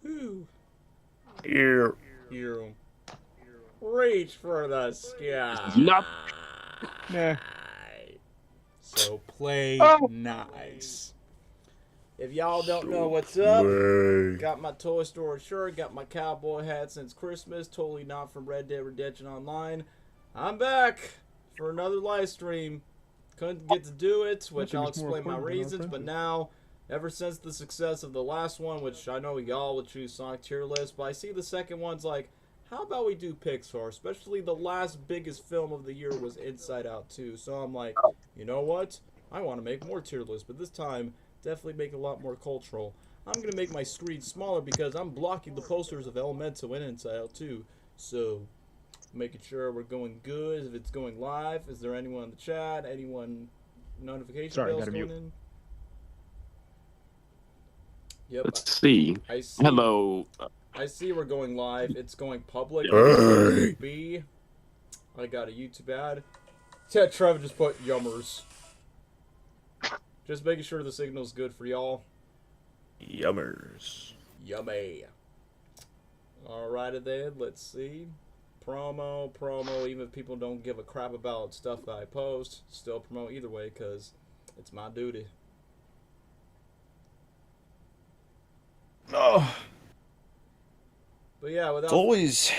Whew. Here. You reach for the sky. Yup. Nah. So play Oh. nice. If y'all don't know So what's up, play. got my Toy Story shirt, got my cowboy hat since Christmas, totally not from Red Dead Redemption Online. I'm back for another live stream. Couldn't get to do it, which I'll explain my reasons, but now, ever since the success of the last one, which I know y'all would choose Sonic Tier List, but I see the second one's like, how about we do Pixar? Especially the last biggest film of the year was Inside Out 2. So I'm like, you know what? I want to make more tier lists, but this time, definitely make it a lot more cultural. I'm going to make my screen smaller because I'm blocking the posters of Elemental and Inside Out 2. So, making sure we're going good. If it's going live, is there anyone in the chat? Anyone notification bells going in? Yep. Let's see. I see. Hello. I see we're going live. It's going public. Hey. B. I got a YouTube ad. Yeah, Trevor just put yummers. Just making sure the signal's good for y'all. Yummers. Yummy. Alrighty then, let's see. Promo. Even if people don't give a crap about stuff that I post, still promote either way because it's my duty. Oh. But yeah, without... It's always...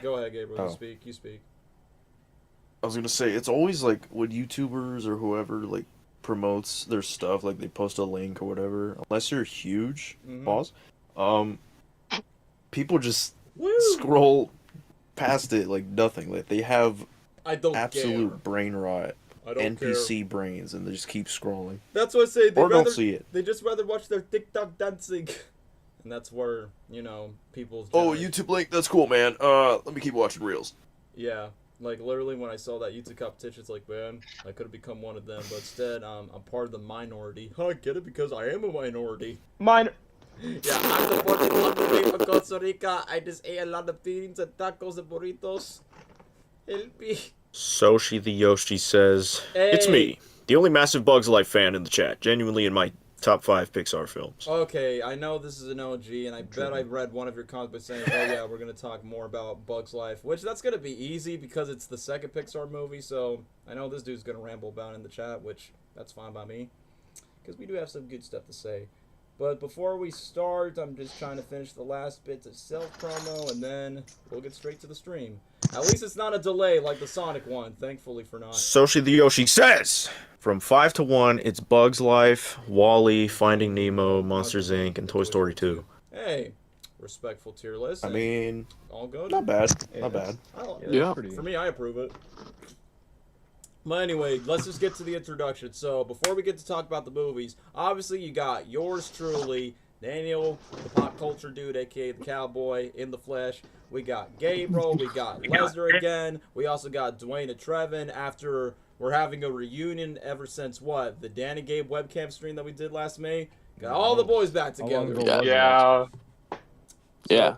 Go ahead, Gabriel. Oh. You speak. I was gonna say, it's always like when YouTubers or whoever like promotes their stuff, like they post a link or whatever, unless you're huge, pause, people just scroll past it like nothing. Like they have I don't absolute care. brain rot, I don't NPC care. brains, and they just keep scrolling. That's what I say. Or don't see it. They just rather watch their TikTok dancing. And that's where, you know, people's... Oh, YouTube link, that's cool, man. Let me keep watching Reels. Yeah. Like, literally, when I saw that YouTube competition, it's like, man, I could have become one of them. But instead, I'm part of the minority. I get it because I am a minority. Mine. Yeah, I'm the 41 from Costa Rica. I just ate a lot of beans and tacos and burritos. Help me. Soshi the Yoshi says, Hey. It's me, the only massive Bugs Life fan in the chat, genuinely in my top 5 Pixar films. Okay, I know this is an OG, and I bet I've read one of your comments by saying, oh yeah, we're going to talk more about Bug's Life, which that's going to be easy because it's the second Pixar movie, so I know this dude's going to ramble about in the chat, which that's fine by me, because we do have some good stuff to say. But before we start, I'm just trying to finish the last bits of self-promo, and then we'll get straight to the stream. At least it's not a delay like the Sonic one, thankfully for not. Soshi the Yoshi says, from 5 to 1, it's Bugs Life, Wall-E, Finding Nemo, Monsters Inc., and Toy Story 2. Hey, respectful tier list. I mean, all good. not bad, not bad. Yeah. For me, I approve it. But anyway, let's just get to the introduction. So, before we get to talk about the movies, obviously you got yours truly, Daniel, the pop culture dude, aka the cowboy in the flesh. We got Gabriel, we got Lesnar again. We also got Dwayne and Trevin after we're having a reunion ever since what? The Danny Gabe webcam stream that we did last May? Got all the boys back together. Yeah. Yeah.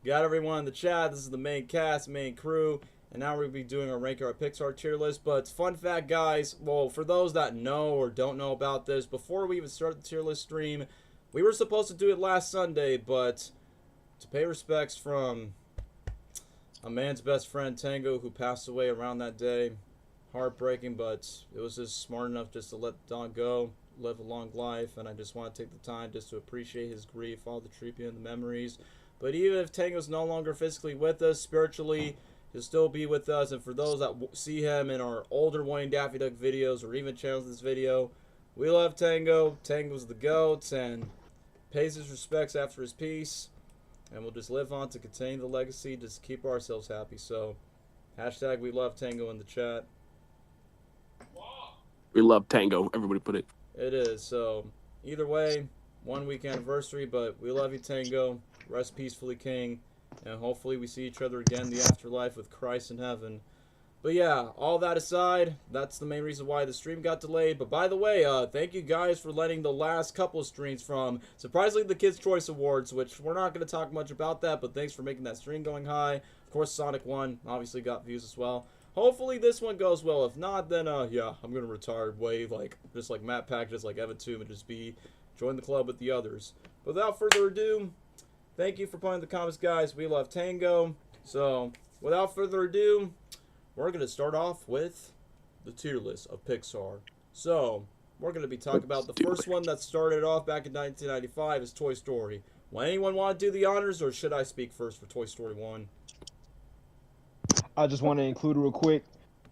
Got everyone in the chat. This is the main cast, main crew. And now we're going to be doing our rank our Pixar tier list. But fun fact, guys, well, for those that know or don't know about this, before we even start the tier list stream, we were supposed to do it last Sunday, but to pay respects from a man's best friend, Tango, who passed away around that day, heartbreaking, but it was just smart enough just to let Don go, live a long life, and I just want to take the time just to appreciate his grief, all the tribute and the memories. But even if Tango's no longer physically with us, spiritually, he'll still be with us, and for those that see him in our older Wayne Daffy Duck videos or even channels this video, we love Tango. Tango's the GOAT and pays his respects after his piece, and we'll just live on to continue the legacy, just keep ourselves happy. So, hashtag we love Tango in the chat. We love Tango. Everybody put it. It is. So, either way, 1 week anniversary, but we love you, Tango. Rest peacefully, King. And hopefully we see each other again in the afterlife with Christ in heaven. But yeah, all that aside, that's the main reason why the stream got delayed. But by the way, thank you guys for letting the last couple of streams from, surprisingly, the Kids' Choice Awards, which we're not going to talk much about that, but thanks for making that stream going high. Of course, Sonic 1 obviously got views as well. Hopefully this one goes well. If not, then, yeah, I'm going to retire way, just like Matt Pack, just like Evan Tomb, and just join the club with the others. But without further ado, Thank you for playing in the comments, guys. We love Tango. So, without further ado, we're going to start off with the tier list of Pixar. So, we're going to be talking about the first one that started off back in 1995 is Toy Story. Will anyone want to do the honors, or should I speak first for Toy Story 1? I just want to include real quick.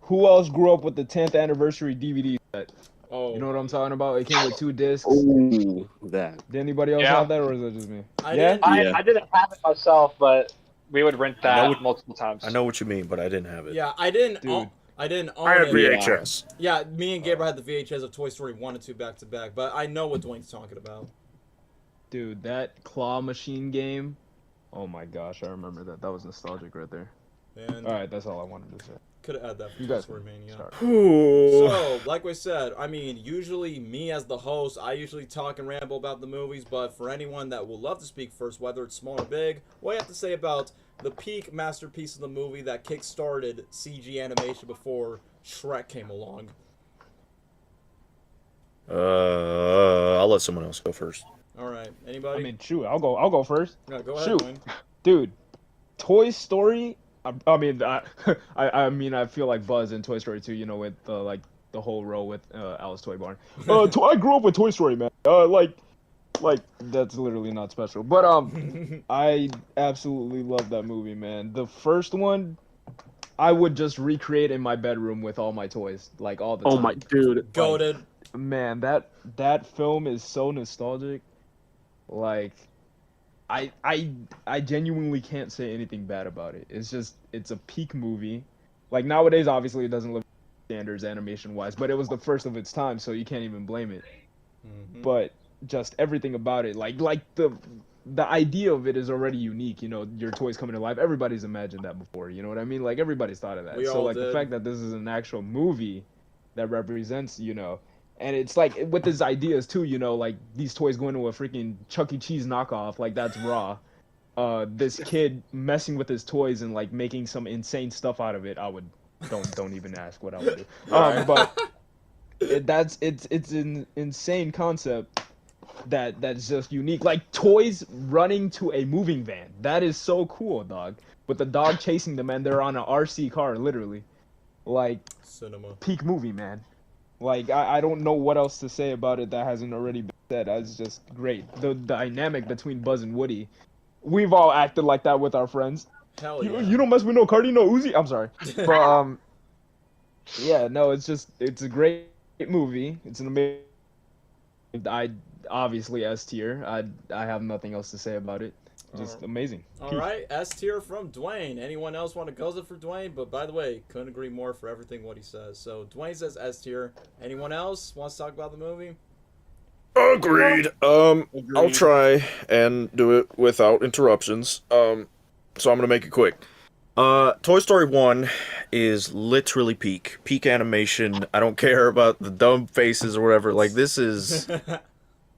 Who else grew up with the 10th anniversary DVD set? Oh, You know what I'm talking about? It came with 2 discs. Ooh, that. Did anybody else Yeah. have that, or is it just me? I Yeah? didn't. Yeah. I didn't have it myself, but we would rent I know that what- multiple times. I know what you mean, but I didn't have it. Yeah, I didn't. Dude. I didn't own I had it. VHS. Yeah, me and Gabriel had the VHS of Toy Story 1 and 2 back to back, but I know what Dwayne's talking about. Dude, that claw machine game. Oh my gosh, I remember that. That was nostalgic right there. And All right, that's all I wanted to say. could have had that for You Toy guys Story Mania. start. So, like we said, I mean, usually me as the host, I usually talk and ramble about the movies, but for anyone that will love to speak first, whether it's small or big, what do you have to say about the peak masterpiece of the movie that kick-started CG animation before Shrek came along? I'll let someone else go first. All right, anybody? I mean, shoot, I'll go first. no, go ahead, shoot. Dwayne. Dude, Toy Story. I mean, I feel like Buzz in Toy Story 2. You know, with the whole row with Alice Toy Barn. I grew up with Toy Story, man. Like that's literally not special. But I absolutely love that movie, man. The first one, I would just recreate in my bedroom with all my toys, like all the time. Oh my dude. Goated. Man, that film is so nostalgic. Like, I genuinely can't say anything bad about it. It's a peak movie. Like, nowadays, obviously, it doesn't live up to standards animation wise, but it was the first of its time, so you can't even blame it. Mhm. But just everything about it, like the idea of it is already unique. You know, your toys coming to life. Everybody's imagined that before. You know what I mean? Like, everybody's thought of that. We So all like the did. fact that this is an actual movie that represents, you know. And it's like with his ideas too, you know, like these toys going to a freaking Chuck E. Cheese knockoff, like that's raw. This kid messing with his toys and like making some insane stuff out of it. I would don't even ask what I would do. But it's an insane concept that's just unique. Like toys running to a moving van. That is so cool, dog. With the dog chasing them and they're on an RC car, literally. Like Cinema. peak movie, man. Like, I don't know what else to say about it that hasn't already been said. It's just great. The dynamic between Buzz and Woody. We've all acted like that with our friends. Hell You, yeah. you don't mess with no Cardi, no Uzi. I'm sorry. But, yeah, no, it's a great movie. It's an amazing... Obviously, S tier. I have nothing else to say about it. Just amazing. All right, S tier from Dwayne. Anyone else want to go for Dwayne? But by the way, couldn't agree more for everything what he says. So Dwayne says S tier. Anyone else wants to talk about the movie? Agreed. I'll try and do it without interruptions. So I'm gonna make it quick. Toy Story 1 is literally peak animation. I don't care about the dumb faces or whatever. Like, this is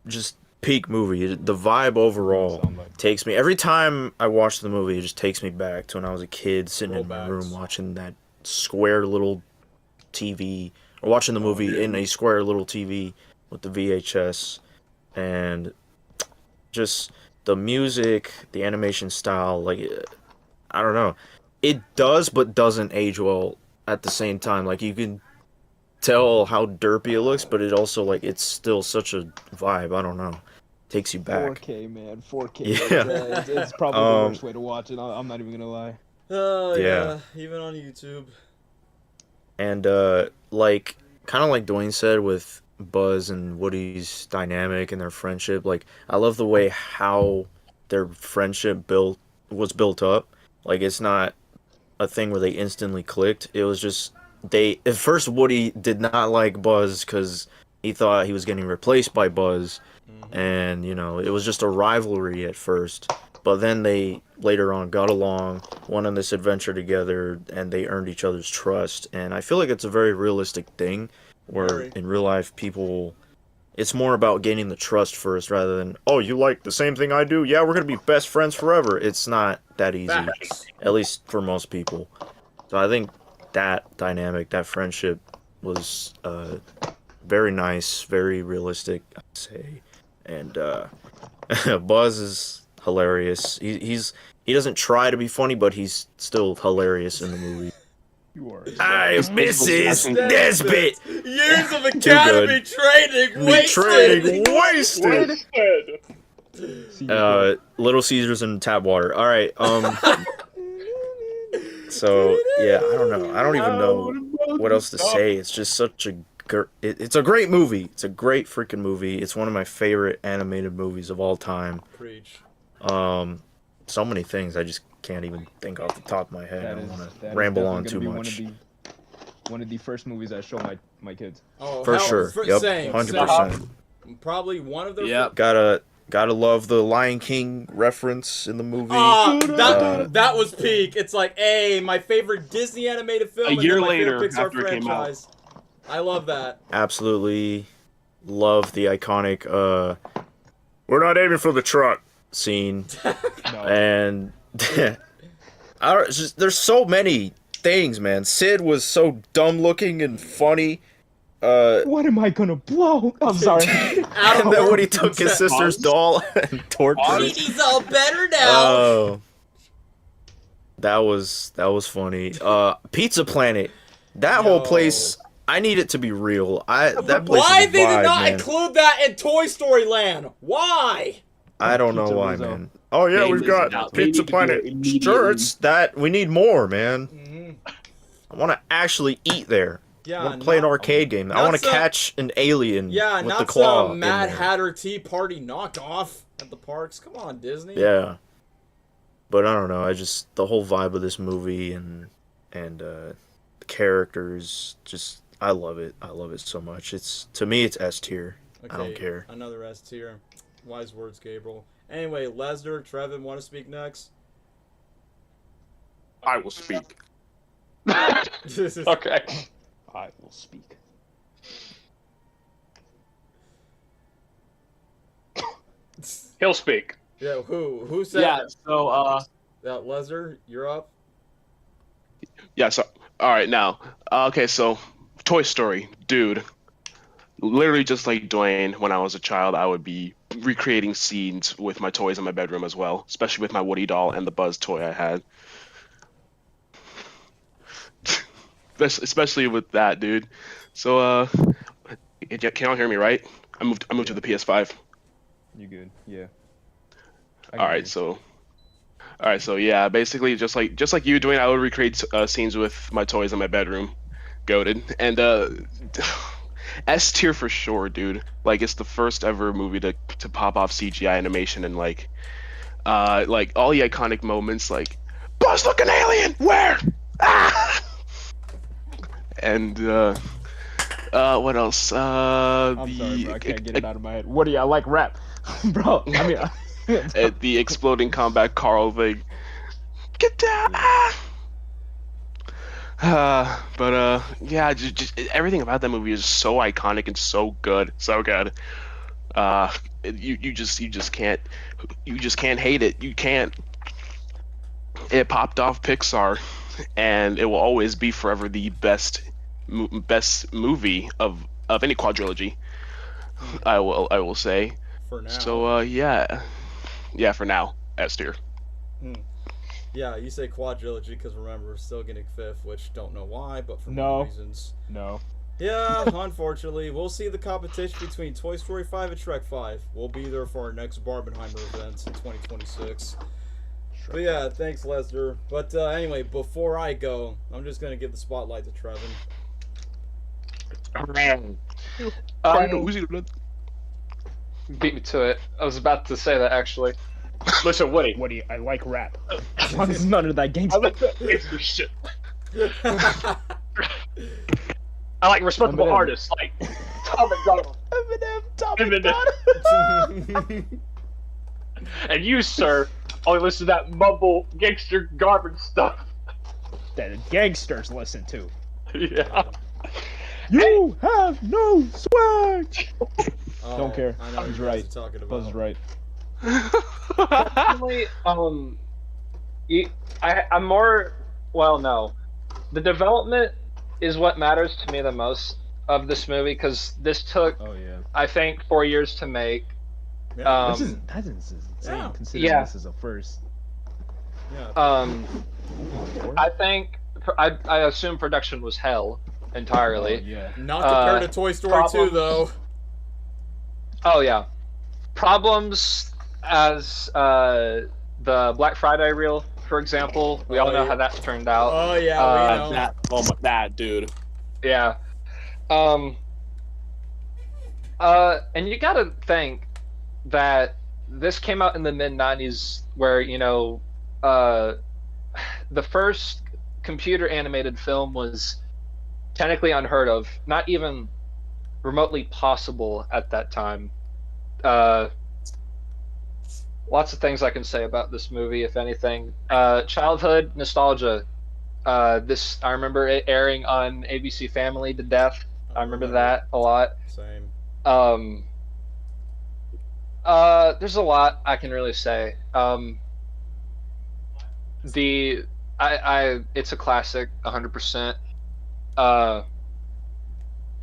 just peak movie. The vibe overall takes me. Every time I watch the movie, it just takes me back to when I was a kid sitting in my room watching that square little TV, or watching the movie in a square little TV with the VHS, and just the music, the animation style, like, I don't know. It does, but doesn't age well at the same time. Like, you can tell how derpy it looks, but it also, like, it's still such a vibe. I don't know. Takes you back. 4K, man. 4K. Yeah. It's probably the worst way to watch it. I'm not even gonna lie. Oh Yeah. yeah, even on YouTube. And like, kind of like Dwayne said with Buzz and Woody's dynamic and their friendship, like, I love the way how their friendship was built up. Like, it's not a thing where they instantly clicked. It was just at first Woody did not like Buzz because he thought he was getting replaced by Buzz. And, you know, it was just a rivalry at first. But then they later on got along, went on this adventure together, and they earned each other's trust. And I feel like it's a very realistic thing, where in real life people, it's more about gaining the trust first rather than, oh, you like the same thing I do? Yeah, we're going to be best friends forever. It's not that easy, at least for most people. So I think that dynamic, that friendship was very nice, very realistic, I'd say. And Buzz is, hilarious. He doesn't try to be funny, but he's still hilarious in the movie. You are. I'm Mrs. Nesbit. Years of academy training wasted. wasted. Little Caesars and tap water. All right. So yeah, I don't know. I don't even know what else to say. It's just such a. It's a great movie. It's a great freaking movie. It's one of my favorite animated movies of all time. Preach. So many things I just can't even think off the top of my head. I don't want to That is ramble on definitely too gonna be much. One of the first movies I show my kids. Oh, For sure. Yep. Same. 100%. Probably one of their. Yep. Gotta love the Lion King reference in the movie. That was peak. It's like, hey, my favorite Disney animated film. A and year then my later, favorite Pixar after it came out. franchise. I love that. Absolutely love the iconic "we're not aiming for the truck" scene. No. And there's so many things, man. Sid was so dumb looking and funny. What am I gonna blow? I'm sorry. And then when he took his sister's doll and tortured it. He's all better now. Oh, that was funny. Pizza Planet, that whole place. I need it to be real. That place Why is a they did vibe, not man. include that in Toy Story Land? Why? I don't know Pizza why, Rizzo. man. Oh yeah, Game we've is got out. They Pizza need to do it Planet immediately. shirts. That we need more, man. Mm-hmm. I want to actually eat there. Yeah, I want to play an arcade game. I want to catch an alien Yeah, with not the claw. some in Mad there. Hatter Tea Party knockoff at the parks. Come on, Disney. Yeah, but I don't know. I just the whole vibe of this movie and the characters. Just I love it. I love it so much. To me, it's S tier. Okay, I don't care. Another S tier. Wise words, Gabriel. Anyway, Lesnar, Trevin, want to speak next? I will speak. Okay. I will speak. He'll speak. Yeah, who said Yeah. that? So Lesnar, you're up. yeah. So all right now. Okay. So Toy Story, dude. Literally just like Dwayne, when I was a child, I would be recreating scenes with my toys in my bedroom as well, especially with my Woody doll and the Buzz toy I had. Especially with that, dude. So, can y'all hear me, right? I moved to the PS5. You good? Yeah. All right, so yeah, basically just like you, Dwayne, I would recreate scenes with my toys in my bedroom. Goated. And S tier for sure, dude. Like it's the first ever movie to pop off CGI animation and like all the iconic moments like Buzz, look, an alien, where? Ah! And what else? I'm sorry, bro. I can't get it out of my head. Woody, I like rap, bro. I mean, the exploding combat Carl thing. Get down! But yeah, just everything about that movie is so iconic and so good, so good. You just can't hate it. You can't. It popped off Pixar, and it will always be forever the best movie of any quadrilogy. I will say. For now. So yeah, for now, S tier. Yeah, you say quadrilogy because remember we're still getting fifth, which don't know why, but for No. reasons. no. Yeah, unfortunately, we'll see the competition between Toy Story 5 and Shrek 5. We'll be there for our next Barbenheimer event in 2026. But yeah, thanks, Lesnar. But anyway, before I go, I'm just gonna give the spotlight to Trevin. Beat me to it. I was about to say that actually. Listen, Woody. Woody, I like rap. As long as it's none of that gangster. I like that gangster shit. I like respectable Eminem. artists like Tom McDonald. Eminem. And you, sir, only listen to that mumble gangster garbage stuff. That gangsters listen to. Yeah. You have no swag. Oh, Don't care. I know what He's you guys right. are talking about. Buzz is right. Personally, I'm more. Well, no, the development is what matters to me the most of this movie because this took, Oh yeah. I think, 4 years to make, Yeah. That's insane Yeah. considering Yeah. this is a first. Yeah. I think I assume production was hell entirely. Oh, yeah. Not compared to Toy Story 2, though. Oh yeah, problems as the Black Friday reel, for example. We all know how that turned out. Oh yeah, we know. That dude. Yeah. And you gotta think that this came out in the mid '90s, where the first computer animated film was technically unheard of, not even remotely possible at that time. Lots of things I can say about this movie, if anything. Childhood nostalgia. I remember it airing on ABC Family to death. I remember that a lot. Same. There's a lot I can really say. It's a classic, 100%. I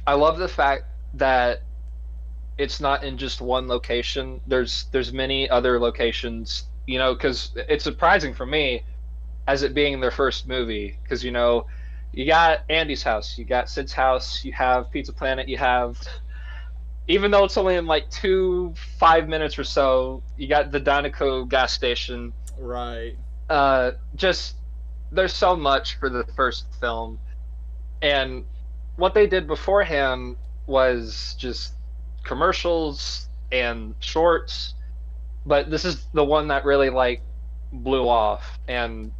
love the fact that it's not in just one location. There's many other locations, because it's surprising for me, as it being their first movie, because you got Andy's house, you got Sid's house, you have Pizza Planet, you have, even though it's only in like 5 minutes or so, you got the Dinoco gas station. Right. Just there's so much for the first film, and what they did beforehand was just commercials and shorts, but this is the one that really blew off and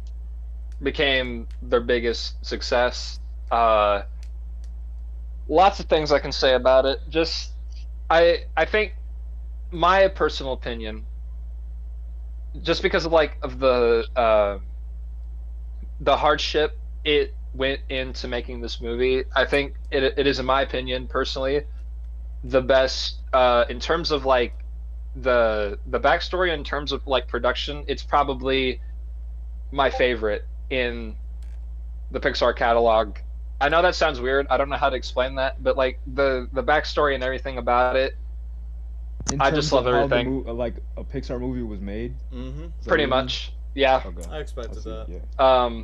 became their biggest success. Lots of things I can say about it. Just I think my personal opinion, just because of the hardship it went into making this movie, I think it is, in my opinion, personally, the best in terms of the backstory. In terms of production, it's probably my favorite in the Pixar catalog. I know that sounds weird. I don't know how to explain that, but the backstory and everything about it, I just love everything. A Pixar movie was made. Mm-hmm. Pretty much, yeah. Okay. I expected that. Yeah.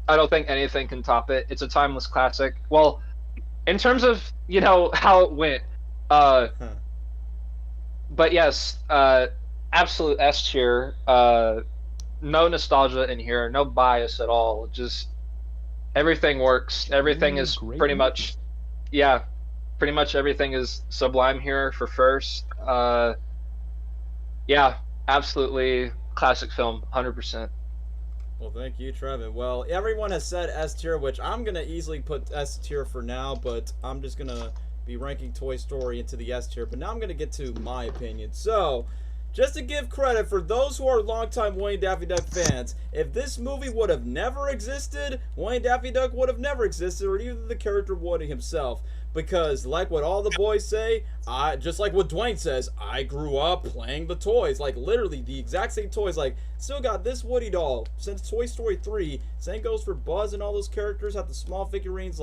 I don't think anything can top it. It's a timeless classic. Well, in terms of how it went, but yes, absolute S tier. No nostalgia in here, no bias at all. Just everything works. Everything is pretty much, pretty much everything is sublime here for first. Yeah, absolutely classic film, 100%. Well, thank you, Trevin. Well, everyone has said S tier, which I'm going to easily put S tier for now, but I'm just going to be ranking Toy Story into the S tier. But now I'm going to get to my opinion. So, just to give credit for those who are longtime Wayne Daffy Duck fans, if this movie would have never existed, Wayne Daffy Duck would have never existed, or even the character Woody himself. Because, like what all the boys say, just like what Dwayne says, I grew up playing the toys. Literally, the exact same toys. Still got this Woody doll since Toy Story 3. Same goes for Buzz and all those characters, have the small figurines.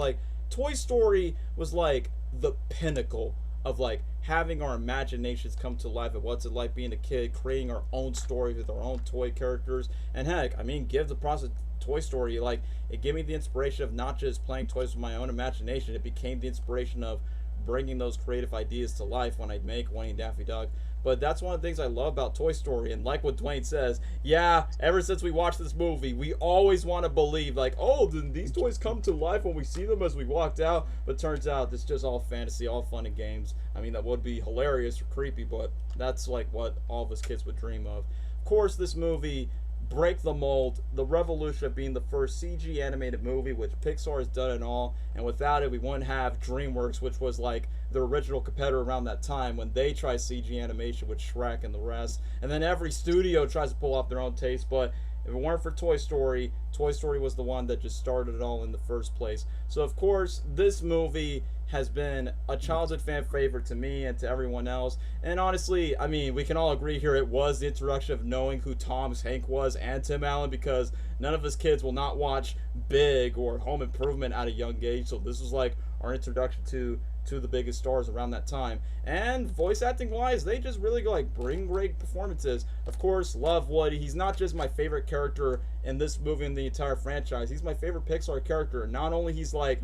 Toy Story was, the pinnacle of, having our imaginations come to life and what's it like being a kid, creating our own stories with our own toy characters. And heck, give the process Toy Story, it gave me the inspiration of not just playing toys with my own imagination, it became the inspiration of bringing those creative ideas to life when I make Wayne Daffy Duck. But that's one of the things I love about Toy Story, and like what Dwayne says, yeah, ever since we watched this movie, we always want to believe, oh, did these toys come to life when we see them as we walked out? But turns out it's just all fantasy, all fun and games. That would be hilarious or creepy, but that's what all of us kids would dream of. Of course, this movie break the mold, the revolution of being the first CG animated movie, which Pixar has done and all, and without it we wouldn't have DreamWorks, which was the original competitor around that time when they tried CG animation with Shrek and the rest, and then every studio tries to pull off their own taste. But if it weren't for Toy Story was the one that just started it all in the first place. So of course this movie has been a childhood fan favorite to me and to everyone else. And honestly, we can all agree here it was the introduction of knowing who Tom Hanks was and Tim Allen, because none of us kids will not watch Big or Home Improvement at a young age. So this was our introduction to two of the biggest stars around that time. And voice acting wise, they just really like bring great performances. Of course, love Woody. He's not just my favorite character in this movie and the entire franchise. He's my favorite Pixar character. Not only he's like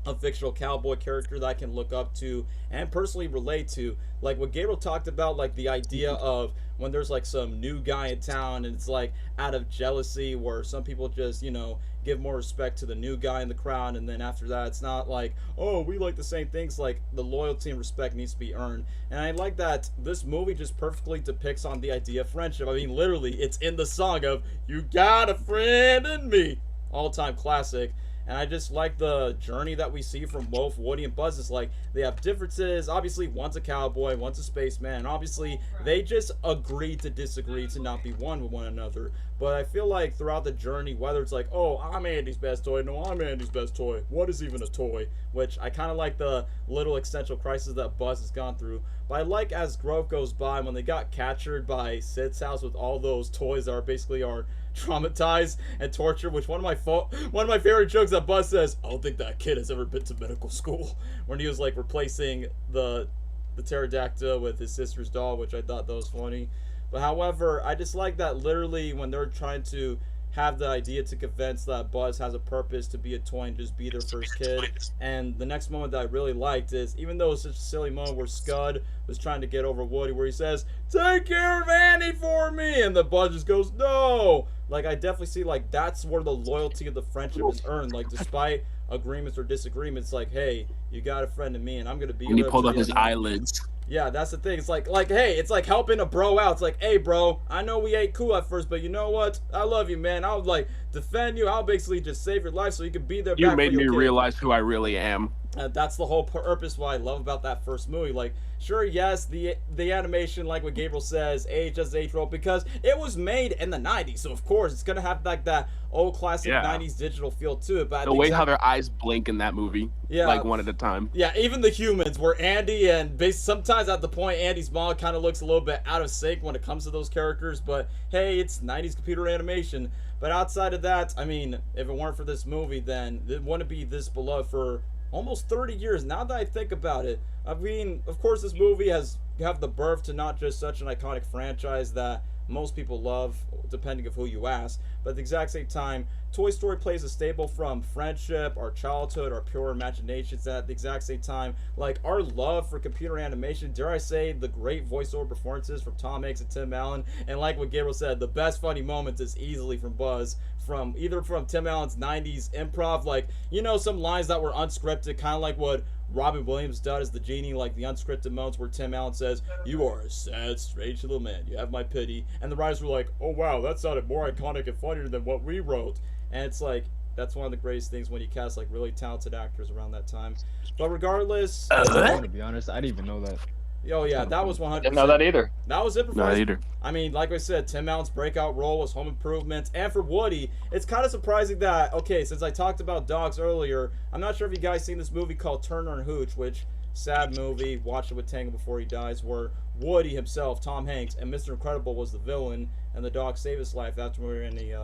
a fictional cowboy character that I can look up to and personally relate to, like what Gabriel talked about, like the idea of when there's like some new guy in town and it's like out of jealousy where some people just, you know, give more respect to the new guy in the crowd, and then after that it's not like, oh, we like the same things. Like the loyalty and respect needs to be earned, and I like that this movie just perfectly depicts on the idea of friendship. I mean, literally it's in the song of "You Got a Friend in Me," all-time classic. And I just like the journey that we see from both Woody and Buzz. It's like they have differences. Obviously, one's a cowboy, one's a spaceman. And obviously, they just agree to disagree, to not be one with one another. But I feel like throughout the journey, whether it's like, oh, I'm Andy's best toy, no, I'm Andy's best toy, what is even a toy? Which I kind of like the little existential crisis that Buzz has gone through. But I like as growth goes by, when they got captured by Sid's house with all those toys that are basically traumatized and tortured, which one of my favorite jokes that Buzz says, I don't think that kid has ever been to medical school, when he was like replacing the pterodactyl with his sister's doll, which I thought that was funny. But however, I just like that literally when they're trying to have the idea to convince that Buzz has a purpose to be a toy and just be their first kid. And the next moment that I really liked is, even though it's such a silly moment where Scud was trying to get over Woody, where he says, take care of Andy for me, and the Buzz just goes, no. Like, I definitely see, like, that's where the loyalty of the friendship is earned. Like, despite agreements or disagreements, like, hey, you got a friend in me, and I'm going to be... And he pulled up his eyelids. Yeah, that's the thing. It's like, hey, it's like helping a bro out. It's like, hey, bro, I know we ain't cool at first, but you know what? I love you, man. I'll, like, defend you. I'll basically just save your life so you can be there. You made me realize who I really am. That's the whole purpose, what I love about that first movie. Like, sure, yes, the animation, like what Gabriel says, age as age roll, because it was made in the 90s, so of course it's gonna have like that old classic 90s digital feel to it. But the way how their eyes blink in that movie, like one at a time. Yeah, even the humans, where Andy and sometimes at the point Andy's mom kind of looks a little bit out of sync when it comes to those characters, but hey, it's 90s computer animation. But outside of that, I mean, if it weren't for this movie, then it wouldn't be this beloved for almost 30 years, now that I think about it. I mean, of course, this movie has the birth to not just such an iconic franchise that most people love, depending of who you ask, but at the exact same time, Toy Story plays a staple from friendship, our childhood, our pure imaginations. At the exact same time, like our love for computer animation, dare I say, the great voiceover performances from Tom Hanks and Tim Allen, and like what Gabriel said, the best funny moments is easily from Buzz, from Tim Allen's 90s improv, like, you know, some lines that were unscripted, kind of like what Robin Williams does as the genie, like the unscripted moments where Tim Allen says, you are a sad, strange little man, you have my pity, and the writers were like, oh wow, that sounded more iconic and funnier than what we wrote. And it's like, that's one of the greatest things when you cast like really talented actors around that time. But regardless, to be honest, I didn't even know that. Oh yeah, that was 100%. Didn't know that either. That was it for Not either. I mean, like I said, Tim Allen's breakout role was Home Improvement, and for Woody, it's kind of surprising that, okay, since I talked about dogs earlier, I'm not sure if you guys seen this movie called Turner and Hooch, which, sad movie, watch it with Tango before he dies, where Woody himself, Tom Hanks, and Mr. Incredible was the villain, and the dog saved his life after he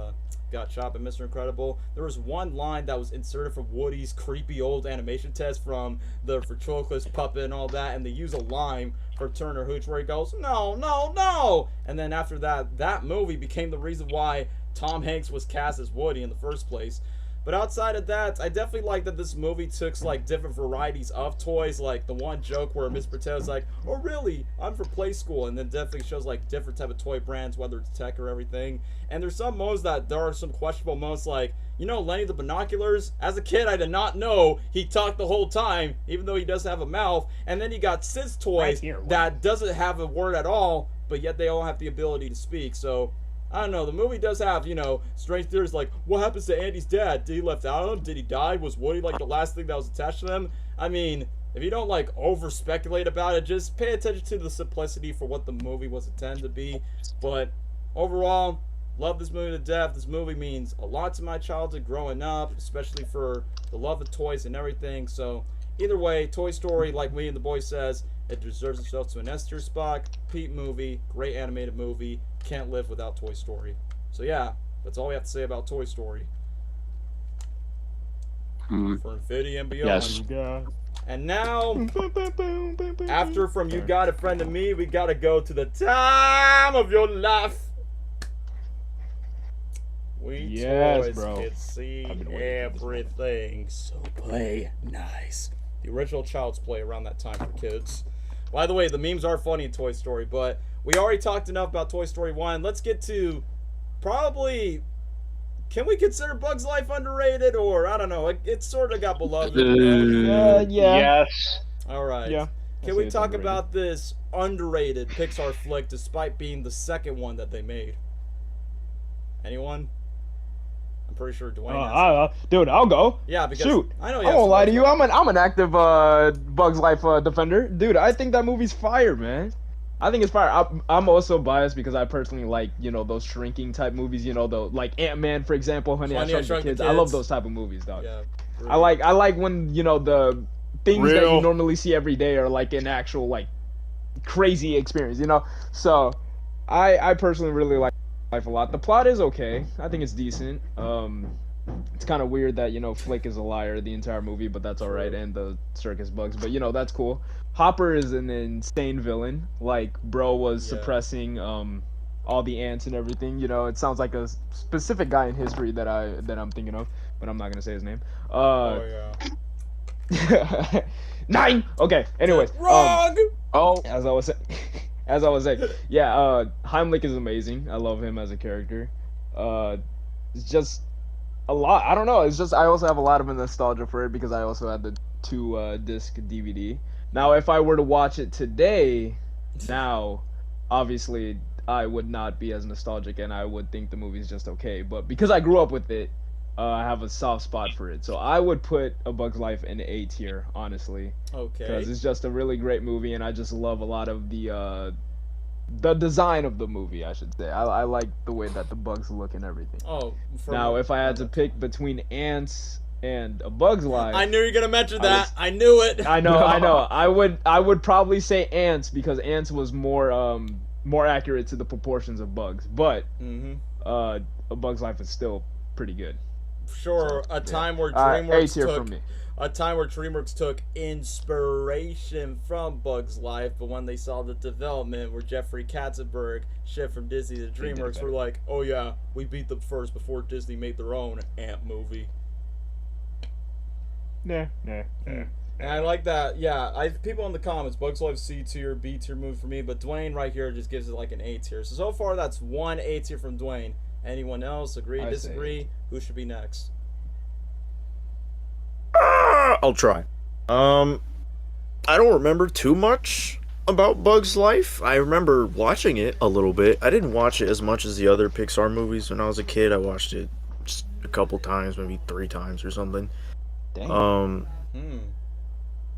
got shot by Mr. Incredible. There was one line that was inserted from Woody's creepy old animation test from the ventriloquist puppet and all that, and they use a line for Turner Hooch where he goes, no, no, no! And then after that, that movie became the reason why Tom Hanks was cast as Woody in the first place. But outside of that, I definitely like that this movie took like different varieties of toys, like the one joke where Miss Pattel's like, oh really, I'm for play school, and then definitely shows like different type of toy brands, whether it's tech or everything. And there's some moments that there are some questionable moments, like, you know, Lenny the Binoculars? As a kid, I did not know he talked the whole time, even though he does have a mouth. And then you got Sid's toys that doesn't have a word at all, but yet they all have the ability to speak, so... I don't know, the movie does have, you know, strange theories like, what happens to Andy's dad? Did he left out on him? Did he die? Was Woody, like, the last thing that was attached to them? I mean, if you don't, like, over-speculate about it, just pay attention to the simplicity for what the movie was intended to be. But, overall, love this movie to death. This movie means a lot to my childhood growing up, especially for the love of toys and everything. So, either way, Toy Story, like me and the boy says, it deserves itself to an S tier spot. Pete movie, great animated movie. Can't live without Toy Story. So yeah, that's all we have to say about Toy Story. for Infinity and Beyond. Yes. And now, after from You Got a Friend of Me, we gotta go to the time of your life. We toys can see everything, so play nice. The original Child's Play around that time for kids. By the way, the memes are funny in Toy Story, but we already talked enough about Toy Story 1. Let's get to probably... Can we consider Bug's Life underrated, or I don't know? It sort of got beloved. Yeah. Yes. All right. Yeah. Can we talk about this underrated Pixar flick, despite being the second one that they made? Anyone? I'm pretty sure Dwayne. Dude, I'll go. Yeah, because shoot, I know. I won't lie to you. I'm an active Bugs Life defender, dude. I think that movie's fire, man. I think it's fire. I'm also biased because I personally like, those shrinking type movies, like Ant-Man, for example, Honey, I Shrunk the Kids. I love those type of movies, dog. Yeah, I like when, the things that you normally see every day are like an actual, like, crazy experience, So, I personally really like Life a lot. The plot is okay. I think it's decent. It's kind of weird that, Flick is a liar the entire movie, but that's alright, and the circus bugs, but, that's cool. Hopper is an insane villain. Like, bro was suppressing all the ants and everything. It sounds like a specific guy in history that I'm thinking of, but I'm not gonna say his name. Nine. Okay. Anyways. Wrong. As I was saying, yeah. Heimlich is amazing. I love him as a character. It's just a lot. I don't know. It's just I also have a lot of nostalgia for it because I also had the 2-disc DVD. Now, if I were to watch it today, obviously, I would not be as nostalgic, and I would think the movie's just okay. But because I grew up with it, I have a soft spot for it. So I would put A Bug's Life in A tier, honestly. Okay. Because it's just a really great movie, and I just love a lot of the design of the movie, I should say. I like the way that the bugs look and everything. Now, if I had to pick between ants and A Bug's Life, I knew you were gonna mention that. I knew it. I know. I would probably say ants because ants was more accurate to the proportions of bugs. But A Bug's Life is still pretty good. Sure, a time where DreamWorks took inspiration from Bug's Life, but when they saw the development where Jeffrey Katzenberg shift from Disney to DreamWorks, were like, oh yeah, we beat them first before Disney made their own ant movie. Nah. And I like that. Yeah, people in the comments, Bug's Life C tier, B tier movie for me, but Dwayne right here just gives it like an A tier. So far that's one A tier from Dwayne. Anyone else agree, disagree? Who should be next? I'll try. I don't remember too much about Bug's Life. I remember watching it a little bit. I didn't watch it as much as the other Pixar movies when I was a kid. I watched it just a couple times, maybe 3 times or something. Dang.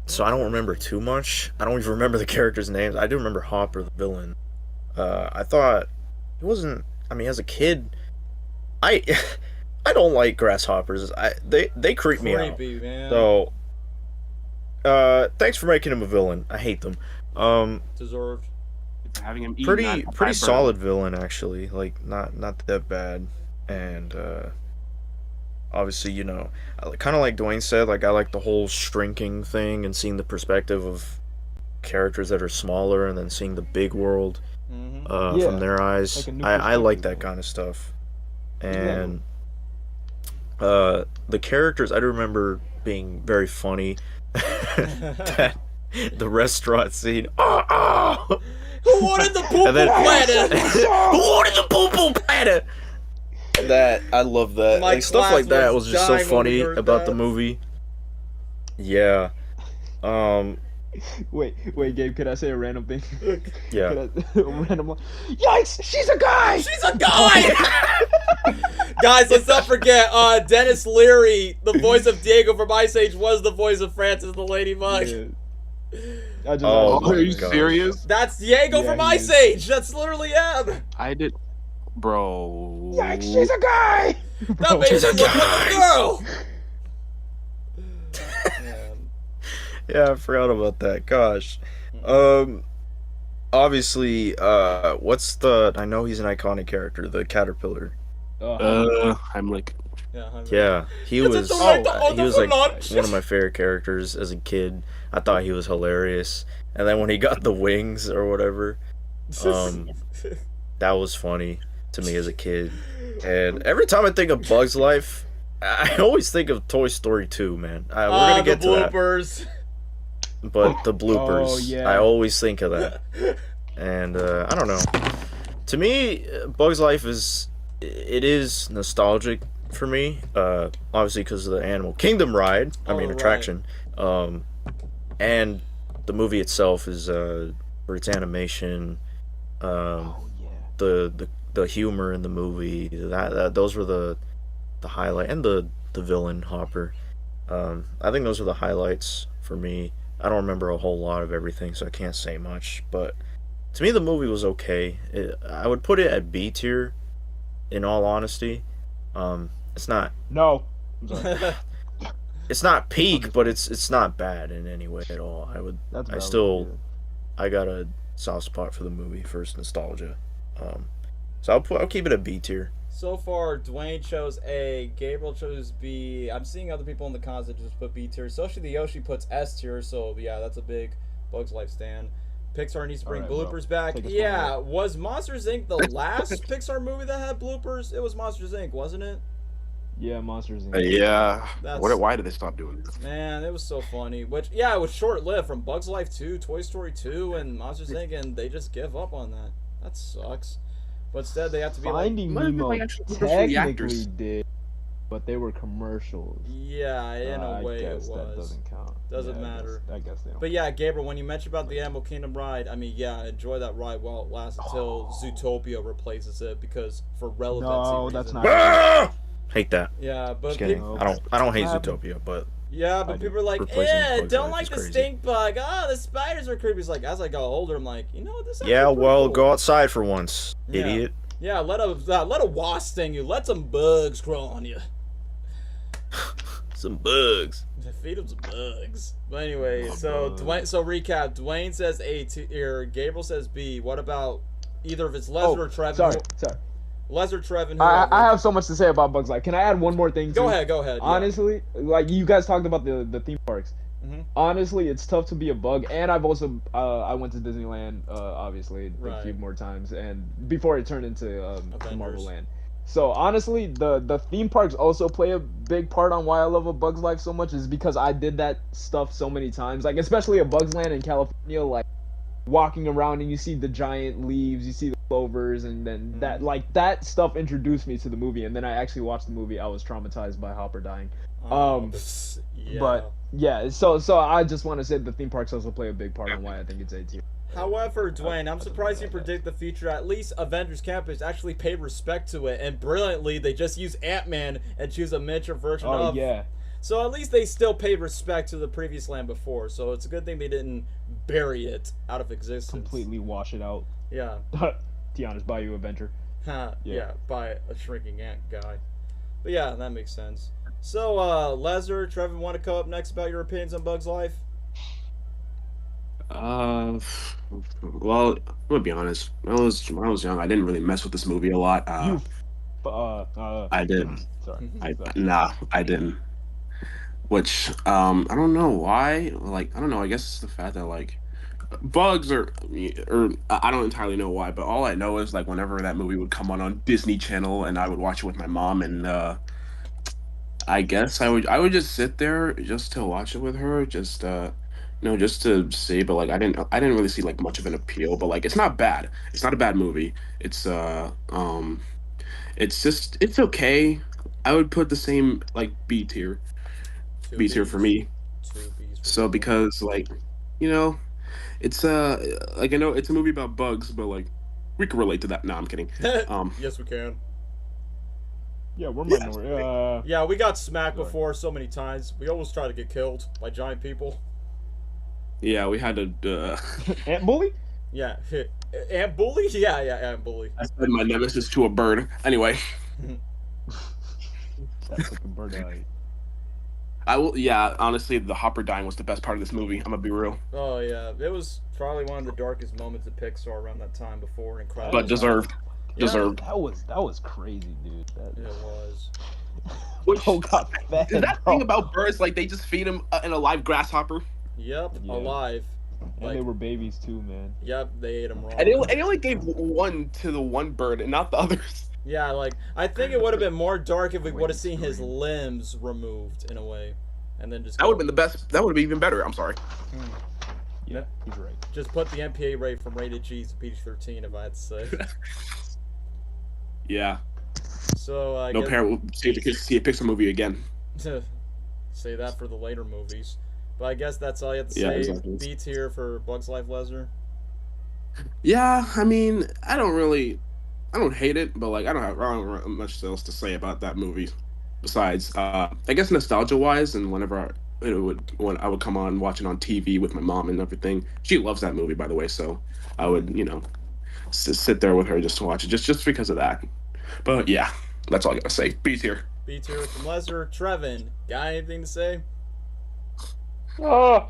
So I don't remember too much. I don't even remember the characters' names. I do remember Hopper, the villain. I thought it wasn't. I mean, as a kid, I don't like grasshoppers. They creep me out. Man. So, thanks for making him a villain. I hate them. Deserved. Having him pretty solid villain actually. Like not that bad. And obviously, kind of like Dwayne said, like I like the whole shrinking thing and seeing the perspective of characters that are smaller and then seeing the big world from their eyes. Like I like that kind of stuff. And the characters, I do remember being very funny. The restaurant scene. Who wanted the poo-poo platter? Who wanted the poo-poo platter? That I love that. Like stuff like that was just so funny about the movie. Yeah. Wait, Gabe, could I say a random thing? Yeah. Yikes! She's a guy! She's a guy! Guys, let's not forget, Dennis Leary, the voice of Diego from Ice Age, was the voice of Francis the Ladybug. Yeah. Are you serious? That's Diego from Ice Age! That's literally him! I did... Bro... Yikes, she's a guy! That makes her look like a girl! Yeah, I forgot about that. Gosh. Obviously, I know he's an iconic character, the caterpillar. I'm like, Yeah, Heinrich. Yeah, he It's was. a tomato He was like lunch. one of my favorite characters as a kid. I thought he was hilarious, and then when he got the wings or whatever, that was funny to me as a kid. And every time I think of Bug's Life, I always think of Toy Story 2, man. We're gonna get to that. bloopers. But the bloopers, Oh, yeah. I always think of that. And I don't know. To me, Bug's Life is nostalgic for me. Obviously because of the Animal Kingdom ride. Right. Attraction. And the movie itself is for its animation. The humor in the movie. Those were the highlight, and the villain Hopper. I think those are the highlights for me. I don't remember a whole lot of everything, so I can't say much. But to me, the movie was okay. I would put it at B tier, in all honesty. It's not. No. I'm sorry. It's not peak, but it's not bad in any way at all. I got a soft spot for the movie for its nostalgia. So I'll keep it at B tier. So far, Dwayne chose A, Gabriel chose B. I'm seeing other people in the comments that just put B tier. Soshi the Yoshi puts S tier, so yeah, that's a big Bugs Life stand. Pixar needs to bring bloopers back. Yeah, was Monsters Inc. the last Pixar movie that had bloopers? It was Monsters Inc., wasn't it? Yeah, Monsters Inc. yeah. Why did they stop doing this? Man, it was so funny. Which, yeah, it was short-lived from Bugs Life 2, Toy Story 2, and Monsters Inc., and they just give up on that. That sucks. But instead, they have to be Finding Nemo technically did, but they were commercials. Yeah, in a way it was. That doesn't count. Doesn't matter. I guess they don't. But yeah, Gabriel, when you mentioned about the Animal Kingdom ride, I mean, yeah, enjoy that ride while it lasts until Zootopia replaces it, because for relevancy No, that's reasons. not. Hate that. Yeah, but Just kidding. I don't hate Zootopia, but yeah, but people are like, replacing Bugs don't Life like is the crazy. stink bug. Oh, the spiders are creepy. It's like, as I got older, I'm like, you know what, this is yeah, actually well, pretty go cool. outside for once, Yeah. idiot. Yeah, let a wasp sting you. Let some bugs crawl on you. Some bugs. Feed them some bugs. But anyway, so recap. Dwayne says A tier. Gabriel says B. What about either if it's Les or Trevin? Sorry. Les or Trevin. I have so much to say about Bugs Life. Can I add one more thing? Go ahead. Yeah. Honestly, like you guys talked about the theme parks. Mhm. Honestly, it's tough to be a bug, and I've also I went to Disneyland, obviously a few more times, and before it turned into Marvel Land. So honestly, the theme parks also play a big part on why I love A Bug's Life so much, is because I did that stuff so many times. Like especially at Bugs Land in California, like walking around and you see the giant leaves, you see the clovers, and then that stuff introduced me to the movie. And then I actually watched the movie. I was traumatized by Hopper dying. Yeah. But yeah, so I just want to say the theme parks also play a big part on why I think it's A tier. However, Dwayne, I'm surprised you predict the future. At least Avengers Campus actually paid respect to it, and brilliantly, they just use Ant-Man and choose a miniature version of. Yeah. So at least they still paid respect to the previous land before. So it's a good thing they didn't bury it out of existence. Completely wash it out. Yeah. Tiana's Bayou Adventure. Yeah, by a shrinking ant guy. But yeah, that makes sense. So, Lesnar, Trevin, want to come up next about your opinions on Bug's Life? Well, I'm gonna be honest. When I was young, I didn't really mess with this movie a lot. I did. Sorry. I didn't. Which I don't know why. Like I don't know. I guess it's the fact that like bugs or I don't entirely know why. But all I know is like whenever that movie would come on Disney Channel and I would watch it with my mom, and I guess I would just sit there just to watch it with her, just just to see. But like I didn't really see like much of an appeal. But like it's not bad. It's not a bad movie. It's it's okay. I would put the same like B tier. B tier for me. So because like, it's like I know it's a movie about bugs, but like we can relate to that. No, I'm kidding. Yes, we can. Yeah, we're minority. Yeah, we got smacked before so many times. We almost tried to get killed by giant people. Yeah, we had to. Ant bully? Yeah, ant bully? Yeah, ant bully. I said my nemesis to a bird. Anyway. That's like a bird eye. I will. Yeah, honestly, the Hopper dying was the best part of this movie. I'm gonna be real. Oh yeah, it was probably one of the darkest moments of Pixar around that time before Incredible. But deserved. deserved. That was crazy, dude. It was. Which Bro got fed, is that bro. thing about birds? Like they just feed him an alive grasshopper, Yep, Yeah. alive. And they were babies too, man. Yep, they ate him raw. and they only gave one to the one bird and not the others. Yeah, like I think it would have been more dark if we would have seen his limbs removed in a way, and then just That would have been the best. That would have been even better. I'm sorry. Yeah, he's right. just put the MPA rate from rated G to PG-13 if I had to say. Yeah. So I No guess parent will see the kids see a Pixar movie again. say that for the later movies. But I guess that's all you have to Yeah, say. exactly. B tier for Bugs Life Lesnar. Yeah, I mean, I don't hate it, but like I don't have much else to say about that movie. Besides, I guess nostalgia wise, and when I would come on watch it on TV with my mom and everything. She loves that movie, by the way, so I would sit there with her just to watch it, just because of that. But yeah, that's all I gotta say. B tier. B tier from Lesnar. Trevin, got anything to say? Oh,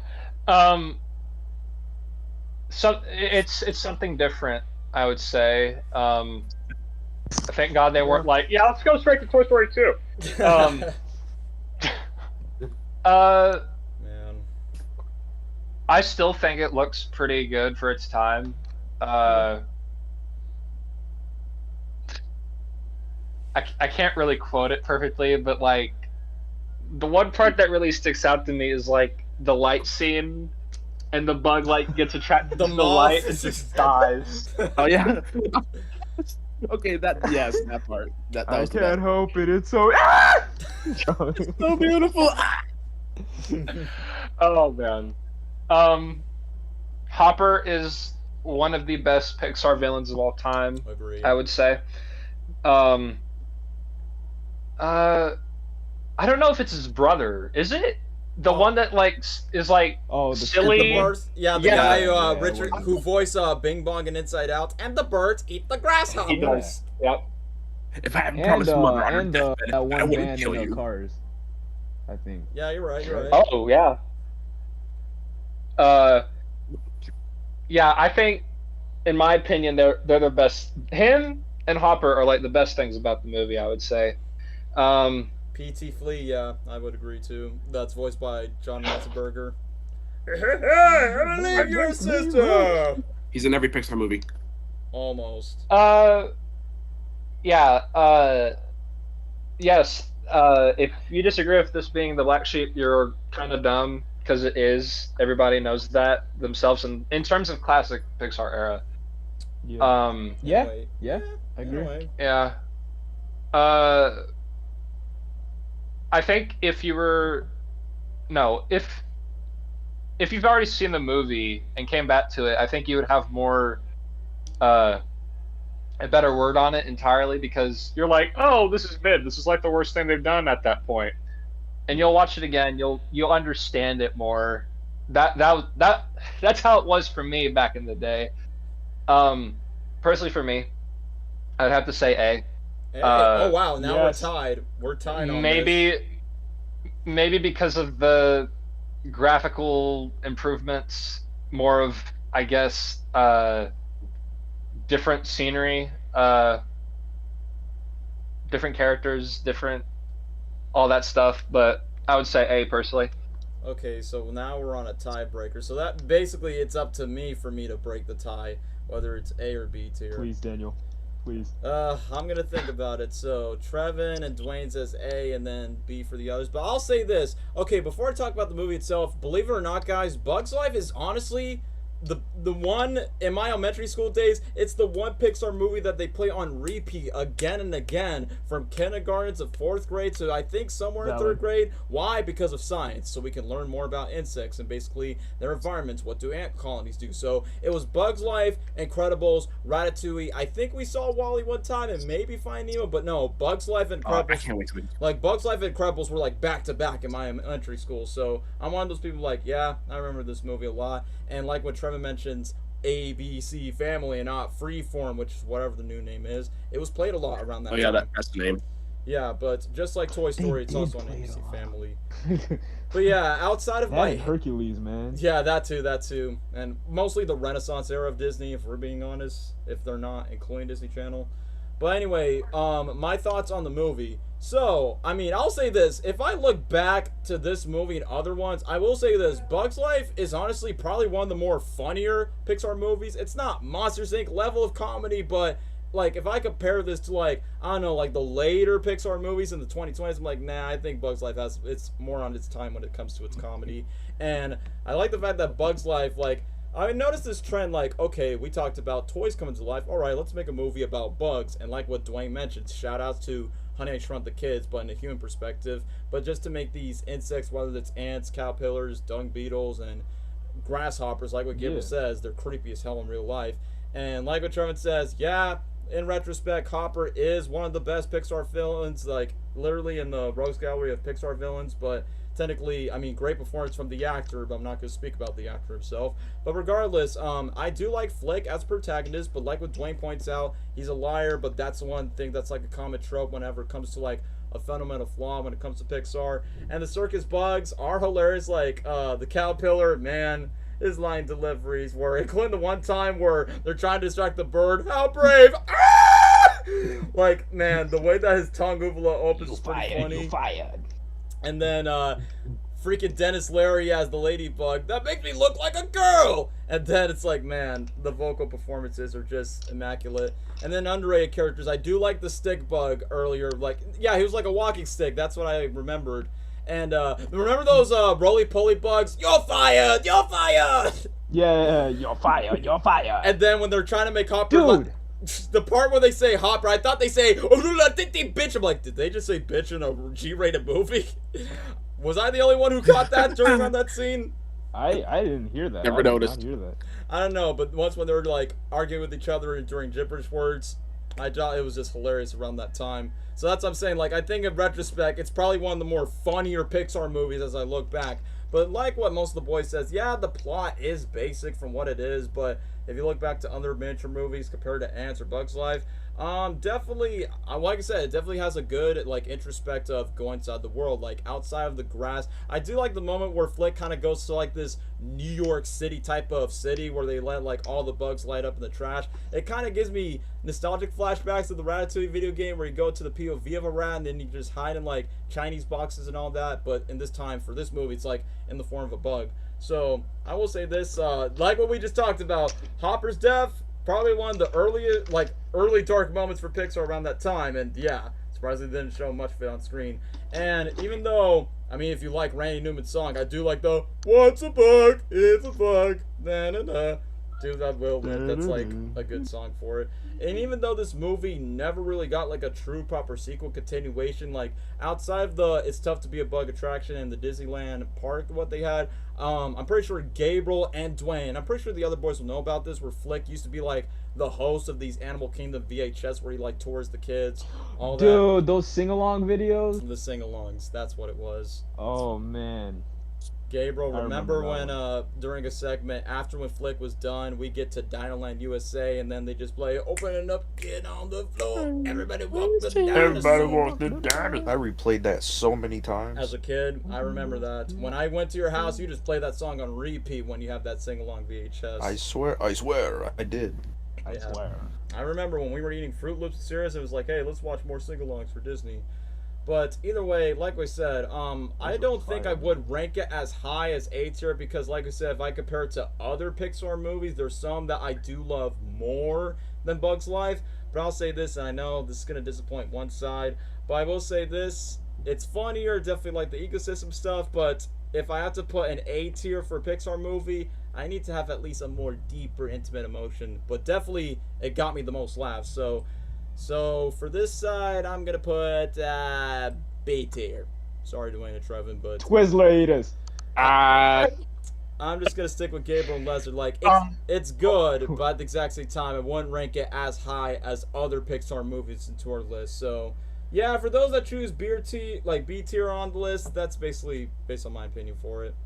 so it's something different, I would say. Thank God they weren't like, yeah, let's go straight to Toy Story 2. Man. I still think it looks pretty good for its time. I can't really quote it perfectly, but like the one part that really sticks out to me is like the light scene, and the bug like gets attracted to the light and just dies. Oh yeah. Okay, that part. That I was the can't best. help it. It's so. So beautiful. Oh man. Hopper is one of the best Pixar villains of all time, Agreed. I would say. I don't know if it's his brother. Is it the one that like is like Oh, the silly? The birds, the Yeah. guy Yeah, Richard, what- who voiced Bing Bong and Inside Out, and the birds eat the grasshoppers. He does. Yep. If I hadn't And promised mother on her and deathbed, that I one wouldn't band kill in the you. Cars, I think. Yeah, you're right. You're right. Oh yeah. Yeah, I think, in my opinion, they're the best. Him and Hopper are like the best things about the movie, I would say. P.T. Flea, yeah, I would agree too. That's voiced by John Ratzenberger. I believe your sister. He's in every Pixar movie. Almost. Yeah. Yes. If you disagree with this being the black sheep, you're kind of dumb, because it is. Everybody knows that themselves. And in terms of classic Pixar era, Yeah. Yeah. Anyway. Yeah. I agree. Anyway. yeah. I think if you've already seen the movie and came back to it, I think you would have more a better word on it entirely, because you're like, oh, this is mid. This is like the worst thing they've done at that point. And you'll watch it again, you'll understand it more. That's how it was for me back in the day. Personally for me, I'd have to say A. Hey, oh wow! Now yes. we're tied. We're tied on Maybe this. maybe because of the graphical improvements, more of, I guess, different scenery, different characters, different all that stuff, but I would say A personally. Okay, so now we're on a tiebreaker. So that basically it's up to me for me to break the tie, whether it's A or B tier. Please, Daniel. Please. I'm gonna think about it. So Trevin and Dwayne says A, and then B for the others. But I'll say this. Okay, before I talk about the movie itself, believe it or not, guys, Bugs Life is honestly the one in my elementary school days. It's the one Pixar movie that they play on repeat again and again from kindergarten to 4th grade to I think somewhere in Valid. 3rd grade. Why? Because of science, so we can learn more about insects and basically their environments. What do ant colonies do? So it was Bugs Life, Incredibles, Ratatouille. I think we saw Wall-E one time and maybe Find Nemo, but no, Bugs Life and I Incredibles. can't wait to. Like Bugs Life and Incredibles were like back to back in my elementary school. So I'm one of those people like, yeah, I remember this movie a lot. And like what Trevor mentions, ABC Family and not Freeform, which is whatever the new name is. It was played a lot around that Oh yeah, time. that's the name. Yeah, but just like Toy Story, it's did also on play it a ABC lot. Family. But yeah, outside of That my and Hercules, man. yeah, that too, and mostly the Renaissance era of Disney, if we're being honest, if they're not including Disney Channel. But anyway, my thoughts on the movie. So, I mean, I'll say this. If I look back to this movie and other ones, I will say this. Bugs Life is honestly probably one of the more funnier Pixar movies. It's not Monsters, Inc. level of comedy, but, like, if I compare this to, like, I don't know, like, the later Pixar movies in the 2020s, I'm like, nah, I think Bugs Life it's more on its time when it comes to its comedy. And I like the fact that Bugs Life, like, I noticed this trend, like, okay, we talked about toys coming to life. All right, let's make a movie about bugs. And like what Dwayne mentioned, shout outs to Honey, I Shrunk the Kids, but in a human perspective. But just to make these insects, whether it's ants, caterpillars, dung beetles, and grasshoppers, like what Gabriel says, they're creepy as hell in real life. And like what Trevin says, yeah, in retrospect, Hopper is one of the best Pixar villains, like, literally in the Rogues Gallery of Pixar villains, but technically, I mean, great performance from the actor, but I'm not going to speak about the actor himself. But regardless, I do like Flick as protagonist, but like what Dwayne points out, he's a liar, but that's the one thing that's like a common trope whenever it comes to like a fundamental flaw when it comes to Pixar. And the circus bugs are hilarious, like the caterpillar, man, his line deliveries were, including the one time where they're trying to distract the bird, how brave, ah! Like, man, the way that his tongue uvula opens is pretty funny. You fired. And then freaking Dennis Leary as the ladybug. That makes me look like a girl! And then it's like, man, the vocal performances are just immaculate. And then underrated characters. I do like the stick bug earlier. Like, yeah, he was like a walking stick. That's what I remembered. And remember those roly-poly bugs? You're fired! You're fired! Yeah, you're fired. You're fired. And then when they're trying to make Hopper... Dude! The part where they say Hopper, I thought they say, bitch. I'm like, did they just say bitch in a G-rated movie? Was I the only one who caught that during that scene? I didn't hear that. Never noticed. I did not hear that. I don't know, but once when they were like arguing with each other during gibberish words, I thought it was just hilarious around that time. So that's what I'm saying. Like, I think in retrospect, it's probably one of the more funnier Pixar movies as I look back. But like what most of the boys says, yeah, the plot is basic from what it is, but if you look back to other miniature movies compared to Ants or Bugs Life, definitely, like I said, it definitely has a good, like, introspect of going inside the world, like, outside of the grass. I do like the moment where Flick kind of goes to, like, this New York City type of city where they let, like, all the bugs light up in the trash. It kind of gives me nostalgic flashbacks of the Ratatouille video game where you go to the POV of a rat and then you just hide in, like, Chinese boxes and all that, but in this time, for this movie, it's, like, in the form of a bug. So, I will say this, like what we just talked about, Hopper's death, probably one of the early dark moments for Pixar around that time, and yeah, surprisingly didn't show much of it on screen. And even though, I mean, if you like Randy Newman's song, I do like the "What's a bug? It's a bug." Na na na. Dude, that will. That's like a good song for it. And even though this movie never really got like a true proper sequel continuation, like outside of the It's Tough to Be a Bug attraction and the Disneyland park, what they had, I'm pretty sure Gabriel and Dwayne, I'm pretty sure the other boys will know about this, where Flick used to be like the host of these Animal Kingdom VHS where he like tours the kids, all that. Dude, those sing-along videos? The sing-alongs, that's what it was. Oh, man. Gabriel, remember when during a segment after when Flick was done, we get to Dinoland USA and then they just play "Open Up, Get on the Floor, Everybody Walk the Dinosaur." Everybody walk the dinosaur. I replayed that so many times. As a kid, I remember that. When I went to your house, you just play that song on repeat when you have that sing-along VHS. I swear, I did. I swear. I remember when we were eating Fruit Loops series, it was like, hey, let's watch more sing-alongs for Disney. But either way, like we said, I don't think I would rank it as high as A tier because, like I said, if I compare it to other Pixar movies, there's some that I do love more than Bugs Life. But I'll say this, and I know this is going to disappoint one side, but I will say this, it's funnier, definitely like the ecosystem stuff, but if I have to put an A tier for a Pixar movie, I need to have at least a more deeper, intimate emotion. But definitely, it got me the most laughs, So for this side, I'm gonna put B tier. Sorry, Dwayne and Trevin, but Twizzler eaters. I'm just gonna stick with Gabriel and Leslie. Like it's good, but at the exact same time, I wouldn't rank it as high as other Pixar movies into our list. So yeah, for those that choose B tier on the list, that's basically based on my opinion for it.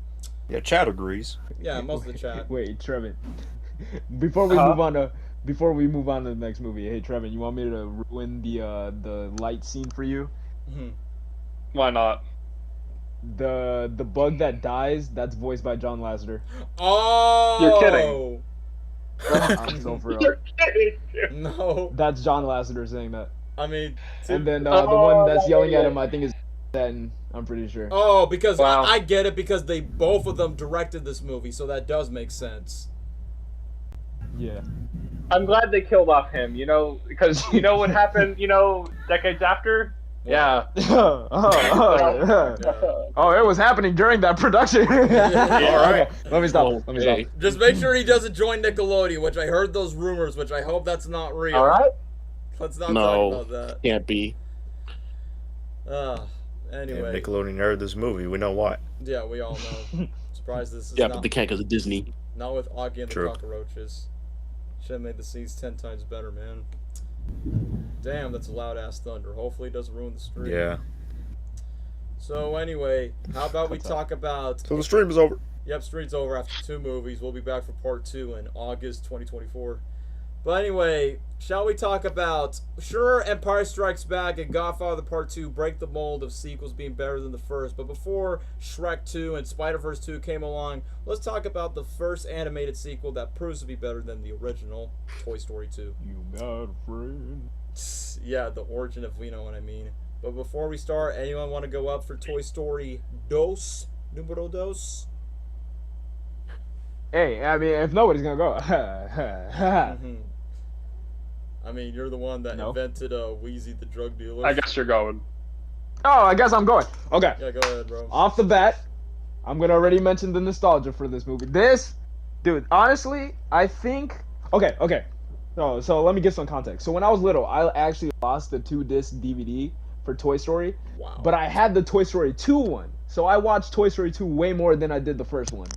Yeah, chat agrees. Yeah, most of the chat. Wait, Trevin. Before we move on to the next movie, hey Trevin, you want me to ruin the light scene for you? Mm-hmm. Why not? The bug that dies, that's voiced by John Lasseter. Oh, you're kidding. I'm so for real. No, That's John Lasseter saying that. I mean, And then the one that's yelling at him, I think, is Stanton. I'm pretty sure. oh, because Wow. I get it because they both of them directed this movie, so that does make sense. Yeah. I'm glad they killed off him, because you know what happened, decades after? Yeah. Oh, it was happening during that production. All right. Let me stop. Let me stop. Just make sure he doesn't join Nickelodeon, which I heard those rumors, which I hope that's not real. All right. Let's not No. talk about that. Can't be. Anyway, Nickelodeon heard this movie. We know why. yeah, we all know. Surprised this is Yeah, not, but they can't because of Disney. not with Augie and the True. Cockroaches. Should have made the scenes 10 times better, man. Damn, that's loud ass thunder. Hopefully it doesn't ruin the stream. Yeah. So anyway, how about we talk about... So the stream is over. Yep, stream's over after 2 movies. We'll be back for part 2 in August 2024. But anyway, shall we talk about... Sure, Empire Strikes Back and Godfather Part 2 break the mold of sequels being better than the first. But before Shrek 2 and Spider-Verse 2 came along, let's talk about the first animated sequel that proves to be better than the original, Toy Story 2. You got a friend. Yeah, the origin of, you know what I mean. But before we start, anyone want to go up for Toy Story dos? Numero dos? Hey, I mean, if nobody's gonna go, Mhm. I mean, you're the one that No. invented Wheezy the drug dealer. I guess you're going. oh, I guess I'm going. Okay, Yeah, go ahead, bro. off the bat, I'm gonna already mention the nostalgia for this movie. This, dude, honestly, I think. Okay. So let me get some context. So when I was little, I actually lost the 2-disc DVD for Toy Story, Wow. but I had the Toy Story 2 one. So I watched Toy Story 2 way more than I did the first one.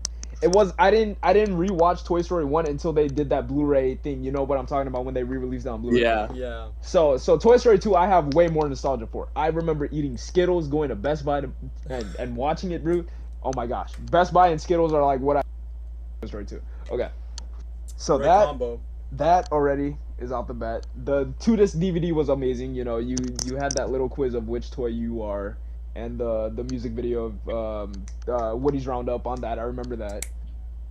I didn't rewatch Toy Story 1 until they did that Blu-ray thing. You know what I'm talking about when they re-released it on Blu-ray. Yeah. So Toy Story 2 I have way more nostalgia for. I remember eating Skittles, going to Best Buy and watching it, bro. Oh my gosh. Best Buy and Skittles are like what I Toy Story 2. Okay. So Great that combo. that already is off the bat. The 2-disc DVD was amazing. You know, you had that little quiz of which toy you are, and the music video of Woody's Roundup on that. I remember that.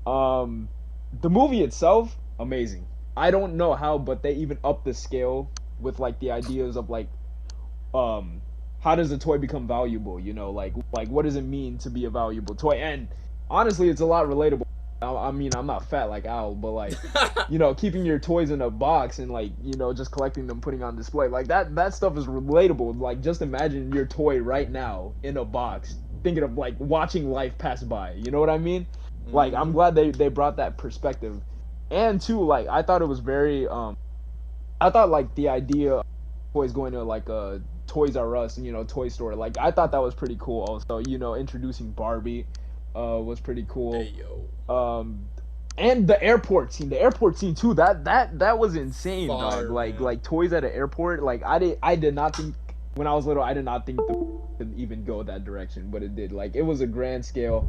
The movie itself, amazing. I don't know how, but they even upped the scale with like the ideas of like, how does a toy become valuable? You know, like what does it mean to be a valuable toy? And honestly, it's a lot relatable. I mean, I'm not fat like Al, but like, you know, keeping your toys in a box and like, you know, just collecting them, putting on display, like that stuff is relatable. Like, just imagine your toy right now in a box, thinking of like watching life pass by. You know what I mean? Like, I'm glad they brought that perspective. And too, like, I thought it was very, I thought like the idea of toys going to like a Toys R Us and, you know, toy store, like, I thought that was pretty cool. Also, you know, introducing Barbie was pretty cool. Hey, yo. And the airport scene too, that was insane, Fire, dog. Like man. toys at an airport, like I did not think when I was little, I did not think the could even go that direction, but it did. Like, it was a grand scale.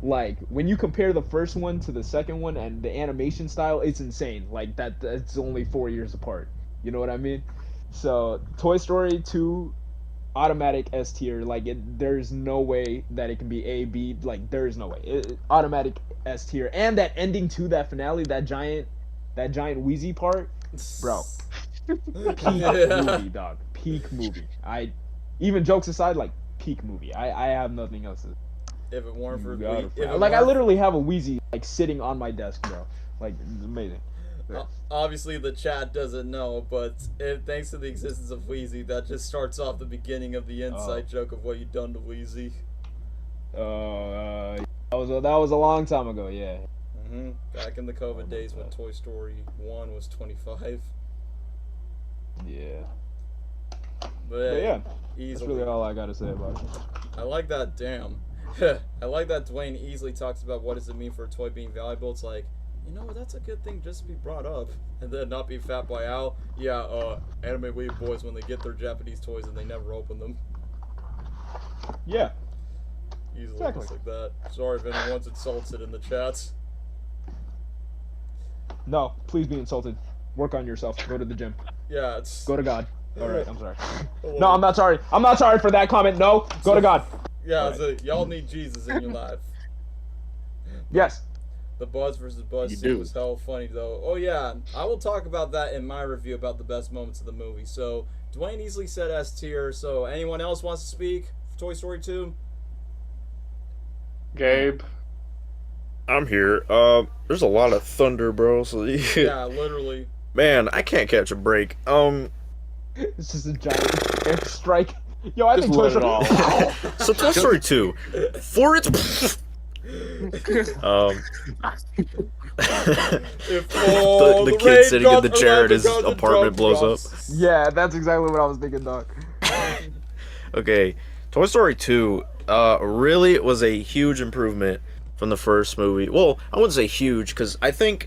Like, when you compare the first one to the second one and the animation style, it's insane. Like, that's only 4 years apart. You know what I mean? So Toy Story 2, automatic S tier. Like, there's no way that it can be A, B. Like, there's no way. Automatic S tier. And that ending to that finale, that giant Wheezy part, bro. Peak movie, dog. Peak movie. Even jokes aside, like, peak movie. I have nothing else to say. If it weren't for Like, I literally have a Wheezy like sitting on my desk, bro. Like, it's amazing. Obviously, the chat doesn't know, but thanks to the existence of Wheezy, that just starts off the beginning of the inside joke of what you've done to Wheezy. That was a long time ago, yeah. Back in the COVID days when Toy Story 1 was 25. Yeah. But yeah, easily. that's really all I gotta say about it. I like that, damn. I like that Dwayne easily talks about what does it mean for a toy being valuable. It's like, you know, that's a good thing just to be brought up. And then not be fat by Al. Yeah, anime weeb boys when they get their Japanese toys and they never open them. Yeah. Easily Exactly. just like that. Sorry if anyone's insulted in the chats. No, please be insulted. Work on yourself. Go to the gym. Yeah, it's... Go to God. Alright, I'm sorry. Oh, No, I'm not sorry. I'm not sorry for that comment. No, go to God. Yeah, Alright. so y'all need Jesus in your life. Yes. The Buzz versus Buzz You scene do. was hell funny though. Oh yeah, I will talk about that in my review about the best moments of the movie. So Dwayne easily said S tier. So anyone else wants to speak for Toy Story 2? Gabe. I'm here. There's a lot of thunder, bro. So Yeah, literally. man, I can't catch a break. It's just a giant airstrike. Yo, I Just think Toy let it Story. all. So Toy Story 2, for its If all the kid rain sitting in the drops chair around and his because the apartment drum blows up. drops. Yeah, that's exactly what I was thinking, dog. Okay, Toy Story 2 really was a huge improvement from the first movie. Well, I wouldn't say huge because I think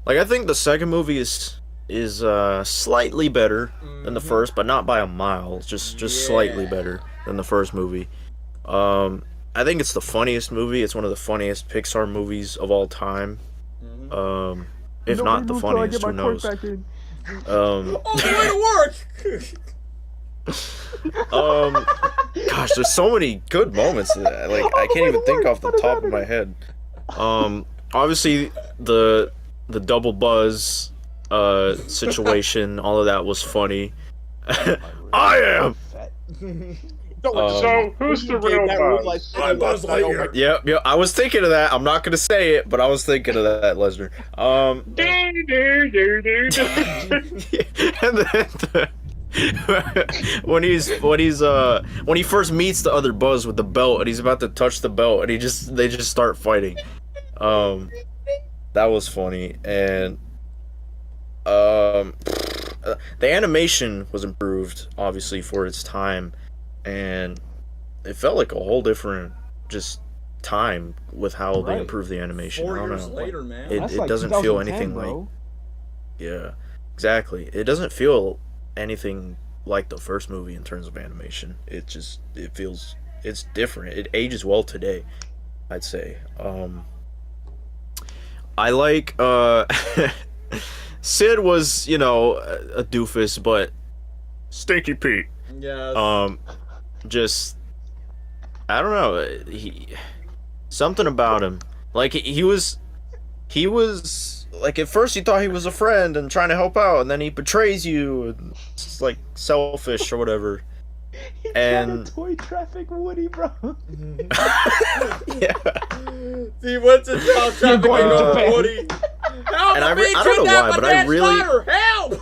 the second movie is slightly better than the first, but not by a mile. Just slightly better than the first movie. I think it's the funniest movie. It's one of the funniest Pixar movies of all time. If not the funniest, who knows? Oh, way to work! Gosh, there's so many good moments that, like, I can't even think off the top of my head. Obviously the double Buzz situation, all of that was funny. I am. So who's the real Buzz? I'm Buzz Lightyear. Yep, I was thinking of that. I'm not gonna say it, but I was thinking of that, Lesnar. And then when he first meets the other Buzz with the belt, and he's about to touch the belt, and they just start fighting. That was funny, and the animation was improved, obviously, for its time. And it felt like a whole different just time with how they improved the animation. 4 I don't years know. later, man. It That's like doesn't feel 2010, anything bro. like. Yeah, exactly. It doesn't feel anything like the first movie in terms of animation. It feels it's different. It ages well today, I'd say. I like Sid was, a doofus, but Stinky Pete. Yes. Just I don't know. Something about him. Like he was like at first you thought he was a friend and trying to help out, and then he betrays you. And it's like selfish or whatever. He And tried to toy traffic Woody, bro. yeah. He went to town trafficking going to on Japan. Woody. Help! And I'm I being don't know kidnapped why, by but I Dan really- Schneider! Help!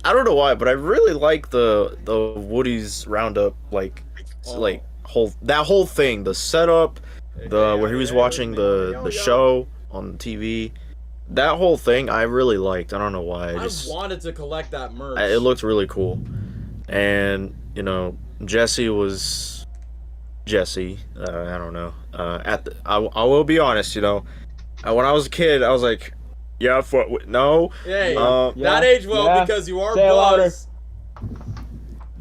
I don't know why, but I really like the Woody's Roundup, like whole thing, the setup, where he was watching the show on TV. That whole thing I really liked. I don't know why. I wanted to collect that merch. It looked really cool. And, Jesse was Jesse. I don't know. I will be honest, when I was a kid, I was like, yeah, no. Hey, Yeah. that age well Yeah. because you are Say it louder.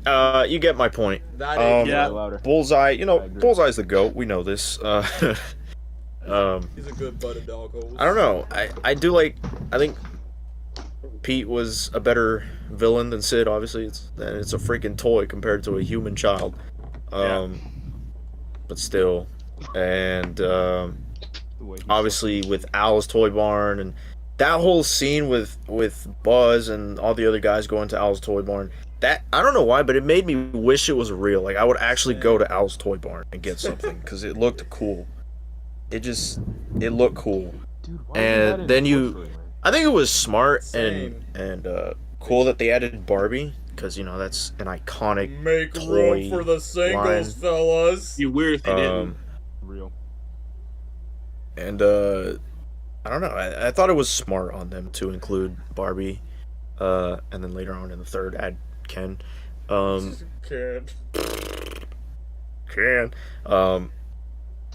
Buzz. You get my point. That age Yeah. Louder. Bullseye, agree. Bullseye's the GOAT. We know this. He's a good butted dog hole. I don't know. I think Pete was a better villain than Sid. Obviously, it's a freaking toy compared to a human child. But still, and obviously with Al's toy barn and that whole scene with Buzz and all the other guys going to Al's toy barn. That I don't know why, but it made me wish it was real. Like I would actually go to Al's toy barn and get something because it looked cool. It looked cool. Dude, And then I think it was smart Same. and cool that they added Barbie because that's an iconic Make toy room for the singles, line. fellas. You weird if they didn't. real. And I don't know. I thought it was smart on them to include Barbie, and then later on in the third add Ken. Kid.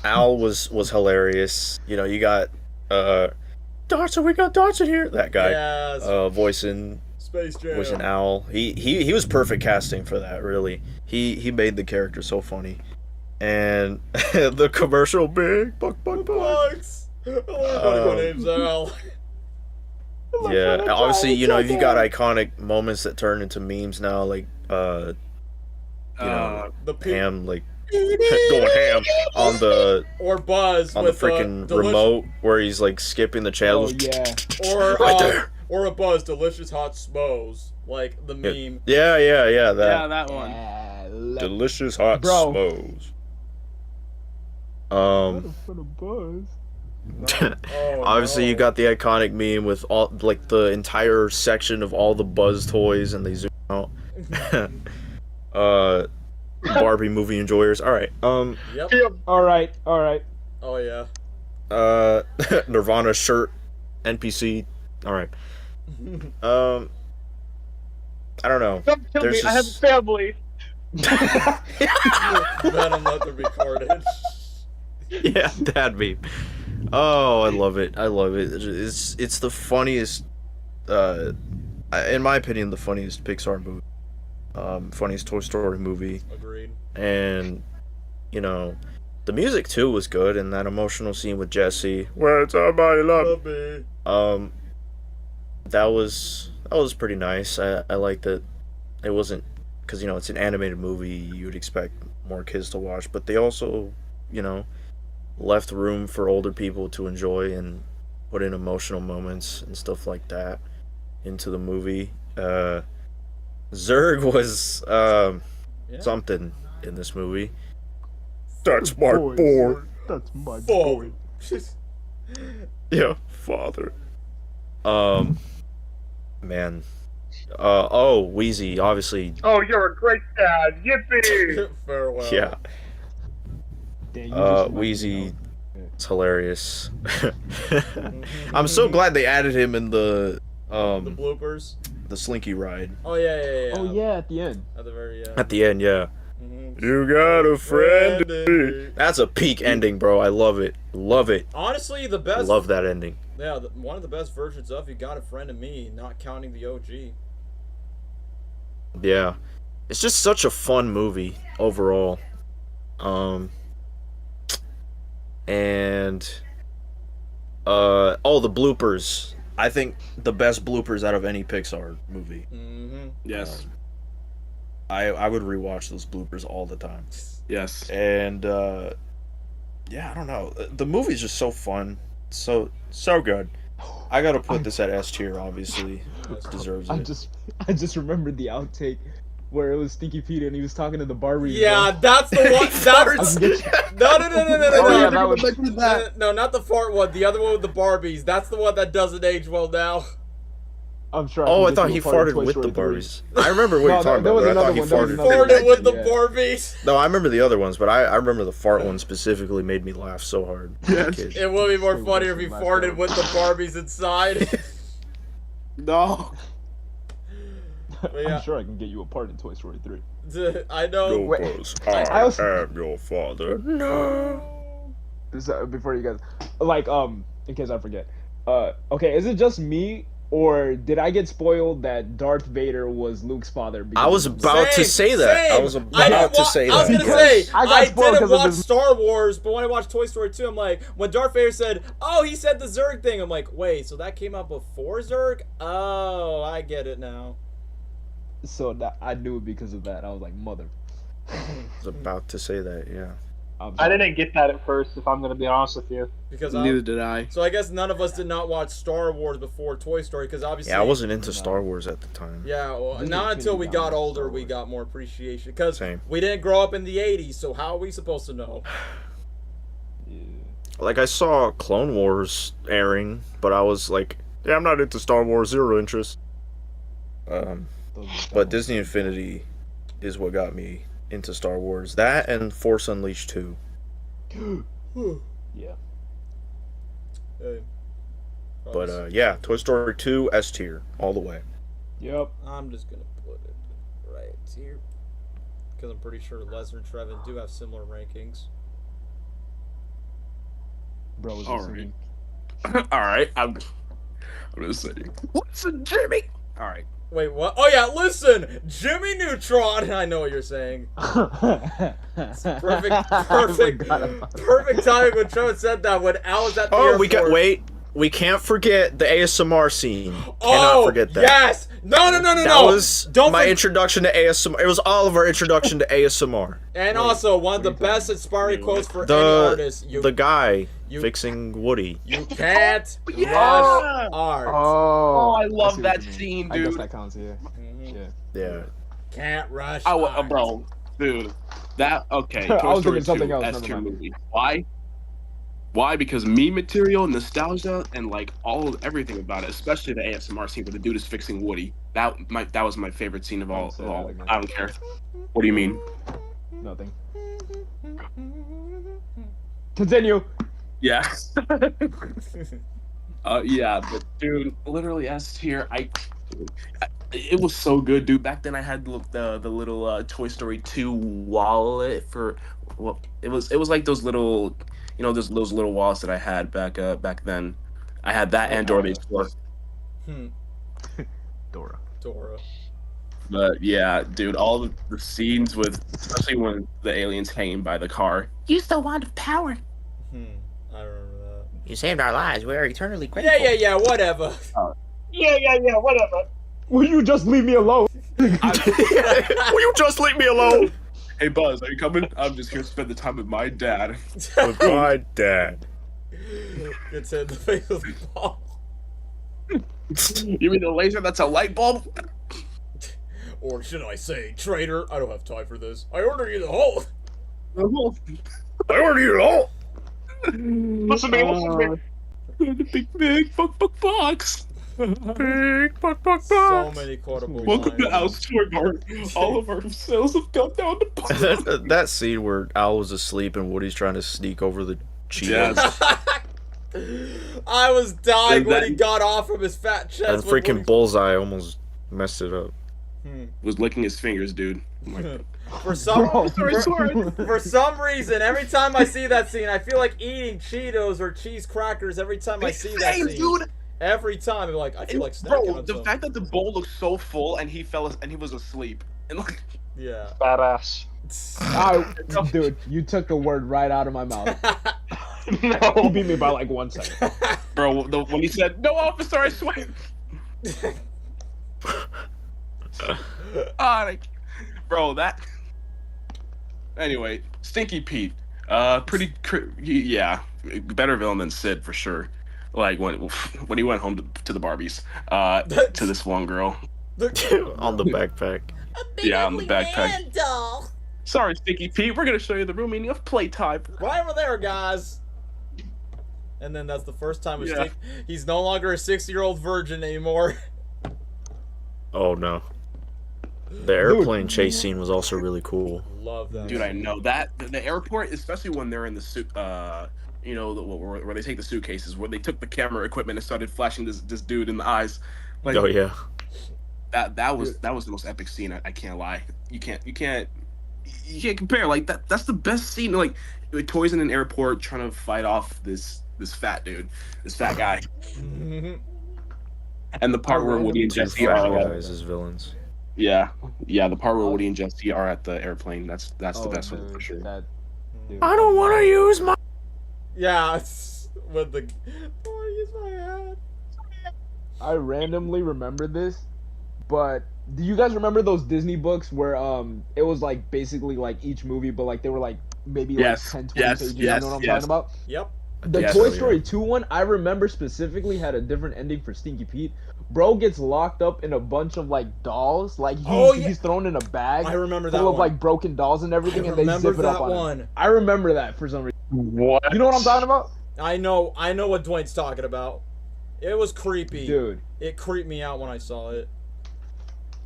Al was hilarious. You got Dodson. We got Dodson here. That guy. Yes. Voicing Space Jam. Al. He was perfect casting for that. Really. He made the character so funny. And the commercial big buck. Bugs. Everybody name's Al. Yeah, obviously, if you got iconic moments that turn into memes now, like, The Pete. Pam, like, going ham on the Or Buzz with freaking delicious, remote where he's like skipping the Oh channels. yeah. or Right there. or a Buzz delicious hot smos, like the meme. Yeah, Yeah, that that one. delicious hot Bro. smos. For the Buzz. Oh, Obviously, no. you got the iconic meme with all like the entire section of all the Buzz toys, and they zoom out. Barbie movie enjoyers. All right. Yep. All right. Oh yeah. Nirvana shirt, NPC. All right. I don't know. Don't kill There's me. I have a just- family. Venom let there be carnage. Yeah, that meme. Oh, I love it. It's the funniest. In my opinion, the funniest Pixar movie. Funniest Toy Story movie. Agreed. And you know, the music too was good, and that emotional scene with Jesse, where somebody love me. that was pretty nice. I like that it wasn't, because it's an animated movie, you would expect more kids to watch, but they also left room for older people to enjoy and put in emotional moments and stuff like that into the movie. Zurg was something in this movie. That's my boy. That's my boy. Yeah, father. Man. Wheezy, obviously. Oh, you're a great dad. Yippee! Farewell. Yeah. Damn, you just reminded me Wheezy, of- it's hilarious. I'm so glad they added him in the The bloopers. the Slinky ride Oh yeah. Oh yeah, at the end. At the very end. at the end. Yeah. Mhm. You got a friend. Friend in me. That's a peak ending, bro. I love it. Love it. Honestly, the I best. love that ending. Yeah, one of the best versions of "You Got a Friend in Me," not counting the OG. Yeah. It's just such a fun movie overall. And the bloopers. I think the best bloopers out of any Pixar movie. Mm-hmm. Yes. I would rewatch those bloopers all the time. Yes. And yeah, I don't know. The movie's just so fun. So good. I gotta put this at S tier, obviously. It deserves I it. just remembered the outtake where it was Stinky Pete and he was talking to the Barbie. Yeah, that's the one. That's no. Oh, yeah, that was- No, not the fart one. The other one with the Barbies. That's the one that doesn't age well now. I'm sure. Oh, I can thought get he you a part of farted Toy with the Story 3. Barbies. I remember what No, you're talking there about, was but I thought another he one, there was farted. another Farted with the yeah. Barbies. No, I remember the other ones, but I remember the fart one specifically made me laugh so hard. as a Yes. kid. It would be more It funnier if was he the last farted one. with the Barbies inside. No. But yeah, I'm sure I can get you a part in Toy Story 3. I know. Go, Wait. Buzz. I also- am your father. No. Before you guys, like, in case I forget, okay, is it just me or did I get spoiled that Darth Vader was Luke's father? I was about to say that. I was about to say I was that. gonna say I got I spoiled didn't 'cause of watch this- Star Wars, but when I watched Toy Story 2, I'm like, when Darth Vader said, "Oh, he said the Zurg thing," I'm like, wait, so that came out before Zurg? Oh, I get it now. So that I knew it because of that. I was like, mother. I was about to say that, yeah. I didn't get that at first, if I'm gonna be honest with you. Because Neither did I. so I guess none of us did not watch Star Wars before Toy Story, because obviously. Yeah, I wasn't into Star Wars at the time. Yeah, well, Disney not until we Infinity got got older, Star we Wars. got more appreciation. Because Same. we didn't grow up in the 80s, so how are we supposed to know? Yeah. Like, I saw Clone Wars airing, but I was like, yeah, I'm not into Star Wars, zero interest. But Disney Infinity is what got me into Star Wars. That and Force Unleashed 2. Yeah. Hey, But yeah, Toy Story 2, S tier, all the way. Yep. I'm just gonna put it right here because I'm pretty sure Lesnar and Trevin do have similar rankings. Bro was All listening. All right. I'm just saying. What's a Jimmy? All right. Wait, what? Oh yeah, listen, Jimmy Neutron. I know what you're saying. Perfect timing when Trevin said that when Al was at the Oh, airport. wait. we can't forget the ASMR scene. Cannot Oh, forget that. yes! No. That was introduction to ASMR. It was all of our introduction to ASMR. And also, one of the best inspiring quotes for any artist. The guy fixing Woody. You can't rush art. Oh, I love see that what you mean. scene, I guess dude. that counts, yeah. Yeah. Can't rush art. Bro, dude. That, okay. I Toy was Story thinking something 2, else, S never tier mind. movie. Why? Why? Because meme material, nostalgia, and like everything about it, especially the ASMR scene where the dude is fixing Woody. That was my favorite scene of all. I don't care. What do you mean? Nothing. Continue. Yeah. Yeah, but dude, literally S tier. It was so good, dude. Back then, I had the little Toy Story 2 wallet for. Well, it was like those little, those little wallets that I had back then. I had that and Dora the Explorer. Dora. But yeah, dude, all the scenes with, especially when the aliens hanging by the car. Use the wand of power. I remember that. You saved our lives. We are eternally grateful. Yeah, whatever. Yeah, whatever. Will you just leave me alone? Will you just leave me alone? Hey Buzz, are you coming? I'm just here to spend the time with my dad. With my dad. Gets hit in the face with the ball. You mean the laser that's a light bulb? Or should I say, traitor? I don't have time for this. I order you the whole. I order you all. Listen to me. The big box. Big buck. So many quotable Welcome to lines. Al's Toy Mart. All of our sales have gone down to bottom. that scene where Al was asleep and Woody's trying to sneak over the Cheetos. I was dying And when then- he got off from his fat chest. And when freaking Woody- Bullseye almost messed it up. Was licking his fingers, dude. For some Bro. for some reason, every time I see that scene, I feel like eating Cheetos or cheese crackers. Every time I see that Same, scene, dude. every time I'm like, I feel like snacking Bro, on the some. fact that the bowl looked so full and he was asleep. And like, Yeah. Badass. Dude, you took the word right out of my mouth. You No. beat me by like 1 second. bro, when he said, "No, officer, I swear." Bro, that. Anyway, Stinky Pete. Yeah, better villain than Sid for sure. Like when he went home to the Barbies, to this one girl. On the backpack. Yeah, on the backpack. Sorry, Stinky Pete. We're gonna show you the real meaning of playtime. Right over there, guys. And then that's the first time Yeah. he's no longer a 60-year-old virgin anymore. Oh no. The airplane chase scene was also really cool. Love that. Dude, I know that the airport, especially when they're in the suit, where they take the suitcases, where they took the camera equipment and started flashing this dude in the eyes. Like, Oh yeah. that was the most epic scene. I can't lie. You can't compare. Like that's the best scene. Like with toys in an airport trying to fight off this fat dude, this fat guy, and the part where Woody and Two Jesse fat are guys as villains. yeah, the part where Woody and Jesse are at the airplane. That's the best one for sure. I don't want to use my. Yeah, it's with the. Oh, I use my hat. I randomly remember this, but do you guys remember those Disney books where it was like basically like each movie, but like they were like maybe Yes, like 10, 20 yes, pages? yes, You know what I'm yes. talking about? Yep. The Yes. Toy Oh, yeah. Story 2 one, I remember specifically had a different ending for Stinky Pete. Bro gets locked up in a bunch of like dolls, like he's thrown in a bag I remember that full of one. like broken dolls and everything, I and they remember zip it up that on one. him. I remember that for some reason. What? You know what I'm talking about? I know what Dwayne's talking about. It was creepy. Dude, It creeped me out when I saw it.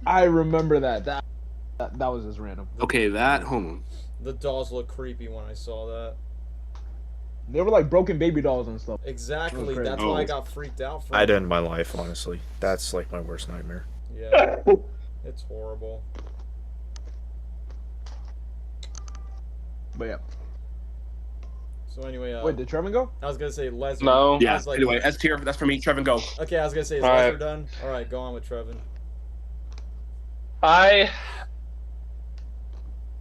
I remember that. That was just random. Okay, hold on. The dolls looked creepy when I saw that. They were like broken baby dolls and stuff. Exactly. crazy. That's why I got freaked out from I'd end my life, honestly. That's like my worst nightmare. Yeah. It's horrible. But yeah. So anyway, Wait, did Trevor go? I was gonna say Leslie. No. Yeah. I was like- Anyway, S tier. That's for me. Trevin, go. Okay, I was gonna say is All Leslie right. done? All right, go on with Trevin. I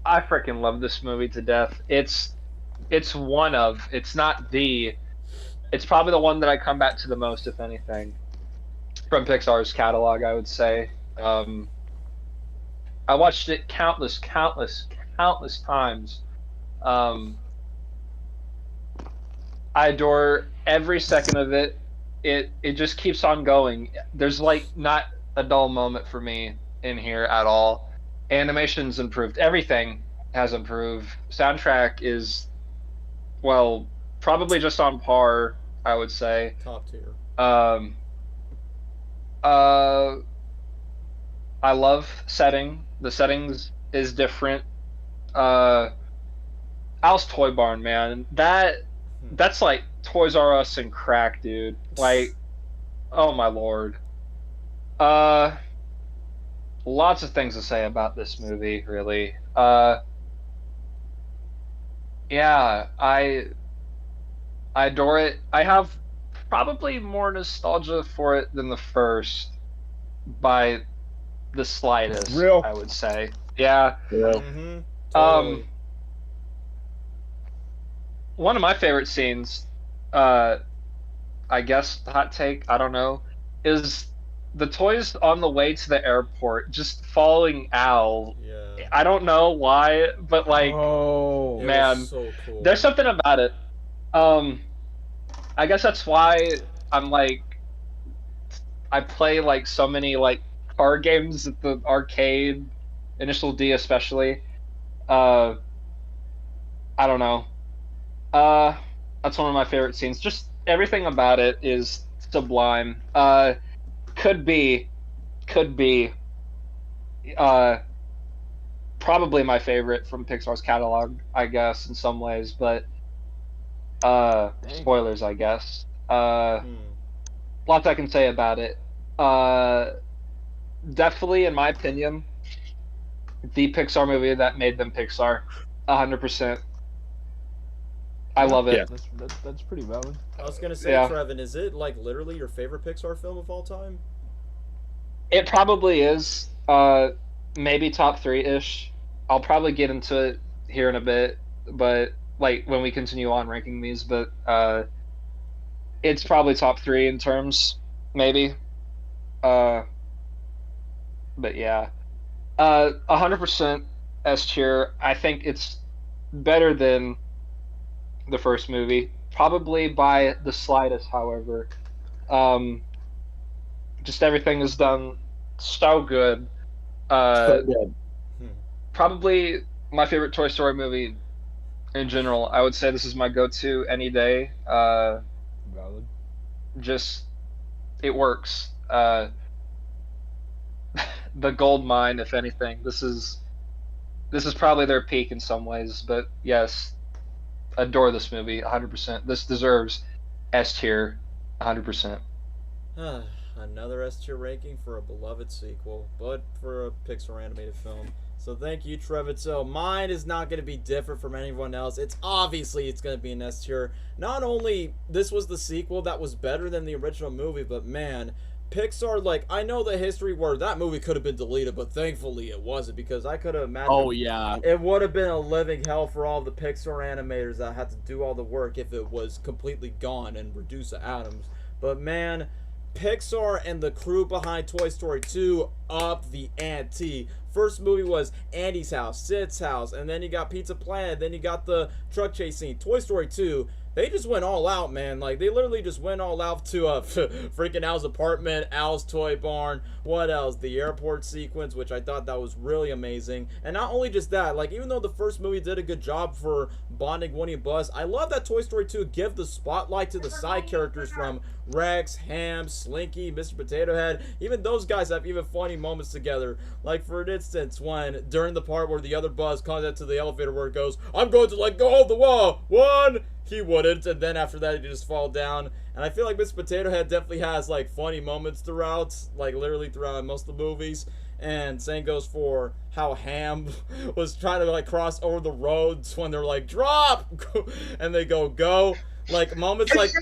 freaking love this movie to death. It's not the it's probably the one that I come back to the most, if anything, from Pixar's catalog, I would say. I watched it countless times. I adore every second of it. It just keeps on going. There's like not a dull moment for me in here at all. Animation's improved. Everything has improved. Soundtrack is, well, probably just on par, I would say. Top tier. I love setting. The settings is different. Al's Toy Barn, man. That's like Toys R Us and crack, dude. Like, oh my lord. Lots of things to say about this movie, really. Yeah, I adore it. I have probably more nostalgia for it than the first, by the slightest. Real. I would say. Yeah. Mm-hmm. Totally. One of my favorite scenes, I guess hot take, I don't know, is the toys on the way to the airport just following Al. Yeah. I don't know why, but like, Oh. It man, was so cool. there's something about it. I guess that's why I'm like, I play like so many like card games at the arcade, Initial D especially. I don't know. That's one of my favorite scenes. Just everything about it is sublime. Could be, probably my favorite from Pixar's catalog, I guess, in some ways, but, spoilers, I guess. Lots I can say about it. Definitely, in my opinion, the Pixar movie that made them Pixar. 100%. I love it. Yeah. That's pretty valid. I was gonna say, Yeah. Trevin, is it like literally your favorite Pixar film of all time? It probably is. Maybe top 3-ish. I'll probably get into it here in a bit, but like when we continue on ranking these, but it's probably top 3 in terms, maybe. But yeah. 100% S tier. I think it's better than the first movie, probably by the slightest, however. Just everything is done so good. Probably my favorite Toy Story movie in general. I would say this is my go-to any day. Valid. Just, it works. The gold mine, if anything. This is probably their peak in some ways, but yes, adore this movie 100%. This deserves S tier 100%. Another S tier ranking for a beloved sequel, but for a Pixar animated film. So thank you, Trevor. So mine is not going to be different from anyone else. It's going to be an S tier. Not only this was the sequel that was better than the original movie, but man, Pixar, like, I know the history where that movie could have been deleted, but thankfully it wasn't, because I could have imagined it would have been a living hell for all the Pixar animators that had to do all the work if it was completely gone and reduced to atoms. But man, Pixar and the crew behind Toy Story 2 up the ante. First movie was Andy's house, Sid's house, and then you got Pizza Planet, then you got the truck chase scene. Toy Story 2, they just went all out, man. Like, they literally just went all out to freaking Al's apartment, Al's toy barn. What else? The airport sequence, which I thought that was really amazing. And not only just that, like, even though the first movie did a good job for bonding Woody and Buzz, I love that Toy Story 2 give the spotlight to the side characters from Rex, Ham, Slinky, Mr. Potato Head. Even those guys have even funny moments together. Like, for instance, when during the part where the other Buzz comes out to the elevator where it goes, "I'm going to let go of the wall. One." He wouldn't, and then after that, he just fall down. And I feel like Mr. Potato Head definitely has, like, funny moments throughout, like, literally throughout most of the movies. And same goes for how Ham was trying to, like, cross over the roads when they're like, "Drop!" and they go. Like, moments like...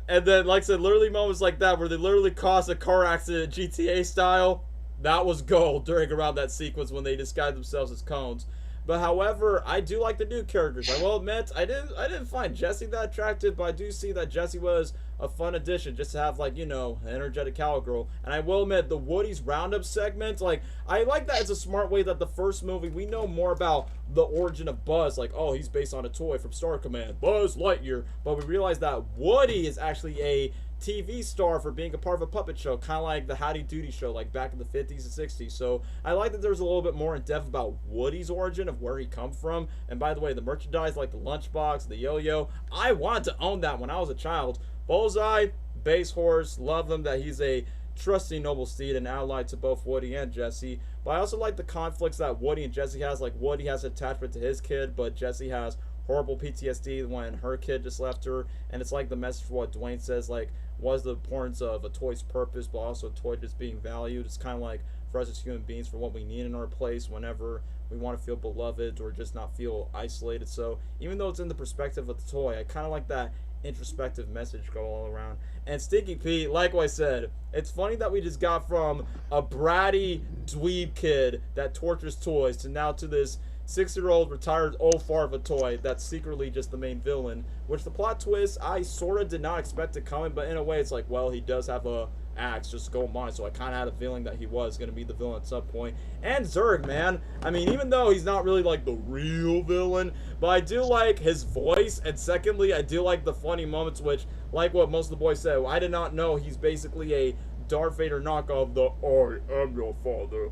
And then, like I said, literally moments like that where they literally caused a car accident GTA style. That was gold during around that sequence when they disguised themselves as cones. But however, I do like the new characters. I will admit, I didn't find Jesse that attractive, but I do see that Jesse was a fun addition just to have, like, you know, an energetic cowgirl. And I will admit, the Woody's Roundup segment, like, I like that as a smart way that the first movie, we know more about the origin of Buzz. Like, oh, he's based on a toy from Star Command, Buzz Lightyear. But we realize that Woody is actually a TV star for being a part of a puppet show, kind of like the Howdy Doody show, like back in the 50s and 60s. So I like that there's a little bit more in depth about Woody's origin of where he come from. And by the way, the merchandise, like the lunchbox, the yo-yo, I wanted to own that when I was a child. Bullseye, base horse, love him that he's a trusty noble steed and ally to both Woody and Jesse. But I also like the conflicts that Woody and Jesse has. Like, Woody has attachment to his kid, but Jesse has horrible PTSD when her kid just left her. And it's like the message for what Dwayne says, like, was the importance of a toy's purpose, but also a toy just being valued. It's kind of like for us as human beings, for what we need in our place whenever we want to feel beloved or just not feel isolated. So even though it's in the perspective of the toy, I kind of like that introspective message go all around. And Stinky Pete, like I said, it's funny that we just got from a bratty dweeb kid that tortures toys to now to this 6-year-old retired old fart of a toy that's secretly just the main villain, which the plot twist I sort of did not expect it coming, but in a way it's like, well, he does have a axe, just go mine, so I kind of had a feeling that he was going to be the villain at some point. And Zurg, man, I mean, even though he's not really like the real villain, but I do like his voice, and secondly, I do like the funny moments, which, like what most of the boys said, I did not know he's basically a Darth Vader knockoff, the I am your father.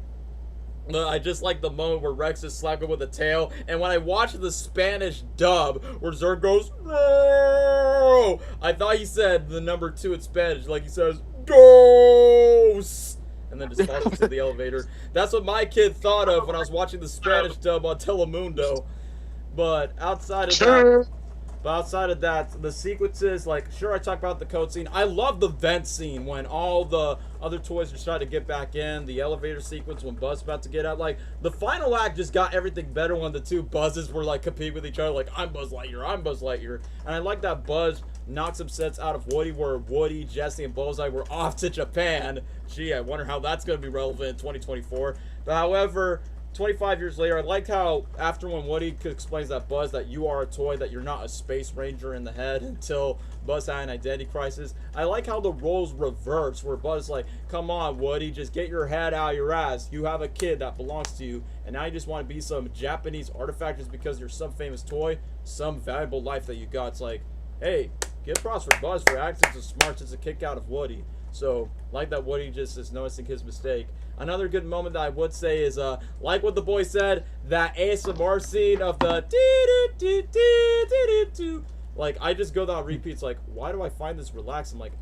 I just like the moment where Rex is slapping with a tail, and when I watched the Spanish dub where Zurg goes, no! I thought he said the number 2 in Spanish, like he says, ghost! And then just falls into the elevator. That's what my kid thought of when I was watching the Spanish dub on Telemundo. But outside of that, the sequences, like, sure, I talk about the code scene. I love the vent scene when all the other toys are trying to get back in. The elevator sequence when Buzz is about to get out. Like, the final act just got everything better when the two Buzzes were, like, competing with each other. Like, I'm Buzz Lightyear, I'm Buzz Lightyear. And I like that Buzz knocks some sense out of Woody, where Woody, Jesse, and Bullseye were off to Japan. Gee, I wonder how that's going to be relevant in 2024. But however, 25 years later, I like how after when Woody explains that Buzz that you are a toy, that you're not a space ranger in the head until Buzz had an identity crisis. I like how the roles reverse, where Buzz is like, come on Woody, just get your head out of your ass. You have a kid that belongs to you, and now you just want to be some Japanese artifact just because you're some famous toy, some valuable life that you got. It's like, hey, give props for Buzz for acting so smart just to kick out of Woody. So, like that Woody just is noticing his mistake. Another good moment that I would say is, like what the boy said, that ASMR scene of the do. Like, I just go down repeats, like, why do I find this relaxing? I'm like,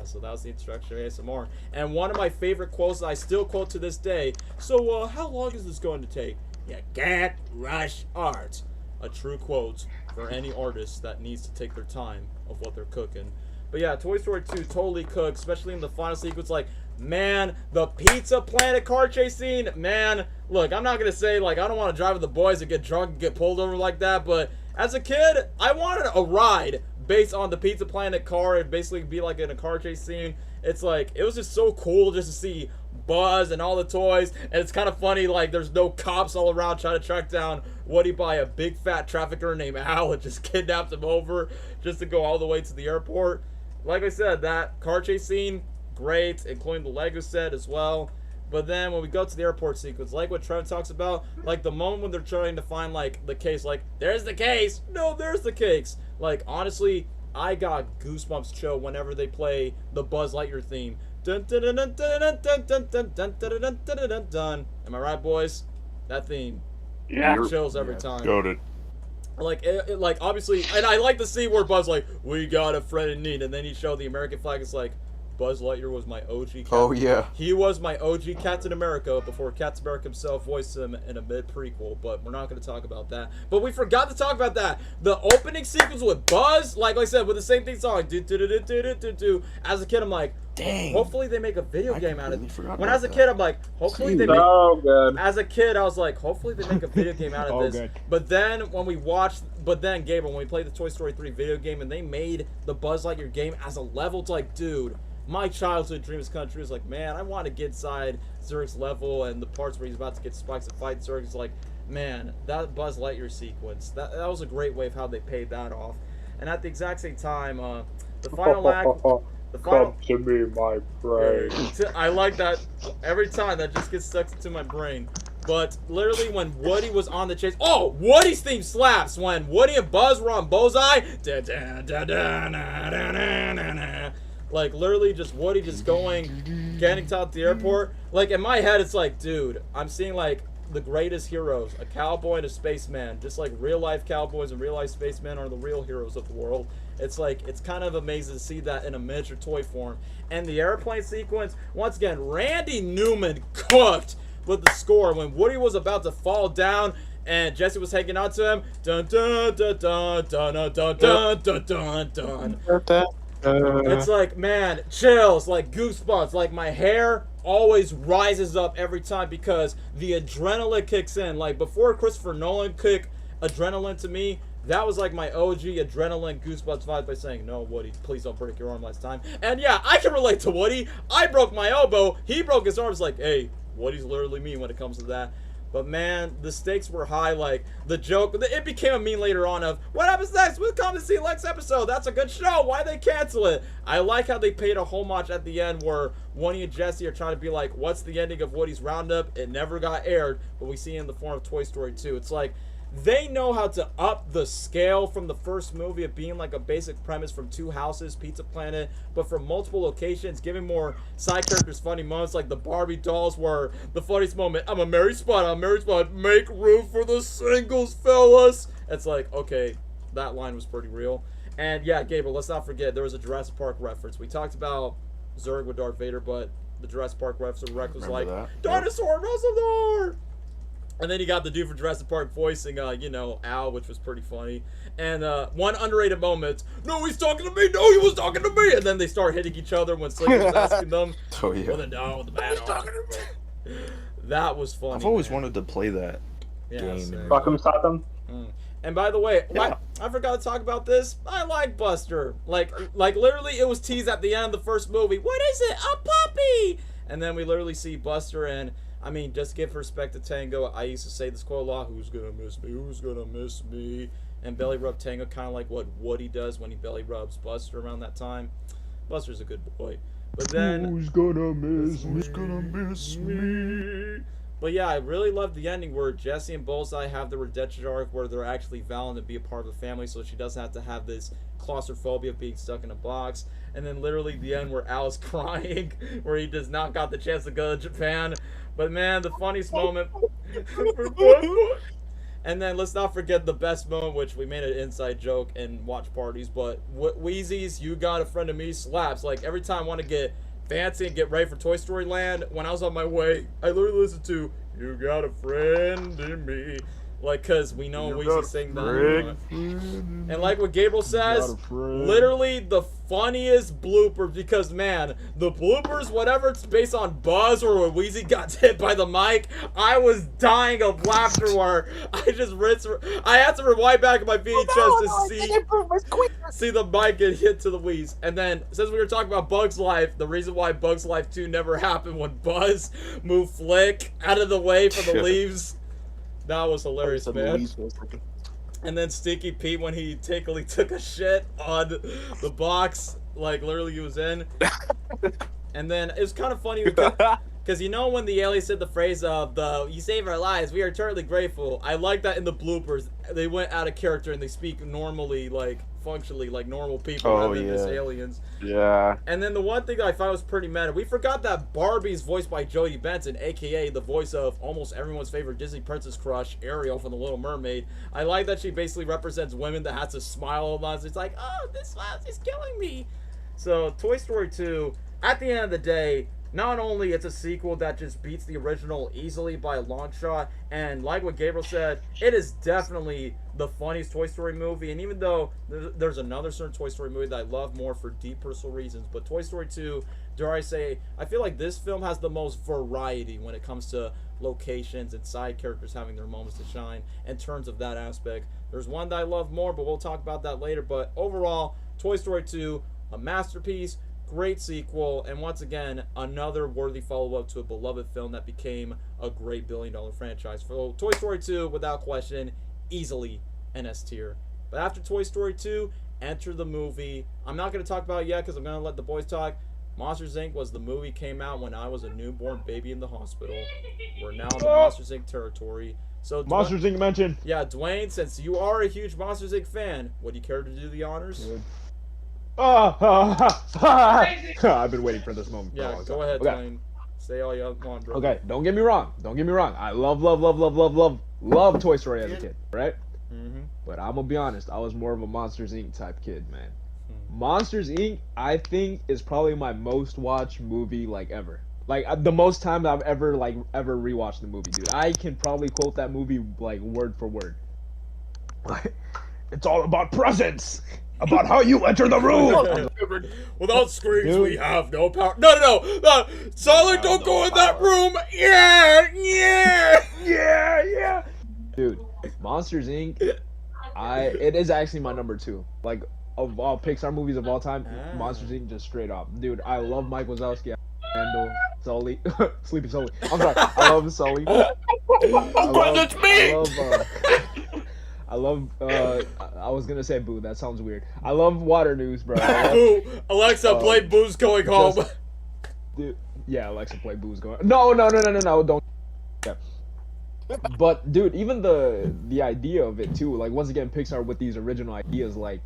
so that was the introduction of ASMR. And one of my favorite quotes that I still quote to this day, so, how long is this going to take? You can't rush art. A true quote for any artist that needs to take their time of what they're cooking. But yeah, Toy Story 2 totally cooked, especially in the final sequence. Like, man, the Pizza Planet car chase scene, man. Look, I'm not going to say, like, I don't want to drive with the boys and get drunk and get pulled over like that. But as a kid, I wanted a ride based on the Pizza Planet car and basically be like in a car chase scene. It's like, it was just so cool just to see Buzz and all the toys. And it's kind of funny, like, there's no cops all around trying to track down Woody by a big fat trafficker named Al and just kidnapped him over just to go all the way to the airport. Like I said, that car chase scene, great, including the Lego set as well. But then when we go to the airport sequence, like what Trevor talks about, like the moment when they're trying to find, like, the case, like, there's the case, no, there's the case. Like, honestly, I got goosebumps chill whenever they play the Buzz Lightyear theme. Dun dun dun dun dun dun dun dun dun dun dun dun dun dun. Am I right, boys? That theme, chills every time. Got it. Like, like, obviously, and I like to see where Buzz, like, we got a friend in need, and then he showed the American flag. It's like, Buzz Lightyear was my OG Captain. Oh, yeah. He was my OG Captain America before Captain America himself voiced him in a mid-prequel, but we're not going to talk about that. But we forgot to talk about that. The opening sequence with Buzz, like I said, with the same thing song, do. As a kid, I'm like, dang. Hopefully they make a video game out of it. When as a kid, I'm like, hopefully they make... good. As a kid, I was like, hopefully they make a video game out of this. Good. But then when we watched... But then, Gabriel, when we played the Toy Story 3 video game and they made the Buzz Lightyear game as a level, it's like, dude... My childhood dream is country was like, man, I want to get inside Zurg's level and the parts where he's about to get spikes and fight Zurg is like, man, that Buzz Lightyear sequence, that was a great way of how they paid that off. And at the exact same time, the final act, the final. Come to me, my prey. I like that every time. That just gets stuck into my brain. But literally, when Woody was on the chase, oh, Woody's theme slaps. When Woody and Buzz were on Bullseye, like literally just Woody just going, getting to the airport. Like in my head, it's like, dude, I'm seeing like the greatest heroes, a cowboy and a spaceman. Just like real life cowboys and real life spacemen are the real heroes of the world. It's like, it's kind of amazing to see that in a miniature toy form. And the airplane sequence, once again, Randy Newman cooked with the score. When Woody was about to fall down and Jesse was hanging on to him, dun dun dun dun dun dun dun dun dun dun dun. It's like, man, chills, like goosebumps. Like my hair always rises up every time because the adrenaline kicks in. Like before Christopher Nolan kicked adrenaline to me, that was like my OG adrenaline goosebumps vibe by saying, no, Woody, please don't break your arm last time. And yeah, I can relate to Woody. I broke my elbow. He broke his arm. It's like, hey, Woody's literally me when it comes to that. But man, the stakes were high. Like the joke, it became a meme later on of what happens next. We'll come to see next episode. That's a good show. Why they cancel it? I like how they paid a homage at the end where Woody and Jesse are trying to be like, what's the ending of Woody's Roundup? It never got aired, but we see it in the form of Toy Story 2. It's like they know how to up the scale from the first movie of being like a basic premise from two houses, Pizza Planet, but from multiple locations, giving more side characters funny moments like the Barbie dolls where the funniest moment, I'm a Mary Spot, make room for the singles, fellas. It's like, okay, that line was pretty real. And yeah, Gabriel, let's not forget, there was a Jurassic Park reference. We talked about Zurg with Darth Vader, but the Jurassic Park reference was like, Dinosaur, Rosalor! And then you got the dude from Jurassic Park voicing, Al, which was pretty funny. And one underrated moment, no, he's talking to me, no, he was talking to me! And then they start hitting each other when Slinky was asking them, Oh yeah. well, then, no, the bad talking to me. That was funny. I've always wanted to play that game. Same. Fuck him, sock him. And by the way, Yeah. I forgot to talk about this. I like Buster. Like literally, it was teased at the end of the first movie. What is it? A puppy! And then we literally see Buster and, I mean, just give respect to Tango. I used to say this quote a lot. Who's gonna miss me? Who's gonna miss me? And belly rub Tango, kind of like what Woody does when he belly rubs Buster around that time. Buster's a good boy. But then, Who's gonna miss me? Who's gonna miss me? But yeah, I really love the ending where Jesse and Bullseye have the redemption arc where they're actually vowing to be a part of the family, so she doesn't have to have this claustrophobia of being stuck in a box. And then literally the end where Al is crying, where he does not got the chance to go to Japan. But man, the funniest moment. And then let's not forget the best moment, which we made an inside joke in watch parties, but Wheezy's You Got a Friend of Me slaps. Like every time I want to get fancy and get ready for Toy Story Land, when I was on my way, I literally listened to You Got a Friend in Me. Like, because we know Weezy sing that. And like what Gabriel says, literally the funniest blooper, because man, the bloopers, whatever it's based on Buzz or when Weezy got hit by the mic, I was dying of laughter where I had to rewind back on my VHS to see the mic get hit to the Wheeze. And then, since we were talking about Bug's Life, the reason why Bug's Life 2 never happened when Buzz moved Flick out of the way for the leaves. That was hilarious, man. And then Stinky Pete when he took a shit on the box, like literally he was in. And then it was kind of funny because you know when the alien said the phrase of "You save our lives, we are eternally grateful." I like that in the bloopers. They went out of character and they speak normally, like functionally, like normal people rather than just aliens. Yeah. And then the one thing that I found was pretty meta. We forgot that Barbie's voiced by Jodie Benson, aka the voice of almost everyone's favorite Disney princess crush, Ariel from The Little Mermaid. I like that she basically represents women that have to smile a lot. It's like, oh, this smile is killing me. So Toy Story 2, at the end of the day, not only it's a sequel that just beats the original easily by a long shot, and like what Gabriel said, it is definitely the funniest Toy Story movie. And even though there's another certain Toy Story movie that I love more for deep personal reasons, but Toy Story 2, dare I say, I feel like this film has the most variety when it comes to locations and side characters having their moments to shine in terms of that aspect. There's one that I love more, but we'll talk about that later. But overall, Toy Story 2, a masterpiece. great sequel, and once again, another worthy follow-up to a beloved film that became a great billion-dollar franchise. So Toy Story 2, without question, easily an S tier. But after Toy Story 2, enter the movie. I'm not going to talk about it yet because I'm going to let the boys talk. Monsters, Inc. was the movie came out when I was a newborn baby in the hospital. We're now in the Monsters, Inc. territory. So Monsters, Inc. mentioned. Yeah, Dwayne, since you are a huge Monsters, Inc. fan, would you care to do the honors? I've been waiting for this moment. Yeah, go ahead, Dwayne. Say all you want, bro. Okay, don't get me wrong. I love Toy Story as a kid, right? Mm-hmm. But I'm gonna be honest, I was more of a Monsters Inc. type kid, man. Monsters Inc. I think is probably my most watched movie like ever. Like the most time I've ever rewatched the movie, dude. I can probably quote that movie like word for word. Like, it's all about presents, about how you enter the room. Without screams, we have no power. No. Solid, don't go in that room. Yeah. Dude, Monsters Inc. It is actually my number 2. Like of all Pixar movies of all time, Monsters Inc. just straight up. Dude, I love Mike Wazowski, Randall, Sully, Sleepy Sully. I'm sorry, I love Sully. I was gonna say Boo. That sounds weird. I love Water News, bro. Boo. Alexa, play Boo's Going Home. Dude, yeah, Alexa, play Boo's Going. No, don't. Yeah. But dude, even the idea of it too, like once again, Pixar with these original ideas, like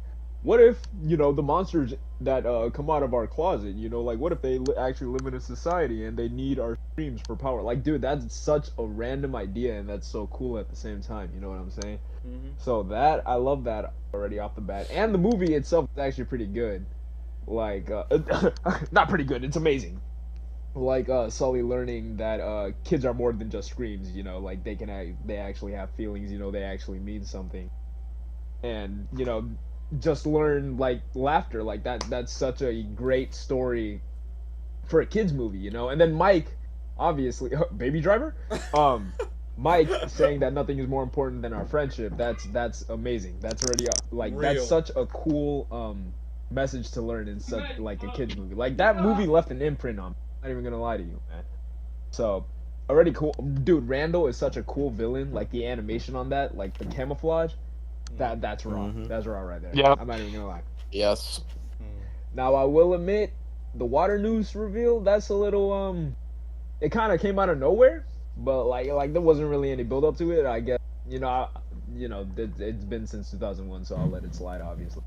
what if the monsters that come out of our closet, like what if they actually live in a society and they need our screams for power? Like, dude, that's such a random idea and that's so cool at the same time. You know what I'm saying? Mm-hmm. So I love that already off the bat, and the movie itself is actually pretty good. Like, not pretty good. It's amazing. Like Sully learning that kids are more than just screams. Like they actually have feelings. They actually mean something, and just learn like laughter. Like that's such a great story for a kids movie. And then Mike, obviously, Baby Driver. Mike saying that nothing is more important than our friendship. That's amazing. That's already Real. That's such a cool message to learn in such like a kids movie. Like that movie left an imprint on me. I'm not even gonna lie to you, man. So already cool, dude. Randall is such a cool villain. Like the animation on that, like the camouflage, that's raw. Mm-hmm. That's raw right there. Yeah. I'm not even gonna lie. Yes. Now I will admit, the Water News reveal, that's a little it kind of came out of nowhere. But like there wasn't really any build up to it. I guess it's been since 2001, so I'll let it slide, obviously.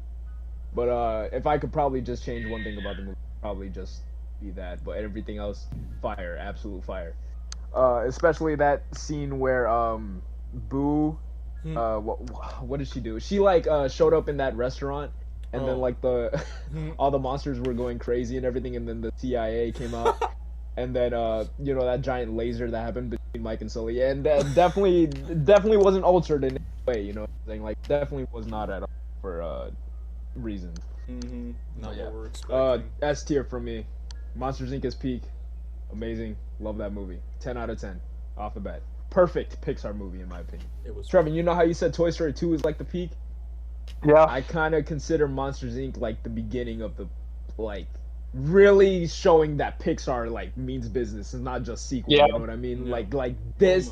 But if I could probably just change one thing about the movie, probably just be that. But everything else, fire, absolute fire. Especially that scene where Boo, what did she do? She like showed up in that restaurant, and then like all the monsters were going crazy and everything, and then the CIA came out. And then, that giant laser that happened between Mike and Sully, and definitely wasn't altered in any way, you know what I'm saying? Like, definitely was not at all for reasons. Mm-hmm. Not what we're expecting. S tier from me. Monsters Inc. is peak. Amazing. Love that movie. 10 out of 10. Off the bat. Perfect Pixar movie, in my opinion. It was. Trevin, you know how you said Toy Story 2 is like the peak? Yeah. I kind of consider Monsters Inc. like the beginning of the, like, really showing that Pixar like means business and not just sequel. Yeah. You know what I mean? Yeah. Like this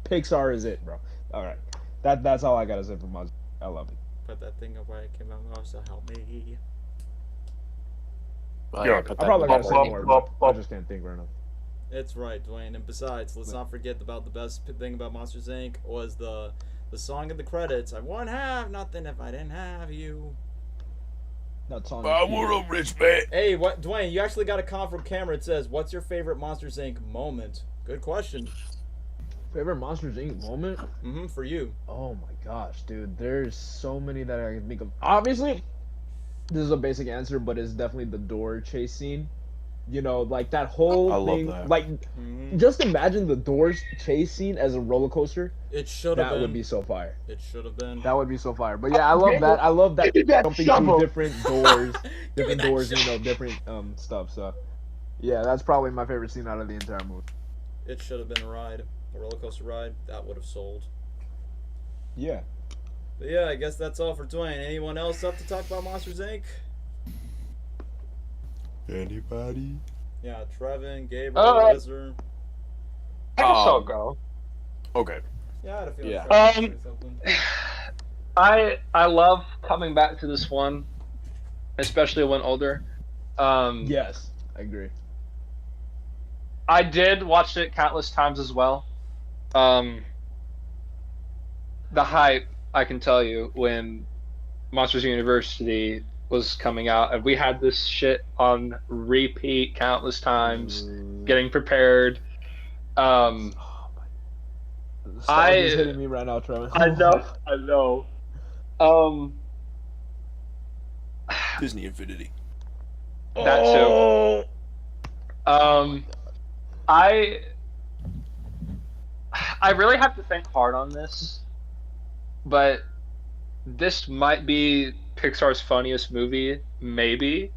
Pixar is it, bro. All right, that's all I gotta say for Monsters. I love it. Put that thing up where it came out. So help me. Yeah, I probably gotta say more, but I just can't think right now. It's right, Dwayne. And besides, let's not forget about the best thing about Monsters Inc. was the song in the credits. I wouldn't have nothing if I didn't have you. That song. a rich man. Hey, what, Dwayne? You actually got a comment from camera. It says, "What's your favorite Monsters Inc. moment?" Good question. Favorite Monsters Inc. moment? Mm-hmm. For you. Oh my gosh, dude. There's so many that I can think of. Obviously, this is a basic answer, but it's definitely the door chase scene. Like that whole thing. love that. Like, just imagine the Doors chase scene as a roller coaster. It should have been. That would be so fire. It should have been. That would be so fire. But yeah, I love that. I love that jumping through different doors, different stuff. So yeah, that's probably my favorite scene out of the entire movie. It should have been a ride, a roller coaster ride. That would have sold. Yeah. But yeah, I guess that's all for Dwayne. Anyone else up to talk about Monsters Inc.? Anybody? Yeah, Trevin, Gabriel, Wizard. I guess I'll go. Okay. Yeah, I had a feeling Yeah. Trevin would say something. I love coming back to this one, especially when older. Yes, I agree. I did watch it countless times as well. The hype, I can tell you, when Monsters University was coming out, and we had this shit on repeat countless times, getting prepared. Nostalgia's hitting me right now, Trevor. I know. Disney Infinity. That too. I really have to think hard on this, but this might be Pixar's funniest movie, maybe.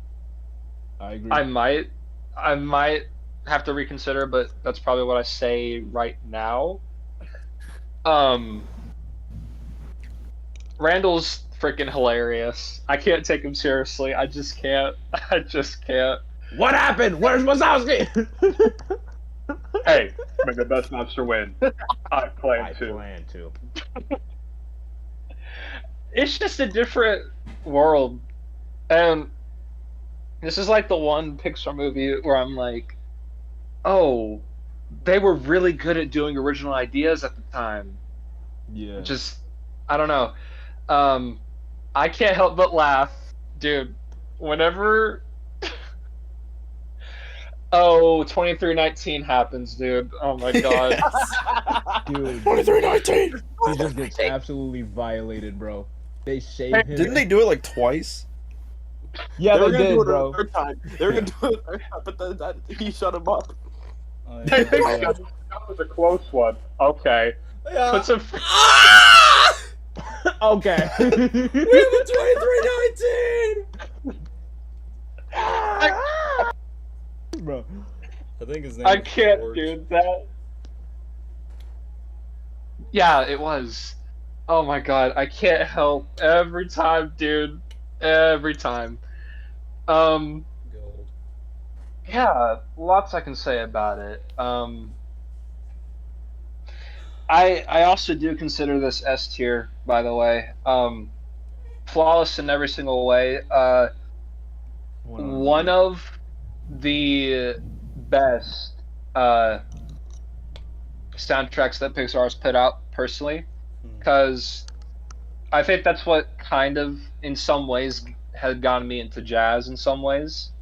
I agree. I might have to reconsider, but that's probably what I say right now. Randall's freaking hilarious. I can't take him seriously. I just can't. What happened? Where's Wazowski? Hey, may the best monster win. I plan to. It's just a different world. And this is like the one Pixar movie where I'm like, oh, they were really good at doing original ideas at the time. Yeah. Just, I don't know. I can't help but laugh. Dude, whenever... 2319 happens, dude. Oh my god. Dude. 2319! He just gets absolutely violated, bro. They shaved him. Didn't they do it like twice? Yeah, they did, do it bro. a third time. They were gonna do it a third time, but then he shut him up. That was a close one. Okay. Yeah. Put some... Okay. We have a 2319! Bro. I think his name I is can't, George. dude. That... Yeah, it was. Oh my god, I can't help. Every time, dude. Every time. Gold. Yeah, lots I can say about it. I also do consider this S tier, by the way. Flawless in every single way. One of the best soundtracks that Pixar has put out, personally, because I think that's what kind of, in some ways, had gotten me into jazz in some ways.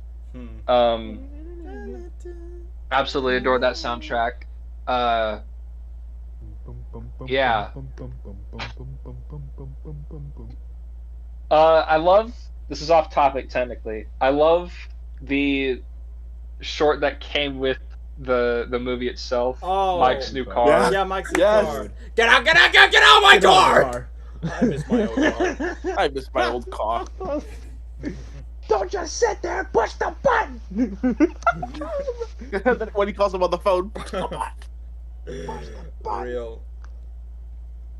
Absolutely adored that soundtrack. Yeah. I love, this is off topic technically, I love the short that came with the movie itself. Oh, Mike's new car. Yeah, Mike's new Yes. car. Get out of my car! I miss my old car. I miss my old car. Don't just sit there and push the button! When he calls him on the phone. Real.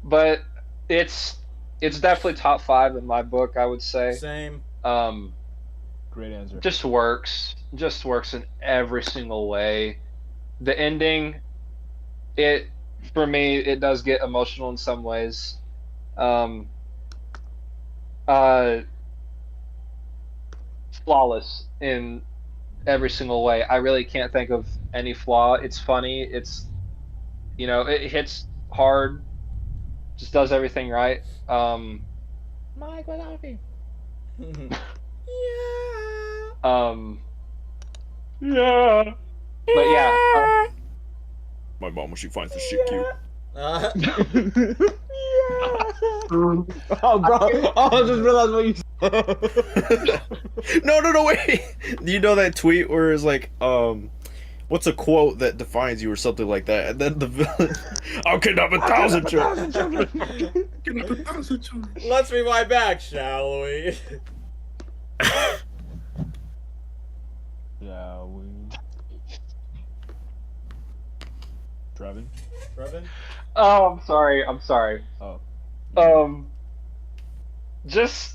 But it's definitely top 5 in my book, I would say. Same. Great answer. Just works in every single way. The ending, for me, it does get emotional in some ways. Flawless in every single way. I really can't think of any flaw. It's funny. It's, it hits hard. Just does everything right. Mike Wazowski. Yeah. But yeah. My mom, when she finds this shit cute. Oh, bro. Oh, I just realized what you said. No, wait. Do you know that tweet where it's like, what's a quote that defines you or something like that? And then the villain, I'll kidnap 1,000 children. Let's rewind back, shall we? Yeah, Trevin? Oh, I'm sorry. Oh. Just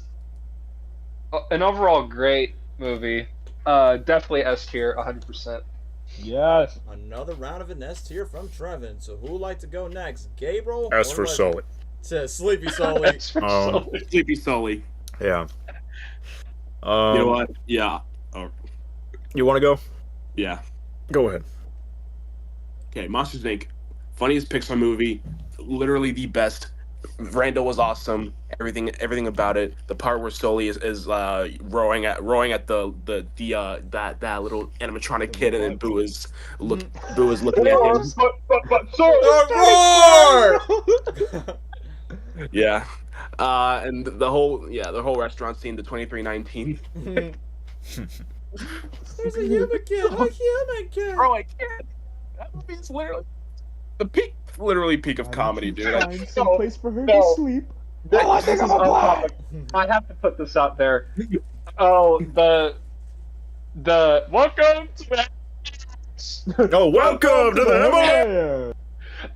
an overall great movie. Definitely S tier, 100%. Yes. Another round of an S tier from Trevin. So who would like to go next? Gabriel? As or for Leslie? Sully. To Sleepy Sully. S for Sully. Sleepy Sully. Yeah. You know what? Yeah. Oh, You want to go? yeah. Go ahead. Okay, Monsters Inc. Funniest Pixar movie. Literally the best. Randall was awesome. Everything about it. The part where Sully is rowing at the that little animatronic kid, and then Boo is looking at him. Roar! Yeah. And the whole restaurant scene, the 2319. There's a human kid. A human kid. Bro, I can't. That movie is literally the peak of comedy, dude. Find some place for her to No. sleep. This is off topic. I have to put this out there. Oh, the welcome to Oh, welcome to the Nemo. Yeah.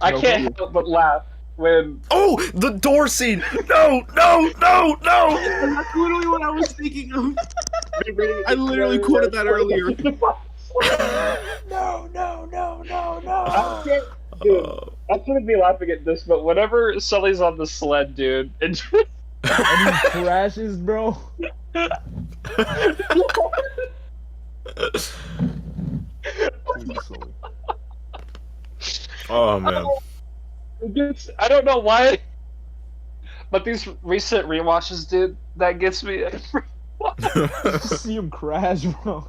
I can't help but laugh when Oh, the door scene. No. That's literally what I was thinking of. I literally quoted that earlier. No. Dude, I shouldn't be laughing at this, but whenever Sully's on the sled, dude, and And he crashes, bro. Oh man. it gets, I don't know why, but these recent rewatches, dude, that gets me. Just see him crash, bro.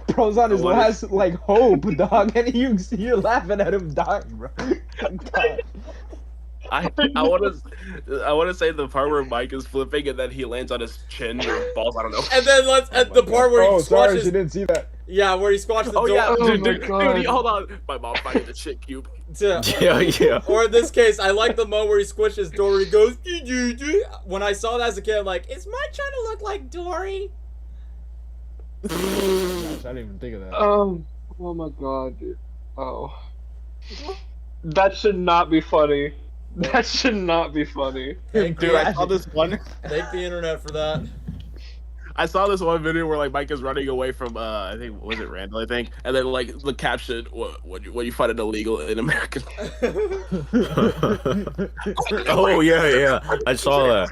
Bro's on his last hope, dog, and you're laughing at him dying, bro. God. I want to say the part where Mike is flipping and then he lands on his chin or balls. I don't know. And then at the part where he sorry, squashes. she didn't see that. Yeah, where he squashes the Oh door. yeah, Oh dude, my dude, God. hold on. My mom finding the shit cube. Yeah. Or in this case, I like the moment where he squishes Dory. He goes. When I saw that as a kid, I'm like, is Mike trying to look like Dory? Gosh, I didn't even think of that. Oh my god, dude. Oh. That should not be funny. That should not be funny. Thank Dude, I saw this one. Thank the internet for that. I saw this one video where like Mike is running away from I think was it Randall, I think, and then like the caption, what you find it illegal in America. Oh yeah. I saw that.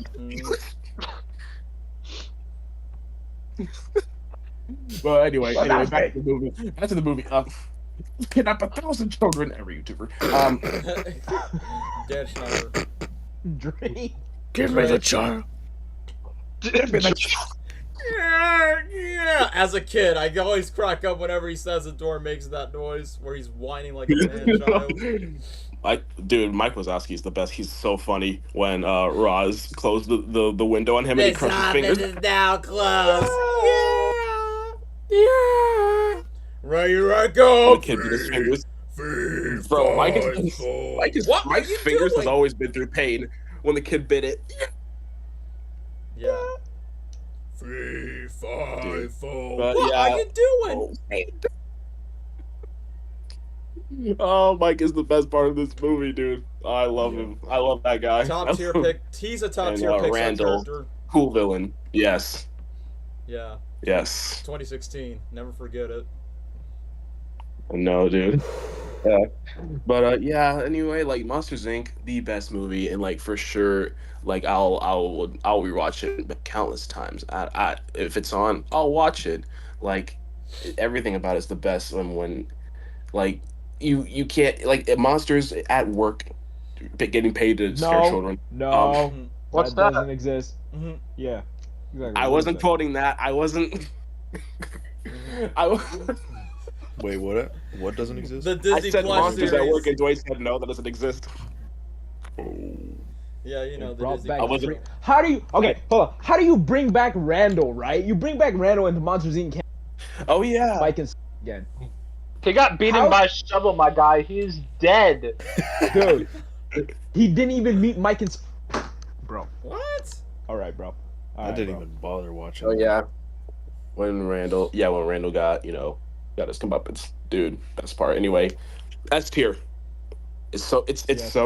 Well, anyway, back to the movie. Kidnap 1,000 children, every YouTuber. Dan Schneider. Drake. Give me the child. Yeah. As a kid, I always crack up whenever he says the door makes that noise where he's whining like a man-child. Mike Wazowski is the best. He's so funny when Roz closed the window on him and he crushed his fingers. This office is now closed. Yeah. Here I go. The kid with his fingers. Bro, Mike's fingers has always been through pain when the kid bit it. Yeah. 3, 5, 4. But What yeah. are you doing? Oh, Mike is the best part of this movie, dude. I love him. I love that guy. Top tier pick. He's a top tier Pixar Randall. character. Cool villain. Yes. Yeah. Yes. 2016. Never forget it. No, dude. Yeah. But yeah. Anyway, like Monsters Inc. the best movie, and like for sure, like I'll rewatch it countless times. If it's on, I'll watch it. Like everything about it's the best. When like you can't like monsters at work getting paid to scare children. No, What's that that? doesn't exist. Mhm. Yeah, exactly. I wasn't quoting that. I wasn't. Wait, what doesn't exist? The I Disney said Plus monsters series. at work, and Dwayne said no, that doesn't exist. Yeah, you know the Brought Disney. back I wasn't- Drake. How do you? Okay, hold on. How do you bring back Randall? Right? You bring back Randall into Monsters Inc. Oh yeah. Mike and again, He got beaten by a shovel, my guy. He's dead. dude. He didn't even meet Mike and. Bro. What? All right, bro. All I right, didn't bro. even bother watching. Oh yeah. When Randall got got his comeuppance, dude. Best part. Anyway, S tier. It's so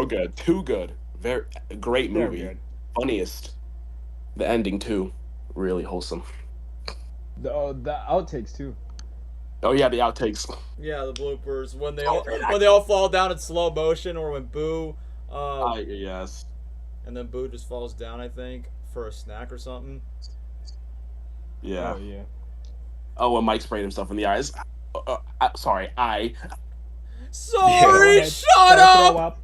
good. Too good. Very great Very movie. good. Funniest. The ending too. Really wholesome. The outtakes too. Oh yeah, the outtakes. Yeah, the bloopers when they all fall down in slow motion, or when Boo, Yes. and then Boo just falls down, I think, for a snack or something. Yeah. Oh yeah. Oh, when Mike sprayed himself in the eyes. Sorry, Sorry, Yeah. shut Go up.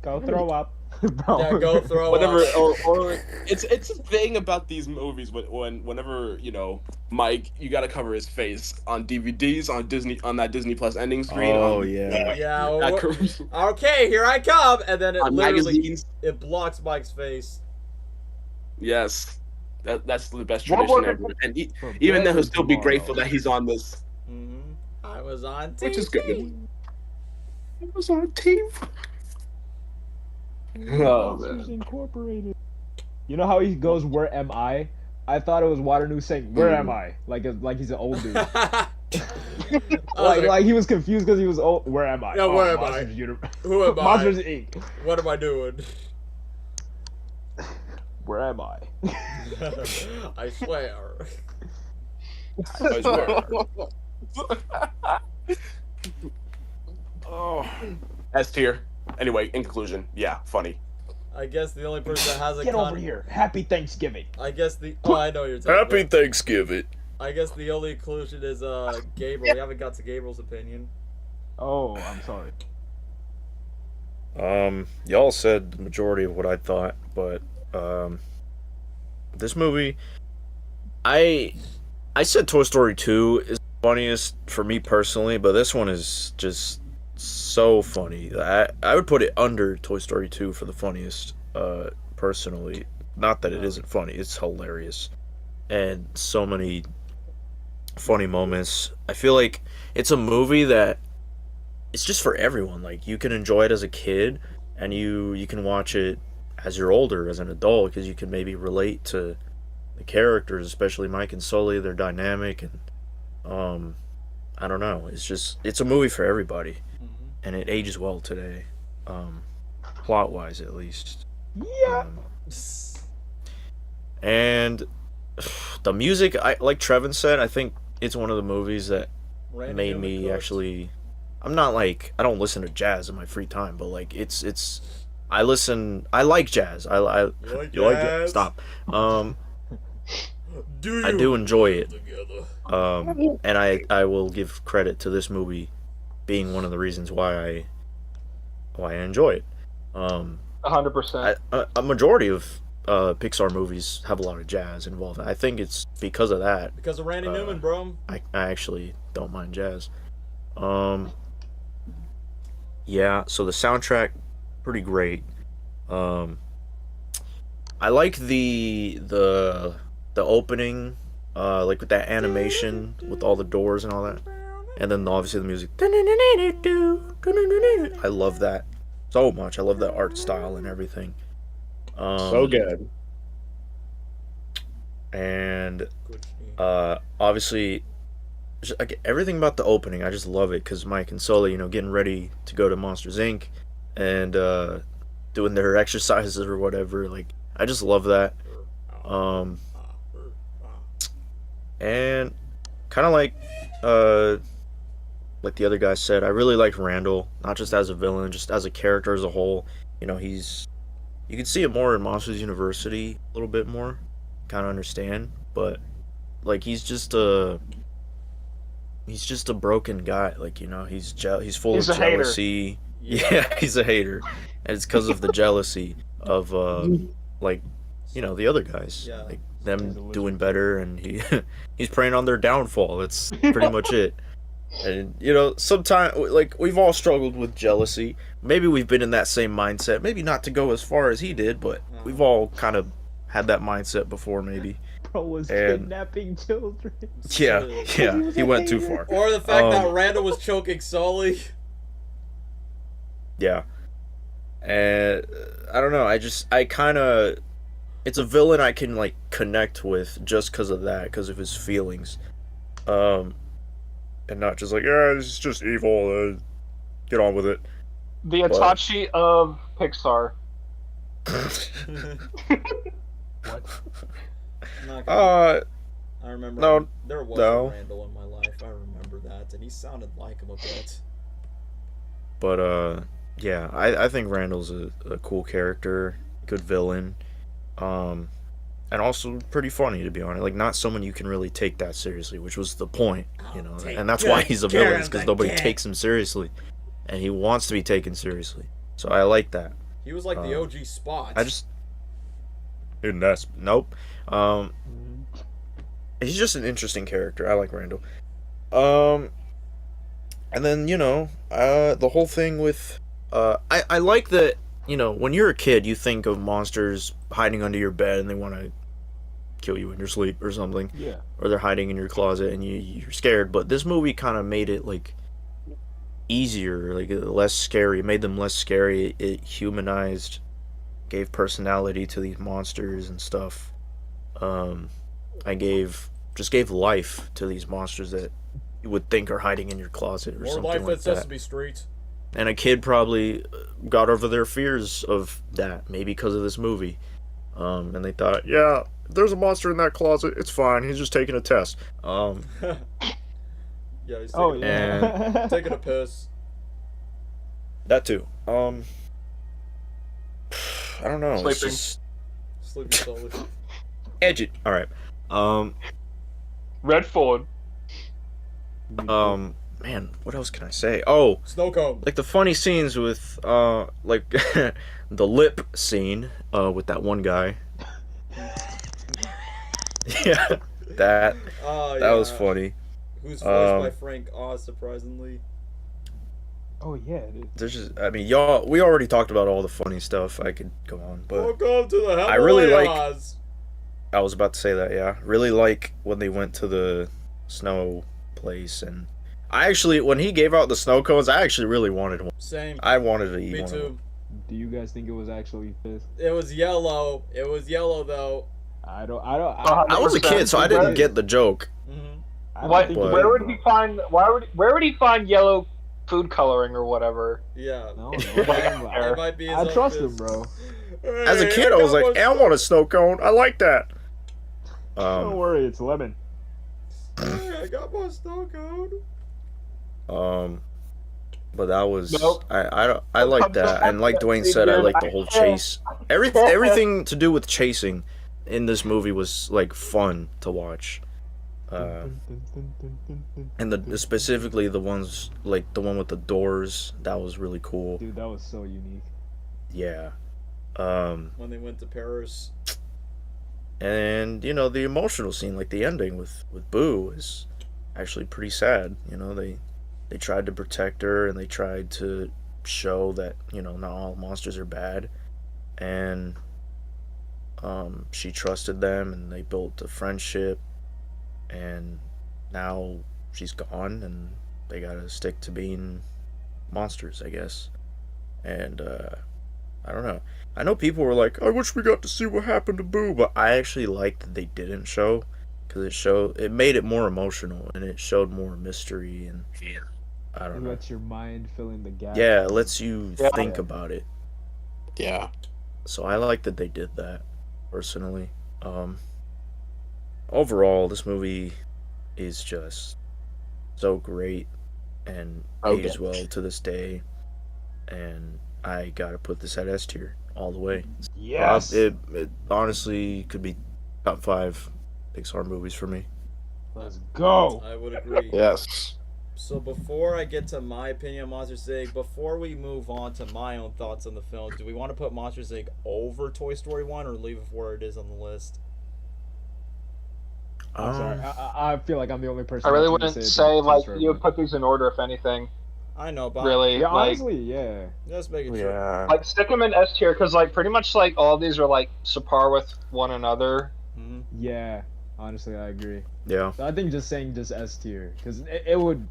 Go throw up. Bro. Yeah, go throw Whatever, up. or it's a thing about these movies whenever Mike, you gotta cover his face on DVDs on that Disney Plus ending screen. Oh, yeah. Yeah. Okay, here I come, and then it on literally magazines. it blocks Mike's face. Yes, that's the best What tradition were- ever. And For even then, bread he'll still be tomorrow. grateful that he's on this, I was on TV. which is good. He was on TV. Oh, Monsters man. Incorporated. You know how he goes, "Where am I?" I thought it was Waterloo saying, "Where am I?" Like he's an old dude. like he was confused because he was old. Where am I? Yeah, where am Monsters I? Universe. Who am I? Monsters Inc. What am I doing? Where am I? I swear. I swear. Oh. S tier. Anyway, in conclusion, yeah, funny. I guess the only person that has a Get over here. Happy Thanksgiving. I guess I know what you're talking Happy about. Thanksgiving. I guess the only inclusion is Gabriel. We haven't got to Gabriel's opinion. Oh, I'm sorry. Y'all said the majority of what I thought, but this movie, I said Toy Story 2 is the funniest for me personally, but this one is just so funny. I would put it under Toy Story 2 for the funniest, personally. Not that it isn't funny, it's hilarious. And so many funny moments. I feel like it's a movie that it's just for everyone. Like, you can enjoy it as a kid, and you can watch it as you're older, as an adult, because you can maybe relate to the characters, especially Mike and Sully. They're dynamic, and I don't know. It's a movie for everybody, and it ages well today, plot wise at least. Yeah. And the music, like Trevin said, I think it's one of the movies that Randy made Newman me Cooks. actually. I'm not like, I don't listen to jazz in my free time, but like I like jazz. You like You like jazz? jazz? Stop. Do I do enjoy it. Together. And I will give credit to this movie being one of the reasons why I enjoy it. 100%. A majority of Pixar movies have a lot of jazz involved. I think it's because of that. Because of Randy Newman, bro. I actually don't mind jazz. Yeah, so the soundtrack, pretty great. I like the opening, like with that animation with all the doors and all that, and then obviously the music. I love that so much. I love that art style and everything. So good. And obviously, like, everything about the opening, I just love it, because Mike and Sully, getting ready to go to Monsters Inc. and doing their exercises or whatever. Like, I just love that. And kind of like the other guy said, I really liked Randall, not just as a villain, just as a character as a whole. You can see it more in Monsters University a little bit more, kind of understand, but like he's just a broken guy. Like, he's full He's of a hater. jealousy. Yeah, he's a hater, and it's because of the jealousy of like, the other guys, Yeah. like He's a them wizard. doing better, and he's preying on their downfall. That's pretty much it. And sometimes, like, we've all struggled with jealousy. Maybe we've been in that same mindset. Maybe not to go as far as he did, but we've all kind of had that mindset before, maybe. Bro was And- kidnapping children. Yeah, he went too far. Or the fact that Um, Randall was choking Sully. Yeah. And I don't know, I kind of, it's a villain I can, like, connect with just because of that, because of his feelings. And not just like, yeah, it's just evil, get on with it. The Itachi of Pixar. What? Not gonna- I remember no, there was no. a Randall in my life. I remember that, and he sounded like him a bit. But yeah, I think Randall's a cool character, good villain, and also pretty funny, to be honest. Like, not someone you can really take that seriously, which was the point, you know. And that's why he's a villain, because nobody takes him seriously, and he wants to be taken seriously. So I like that. He was like the OG Spot. Nope. He's just an interesting character. I like Randall. And then, you know, the whole thing with, I like that, you know, when you're a kid, you think of monsters hiding under your bed and they want to kill you in your sleep or something. Yeah. Or they're hiding in your closet and you're scared. But this movie kind of made it, like, easier, like, less scary. It made them less scary. It humanized, gave personality to these monsters and stuff. Just gave life to these monsters that you would think are hiding in your closet or More something life like at that. Sesame Street. And a kid probably got over their fears of that, maybe because of this movie. And they thought, yeah, there's a monster in that closet. It's fine. He's just taking a test. Yeah, he's taking, taking a piss. That too. I don't know. It's Sleeping. just Sleepy solid. edge it. All right. Red Ford. Man, what else can I say? Oh, Snow cone. like the funny scenes with like the lip scene with that one guy. Yeah, that was funny. Who's voiced by Frank Oz, surprisingly. Oh yeah, it is. There's just, I mean, y'all, we already talked about all the funny stuff. I could go on, but Welcome to the Himalayas. I really like. I was about to say that, yeah. Really like when they went to the snow place, and I actually, when he gave out the snow cones, I actually really wanted one. Same. I wanted to eat Me one. too. Do you guys think it was actually this? It was yellow. It was yellow though. I was a kid, so I didn't get the joke. Mm-hmm. Where would he find? Where would he find yellow food coloring or whatever? Yeah. No, It might be his I own trust piss. him, bro. As a kid, I was like, hey, I want a snow cone. I like that. Don't worry, it's lemon. Hey, I got my snow cone. But that was Nope. I like that, and like Dwayne said, I like the whole chase. Everything to do with chasing in this movie was like fun to watch. And specifically the ones like the one with the doors, that was really cool. Dude, that was so unique. Yeah. When they went to Paris. And you know, the emotional scene, like the ending with Boo, is actually pretty sad. You know, they tried to protect her and they tried to show that, you know, not all monsters are bad, and she trusted them and they built a friendship, and now she's gone and they gotta stick to being monsters, I guess. And I don't know. I know people were like, I wish we got to see what happened to Boo, but I actually liked that they didn't show, because it made it more emotional and it showed more mystery, and I don't know. It lets your mind fill in the gaps. Yeah, it lets you think about it. Yeah. So I like that they did that, personally. Overall, this movie is just so great and ages well to this day, and I gotta put this at S tier all the way. Yes. It honestly could be top 5 Pixar movies for me. Let's go. I would agree. Yes. So before I get to my opinion on Monsters Inc., before we move on to my own thoughts on the film, do we want to put Monsters Inc. over Toy Story 1 or leave it where it is on the list? I'm sorry. I feel like I'm the only person. I really that's gonna wouldn't it's say Toy like Story you would one. put these in order if anything. I know, but Really, Yeah, like honestly, yeah. just making sure. Yeah. like stick them in S tier because like pretty much like all of these are like subpar with one another. Mhm. Yeah. Honestly, I agree. Yeah. So I think just saying just S tier, because it would.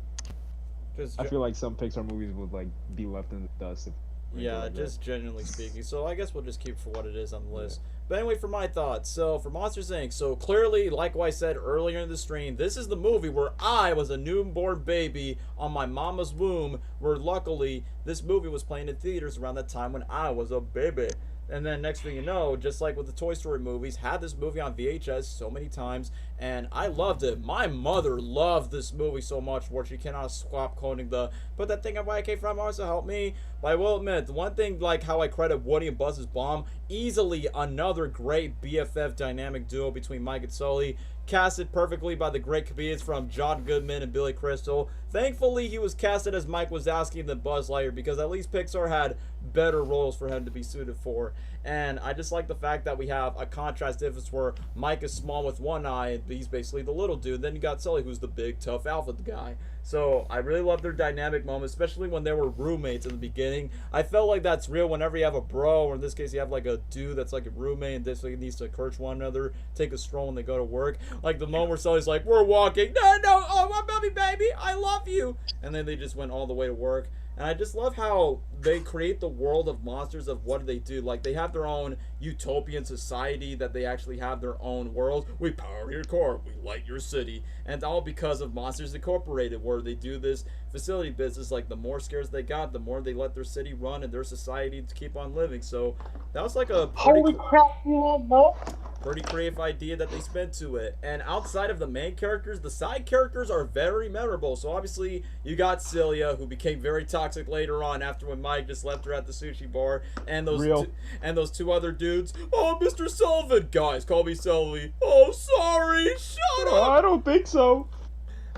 Just I feel like some Pixar movies would like be left in the dust. If yeah, just genuinely speaking. So I guess we'll just keep it for what it is on the list. But anyway, for my thoughts. So for Monsters Inc. So clearly, like what I said earlier in the stream, this is the movie where I was a newborn baby on my mama's womb. Where luckily this movie was playing in theaters around that time when I was a baby. And then next thing you know, just like with the Toy Story movies, had this movie on VHS so many times, and I loved it. My mother loved this movie so much where she cannot stop quoting the "Put that thing on where I came from, also help me." But I will admit, the one thing like how I credit Woody and Buzz's bomb, easily another great BFF dynamic duo between Mike and Sully, casted perfectly by the great comedians from John Goodman and Billy Crystal. Thankfully, he was casted as Mike Wazowski than Buzz Lightyear, because at least Pixar had better roles for him to be suited for. And I just like the fact that we have a contrast difference where Mike is small with one eye, and he's basically the little dude. Then you got Sully, who's the big, tough alpha guy. So I really love their dynamic moments, especially when they were roommates in the beginning. I felt like that's real whenever you have a bro, or in this case you have like a dude that's like a roommate and this needs to encourage one another, take a stroll when they go to work. Like the moment where Sully's like, "We're walking, no, oh my baby, I love you," and then they just went all the way to work. And I just love how they create the world of monsters of what they do. Like, they have their own utopian society that they actually have their own world. We power your car, we light your city. And all because of Monsters Incorporated, where they do this facility business. Like, the more scares they got, the more they let their city run and their society to keep on living. So, that was like a Holy crap, you don't know? pretty creative idea that they spent to it. And outside of the main characters, the side characters are very memorable. So obviously you got Celia, who became very toxic later on after when Mike just left her at the sushi bar, and those two other dudes. "Oh, Mr. Sullivan, guys, call me Sully. Oh, sorry, shut up." I don't think so.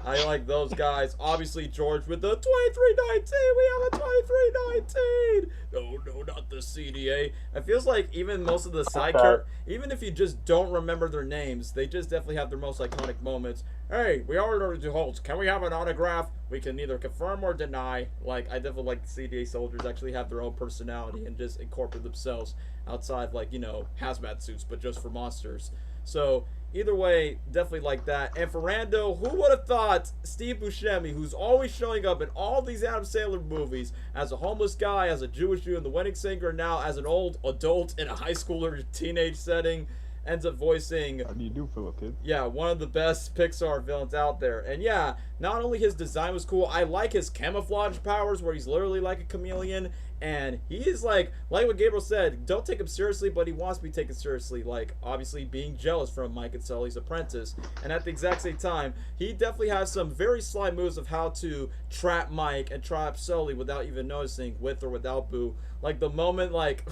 I like those guys. Obviously, George with the 2319. We have a 2319. No, not the CDA. It feels like even most of the side characters, even if you just don't remember their names, they just definitely have their most iconic moments. "Hey, we ordered to hold. Can we have an autograph?" We can neither confirm or deny. Like, I definitely like the CDA soldiers actually have their own personality and just incorporate themselves outside, like, you know, hazmat suits, but just for monsters. So, either way, definitely like that. And for Rando, who would have thought Steve Buscemi, who's always showing up in all these Adam Sandler movies as a homeless guy, as a Jewish dude in The Wedding Singer, now as an old adult in a high school or teenage setting, ends up voicing, How do you do, Philip, kid? yeah, one of the best Pixar villains out there. And yeah, not only his design was cool, I like his camouflage powers where he's literally like a chameleon. And he is like what Gabriel said, don't take him seriously, but he wants to be taken seriously. Like, obviously being jealous from Mike and Sully's apprentice. And at the exact same time, he definitely has some very sly moves of how to trap Mike and trap Sully without even noticing, with or without Boo. Like the moment, like,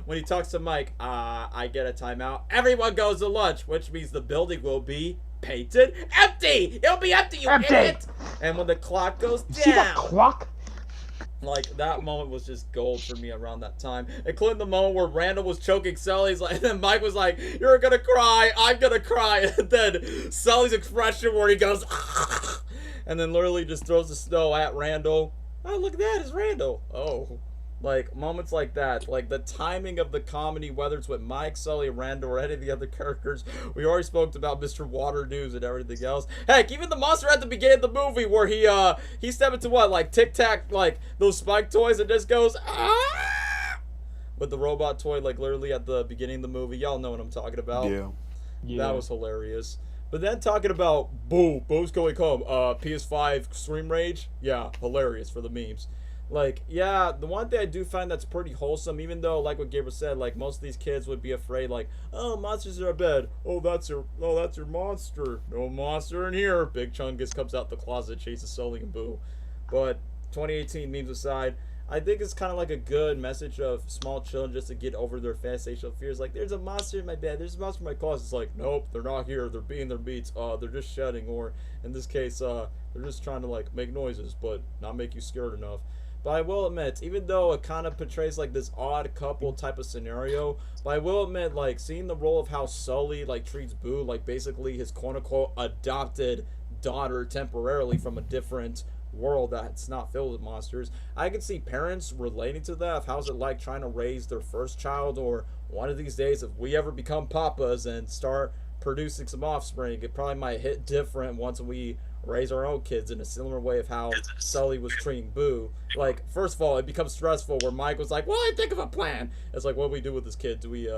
when he talks to Mike, I get a timeout. Everyone goes to lunch, which means the building will be painted empty. It'll be empty, you idiot. And when the clock goes down. See that clock? Like, that moment was just gold for me around that time. Including the moment where Randall was choking Sully's, like, and then Mike was like, "You're gonna cry, I'm gonna cry." And then Sully's expression where he goes, "Ah," and then literally just throws the snow at Randall. "Oh, look at that, it's Randall." Oh. Like, moments like that, like the timing of the comedy, whether it's with Mike, Sully, Randall, or any of the other characters. We already spoke about Mr. Water News and everything else. Heck, even the monster at the beginning of the movie where he stepped into what, like Tic Tac, like those spike toys, and just goes, "Ah!" with the robot toy, like literally at the beginning of the movie. Y'all know what I'm talking about. Yeah. That was hilarious. But then talking about Boo's going home, PS5 Extreme Rage, yeah, hilarious for the memes. Like, yeah, the one thing I do find that's pretty wholesome, even though, like what Gabriel said, like, most of these kids would be afraid, like, "Oh, monsters are bad. Oh, that's your monster. No monster in here." Big Chungus comes out the closet, chases Sully and Boo. But 2018 memes aside, I think it's kind of like a good message of small children just to get over their fantastical fears. Like, "There's a monster in my bed. There's a monster in my closet." It's like, nope, they're not here. They're being their beats. They're just shedding. Or, in this case, they're just trying to, like, make noises, but not make you scared enough. But I will admit, even though it kind of portrays like this odd couple type of scenario, but I will admit, like, seeing the role of how Sully, like, treats Boo, like, basically his quote-unquote adopted daughter temporarily from a different world that's not filled with monsters, I can see parents relating to that, of how's it like trying to raise their first child, or one of these days, if we ever become papas and start producing some offspring, it probably might hit different once we raise our own kids in a similar way of how Sully was treating Boo. Like, first of all, it becomes stressful where Mike was like, "Well, I think of a plan." It's like, what do we do with this kid? Do we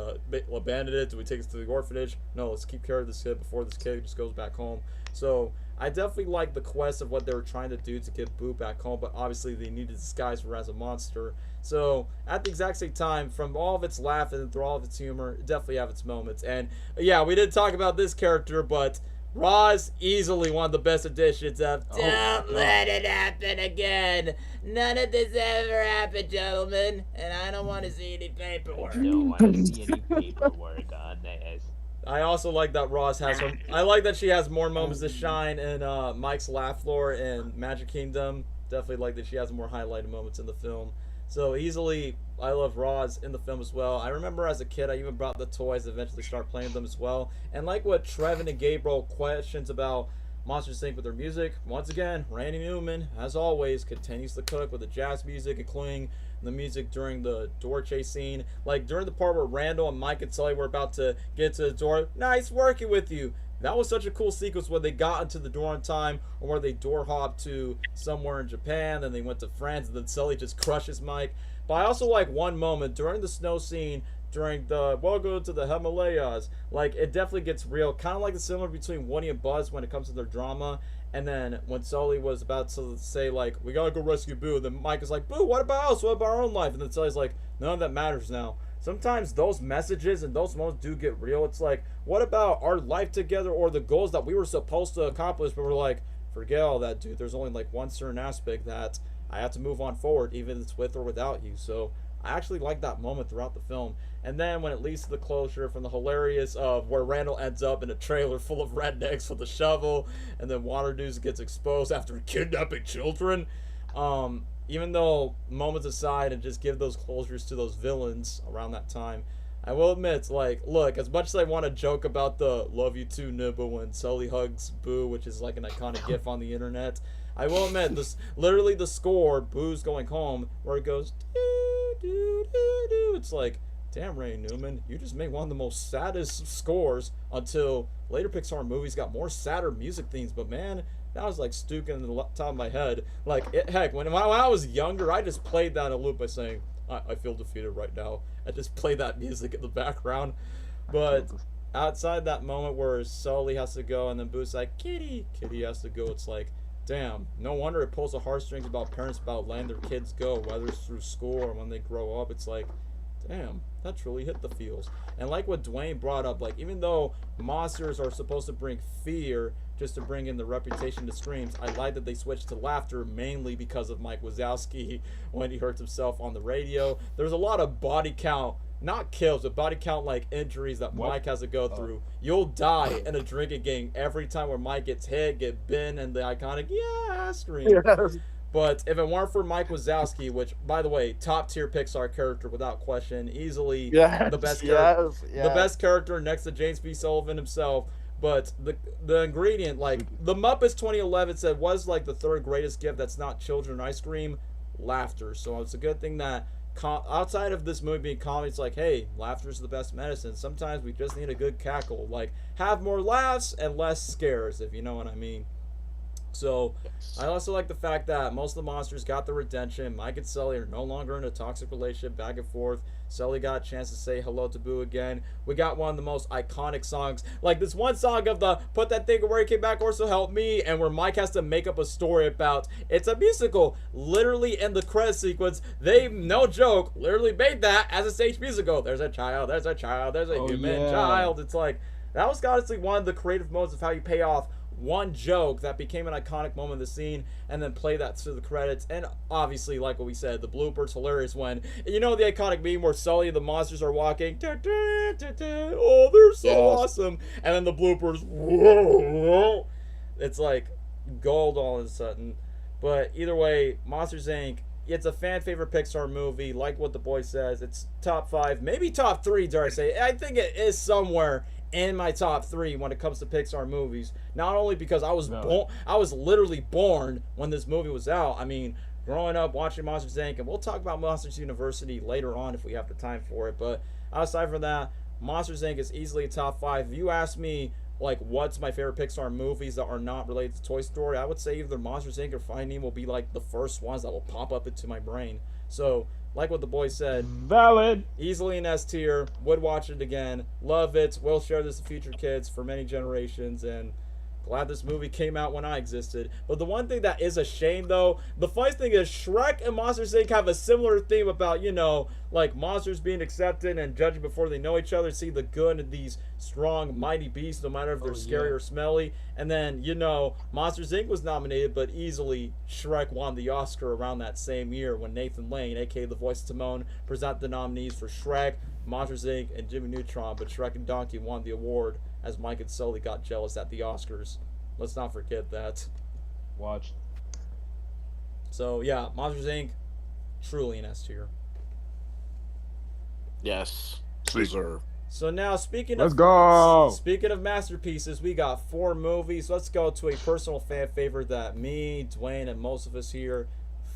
abandon it? Do we take it to the orphanage? No, let's keep care of this kid before this kid just goes back home. So I definitely like the quest of what they were trying to do to get Boo back home, but obviously they needed to disguise her as a monster. So at the exact same time, from all of its laughing and through all of its humor, it definitely have its moments. And yeah, we didn't talk about this character, but Roz, easily one of the best additions of Don't let it happen again. None of this ever happened, gentlemen. And I don't want to see any paperwork. I don't want to see any paperwork on this. I also like that Roz has her. I like that she has more moments to shine in Mike's laugh floor and Magic Kingdom. Definitely like that she has more highlighted moments in the film. So easily, I love Roz in the film as well. I remember as a kid, I even brought the toys, eventually start playing them as well. And like what Trevin and Gabriel questions about Monsters Inc. with their music, once again, Randy Newman, as always, continues to cook with the jazz music, including the music during the door chase scene. Like during the part where Randall and Mike and Sully were about to get to the door, nice working with you. That was such a cool sequence when they got into the door on time, or where they door hopped to somewhere in Japan, then they went to France, and then Sully just crushes Mike. But I also like one moment during the snow scene, during the Welcome to the Himalayas. Like, it definitely gets real. Kind of like the similar between Woody and Buzz when it comes to their drama. And then when Sully was about to say, like, we gotta go rescue Boo, and then Mike is like, Boo, what about us? What about our own life? And then Sully's like, none of that matters now. Sometimes those messages and those moments do get real. It's like, what about our life together or the goals that we were supposed to accomplish, but we're like, forget all that, dude. There's only like one certain aspect that I have to move on forward, even if it's with or without you. So I actually like that moment throughout the film. And then when it leads to the closure from the hilarious of where Randall ends up in a trailer full of rednecks with a shovel, and then Waterdew gets exposed after kidnapping children. Even though moments aside and just give those closures to those villains around that time, I will admit, like, look, as much as I want to joke about the love you too, Nibba, when Sully hugs Boo, which is like an iconic gif on the internet, I will admit, this literally the score, Boo's Going Home, where it goes, doo, doo, doo, doo. It's like, damn, Ray Newman, you just made one of the most saddest scores until later Pixar movies got more sadder music themes, but man, that was like stuck in the top of my head. Like, heck, when I was younger, I just played that in a loop by saying, I feel defeated right now. I just played that music in the background. But outside that moment where Sully has to go and then Boo's like, Kitty has to go, it's like, damn, no wonder it pulls the heartstrings about parents about letting their kids go, whether it's through school or when they grow up. It's like, damn, that's really hit the feels. And like what Dwayne brought up, like, even though monsters are supposed to bring fear just to bring in the reputation to screams, I like that they switched to laughter mainly because of Mike Wazowski when he hurts himself on the radio. There's a lot of body count, not kills, but body count like injuries that Mike has to go through. You'll die in a drinking game every time where Mike gets hit, get bent, and the iconic yeah scream. Yes. But if it weren't for Mike Wazowski, which, by the way, top tier Pixar character without question, easily the best the best character next to James B. Sullivan himself. But the ingredient, like the Muppets 2011 said, was like the third greatest gift that's not children ice cream, laughter. So it's a good thing that outside of this movie being comedy, it's like, hey, laughter is the best medicine. Sometimes we just need a good cackle. Like, have more laughs and less scares, if you know what I mean. So, I also like the fact that most of the monsters got their redemption. Mike and Sully are no longer in a toxic relationship, back and forth. Sully got a chance to say hello to Boo again. We got one of the most iconic songs. Like this one song of the Put That Thing Away, Came Back, or So Help Me, and where Mike has to make up a story about, it's a musical. Literally in the credit sequence, they, no joke, literally made that as a stage musical. There's a child, there's a child, there's a human child. It's like, that was honestly one of the creative modes of how you pay off one joke that became an iconic moment of the scene and then play that through the credits. And obviously, like what we said, the blooper's hilarious when, you know, the iconic meme where Sully and the monsters are walking, oh, they're so awesome, and then the bloopers, whoa, it's like gold all of a sudden. But either way, Monsters Inc., it's a fan favorite Pixar movie. Like what the boy says, it's top 5, maybe top 3, dare I say. I think it is somewhere in my top 3 when it comes to Pixar movies. Not only because I was I was literally born when this movie was out. I mean, growing up watching Monsters Inc., and we'll talk about Monsters University later on if we have the time for it. But outside from that, Monsters Inc. is easily a top 5. If you ask me, like, what's my favorite Pixar movies that are not related to Toy Story, I would say either Monsters Inc. or Finding Nemo will be like the first ones that will pop up into my brain. So, like what the boy said, valid, easily an S tier, would watch it again, love it, will share this with future kids for many generations, and Glad this movie came out when I existed. But the one thing that is a shame, though, the funny thing is Shrek and Monsters Inc. have a similar theme about, you know, like monsters being accepted and judging before they know each other, see the good in these strong, mighty beasts, no matter if they're scary or smelly. And then, you know, Monsters Inc. was nominated, but easily Shrek won the Oscar around that same year when Nathan Lane, aka the voice of Timon, presented the nominees for Shrek, Monsters Inc., and Jimmy Neutron, but Shrek and Donkey won the award as Mike and Sully got jealous at the Oscars. Let's not forget that. Watch. So, yeah, Monsters Inc., truly an S tier. Yes. Deserve. So now, speaking Let's go! Speaking of masterpieces, we got 4 movies. Let's go to a personal fan favorite that me, Dwayne, and most of us here,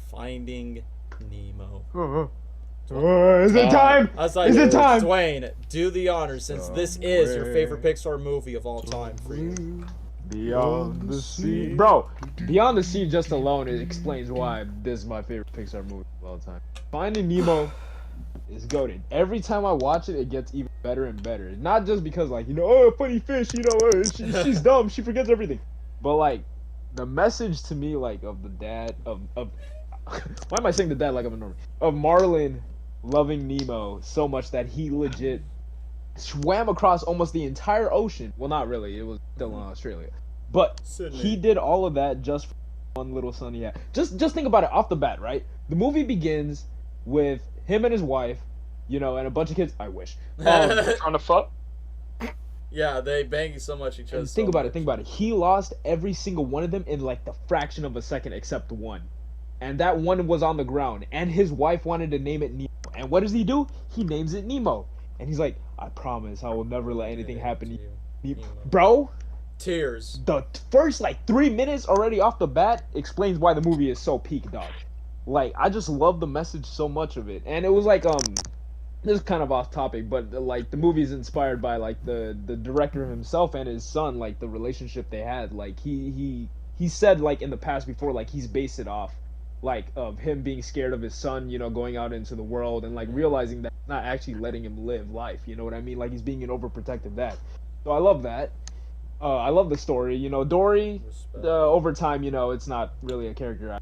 Finding Nemo. Is it time? I was like, is it time? Dwayne, do the honors since this is your favorite Pixar movie of all time for you. Beyond the Sea. Bro, Beyond the Sea just alone, it explains why this is my favorite Pixar movie of all time. Finding Nemo is goated. Every time I watch it, it gets even better and better. Not just because, like, you know, oh, funny fish, you know, she's dumb, she forgets everything. But, like, the message to me, like, of the dad, of why am I saying the dad like I'm a Norman? Of Marlin loving Nemo so much that he legit swam across almost the entire ocean. Well, not really. It was still in Australia. But Sydney. he did all of that just for one little son he had. Just think about it off the bat, right? The movie begins with him and his wife, you know, and a bunch of kids. I wish. Trying to fuck? Yeah, they banging so much each other. Think about it. He lost every single one of them in like the fraction of a second except one. And that one was on the ground. And his wife wanted to name it Nemo. And what does he do? He names it Nemo. And he's like, I promise I will never let anything happen to you. Bro, Tears. the first like 3 minutes already off the bat explains why the movie is so peak, dog. Like, I just love the message so much of it. And it was like, this is kind of off topic, but like the movie is inspired by like the director himself and his son, like the relationship they had. Like he said like in the past before, like he's based it off like of him being scared of his son, you know, going out into the world and like realizing that he's not actually letting him live life, you know what I mean? Like he's being an overprotective dad. So I love that. I love the story. You know, Dory, over time, you know, it's not really a character I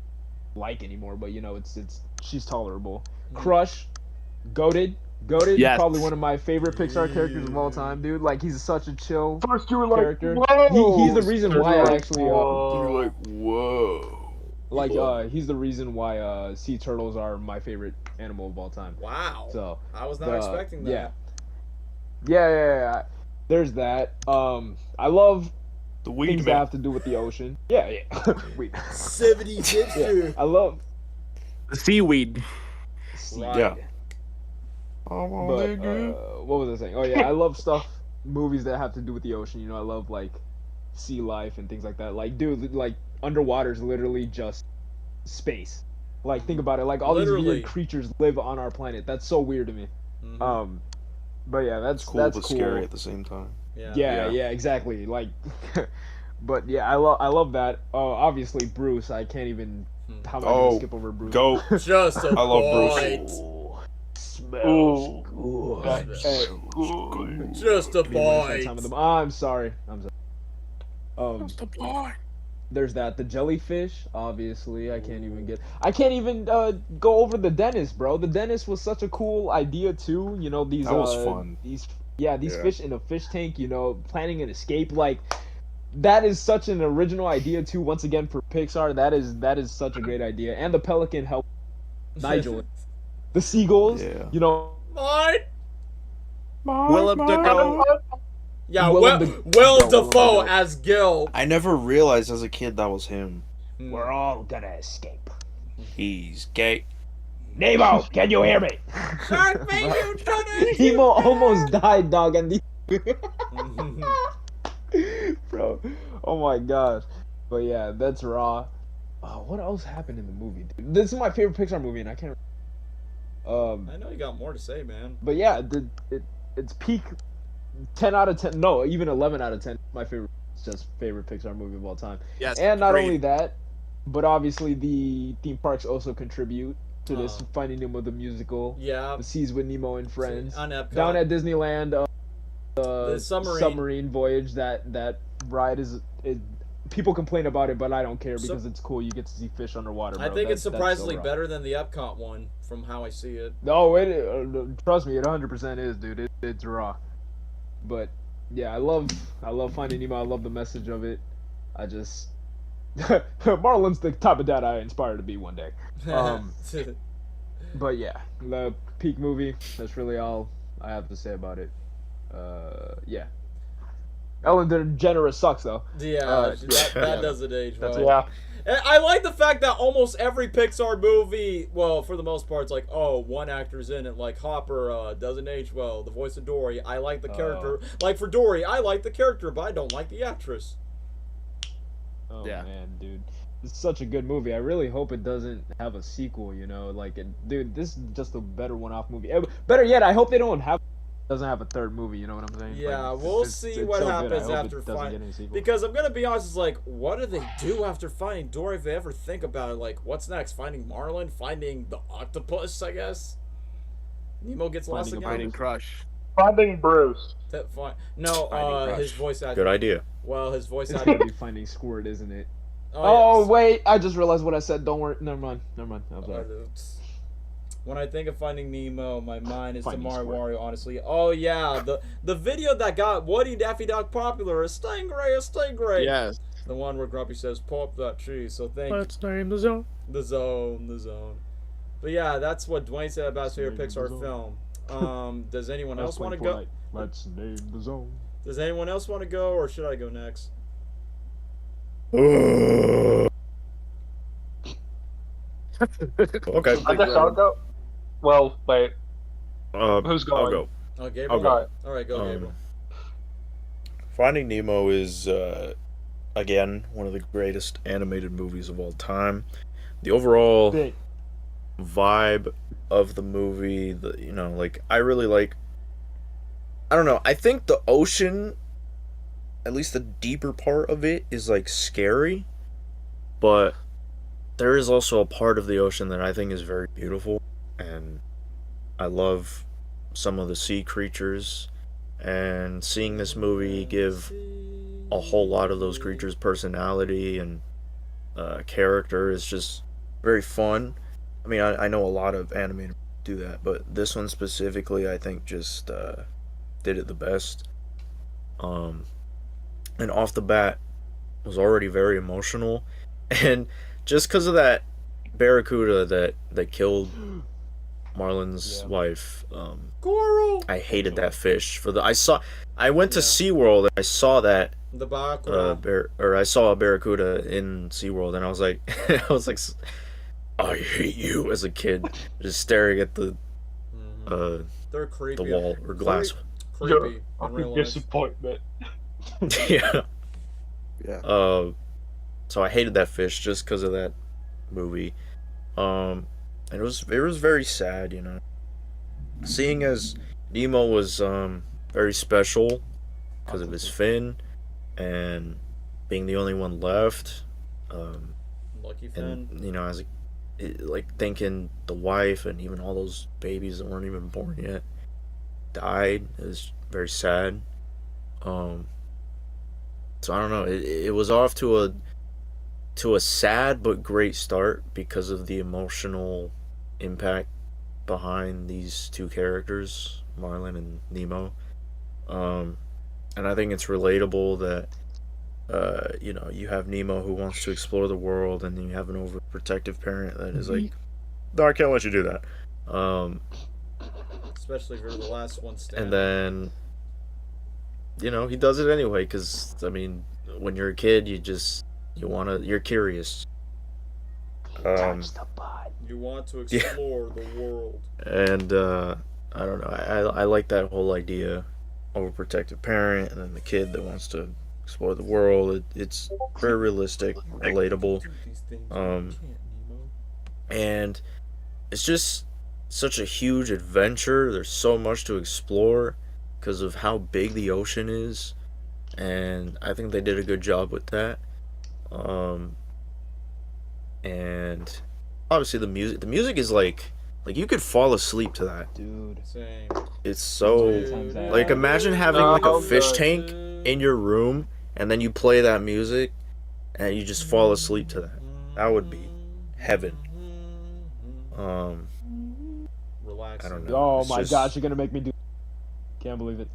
like anymore, but you know, it's she's tolerable. Crush, goated. Yes. Probably one of my favorite Pixar characters of all time, dude. Like he's such a chill First you were character. whoa! He's the reason why I actually You're like, whoa. he's the reason why sea turtles are my favorite animal of all time. Wow. So I was not expecting that. Yeah. There's that. I love The weed things that man. have to do with the ocean. Yeah. Weed. 70 hipster. Yeah. I love Seaweed. Yeah. But what was I saying? Oh yeah, I love movies that have to do with the ocean. You know, I love like sea life and things like that. Like, dude, like underwater is literally just space. Like, think about it. Like all these weird creatures live on our planet. That's so weird to me. Mm-hmm. But yeah, that's Cool, that's but cool. scary at the same time. Yeah, exactly. Like, but yeah, I love that. Obviously Bruce. I can't even. How am I gonna skip over Bruce? Go. Just a I love bite. Bruce. Smells good. That's Hey, so good. Just a me when it's that bite. time of the- I'm sorry. boy. There's that. The jellyfish, obviously. I can't even go over the dentist, bro. The dentist was such a cool idea too. You know, these That was fun. These fish in a fish tank, you know, planning an escape. Like, that is such an original idea too. Once again, for Pixar, that is such a great idea. And the pelican helped Nigel. The seagulls, Yeah. you know. Mine. Willem Dafoe. Yeah, Willem Willem Dafoe Dafoe as Gil. I never realized as a kid that was him. We're all gonna escape. He's gay. Nemo, can you hear me? Shark made you done it. Nemo almost died, dog, and bro. Oh my gosh. But yeah, that's raw. What else happened in the movie, dude? This is my favorite Pixar movie, and I can't. I know you got more to say, man. But yeah, it's peak 10 out of 10. No, even 11 out of 10. My favorite, favorite Pixar movie of all time. Yes. And not great. only that, but obviously the theme parks also contribute to this Finding Nemo the musical. Yeah. The Seas with Nemo and Friends. On Epcot. Down at Disneyland, the submarine voyage that ride is people complain about it, but I don't care because it's cool. You get to see fish underwater. Bro. I think it's surprisingly so better than the Epcot one, from how I see it. No, trust me, it 100% is, dude. It's raw. But yeah, I love Finding Nemo. I love the message of it. I just Marlin's the type of dad I aspire to be one day. But yeah, the peak movie. That's really all I have to say about it. Yeah. Ellen DeGeneres sucks though. Yeah, that doesn't age well. Yeah. And I like the fact that almost every Pixar movie, well, for the most part, it's like, oh, one actor's in it. Like Hopper doesn't age well. The voice of Dory, I like the character. Like for Dory, I like the character, but I don't like the actress. Oh man, dude, it's such a good movie. I really hope it doesn't have a sequel. You know, like, dude, this is just a better one-off movie. Better yet, I hope they doesn't have a third movie. You know what I'm saying? Yeah, like, we'll see what happens after Finding. Because I'm gonna be honest, it's like, what do they do after Finding Dory? If they ever think about it, like, what's next? Finding Marlin? Finding the octopus? I guess. Nemo gets lost again. Finding Crush. Finding Bruce. No, his voice actor. Good idea. Well, his voice It's actor. gonna be Finding Squirt, isn't it? Oh, yes. Wait, I just realized what I said. Don't worry. Never mind. I'm sorry. When I think of Finding Nemo, my mind is to Finding Mario Squirt. Wario, honestly. Oh, yeah, the video that got Woody Daffy Duck popular, a stingray. Yes. The one where Grumpy says, pop that tree, so thank you. Let's name the zone. The zone. But yeah, that's what Dwayne said about his favorite Pixar film. Does anyone else want to go? Let's name the zone. Does anyone else want to go, or should I go next? Okay. I guess I'll go. Well, wait. Who's going? I'll go. Oh, Gabriel? I'll go. All right, go, Gabriel. Finding Nemo is, again, one of the greatest animated movies of all time. The overall vibe of the movie, I really like. I don't know. I think the ocean, at least the deeper part of it, is like scary, but there is also a part of the ocean that I think is very beautiful, and I love some of the sea creatures, and seeing this movie give a whole lot of those creatures personality and character is just very fun. I mean, I know a lot of animators do that, but this one specifically, I think, just did it the best. And off the bat, was already very emotional, and just because of that barracuda that killed Marlin's wife, Coral. I hated that fish. I went to SeaWorld and I saw that The barracuda. I saw a barracuda in SeaWorld, and I was like, I hate you as a kid, just staring at the They're creepy. the wall or glass. Creepy. In real life. Disappointment. Yeah. Yeah. So I hated that fish just because of that movie. And it was very sad, Seeing as Nemo was very special because of his fin and being the only one left. Lucky Finn. And as thinking the wife and even all those babies that weren't even born yet died. It was very sad. So I don't know. It was off to a sad but great start because of the emotional impact behind these two characters, Marlin and Nemo. And I think it's relatable that you have Nemo who wants to explore the world, and then you have an overprotective parent that is like, no, I can't let you do that. Especially if you're the last one standing. And then, he does it anyway, because, I mean, when you're a kid, you're curious. You want to explore the world. And, I don't know, I like that whole idea. Overprotective parent, and then the kid that wants to explore the world. It's very realistic, relatable. And it's just such a huge adventure. There's so much to explore because of how big the ocean is, and I think they did a good job with that. And obviously the music is like you could fall asleep to that. Dude. Same. It's so Dude. imagine having like a fish good. tank in your room and then you play that music, and you just fall asleep to that. That would be heaven. Relax. I don't know. Oh It's my just- gosh, you're gonna make me do. Can't believe it.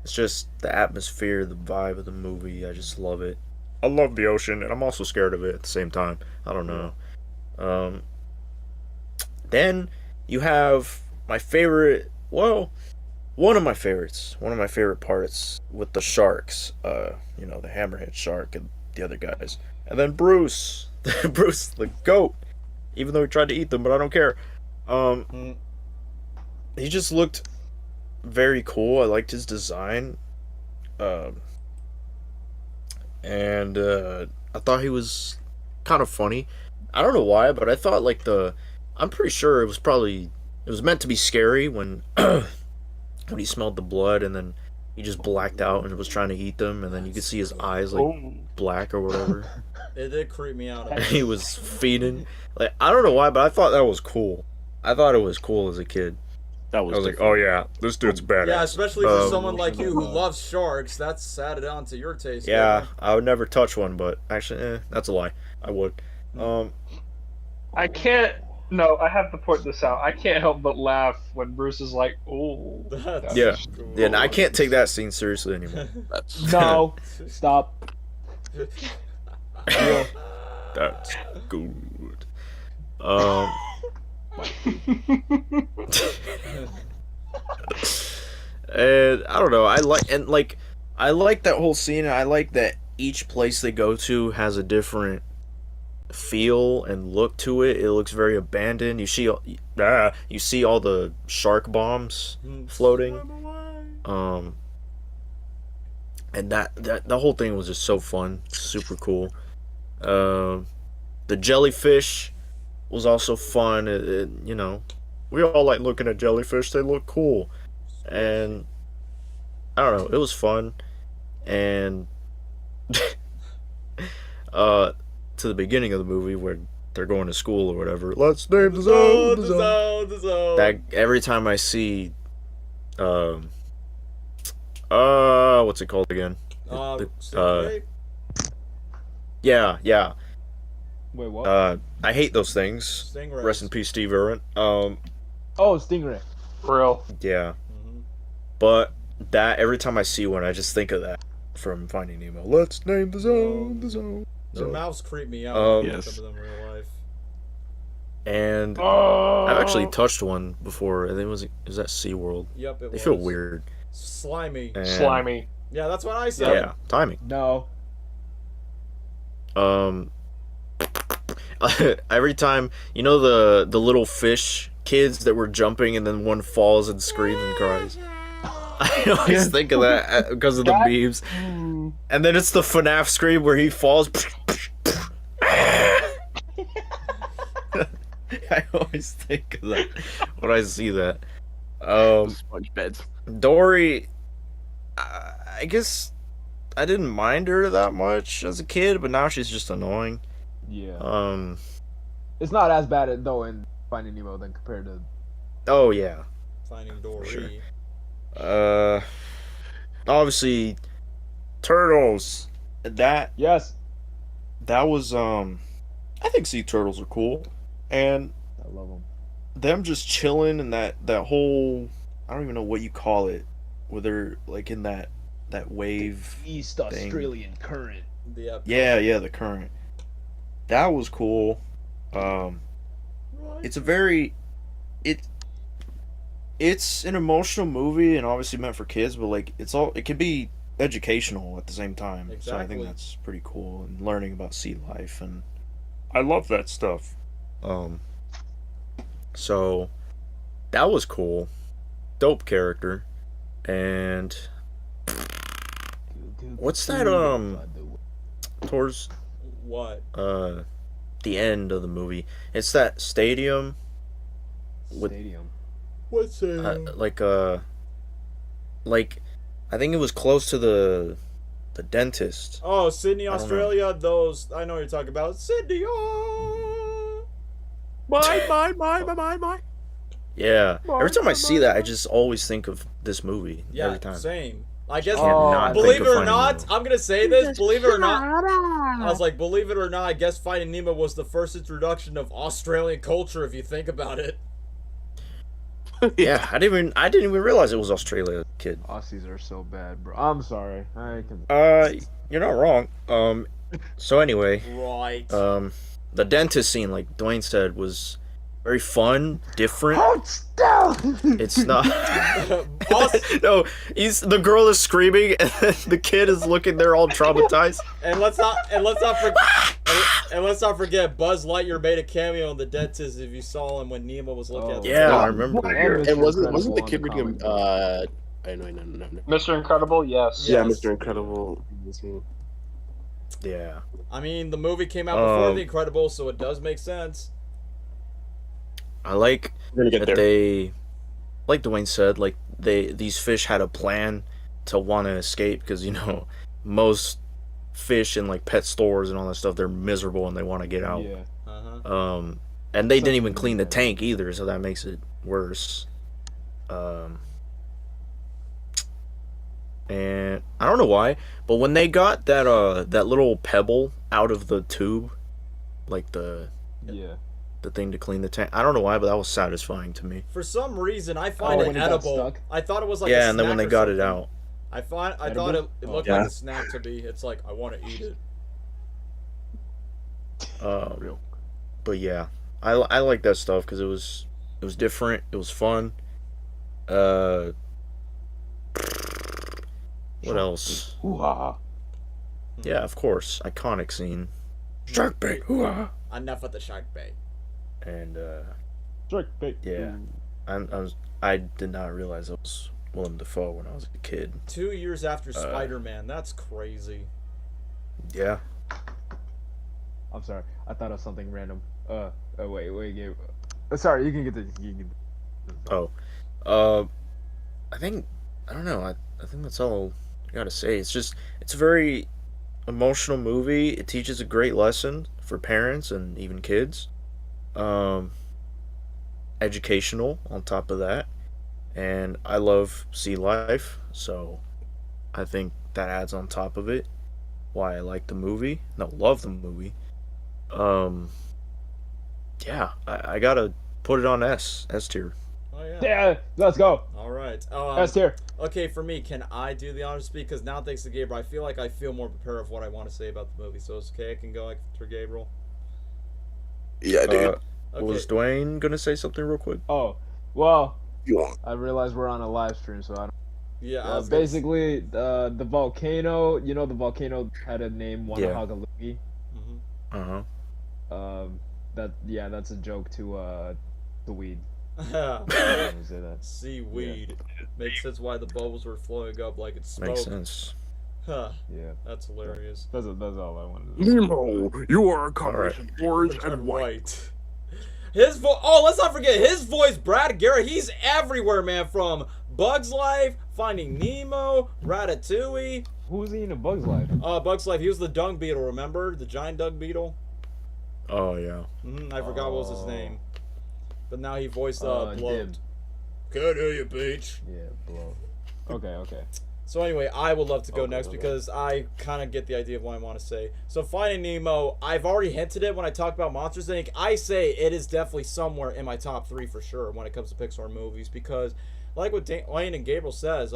It's just the atmosphere, the vibe of the movie. I just love it. I love the ocean, and I'm also scared of it at the same time. I don't know. Then you have my favorite. Well, one of my favorites. One of my favorite parts with the sharks. The hammerhead shark and the other guys, and then Bruce, Bruce the goat. Even though he tried to eat them, but I don't care. He just looked very cool. I liked his design. And I thought he was kind of funny. I don't know why, but I thought I'm pretty sure it was meant to be scary when when he smelled the blood and then he just blacked out and was trying to eat them, and then you could see his eyes black or whatever. It did creep me out. And he was feeding. I don't know why, but I thought that was cool. I thought it was cool as a kid. That I was like, oh yeah, this dude's badass. Yeah, especially for someone like you who loves sharks. That's added on to your taste. Yeah, I would never touch one, but actually, that's a lie. I would. I can't. No, I have to point this out. I can't help but laugh when Bruce is like, "Oh, That's Yeah. cool. Yeah, and I can't take that scene seriously anymore. No, stop. That's good. And I don't know. I like that whole scene. And I like that each place they go to has a different feel and look to it. It looks very abandoned. You see all the shark bombs floating. And that the whole thing was just so fun, super cool. The jellyfish was also fun. We all like looking at jellyfish. They look cool, and I don't know. It was fun, and to the beginning of the movie where they're going to school or whatever. Let's name the zone. The zone. That every time I see, what's it called again? Stingray? Yeah. Wait, what? I hate those things. Stingrays. Rest in peace, Steve Irwin. Oh, Stingray. real." Yeah. But that every time I see one, I just think of that from Finding Nemo. Let's name the zone. The zone. Their mouths creep me out. Yes. Some of them in real life. And I've actually touched one before. I think it was at SeaWorld. Yep, it They was. feel weird. Slimy. And- Slimy. Yeah, that's what I said. Yeah, timing. No. Every time, the little fish kids that were jumping and then one falls and screams and cries. I always think of that because of the memes. And then it's the FNAF scream where he falls. I always think of that when I see that. Sponge beds. Dory, I guess I didn't mind her that much as a kid, but now she's just annoying. Yeah. It's not as bad though in Finding Nemo than compared to. Oh yeah. Finding Dory. Sure. Obviously, turtles. That Yes. was I think sea turtles are cool, and I love them. them just chilling in that whole, I don't even know what you call it, where they're like in that wave. East thing. Australian current. Yeah, the current. That was cool. It's a very it's an emotional movie and obviously meant for kids, but it can be educational at the same time. So I think Exactly. that's pretty cool, and learning about sea life, and I love that stuff. So that was cool. Dope character. And what's that towards What? the end of the movie? It's that stadium with Stadium. What's it? I think it was close to the dentist. Oh, Sydney, don't know. Australia. Those I know what you're talking about. Sydney. Oh. Yeah. Every time I see that, I just always think of this movie. Yeah, every time. same. I guess, Cannot believe think it of or Finding not, Nemo. I'm gonna say this. Believe it or not, I was like, believe it or not, I guess Finding Nemo was the first introduction of Australian culture. If you think about it. Yeah, I didn't even realize it was Australia, kid. Aussies are so bad, bro. I'm sorry. I can. You're not wrong. So anyway, Right. the dentist scene, like Dwayne said, was very fun, different. Hold still. It's not. No, the girl is screaming, and the kid is looking there all traumatized. And let's not forget Buzz Lightyear made a cameo in The Dentist if you saw him when Nemo was looking at the Yeah, top. I remember. And wasn't the kid reading no. Mr. Incredible, yes. Yeah, Yes. Mr. Incredible. Yeah. I mean, the movie came out before The Incredibles, so it does make sense. I like We're gonna get that there. like Dwayne said, like these fish had a plan to want to escape because most fish in like pet stores and all that stuff, they're miserable and they want to get out. Yeah. Uh-huh. And they didn't even clean the tank either, so that makes it worse. And I don't know why, but when they got that little pebble out of the tube, like the thing to clean the tank, I don't know why, but that was satisfying to me. For some reason, I find when it it got edible. stuck? I thought it was like Yeah, a and then when snack they or got it something. out, I thought Edible? it looked Yeah. like a snack to me. It's like I want to eat it. but yeah, I like that stuff because it was different, it was fun. What else? Hoo-ha. Yeah, of course, iconic scene. Shark bait, hoo-ah! Enough with the shark bait. And Shark bait. yeah, I did not realize I was Willem Dafoe when I was a kid. 2 years after Spider-Man, that's crazy. Yeah. I'm sorry. I thought of something random. Wait, Gabe. Sorry, you can get the. I think I don't know. I think that's all I gotta say. It's a very emotional movie. It teaches a great lesson for parents and even kids. Educational on top of that, and I love sea life, so I think that adds on top of it. Why I like the movie? No, love the movie. Yeah, I gotta put it on S tier. Oh yeah. Yeah, let's go. All right. S tier. Okay, for me, can I do the honors speak? Because now, thanks to Gabriel, I feel like I feel more prepared of what I want to say about the movie. So it's okay. I can go after Gabriel. Yeah, dude. Okay. Was Dwayne gonna say something real quick? Oh, well, You want? I realized we're on a live stream, so I don't. Yeah. I was gonna Basically, the volcano. The volcano had a name, Wanahagalugi. Uh huh. That's a joke to weed. say. I didn't say that. Seaweed. Makes sense why the bubbles were flowing up like it's smoke. Makes sense. Huh. Yeah, That's hilarious. that's all I wanted to say. Nemo, you are a combination of orange and white. His voice. Oh, let's not forget his voice, Brad Garrett. He's everywhere, man. From Bug's Life, Finding Nemo, Ratatouille. Who's he in A Bug's Life? Bug's Life. He was the dung beetle. Remember the giant dung beetle? Oh yeah. I forgot what was his name. But now he voiced Bloat. Dib. Can't hear you, Beach. Yeah, blow. Okay. So anyway, I would love to go next Okay. because I kind of get the idea of what I want to say. So Finding Nemo, I've already hinted it when I talk about Monsters, Inc. I say it is definitely somewhere in my top 3 for sure when it comes to Pixar movies because, like what Wayne and Gabriel says,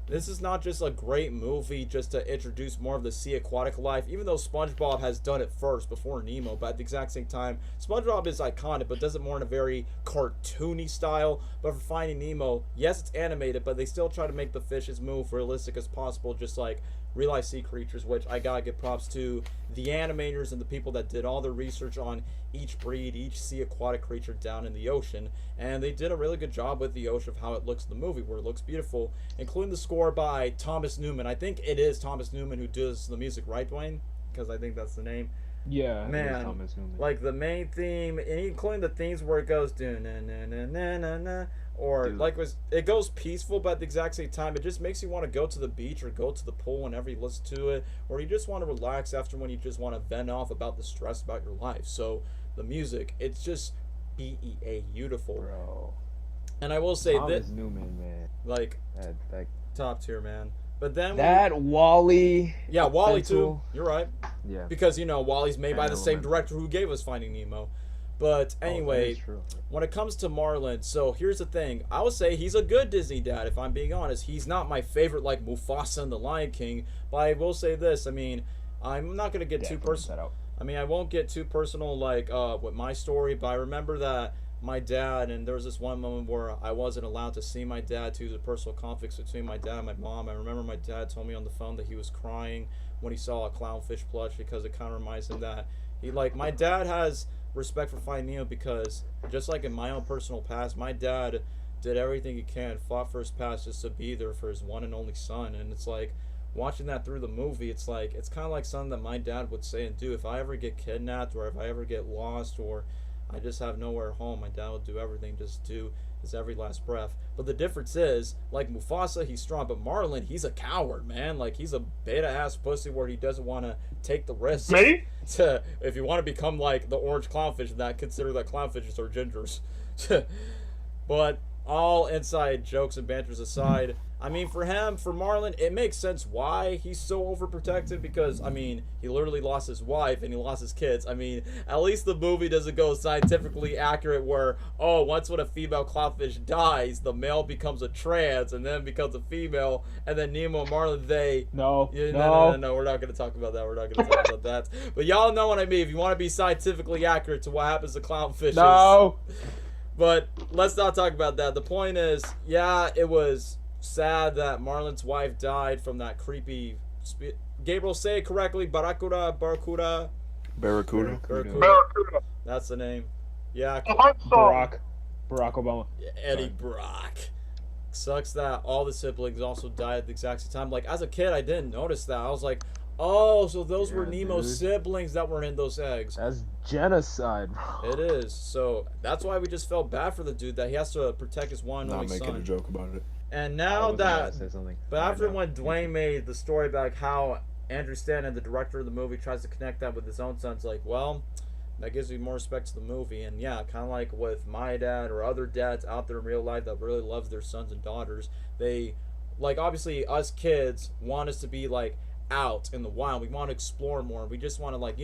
this is not just a great movie just to introduce more of the sea aquatic life, even though SpongeBob has done it first before Nemo, but at the exact same time, SpongeBob is iconic, but does it more in a very cartoony style. But for Finding Nemo, yes, it's animated, but they still try to make the fishes move realistic as possible, just like real life sea creatures, which I gotta give props to the animators and the people that did all the research on each breed, each sea aquatic creature down in the ocean, and they did a really good job with the ocean of how it looks in the movie, where it looks beautiful, including the score by Thomas Newman. I think it is Thomas Newman who does the music, right, Dwayne? Because I think that's the name. Yeah, Man, Thomas Newman. like the main theme, and including the themes where it goes na na na na na na, or Dude. it goes peaceful, but at the exact same time, it just makes you want to go to the beach or go to the pool whenever you listen to it, or you just want to relax after when you just want to vent off about the stress about your life. So the music, it's just beautiful. Bro. And I will say Thomas this, Newman, man. like That top tier, man. But then that Wally. yeah, Wally too. pencil. You're right. Yeah. Because Wally's made by the same Element. director who gave us Finding Nemo. But anyway, true. when it comes to Marlin, so here's the thing. I would say he's a good Disney dad, if I'm being honest. He's not my favorite like Mufasa and the Lion King, but I will say this. I mean, I'm not going to get too personal. I mean, I won't get too personal like with my story, but I remember that my dad, and there was this one moment where I wasn't allowed to see my dad due to the personal conflicts between my dad and my mom. I remember my dad told me on the phone that he was crying when he saw a clownfish plush because it kind of reminds him that my dad has respect for Finding Nemo because just like in my own personal past, my dad did everything he can, fought for his past just to be there for his one and only son. And it's like watching that through the movie, it's like it's kind of like something that my dad would say and do. If I ever get kidnapped or if I ever get lost or I just have nowhere home, my dad will do everything just to do his every last breath. But the difference is, like Mufasa, he's strong, but Marlin, he's a coward, man. Like he's a beta ass pussy where he doesn't want to take the risk. Me? If you want to become like the orange clownfish, that consider that clownfishes are gingers. But all inside jokes and banters aside, I mean, for Marlin, it makes sense why he's so overprotected because, I mean, he literally lost his wife and he lost his kids. I mean, at least the movie doesn't go scientifically accurate where, oh, once when a female clownfish dies, the male becomes a trans and then becomes a female, and then Nemo and Marlin, No, no, we're not going to talk about that. We're not going to talk about that. But y'all know what I mean. If you want to be scientifically accurate to what happens to clownfishes. No. But let's not talk about that. The point is, yeah, it was sad that Marlin's wife died from that creepy Gabriel, say it correctly. Barracuda. That's the name. Yeah. Barack Obama. Eddie Brock. Sucks that all the siblings also died at the exact same time. Like as a kid, I didn't notice that. I was like, oh, so those were Nemo's siblings that were in those eggs. That's genocide, bro. It is. So that's why we just felt bad for the dude that he has to protect his one and only son. Not making a joke about it. And now that, but after when Dwayne made the story about like how Andrew Stanton, the director of the movie, tries to connect that with his own son, it's like, well, that gives me more respect to the movie. And yeah, kind of like with my dad or other dads out there in real life that really love their sons and daughters, they, like obviously us kids want us to be like out in the wild. We want to explore more. We just want to like,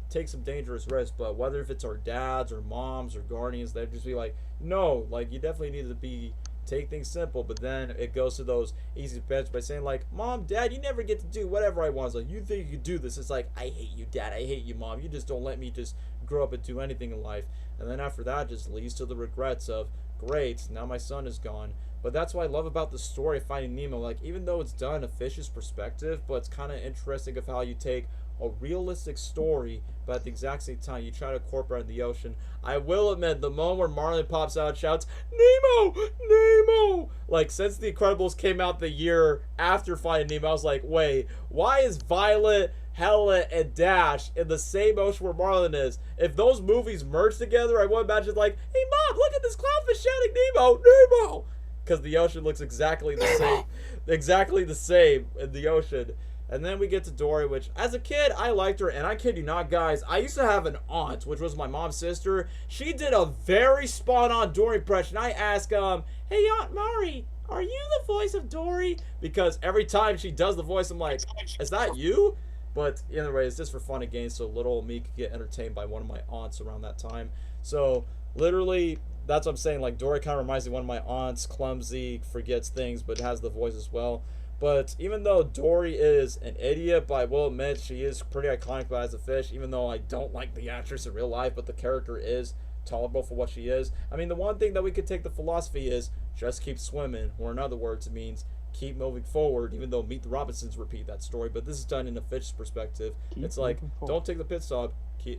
take some dangerous risks. But whether if it's our dads or moms or guardians, they'd just be like, no, like you definitely need to take things simple. But then it goes to those easy bets by saying like, mom, dad, you never get to do whatever I want. It's like, you think you could do this? It's like, I hate you, dad, I hate you, mom, you just don't let me just grow up and do anything in life. And then after that just leads to the regrets of, great, now my son is gone. But that's what I love about the story of Finding Nemo. Like, even though it's done a fish's perspective, but it's kind of interesting of how you take a realistic story, but at the exact same time, you try to incorporate the ocean. I will admit, the moment where Marlin pops out and shouts, Nemo! Nemo! Like, since The Incredibles came out the year after Finding Nemo, I was like, wait, why is Violet, Hella, and Dash in the same ocean where Marlin is? If those movies merged together, I would imagine like, hey, Mom, look at this clownfish shouting Nemo! Nemo! Because the ocean looks exactly the same. Exactly the same in the ocean. And then we get to Dory, which, as a kid, I liked her. And I kid you not, guys, I used to have an aunt, which was my mom's sister. She did a very spot-on Dory impression. I asked, hey, Aunt Mari, are you the voice of Dory? Because every time she does the voice, I'm like, is that you? But either way, it's just for fun and games, so little old me could get entertained by one of my aunts around that time. So, literally, that's what I'm saying. Like, Dory kind of reminds me of one of my aunts, clumsy, forgets things, but has the voice as well. But even though Dory is an idiot, but I will admit she is pretty iconic as a fish, even though I don't like the actress in real life, but the character is tolerable for what she is. I mean, the one thing that we could take the philosophy is just keep swimming, or in other words, it means keep moving forward, even though Meet the Robinsons repeat that story, but this is done in a fish's perspective. It's like, don't take the pit stop,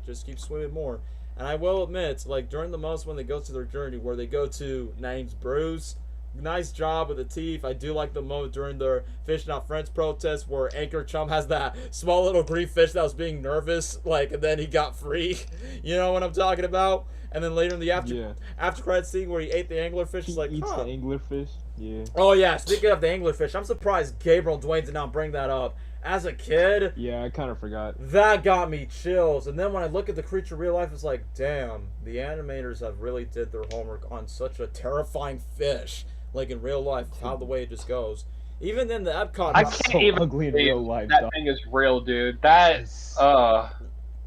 just keep swimming more. And I will admit, like, during the most when they go to their journey, where they go to Name's Bruce, nice job with the teeth. I do like the moment during their Fish Not Friends protest where Anchor Chum has that small little green fish that was being nervous, like, and then he got free. You know what I'm talking about? And then later in the after credit scene where he ate the anglerfish, he's like, eats the anglerfish. Yeah. Oh yeah, speaking of the anglerfish, I'm surprised Gabriel and Dwayne did not bring that up. As a kid, yeah, I kind of forgot. That got me chills. And then when I look at the creature in real life, it's like, damn, the animators have really did their homework on such a terrifying fish. Like in real life, how the way it just goes. Even in the Epcot I ride. can't So even ugly in believe real life, that dog. thing is real, dude. That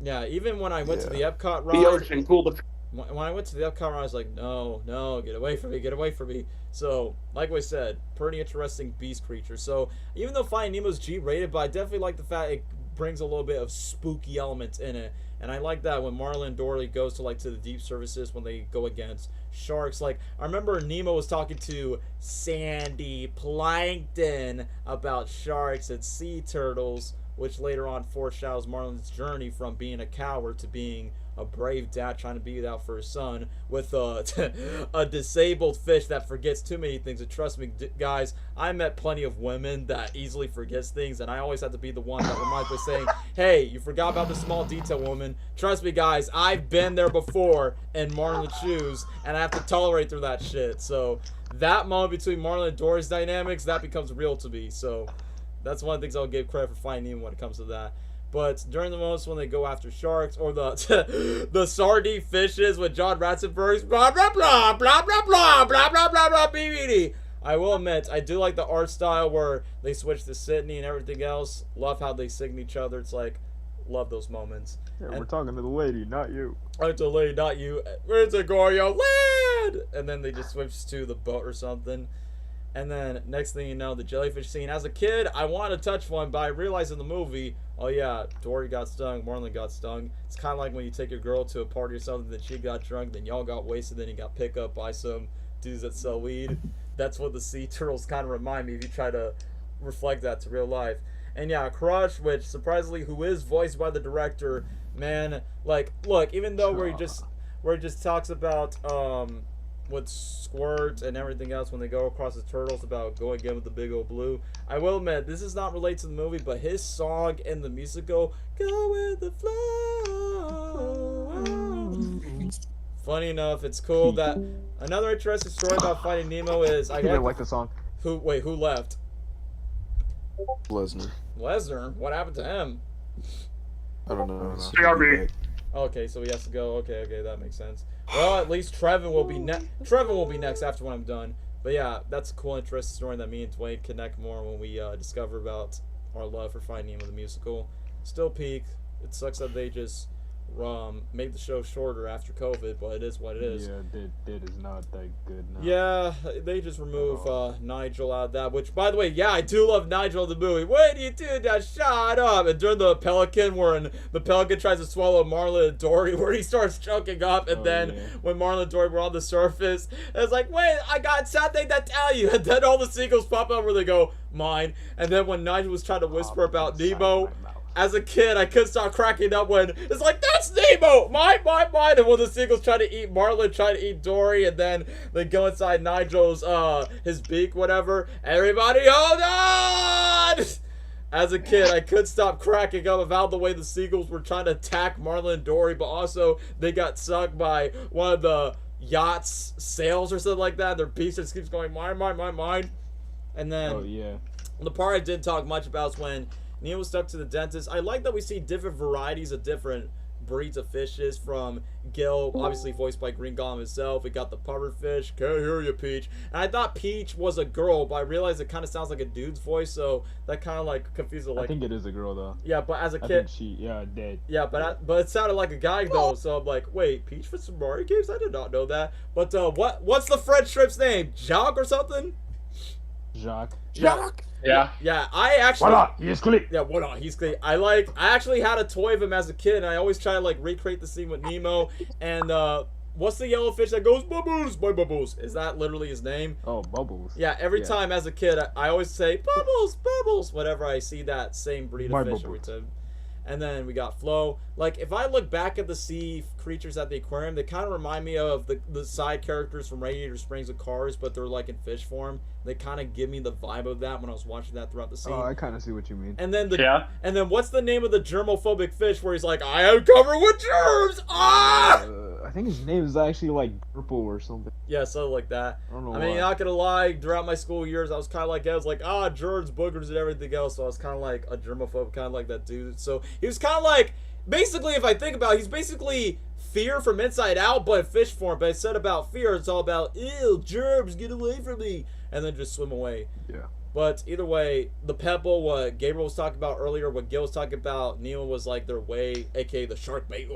Yeah, even when I went to the Epcot The ride, ocean, cool. when I went to the Epcot ride, I was like, no, get away from me, get away from me. So, like we said, pretty interesting beast creature. So, even though Finding Nemo's G-rated, but I definitely like the fact it brings a little bit of spooky elements in it. And I like that when Marlin and Dory goes to the deep services when they go against sharks. Like, I remember Nemo was talking to Sandy Plankton about sharks and sea turtles, which later on foreshadows Marlin's journey from being a coward to being a brave dad trying to be out for his son with a disabled fish that forgets too many things. And trust me, guys, I met plenty of women that easily forgets things, and I always have to be the one that reminds me, saying, hey, you forgot about the small detail, woman. Trust me, guys, I've been there before in Marlin's shoes, and I have to tolerate through that shit. So that moment between Marlin and Dory's dynamics, that becomes real to me. So that's one of the things I'll give credit for Finding Nemo when it comes to that. But during the moments when they go after sharks, or the sardine fishes with John Ratzenberg's blah blah blah blah blah blah blah blah blah blah BBD. I will admit, I do like the art style where they switch to Sydney and everything else. Love how they sing to each other. It's like, love those moments. Yeah, And- we're talking to the lady, not you. I'm the lady, not you. Where's the Goyo land? And then they just switch to the boat or something. And then next thing you know, the jellyfish scene. As a kid, I wanted to touch one, but I realized in the movie, oh yeah, Dory got stung, Marlin got stung. It's kind of like when you take your girl to a party or something, then she got drunk, then y'all got wasted, then you got picked up by some dudes that sell weed. That's what the sea turtles kind of remind me if you try to reflect that to real life. And yeah, Crush, which surprisingly, who is voiced by the director, man, like, look, even though where he just talks about with Squirt and everything else when they go across the turtles about going again with the big old blue. I will admit, this is not related to the movie, but his song in the musical, Go With The Flow. Funny enough, it's cool that another interesting story about Finding Nemo is I didn't like the song. who left? Lesnar. Lesnar. What happened to him? I don't know. Okay, so he has to go. Okay, that makes sense. Well, at least Trevin will be next after when I'm done. But yeah, that's a cool, interesting story that me and Dwayne connect more when we discover about our love for Finding Nemo the musical. Still peak. It sucks that they just made the show shorter after COVID, but it is what it is. Yeah, that is not that good now. Yeah, they just remove Nigel out of that, which, by the way, yeah, I do love Nigel in the movie. What do you do now? Shut up! And during the Pelican, when the Pelican tries to swallow Marlin and Dory, where he starts choking up, and when Marlin and Dory were on the surface, it's like, wait, I got something to tell you. And then all the seagulls pop up where they go, mine. And then when Nigel was trying to whisper about Nemo, as a kid, I couldn't stop cracking up when it's like, that's Nemo! Mine! And when the seagulls try to eat Marlin, try to eat Dory, and then they go inside Nigel's, his beak, whatever. Everybody hold on! As a kid, I couldn't stop cracking up about the way the seagulls were trying to attack Marlin and Dory, but also they got sunk by one of the yacht's sails or something like that. Their piece just keeps going, mine. And then the part I didn't talk much about is when Nemo was stuck to the dentist. I like that we see different varieties of different breeds of fishes, from Gil, obviously voiced by Green Gollum himself. We got the pufferfish. Can't hear you, Peach. And I thought Peach was a girl, but I realized it kind of sounds like a dude's voice, so that kind of like confused me. Like, I think it is a girl though. Yeah, but as a I kid, think dead. yeah, but it sounded like a guy though. So I'm like, wait, Peach from some Mario games? I did not know that. But what's the French shrimp's name? Jacques or something? Jacques. Yeah, I actually. Voila, he is clean. Yeah, voila, he's clean. I actually had a toy of him as a kid, and I always try to like recreate the scene with Nemo. And what's the yellow fish that goes bubbles? Boy, bubbles. Is that literally his name? Oh, Bubbles. Yeah, every time as a kid, I always say bubbles whenever I see that same breed of fish every time. And then we got Flo. Like, if I look back at the sea creatures at the aquarium, they kind of remind me of the side characters from Radiator Springs and Cars, but they're like in fish form. They kind of give me the vibe of that when I was watching that throughout the scene. Oh, I kind of see what you mean. And then and then what's the name of the germophobic fish where he's like, I am covered with germs! Ah! I think his name is actually like purple or something. Yeah, something like that. I don't know I mean, why. not gonna lie, throughout my school years, I was kind of like, germs, boogers, and everything else. So I was kind of like a germaphobe, kind of like that dude. So he was kind of like, basically, if I think about it, he's basically fear from Inside Out, but in fish form. But instead about fear, it's all about, ew, germs, get away from me, and then just swim away. Yeah. But either way, the pebble, what Gabriel was talking about earlier, what Gil was talking about, Nemo was like their way, aka the shark bait,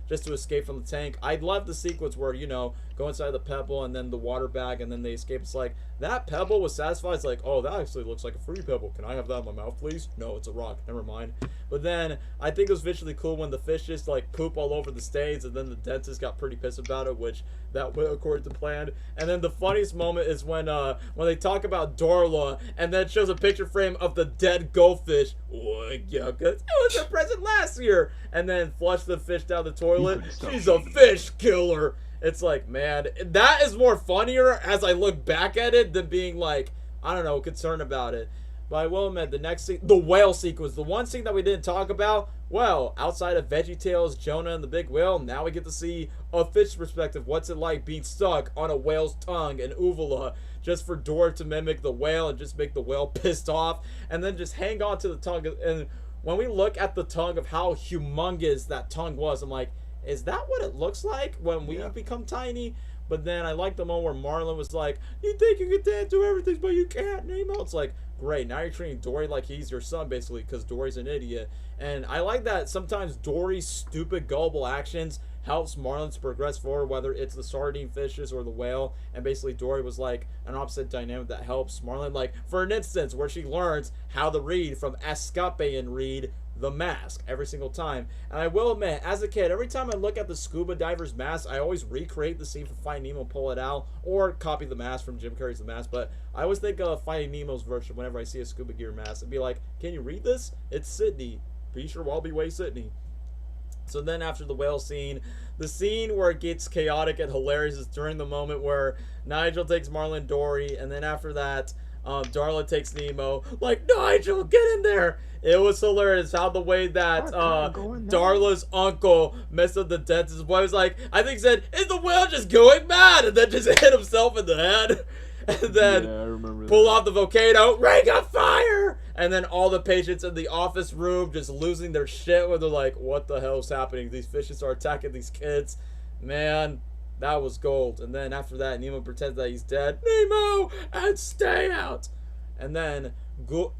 just to escape from the tank. I love the sequence where, you know, go inside the pebble and then the water bag and then they escape. It's like, that pebble was satisfied. It's like, oh, that actually looks like a fruity pebble. Can I have that in my mouth, please? No, it's a rock. Never mind. But then I think it was visually cool when the fish just like poop all over the stage, and then the dentist got pretty pissed about it, which that went according to plan. And then the funniest moment is when they talk about Darla and then it shows a picture frame of the dead goldfish. What? Yeah, cause it was a present last year. And then flush the fish down the toilet. She's a fish killer. It's like, man, that is more funnier as I look back at it than being like, I don't know, concerned about it. But I will admit, the next scene, the whale sequence, the one scene that we didn't talk about, well, outside of VeggieTales, Jonah, and the big whale, now we get to see a fish perspective. What's it like being stuck on a whale's tongue and uvula, just for Dory to mimic the whale and just make the whale pissed off, and then just hang on to the tongue. And when we look at the tongue of how humongous that tongue was, I'm like, is that what it looks like when we become tiny? But then I like the moment where Marlin was like, you think you can do everything, but you can't, Nemo. It's like, great, now you're treating Dory like he's your son, basically, because Dory's an idiot. And I like that sometimes Dory's stupid, gullible actions helps Marlin to progress forward, whether it's the sardine fishes or the whale. And basically Dory was like an opposite dynamic that helps Marlin, like for an instance where she learns how to read from escape and read the mask every single time. And I will admit, as a kid, every time I look at the scuba diver's mask, I always recreate the scene from Finding Nemo, pull it out, or copy the mask from Jim Carrey's The Mask. But I always think of Finding Nemo's version whenever I see a scuba gear mask and be like, can you read this? It's Sydney. Be sure Wallaby Way, Sydney. So then after the whale scene, the scene where it gets chaotic and hilarious is during the moment where Nigel takes Marlin Dory, and then after that, Darla takes Nemo. Like, Nigel, get in there! It was hilarious how the way that Darla's uncle messed up the dentist's boy was like, I think he said, is the whale just going mad? And then just hit himself in the head. And then pull off the volcano, ring of fire! And then all the patients in the office room just losing their shit where they're like, what the hell's happening? These fishes are attacking these kids. Man, that was gold. And then after that, Nemo pretends that he's dead. Nemo! And stay out! And then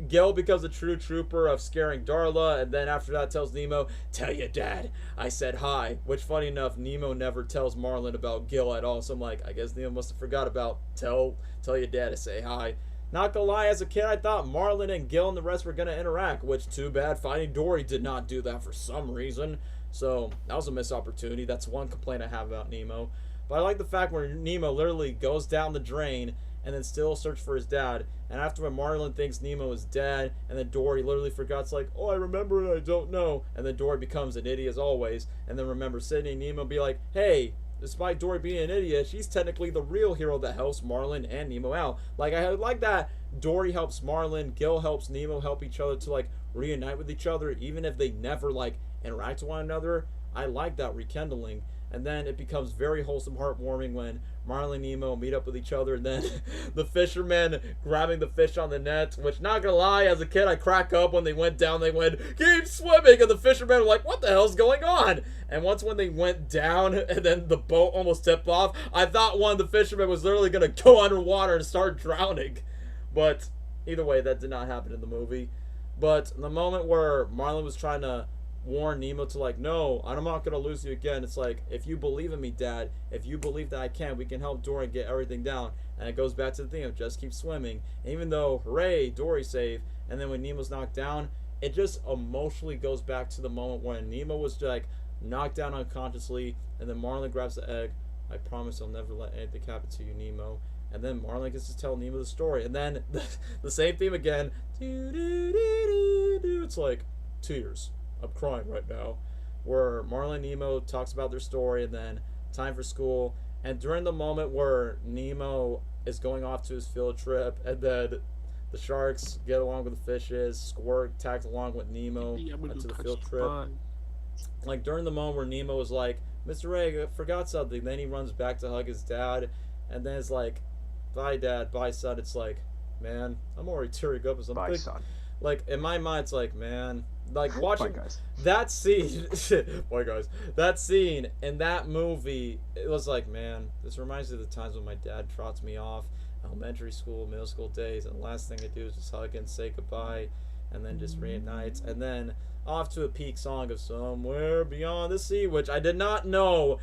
Gil becomes a true trooper of scaring Darla, and then after that tells Nemo, tell your dad I said hi. Which, funny enough, Nemo never tells Marlin about Gil at all, so I'm like, I guess Nemo must have forgot about tell your dad to say hi. Not gonna lie, as a kid I thought Marlin and Gil and the rest were gonna interact, which too bad Finding Dory did not do that for some reason. So that was a missed opportunity. That's one complaint I have about Nemo. But I like the fact where Nemo literally goes down the drain and then still search for his dad. And after when Marlin thinks Nemo is dead, and then Dory literally forgets, like, oh, I remember and I don't know. And then Dory becomes an idiot as always. And then remember Sydney and Nemo be like, hey, despite Dory being an idiot, she's technically the real hero that helps Marlin and Nemo out. Like, I like that Dory helps Marlin, Gil helps Nemo help each other to, like, reunite with each other, even if they never, like, interact with one another. I like that rekindling. And then it becomes very wholesome, heartwarming when Marlin and Nemo meet up with each other, and then the fishermen grabbing the fish on the net, which, not gonna lie, as a kid I crack up when they went down, they went, keep swimming, and the fishermen were like, what the hell's going on? And once when they went down and then the boat almost tipped off, I thought one of the fishermen was literally gonna go underwater and start drowning. But either way, that did not happen in the movie. But the moment where Marlin was trying to warn Nemo to, like, no, I'm not gonna lose you again. It's like, if you believe in me, Dad, if you believe that I can, we can help Dory get everything down. And it goes back to the thing of just keep swimming. And even though, hooray, Dory saved, and then when Nemo's knocked down, it just emotionally goes back to the moment when Nemo was like knocked down unconsciously, and then Marlin grabs the egg. I promise I'll never let anything happen to you, Nemo. And then Marlin gets to tell Nemo the story, and then the same theme again. It's like tears. I'm crying right now, where Marlin and Nemo talks about their story, and then time for school. And during the moment where Nemo is going off to his field trip, and then the sharks get along with the fishes, Squirt tags along with Nemo to the field trip. Like during the moment where Nemo was like, Mr. Ray, I forgot something. Then he runs back to hug his dad, and then it's like, bye, Dad, bye, son. It's like, man, I'm already tearing up as I'm thinking. Son. Like, in my mind, it's like, man, Like watching guys. that scene, boy guys, that scene in that movie, it was like, man, this reminds me of the times when my dad drops me off, elementary school, middle school days, and the last thing I do is just hug and say goodbye, and then just reunites, and then off to a peak song of Somewhere Beyond the Sea, which I did not know.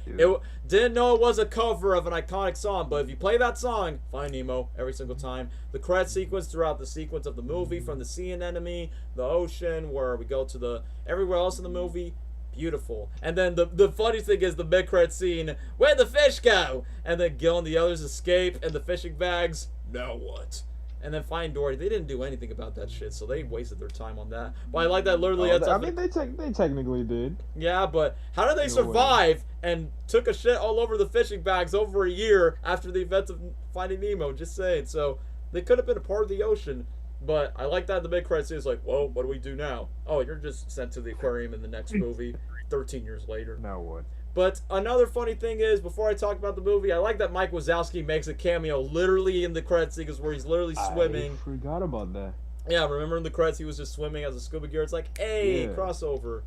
Didn't know it was a cover of an iconic song, but if you play that song, Find Nemo every single time. The credit sequence throughout the sequence of the movie, from the sea anemone, the ocean, where we go to the everywhere else in the movie, beautiful. And then the funny thing is the mid-credit scene, where'd the fish go? And then Gil and the others escape, and the fishing bags, now what? And then Find Dory, they didn't do anything about that shit, so they wasted their time on that. But I like that literally. I mean, they technically did. Yeah, but how did they survive and took a shit all over the fishing bags over a year after the events of Finding Nemo? Just saying. So they could have been a part of the ocean. But I like that the mid-credits is like, well, what do we do now? Oh, you're just sent to the aquarium in the next movie 13 years later. Now what? But another funny thing is, before I talk about the movie, I like that Mike Wazowski makes a cameo literally in the credits sequence where he's literally swimming. I forgot about that. Yeah, remember in the credits he was just swimming as a scuba gear? It's like, hey, crossover.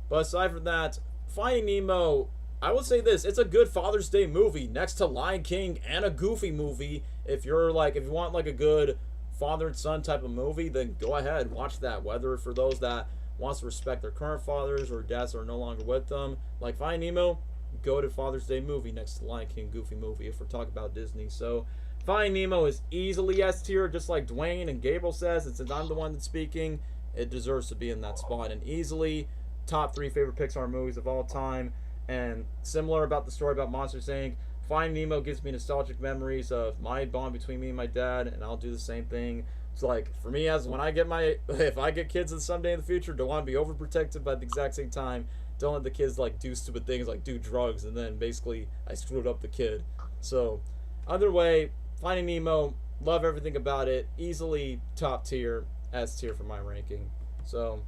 But aside from that, Finding Nemo, I would say this, it's a good Father's Day movie next to Lion King and a Goofy movie. If you want like a good father and son type of movie, then go ahead, watch that. Whether for those that wants to respect their current fathers or dads that are no longer with them, like Finding Nemo, go to Father's Day movie next to Lion King, Goofy movie if we're talking about Disney. So Finding Nemo is easily S tier, just like Dwayne and Gabriel says, and since I'm the one that's speaking, it deserves to be in that spot, and easily top 3 favorite Pixar movies of all time. And similar about the story about Monsters Inc., Finding Nemo gives me nostalgic memories of my bond between me and my dad, and I'll do the same thing. It's like, for me, as when I get if I get kids someday in the future, don't want to be overprotective, but at the exact same time, don't let the kids like do stupid things like do drugs, and then basically I screwed up the kid. So either way, Finding Nemo, love everything about it, easily top tier, S tier for my ranking. So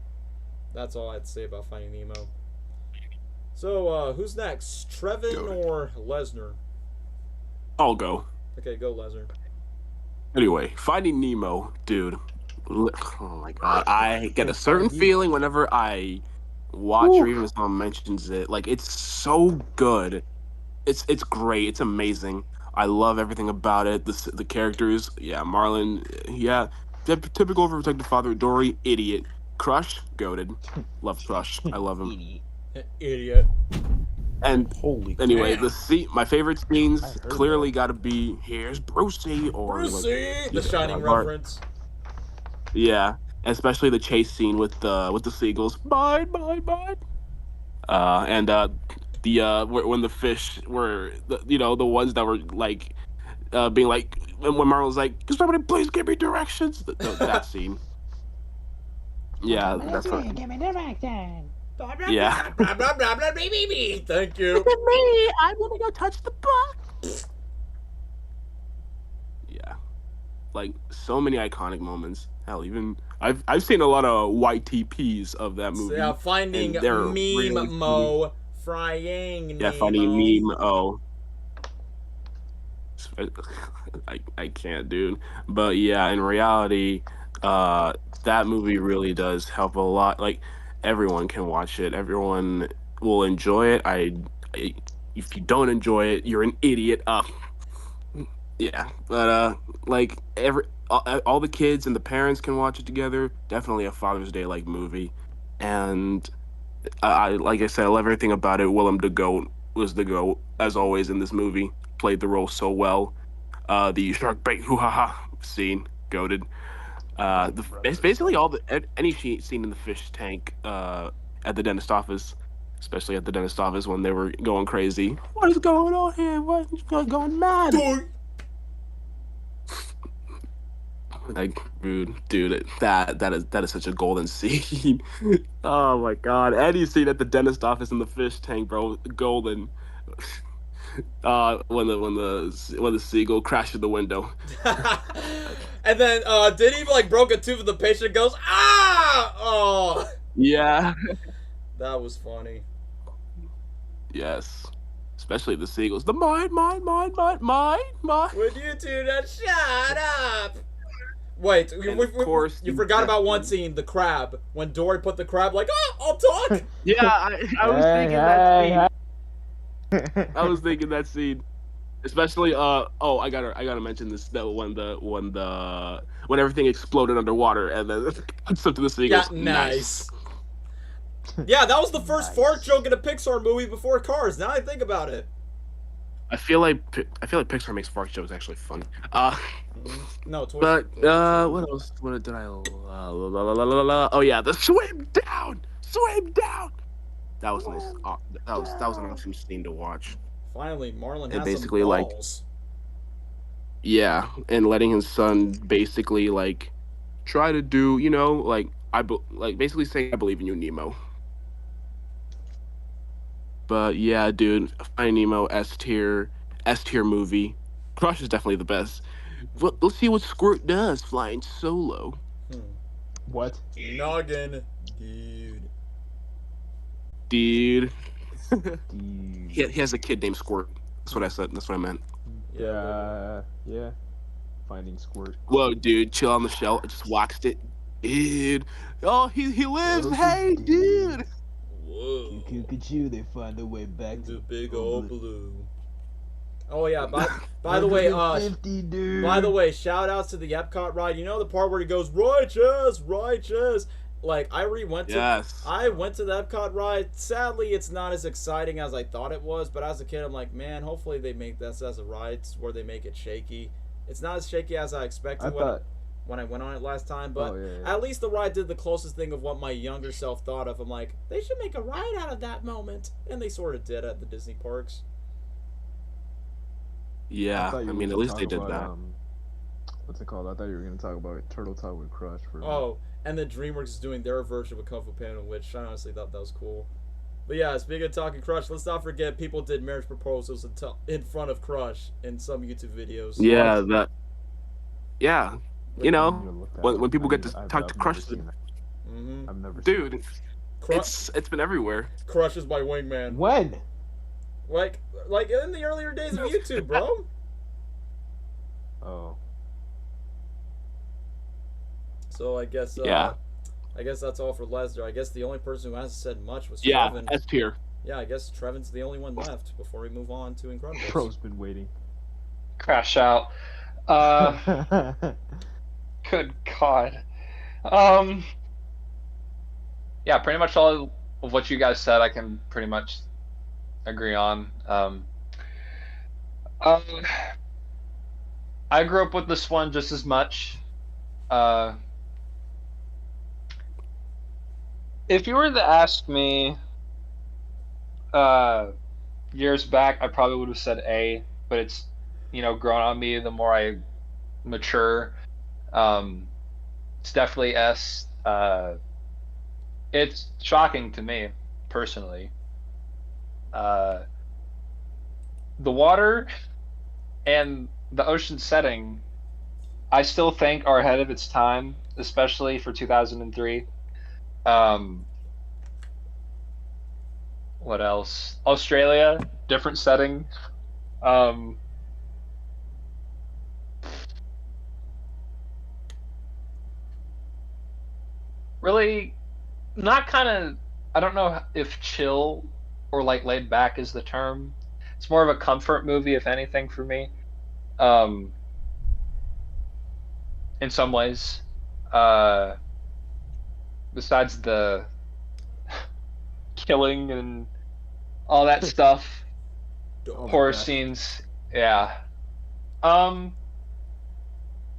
that's all I have to say about Finding Nemo. So who's next, Trevin or Lesnar? I'll go. Okay, go Lesnar. Anyway, Finding Nemo, dude. Oh my god, I get a certain feeling whenever I watch or even if someone mentions it. Like, it's so good. It's great. It's amazing. I love everything about it. The characters, yeah, Marlon, yeah, typical overprotective father. Dory, idiot. Crush, goated. Love Crush. I love him. Idiot. And anyway, my favorite scenes clearly got to be here's Brucey or Brucey, the Shining reference. Yeah, especially the chase scene with the seagulls. Mine. And when the fish were the ones that were like being like when Marlon was like, "Can somebody please give me directions?" That scene. Yeah, that's what. Give me directions. Yeah. Thank you. Look at me. I'm gonna go touch the book. Yeah, like so many iconic moments. Hell, even I've seen a lot of YTPs of that movie. So, yeah, Finding Meme really Mo, Frying Nemo. Yeah, Finding Nemo. I can't, dude. But yeah, in reality, that movie really does help a lot. Like, everyone can watch it. Everyone will enjoy it. If you don't enjoy it, you're an idiot. Yeah, but like all the kids and the parents can watch it together. Definitely a Father's Day like movie, and like I said, I love everything about it. Willem Dafoe was the GOAT as always in this movie. Played the role so well. The shark bait hoo ha ha scene, goated. It's basically any scene in the fish tank at the dentist office, especially at the dentist office when they were going crazy. What is going on here? What is going mad? Like, dude, that is such a golden scene. Oh my god, any scene at the dentist office in the fish tank, bro, golden. When the seagull crashed through the window. And then did he like broke a tooth and the patient goes, ah! Oh yeah. That was funny. Yes. Especially the seagulls. The mine. Would you two not shut up? Wait, And of course, you you forgot about one definitely- scene, the crab. When Dory put the crab, like, oh, I'll talk. Yeah, I was thinking that scene. I was thinking that scene, especially oh, I gotta mention this, that when everything exploded underwater and then something the scene Yeah, goes nice. Yeah, that was the first fart joke in a Pixar movie before Cars. Now I think about it. I feel like Pixar makes fart jokes actually funny. No, Toy But Story. what else? What did I? Oh yeah, the swim down. That was nice. That was an awesome scene to watch. Finally, Marlon And has basically, some like- balls. Yeah, and letting his son basically like try to do, like basically saying I believe in you, Nemo. But yeah, dude, Finding Nemo S tier movie. Crush is definitely the best. Well, let's see what Squirt does flying solo. What? Noggin, dude. Dude. Dude. He has a kid named Squirt. That's what I said. That's what I meant. Yeah. Finding Squirt. Whoa, dude, chill on the shell. I just watched it. Dude. Oh, he lives. Oh, Hey, dude. Whoa. They find a way back The big old blue. Oh yeah, by the way, dude. by the way, shout outs to the Epcot ride. You know the part where he goes righteous. Like I went to the Epcot ride. Sadly, it's not as exciting as I thought it was. But as a kid, I'm like, man, hopefully they make this as a ride where they make it shaky. It's not as shaky as I expected when I went on it last time. But at least the ride did the closest thing of what my younger self thought of. I'm like, they should make a ride out of that moment, and they sort of did at the Disney parks. Yeah, I mean, at least they did that. What's it called? I thought you were gonna talk about Turtle Talk with Crush for. Oh, and then DreamWorks is doing their version of Kung Fu Panda, which I honestly thought that was cool. But yeah, speaking of talking Crush, let's not forget people did marriage proposals in front of Crush in some YouTube videos. Yeah, that. Yeah, you know, when people get to talk to Crush, Mm-hmm. I've never seen dude, it's been everywhere. Crush is my wingman. When? Like in the earlier days of YouTube, bro. Oh. So I guess Yeah. I guess that's all for Lesnar. I guess the only person who hasn't said much was Yeah, Trevin. S tier. Yeah, I guess Trevin's the only one left before we move on to Incredibles. Pro's been waiting. Crash out. Good God. Yeah, pretty much all of what you guys said, I can pretty much agree on. I grew up with this one just as much. If you were to ask me years back, I probably would have said A, but it's, grown on me the more I mature. It's definitely S. It's shocking to me, personally. The water and the ocean setting, I still think are ahead of its time, especially for 2003. What else? Australia, different setting. Really, not kind of. I don't know if chill or like laid back is the term. It's more of a comfort movie, if anything, for me. In some ways, besides the killing and all that stuff, horror scenes, yeah.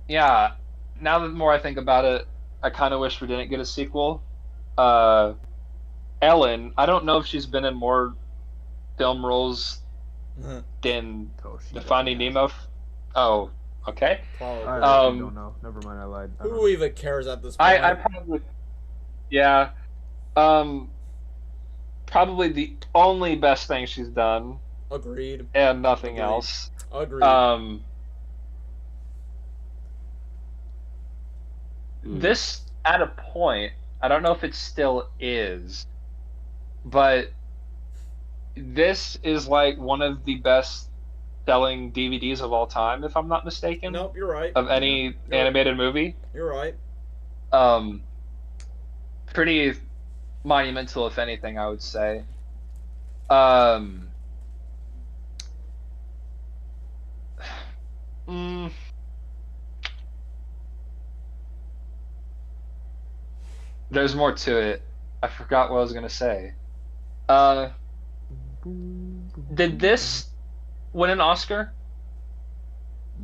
Yeah. Now the more I think about it, I kind of wish we didn't get a sequel. Ellen, I don't know if she's been in more film roles than the Finding Nemo. Oh, okay. Probably. I don't know. Never mind, I lied. Who even cares at this point? I probably, yeah. Probably the only best thing she's done. Agreed. And nothing else. Agreed. This, at a point, I don't know if it still is, but this is like one of the best selling DVDs of all time, if I'm not mistaken. Nope, you're right. Of any animated movie. You're right. Pretty monumental, if anything, I would say. There's more to it. I forgot what I was gonna say. Did this win an Oscar?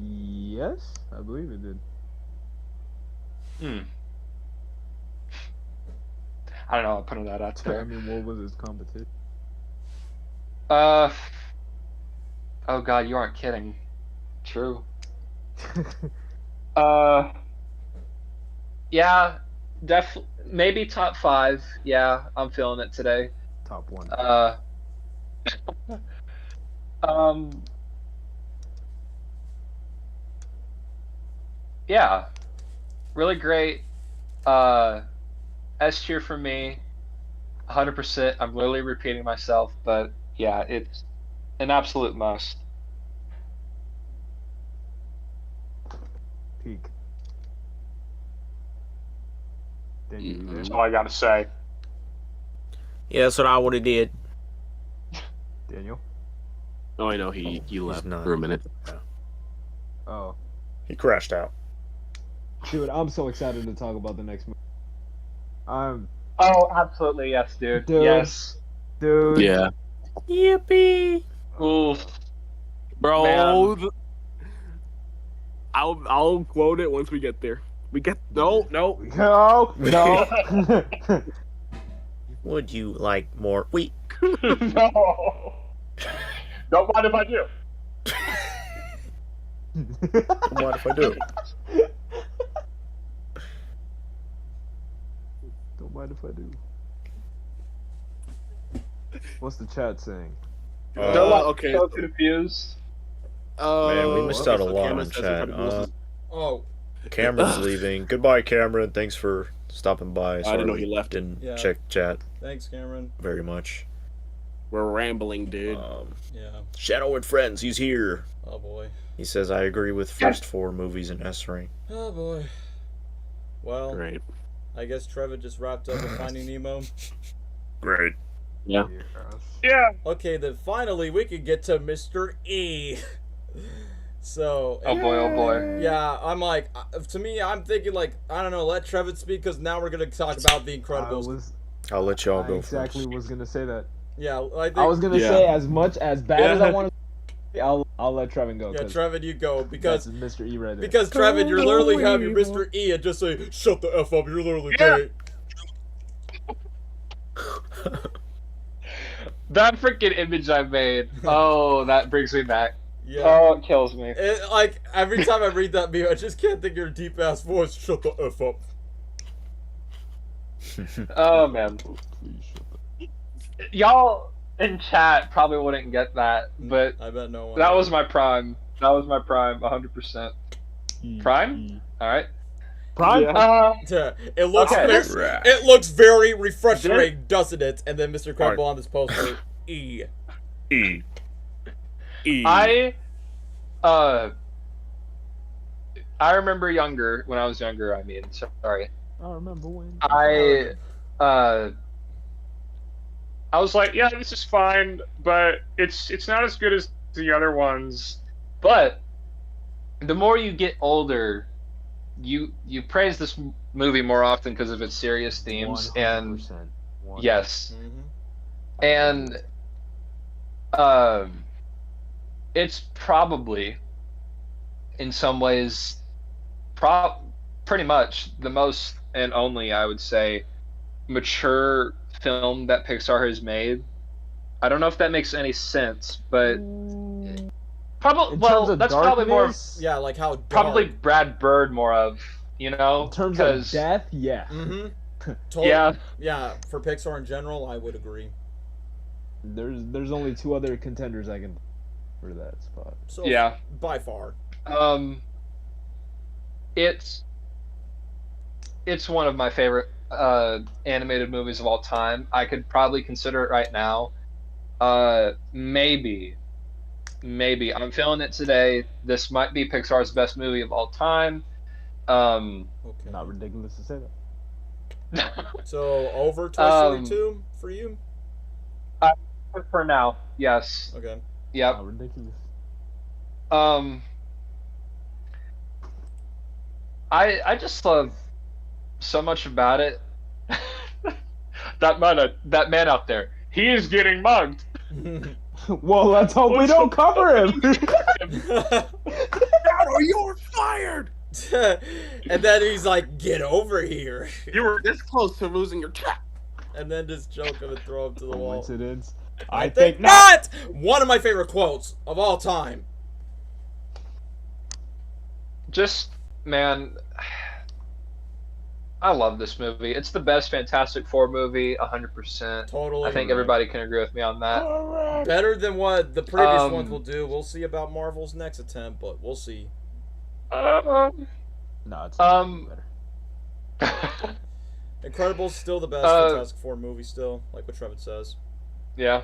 Yes, I believe it did. I don't know. I'm putting that out I there. mean, what was his competition? Oh God, you aren't kidding. True. Yeah, maybe top 5. Yeah, I'm feeling it today. Top 1. Yeah, really great. S tier for me, 100%. I'm literally repeating myself, but yeah, it's an absolute must. Peak. Daniel, That's all I gotta say. Yeah, that's what I would have did. Daniel? Oh, I know he left not. for a minute. Oh. He crashed out. Dude, I'm so excited to talk about the next movie. Oh, absolutely, yes, dude. Dude. Yes. Dude. Yeah. Yippee! Oof. Bro, Man. I'll quote it once we get there. No. No. Would you like more wheat? No. Don't mind if I do. What if I do? Don't mind if I do. What's the chat saying? Okay. So confused. Man, we missed out a lot Cameron on says chat. it Oh, Cameron's leaving. Goodbye, Cameron. Thanks for stopping by. Sorry, didn't know he left. Didn't Yeah. check chat thanks, Cameron. very much. We're rambling, dude. Yeah. Shadow and Friends, he's here. Oh boy. He says, I agree with first 4 movies in S rank. Oh boy. Well, Great. I guess Trevor just wrapped up with Finding Nemo. Great. Yeah. Yeah. Okay, then finally we can get to Mr. E. So. Oh boy, oh boy. Yeah, I'm like, to me, I'm thinking like, I don't know, let Trevor speak because now we're gonna talk about The Incredibles. I'll let y'all I go exactly first. was gonna say that. Yeah, I think. I was gonna Yeah. say as much as bad as I want to. I'll let Trevin go. Yeah, 'cause Trevor, you go because that's Mr. E right there. because Trevor, you're literally have your Mr. E and just say, shut the f up. You're literally gay. That freaking image I made. Oh, that brings me back. Yeah. Oh, it kills me. It, like every time I read that meme, I just can't think of your deep ass voice. Shut the f up. Oh man. Y'all in chat probably wouldn't get that, but I bet no one. that was my prime. That was my prime, 100%. Prime? All right. Prime. Yeah, it looks Okay. very, it looks very refreshing, doesn't it? And then Mr. Credible on this poster, E. E. E. I remember when I was younger. I mean, sorry. I remember when. I was like, yeah, this is fine, but it's not as good as the other ones. But the more you get older, you praise this movie more often because of its serious themes 100%. and yes, Mm-hmm. and it's probably in some ways pretty much the most and only, I would say, mature film that Pixar has made. I don't know if that makes any sense, but probably In terms well, of that's probably more darkness, Yeah, like how dark. probably Brad Bird more of, you know, in terms 'cause- of death, yeah. Mm-hmm. Yeah. Yeah, for Pixar in general, I would agree. There's only 2 other contenders I can for that spot. So Yeah. by far. It's one of my favorite animated movies of all time. I could probably consider it right now. Maybe maybe. I'm feeling it today. This might be Pixar's best movie of all time. Okay. Not ridiculous to say that. So over Toy Story 2 for you? For now, yes. Okay. Yep. Not ridiculous. I just love so much about it. that man out there, he is getting mugged. Well, let's hope we don't cover him. Or you're fired. And then he's like, "Get over here!" You were this close to losing your trap. And then just choke him and throw him to the wall. Coincidence? I think not. One of my favorite quotes of all time. Just, man, I love this movie. It's the best Fantastic Four movie, 100%. Totally. I think everybody can agree with me on that. Better than what the previous ones will do. We'll see about Marvel's next attempt, but we'll see. No, it's better. Incredible's still the best Fantastic Four movie still, like what Trevor says. Yeah.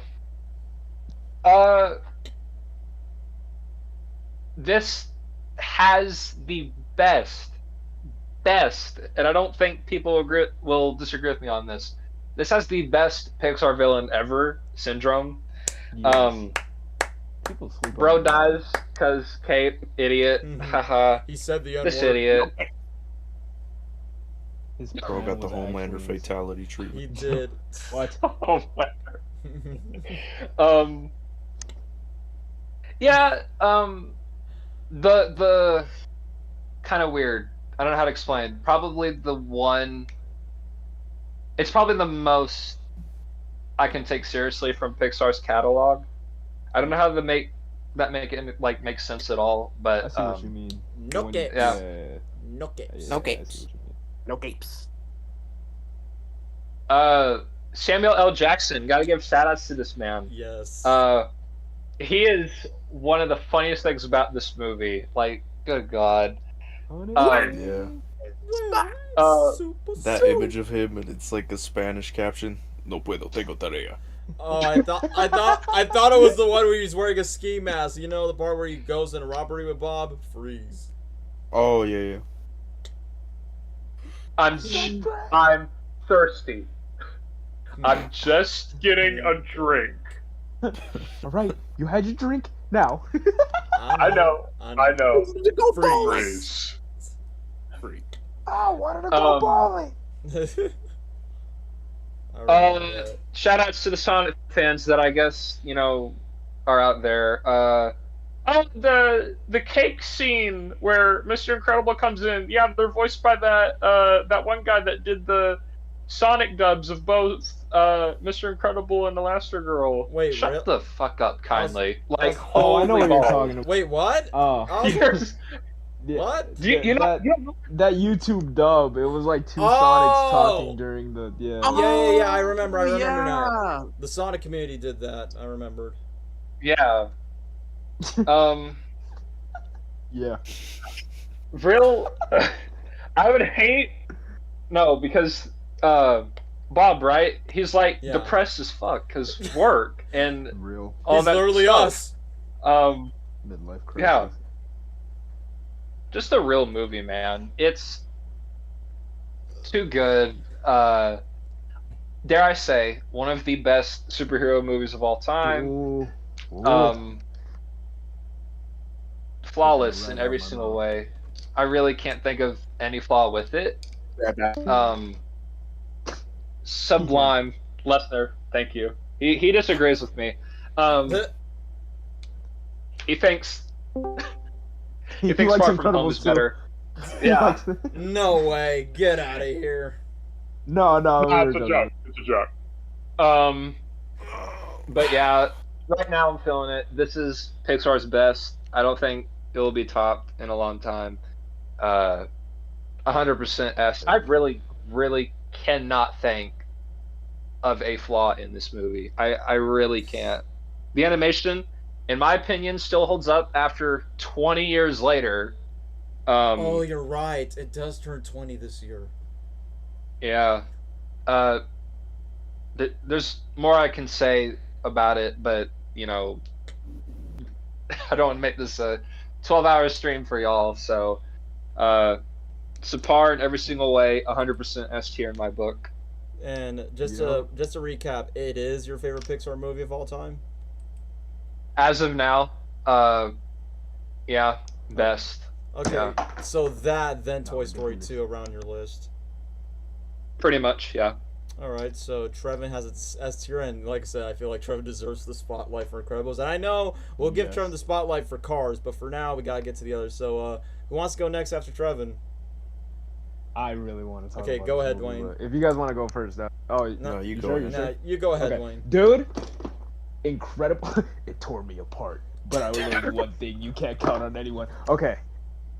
This has the best, and I don't think people will disagree with me on this. This has the best Pixar villain ever, Syndrome. Yes. People sleep Bro on that. dies because Kate, idiot. Haha. He said the This N-word. idiot. His Bro plan got the was Homelander actually- fatality He treatment. did. What? Oh my. Yeah. The kind of weird. I don't know how to explain. Probably the one. It's probably the most I can take seriously from Pixar's catalog. I don't know how to make it like make sense at all, but I see what you mean. No When- capes. Yeah. No capes. No I see capes. what you mean. No capes. Samuel L. Jackson. Got to give shout outs to this man. Yes. He is one of the funniest things about this movie. Like, good God. Yeah. Super That soup. image of him, and it's like a Spanish caption. No puedo, tengo tarea. Oh, I thought it was the one where he's wearing a ski mask. You know the part where he goes in a robbery with Bob? Freeze. Oh yeah. I'm thirsty. I'm just getting a drink. All right, you had your drink. Now. I know. Freeze. Freak. I wanted to go bowling. Shout outs to the Sonic fans that I guess, are out there. The cake scene where Mr. Incredible comes in, yeah, they're voiced by that one guy that did the Sonic dubs of both Mr. Incredible and Elastigirl. Wait, shut the fuck up kindly. Like, Oh, I know what you're holy talking about. Wait, what? Oh. Yeah. What? Do you know that YouTube dub? It was like two Oh! Sonics talking during the Yeah, I remember now. The Sonic community did that. I remembered. Yeah. Yeah. Real. I would hate. No, because Bob, right? He's like depressed as fuck because work and Real. all He's that literally stuff. us. Midlife crisis. Yeah. Just a real movie, man. It's too good. Dare I say, one of the best superhero movies of all time. Ooh. Ooh. Flawless Right in out every my single mouth. way. I really can't think of any flaw with it. Sublime. Lesnar, thank you. He disagrees with me. He thinks he thinks likes Far From Home is Incredibles too. better. He Yeah. likes it. No way. Get out of here. No, we were It's a joking. joke. It's a joke. But yeah, right now I'm feeling it. This is Pixar's best. I don't think it will be topped in a long time. 100% S. I really, really cannot think of a flaw in this movie. I really can't. The animation, in my opinion, still holds up after 20 years later. Oh, you're right. It does turn 20 this year. Yeah. There's more I can say about it, but, I don't want to make this a 12-hour stream for y'all. So, subpar in every single way, 100% S tier in my book. And just to recap, it is your favorite Pixar movie of all time? As of now, yeah, best. Okay, Yeah. so that, then Toy Story 2 around your list. Pretty much, yeah. Alright, so Trevin has its S tier, and like I said, I feel like Trevin deserves the spotlight for Incredibles. And I know we'll give Trevin the spotlight for Cars, but for now, we gotta get to the others. So, who wants to go next after Trevin? I really want to talk Okay, about go this ahead, movie, Dwayne. but if you guys want to go first, No, you go ahead. Nah, you go ahead, Okay. Dwayne. Dude, incredible. It tore me apart. But I learned one thing: you can't count on anyone. Okay,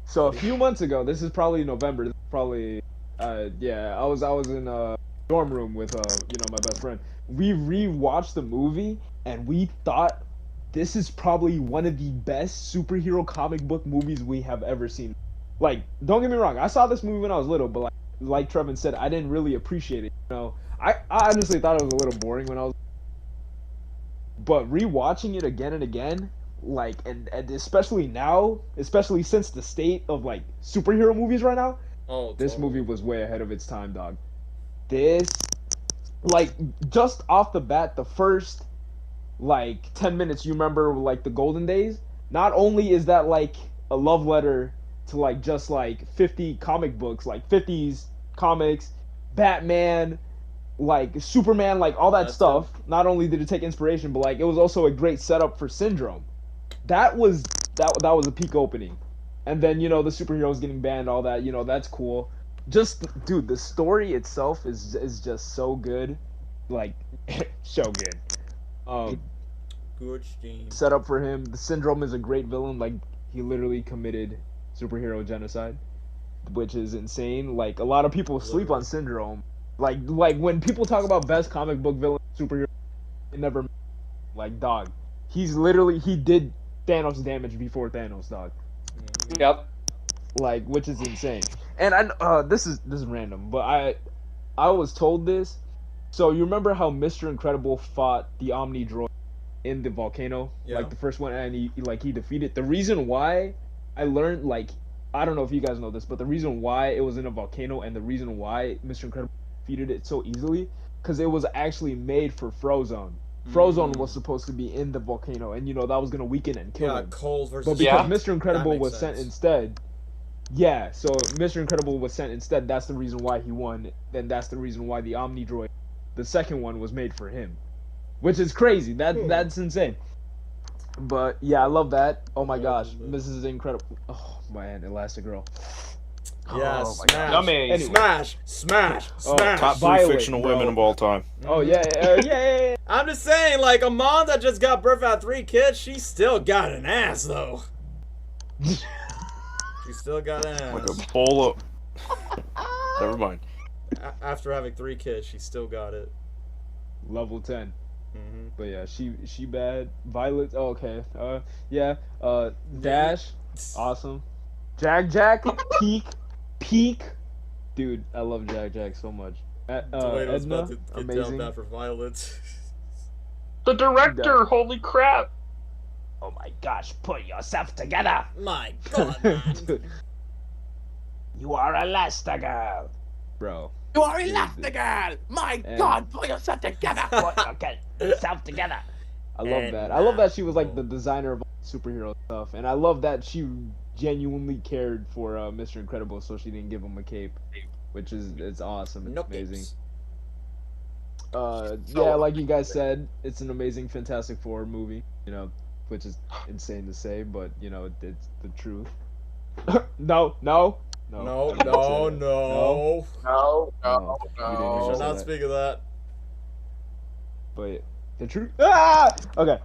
so a few months ago, this is probably November. This is probably, I was in a dorm room with my best friend. We rewatched the movie, and we thought this is probably one of the best superhero comic book movies we have ever seen. Like, don't get me wrong, I saw this movie when I was little, but like Trevin said, I didn't really appreciate it. I honestly thought it was a little boring when I was. But rewatching it again and again, like, and especially now, especially since the state of like superhero movies right now, this movie was way ahead of its time, dog. This, like, just off the bat, the first like 10 minutes, you remember like the golden days. Not only is that like a love letter to like just like 50 comic books, like 50s comics, Batman, like Superman, like all that stuff. Not only did it take inspiration, but like it was also a great setup for Syndrome. That was a peak opening. And then, the superheroes getting banned, all that, that's cool. Just, dude, the story itself is just so good. Like, so good. Good Steam. Set up for him. The Syndrome is a great villain. Like, he literally committed superhero genocide, which is insane. Like, a lot of people sleep on Syndrome. Like when people talk about best comic book villain superhero, it never, like, dog. He did Thanos damage before Thanos, dog. Yep. Like, which is insane. And this is random, but I was told this. So you remember how Mr. Incredible fought the Omni Droid in the volcano, like the first one, and he defeated. The reason why I learned, like, I don't know if you guys know this, but the reason why it was in a volcano and the reason why Mr. Incredible defeated it so easily, because it was actually made for Frozone. Frozone was supposed to be in the volcano, and that was gonna weaken and kill him. Cold versus. But because Mr. Incredible was sent instead, so Mr. Incredible was sent instead. That's the reason why he won. Then that's the reason why the Omni Droid, the second one, was made for him, which is crazy. That's insane. But yeah, I love that. Oh my gosh, Mrs. Incredible. Oh man, Elastigirl. Yeah, oh, smash. Anyway. Smash. Top three Violet, fictional bro. women of all time. Oh yeah. I'm just saying, like, a mom that just got birth out 3 kids, she still got an ass, though. She still got an ass. Like a bowl of... Never mind. After having 3 kids, she still got it. Level 10. Mm-hmm. But yeah, she bad. Violet. Oh, okay. Dash. Awesome. Jack. Peak. Dude, I love Jack so much. Toledo's Edna, about to get amazing. down bad for Violet. The director, holy crap! Oh my gosh, put yourself together! My God, man. Dude. You are Elastigirl, bro. You are Elastigirl! My God, put yourself together! Put yourself together! I love that. I love that she was like the designer of superhero stuff, and I love that she genuinely cared for Mr. Incredible, so she didn't give him a cape, which is it's awesome. It's amazing. Yeah, like you guys said, it's an amazing Fantastic Four movie, which is insane to say, but it's the truth. No. No. We Should not speak of that. But the truth. Okay.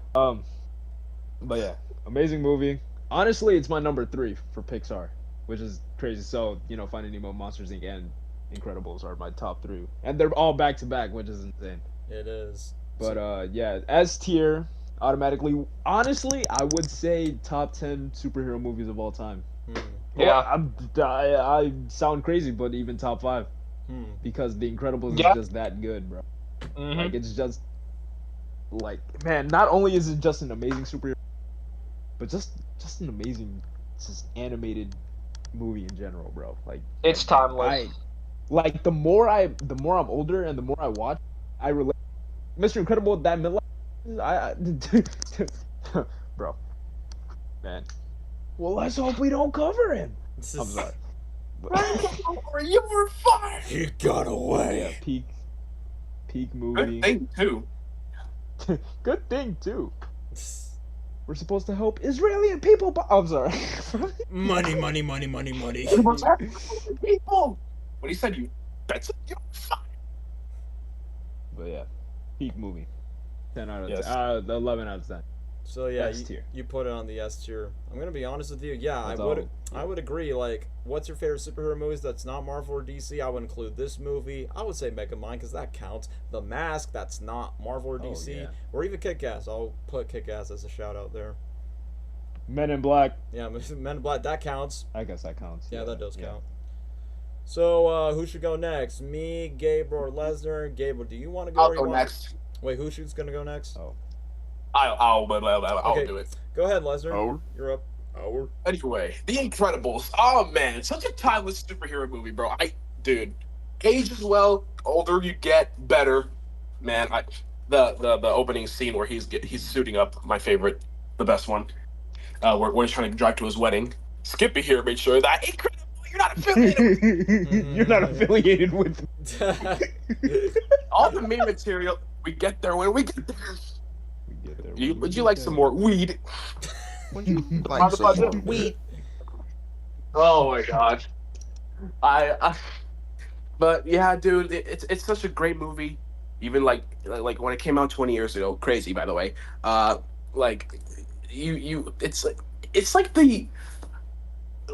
But yeah, amazing movie. Honestly, it's my number 3 for Pixar, which is crazy. So Finding Nemo, Monsters Inc., and Incredibles are my top 3, and they're all back to back, which is insane. It is. But yeah, S tier automatically. Honestly, I would say top 10 superhero movies of all time. Yeah. I sound crazy, but even top 5, because The Incredibles is just that good, bro. Like, it's just like, man. Not only is it just an amazing superhero, but just an amazing, just animated movie in general, bro. Like It's timeless. Like the more I'm older and the more I watch, I relate. Mr. Incredible, that midlife, bro, man. Well, let's hope we don't cover him. I'm sorry. You were fired. He got away. Yeah, peak movie. Good thing too. Good thing too. We're supposed to help Israeli people, but I'm sorry. Money. People. What he said, you bet you're fired. But yeah, peak movie. 10 out of Yes. 10. 11 out of 10. So yeah, S tier. you put it on the S tier. I'm gonna be honest with you. Yeah, That's I would agree. Like, what's your favorite superhero movies that's not Marvel or DC? I would include this movie. I would say Megamind because that counts. The Mask, that's not Marvel or DC, yeah. or even Kick-Ass. I'll put Kick-Ass as a shout out there. Men in Black. Yeah, Men in Black, that counts. I guess that counts. Yeah, that does count. So who should go next? Me, Gabriel, or Lesnar? Gabriel, do you want to go? I'll go next. Wait, who's gonna go next? Oh. I'll Okay. do it. Go ahead, Lesnar. Howard? You're up. Howard. Anyway, The Incredibles. Oh man, such a timeless superhero movie, bro. Dude, age as well. Older you get, better. Man, the opening scene where he's suiting up, my favorite, the best one. Where he's trying to drive to his wedding. Skippy here made sure that Incredible, you're not affiliated. You're not affiliated with. All the meme material. We get there when we get there. Would you like some more weed? Would you like some more weed? Oh my god. But yeah, dude, it's such a great movie. Even like when it came out 20 years ago, crazy by the way. It's like the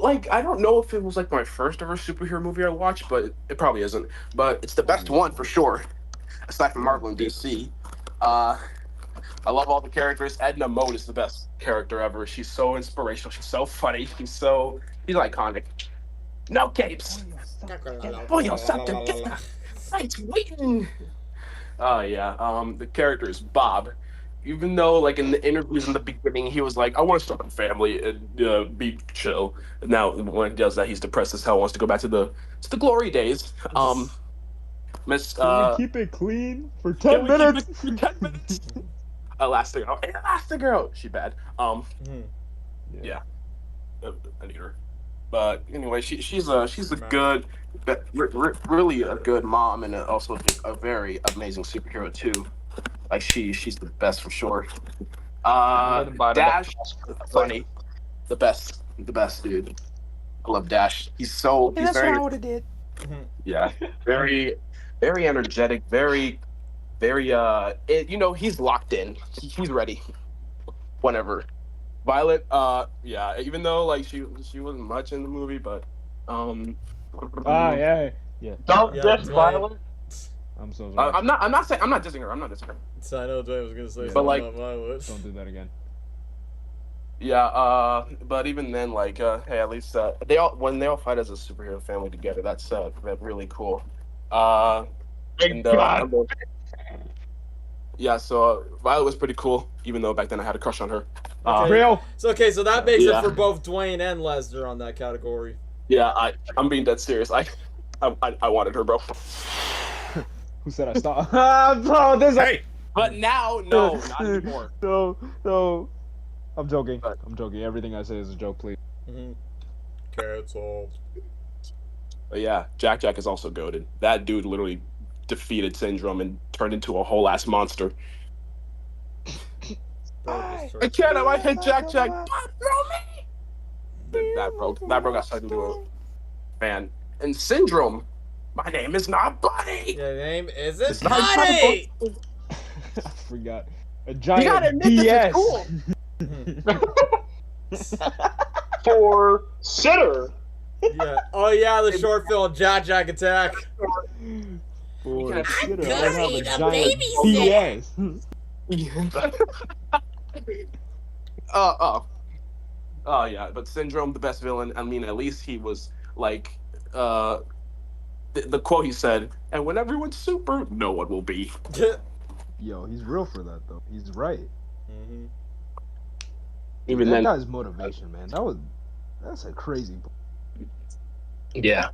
I don't know if it was like my first ever superhero movie I watched, but it probably isn't. But it's the best one for sure, aside from Marvel and DC. I love all the characters. Edna Mode is the best character ever. She's so inspirational. She's so funny. She's iconic. No capes. Pull yourself together. Right, waiting. Oh yeah. The character is Bob. Even though, like in the interviews in the beginning, he was like, "I want to start a family and be chill." Now, when he does that, he's depressed as hell. Wants to go back to the glory days. Miss. Can we keep it clean for 10 minutes? For 10 minutes. Elastigirl. She bad. Yeah. I need her. But anyway, she's a good, really a good mom, and also a very amazing superhero too. Like she's the best for sure. Dash, funny, the best dude. I love Dash. He's very. What I would have did. Yeah, very energetic. Very. He's locked in. He's ready. Whenever. Violet, yeah. Even though like she wasn't much in the movie, but yeah. Don't diss Violet. I'm so sorry. I'm not dissing her. So I know Dwayne was gonna say But, something like, about Violet. Don't do that again. Yeah. But even then, like, hey, at least when they all fight as a superhero family together, that's really cool. Yeah, so Violet was pretty cool, even though back then I had a crush on her. Okay. So that makes Yeah. it for both Dwayne and Lesnar on that category. Yeah, I'm being dead serious. I wanted her, bro. Who said I stopped? Bro, this. Hey, but now, no, not anymore. No. I'm joking. Everything I say is a joke, please. Cancelled. But yeah, Jack is also goated. That dude literally defeated Syndrome and turned into a whole ass monster. I can't. I hit Jack. Throw me. That bro got sucked into a fan. And Syndrome, my name is not Buddy. Your name isn't It's not Buddy. I forgot. A You gotta giant admit this BS. is cool. For Sitter. Yeah. Oh yeah, the short film Jack Attack. For I'm consider gonna I have eat a a giant babysitter. BS. Oh yeah, but Syndrome, the best villain. I mean, at least he was like, the quote he said, "And when everyone's super, no one will be." Yo, he's real for that though. He's right. Even that then, guy's motivation, man. That's a crazy. yeah.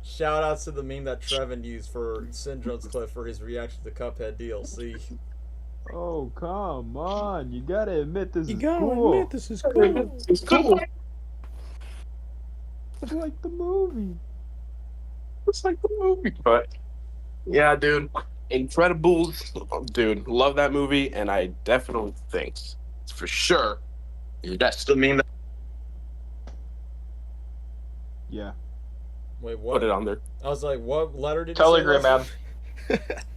Shout outs to the meme that Trevin used for Syndrome's clip for his reaction to Cuphead DLC. Oh come on! You gotta admit this You is gotta cool. admit this is cool. It's cool. It's like the movie. It's like the movie, but yeah, dude, Incredibles, dude, love that movie, and I definitely think for sure that still mean that Yeah. Wait, what? put it on there. I was like, what letter did you Telegram, say? man.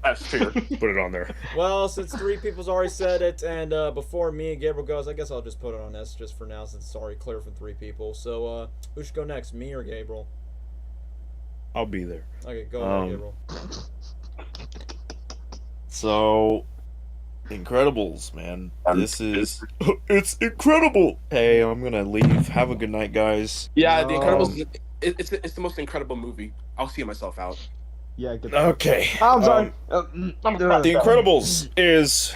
That's fair. Put it on there. Well, since 3 people's already said it, and before me and Gabriel goes, I guess I'll just put it on S just for now since it's already clear from 3 people. So, who should go next, me or Gabriel? I'll be there. Okay, go ahead, Gabriel. So, Incredibles, man. This is it's incredible. Hey, I'm gonna leave. Have a good night, guys. Yeah, The Incredibles. It's the most incredible movie. I'll see myself out. Yeah. Get Okay. I'm sorry. The Incredibles is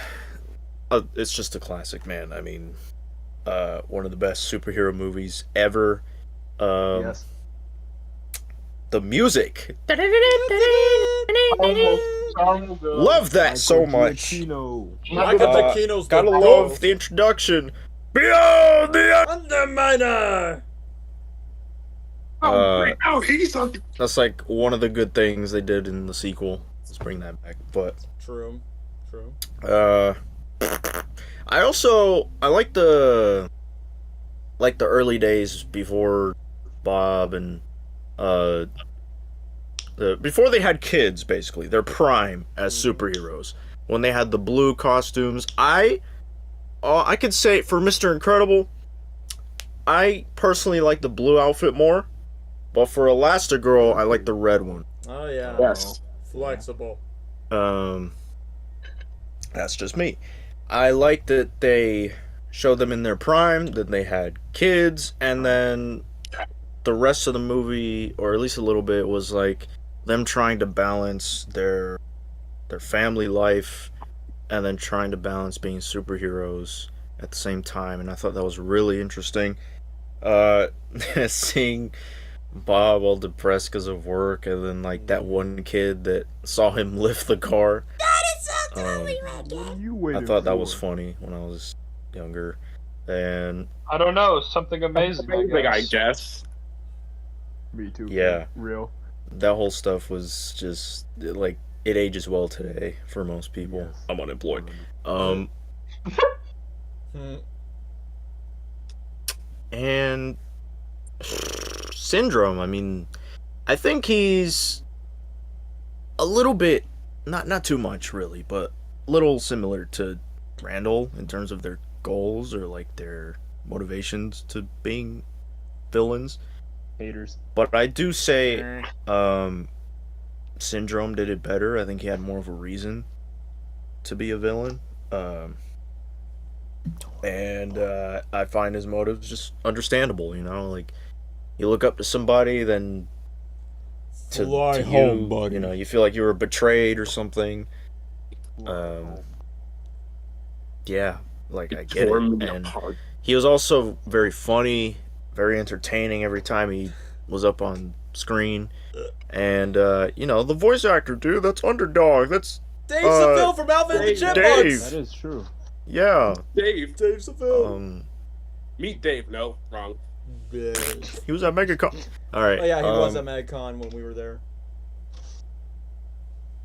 it's just a classic, man. I mean, one of the best superhero movies ever. Yes. The music. Love that so much. Michael Uh, Giacchino's Gotta the love the introduction. Beyond the Underminer! Oh, he's on. That's like one of the good things they did in the sequel. Let's bring that back. But True. I like the early days before Bob and before they had kids, basically their prime as superheroes, when they had the blue costumes. I could say for Mr. Incredible, I personally like the blue outfit more, but for Elastigirl, I like the red one. Oh, yeah. Yes. Flexible. That's just me. I like that they showed them in their prime, that they had kids, and then the rest of the movie, or at least a little bit, was like them trying to balance their family life and then trying to balance being superheroes at the same time. And I thought that was really interesting. Seeing Bob all depressed because of work, and then like that one kid that saw him lift the car. I thought that was funny when I was younger. And I don't know, something amazing. I guess. Me too. Yeah. Real. that whole stuff was just like it ages well today for most people. Yes. I'm unemployed. And Syndrome, I mean, I think he's a little bit not too much really, but a little similar to Randall in terms of their goals or like their motivations to being villains. Haters. But I do say Syndrome did it better. I think he had more of a reason to be a villain. And I find his motives just understandable, you know, like you look up to somebody, then to home, you, buddy. you know, you feel like you were betrayed or something. Yeah, like I get it. And he was also very funny, very entertaining every time he was up on screen. And you know, the voice actor, dude, that's Underdog. That's Dave Seville from Alvin and the Chipmunks. Dave. That is true. Yeah. Dave. Dave Seville. Meet Dave. No, wrong. He was at MegaCon. All right. Oh yeah, he was at MagCon when we were there.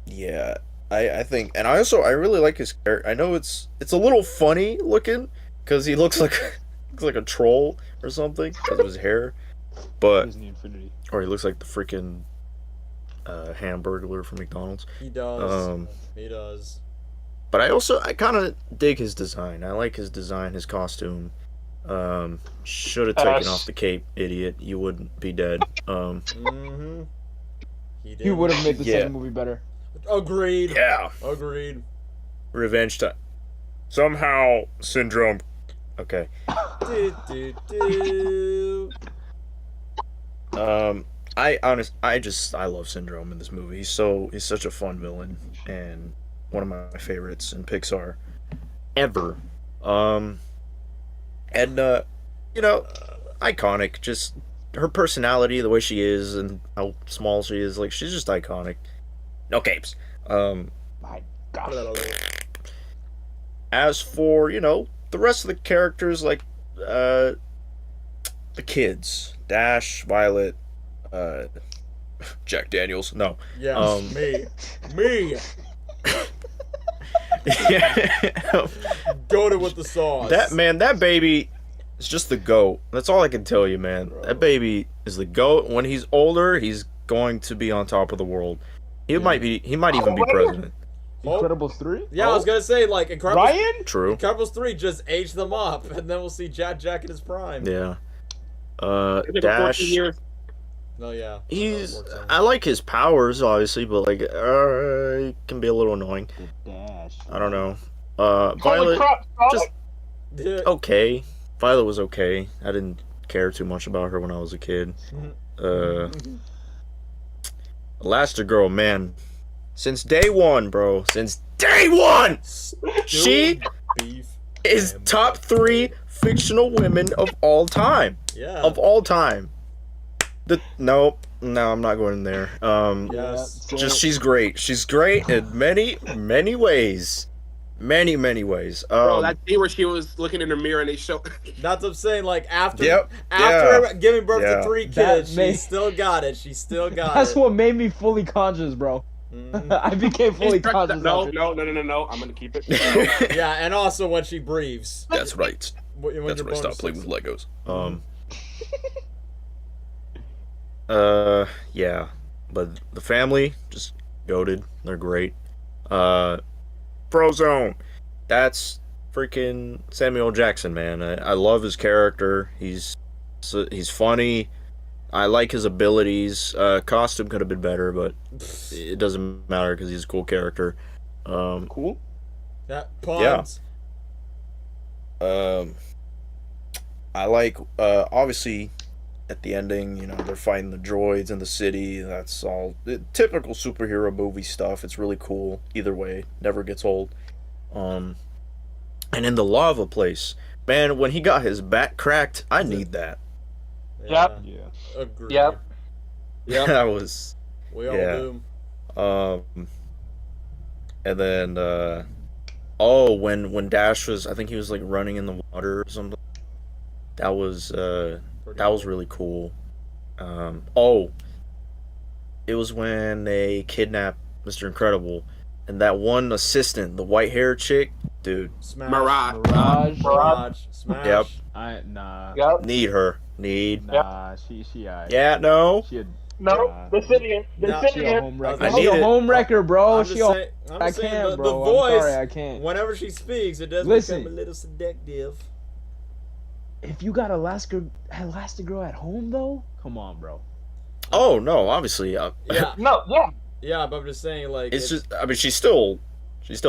Yeah, I think, and I really like his character. I know it's a little funny looking because he looks like a troll or something because of his hair, but Disney Infinity. or he looks like the freaking Hamburglar from McDonald's. He does. He does. But I kind of dig his design. I like his design, his costume. Should have taken off the cape, idiot. You wouldn't be dead. He did. You would have made the Yeah. second movie better. Agreed. Yeah. Agreed. Revenge time. Somehow, Syndrome. Okay. I love Syndrome in this movie. He's such a fun villain and one of my favorites in Pixar ever. And iconic. Just her personality, the way she is, and how small she is. Like, she's just iconic. No capes. My God. As for the rest of the characters, like the kids, Dash, Violet, Jack Daniels. No. Yeah. Me. Yeah. Goated with the sauce. That baby is just the GOAT. That's all I can tell you, man. Bro. That baby is the GOAT. When he's older, he's going to be on top of the world. He might even be president. Incredibles 3? Yeah, I was gonna say, like, Incredibles. Ryan? True. Incredibles 3 just aged them up, and then we'll see Jack in his prime. Yeah. Dash. No, yeah. I like his powers, obviously, but like, it can be a little annoying. Dash. I don't know. Violet, just okay. Violet was okay. I didn't care too much about her when I was a kid. Elastigirl, man. Since day one, bro. Since day one! She is top 3 fictional women of all time. Yeah. Of all time. No, I'm not going there. Yes. Just she's great. She's great in many, many ways. Many, many ways. Bro, that scene where she was looking in the mirror and they showed. That's what I'm saying. Like, after giving birth to 3 kids, she still got it. She still got it. That's what made me fully conscious, bro. I became fully conscious. No. I'm gonna keep it. Yeah, and also when she breathes. That's right. When That's when I stopped playing with Legos. Yeah. But the family, just goated. They're great. Frozone. That's freaking Samuel Jackson, man. I love his character. He's funny. I like his abilities. Costume could have been better, but it doesn't matter because he's a cool character. Cool. Yeah. Puns. Yeah. I like obviously at the ending, they're fighting the droids in the city. That's all typical superhero movie stuff. It's really cool. Either way, never gets old. And in the lava place, man, when he got his back cracked, I need that. Yep. Yeah. Agreed. Yep. That was. We all do. And then when Dash was, I think he was like running in the water or something. That was really cool. It was when they kidnapped Mr. Incredible, and that one assistant, the white hair chick, dude. Smash. Mirage. Smash. Yep. Nah. Yep. Need her. Nah. She. Yeah. No. She. No, the city. She a home wrecker. I She need a it. home wrecker, bro. I'm just saying, I can't, bro. The voice, I'm sorry, I can't. whenever she speaks, it does Listen. become a little seductive. If you got Elastigirl at home, though, come on, bro. Oh no, obviously. Yeah. No, yeah. Yeah, but I'm just saying, like, It's just. I mean, she's still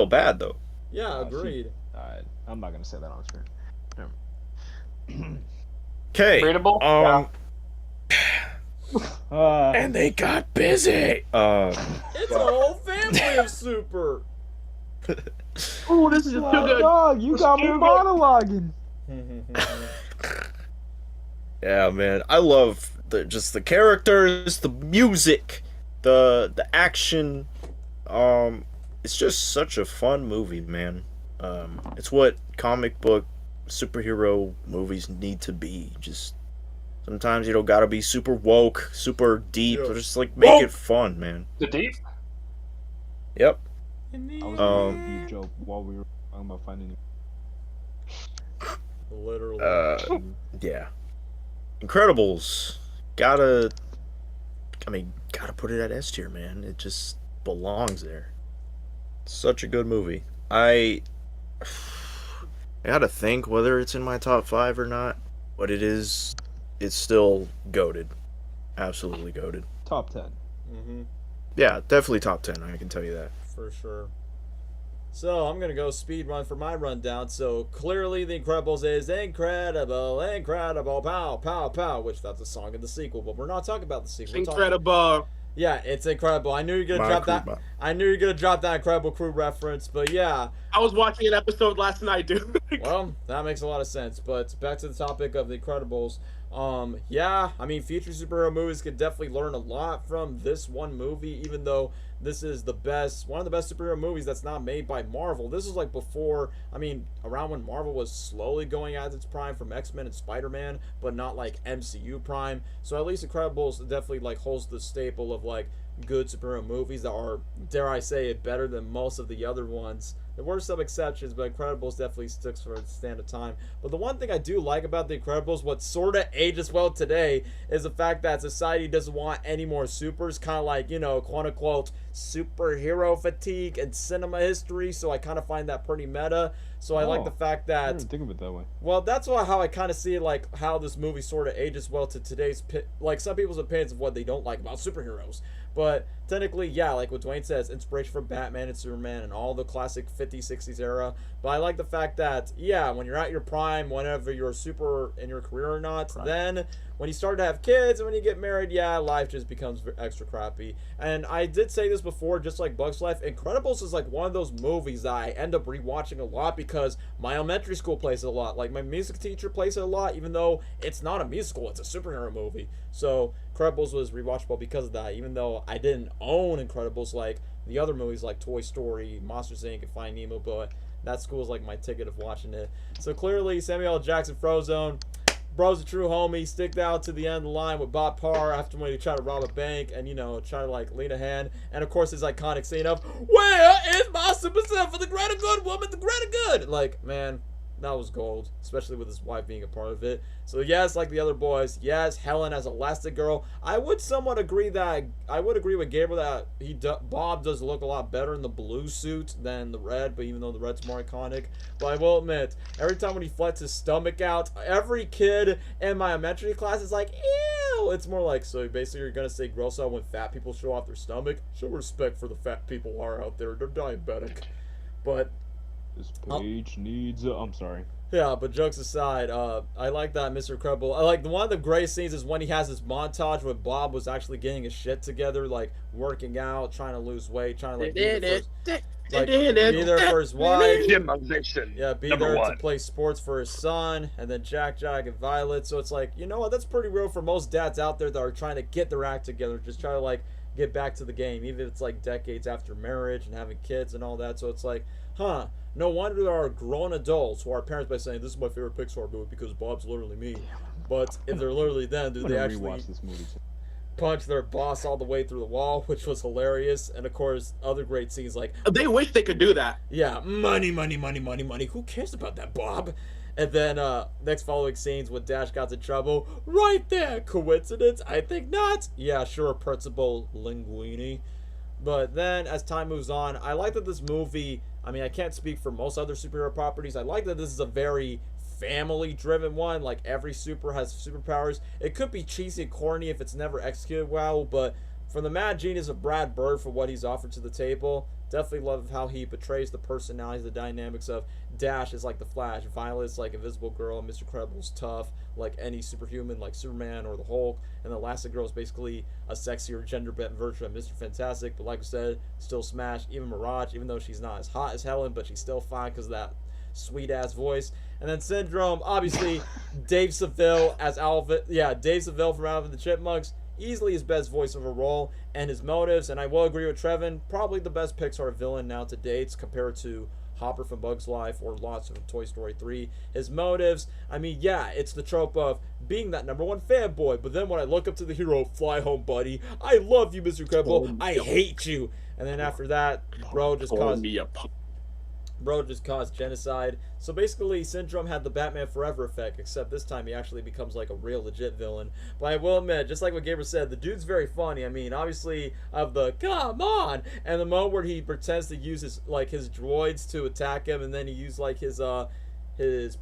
bad though. Yeah, agreed. I'm not gonna say that on screen. Okay. Readable? And they got busy. It's a whole family of super. Oh, this is just too good. Dog, you got me monologuing. Yeah, man. I love the characters, the music, the action. It's just such a fun movie, man. It's what comic book superhero movies need to be. Just sometimes you don't gotta be super woke, super deep, but just like make it fun, man. The deep? Yep. I was making a deep joke while we were talking about finding. Literally. Yeah. Incredibles. Gotta put it at S tier, man. It just belongs there. Such a good movie. I gotta think whether it's in my top 5 or not, but it's still goated. Absolutely goated. Top 10. Yeah, definitely top 10, I can tell you that. For sure. So, I'm going to go speed run for my rundown. So, clearly The Incredibles is incredible, pow, pow, pow, which that's a song in the sequel, but we're not talking about the sequel. Incredible. Yeah, it's incredible. I knew you were gonna drop that. I knew you were gonna drop that Incredible Crew reference, but yeah. I was watching an episode last night, dude. Well, that makes a lot of sense. But back to the topic of the Incredibles. Yeah, I mean, future superhero movies could definitely learn a lot from this one movie, even though this is one of the best superhero movies that's not made by Marvel. This is like before, I mean, around when Marvel was slowly going at its prime from X-Men and Spider-Man, but not like MCU prime. So at least Incredibles definitely like holds the staple of like good superhero movies that are, dare I say it, better than most of the other ones. There were some exceptions, but Incredibles definitely sticks for its stand of time. But the one thing I do like about the Incredibles, what sort of ages well today, is the fact that society doesn't want any more supers, kind of like, you know, quote-unquote, superhero fatigue and cinema history, so I kind of find that pretty meta. So I like the fact that... I didn't think of it that way. Well, that's how I kind of see it, like, how this movie sort of ages well to today's... Like, some people's opinions of what they don't like about superheroes. But technically, yeah, like what Dwayne says, inspiration from Batman and Superman and all the classic 50s, 60s era. But I like the fact that, yeah, when you're at your prime, whenever you're super in your career or not, then when you start to have kids and when you get married, yeah, life just becomes extra crappy. And I did say this before, just like Bug's Life, Incredibles is like one of those movies that I end up rewatching a lot because my elementary school plays it a lot. Like my music teacher plays it a lot, even though it's not a musical, it's a superhero movie. So Incredibles was rewatchable because of that, even though I didn't own Incredibles like the other movies like Toy Story, Monsters Inc., and Finding Nemo, but that school's like my ticket of watching it. So clearly, Samuel L. Jackson, Frozone, bro's a true homie, sticked out to the end of the line with Bob Parr after when he tried to rob a bank and, you know, try to like lean a hand. And of course his iconic scene of, "Where is my super set for the greater good, woman, the greater good?" Like, man, that was gold, especially with his wife being a part of it. So yes, like the other boys, yes, Helen as Elastigirl. I would somewhat agree that I would agree with Gabriel that Bob does look a lot better in the blue suit than the red, but even though the red's more iconic. But I will admit, every time when he flexes his stomach out, every kid in my elementary class is like, ew. It's more like, so basically you're gonna say gross out when fat people show off their stomach. Show respect for the fat people are out there. They're diabetic. But this page needs I'm sorry. Yeah, but jokes aside, I like that Mr. Incredible. I like one of the greatest scenes is when he has this montage when Bob was actually getting his shit together, like working out, trying to lose weight, trying to like be there for his wife. Yeah, be there to play sports for his son, and then Jack, and Violet. So it's like, you know what, that's pretty real for most dads out there that are trying to get their act together, just try to like get back to the game, even if it's like decades after marriage and having kids and all that. So it's like, huh, no wonder there are grown adults who are parents by saying, "This is my favorite Pixar movie because Bob's literally me." But if they're literally them, do they actually punch their boss all the way through the wall, which was hilarious? And of course, other great scenes like, they wish they could do that. Yeah, money, money, money, money, money. Who cares about that, Bob? And then next following scenes when Dash got in trouble. Right there. Coincidence? I think not. Yeah, sure, Principal Linguini. But then as time moves on, I like that this movie, I mean, I can't speak for most other superhero properties. I like that this is a very family-driven one. Like, every super has superpowers. It could be cheesy and corny if it's never executed well, but from the mad genius of Brad Bird for what he's offered to the table, definitely love how he portrays the personalities, the dynamics of Dash is like the Flash, Violet's like Invisible Girl, Mr. Incredible's tough, like any superhuman like Superman or the Hulk, and the Elastigirl is basically a sexier, gender-bent version of Mr. Fantastic, but like I said, still smash. Even Mirage, even though she's not as hot as Helen, but she's still fine because of that sweet-ass voice. And then Syndrome, obviously, Dave Seville as Alvin, yeah, Dave Seville from Alvin the Chipmunks, easily his best voiceover role, and his motives, and I will agree with Trevin, probably the best Pixar villain now to date compared to Hopper from Bug's Life or Lots from Toy Story 3. His motives, I mean, yeah, it's the trope of being that number one fanboy, but then when I look up to the hero, fly home, buddy, I love you, Mr. Incredible, I hate you. And then after that, bro just caused genocide. So basically, Syndrome had the Batman Forever effect, except this time he actually becomes like a real legit villain. But I will admit, just like what Gabriel said, the dude's very funny. I mean, obviously, of the "come on" and the moment where he pretends to use his droids to attack him, and then he used like his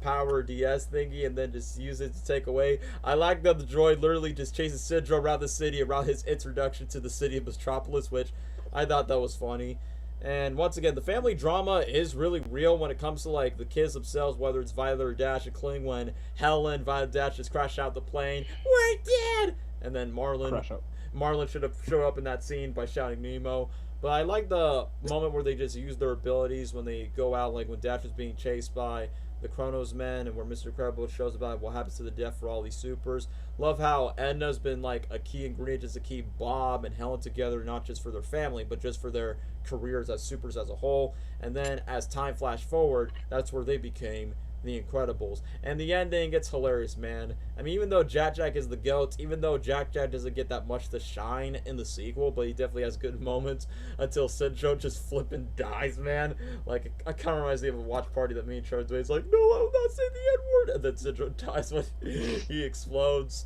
power DS thingy, and then just use it to take away. I like that the droid literally just chases Syndrome around the city around his introduction to the city of Metropolis, which I thought that was funny. And once again, the family drama is really real when it comes to like the kids themselves, whether it's Violet or Dash, including when Helen, Violet, Dash just crashed out the plane. We're dead! and then Crush up. Marlin should have showed up in that scene by shouting Nemo. But I like the moment where they just use their abilities when they go out, like when Dash was being chased by the Chronos Men, and where Mr. Incredible shows about what happens to the death for all these supers. Love how Edna's been like a key ingredient just to keep Bob and Helen together, not just for their family, but just for their careers as supers as a whole. And then as time flashed forward, that's where they became the Incredibles. And the ending, it's hilarious, man. I mean, even though Jack Jack is the GOAT, even though Jack Jack doesn't get that much to shine in the sequel, but he definitely has good moments until Syndrome just flipping dies, man. Like, it kind of reminds me of a watch party that me and Trevor do. He's like, no, I will not say the N-word. And then Syndrome dies when he explodes.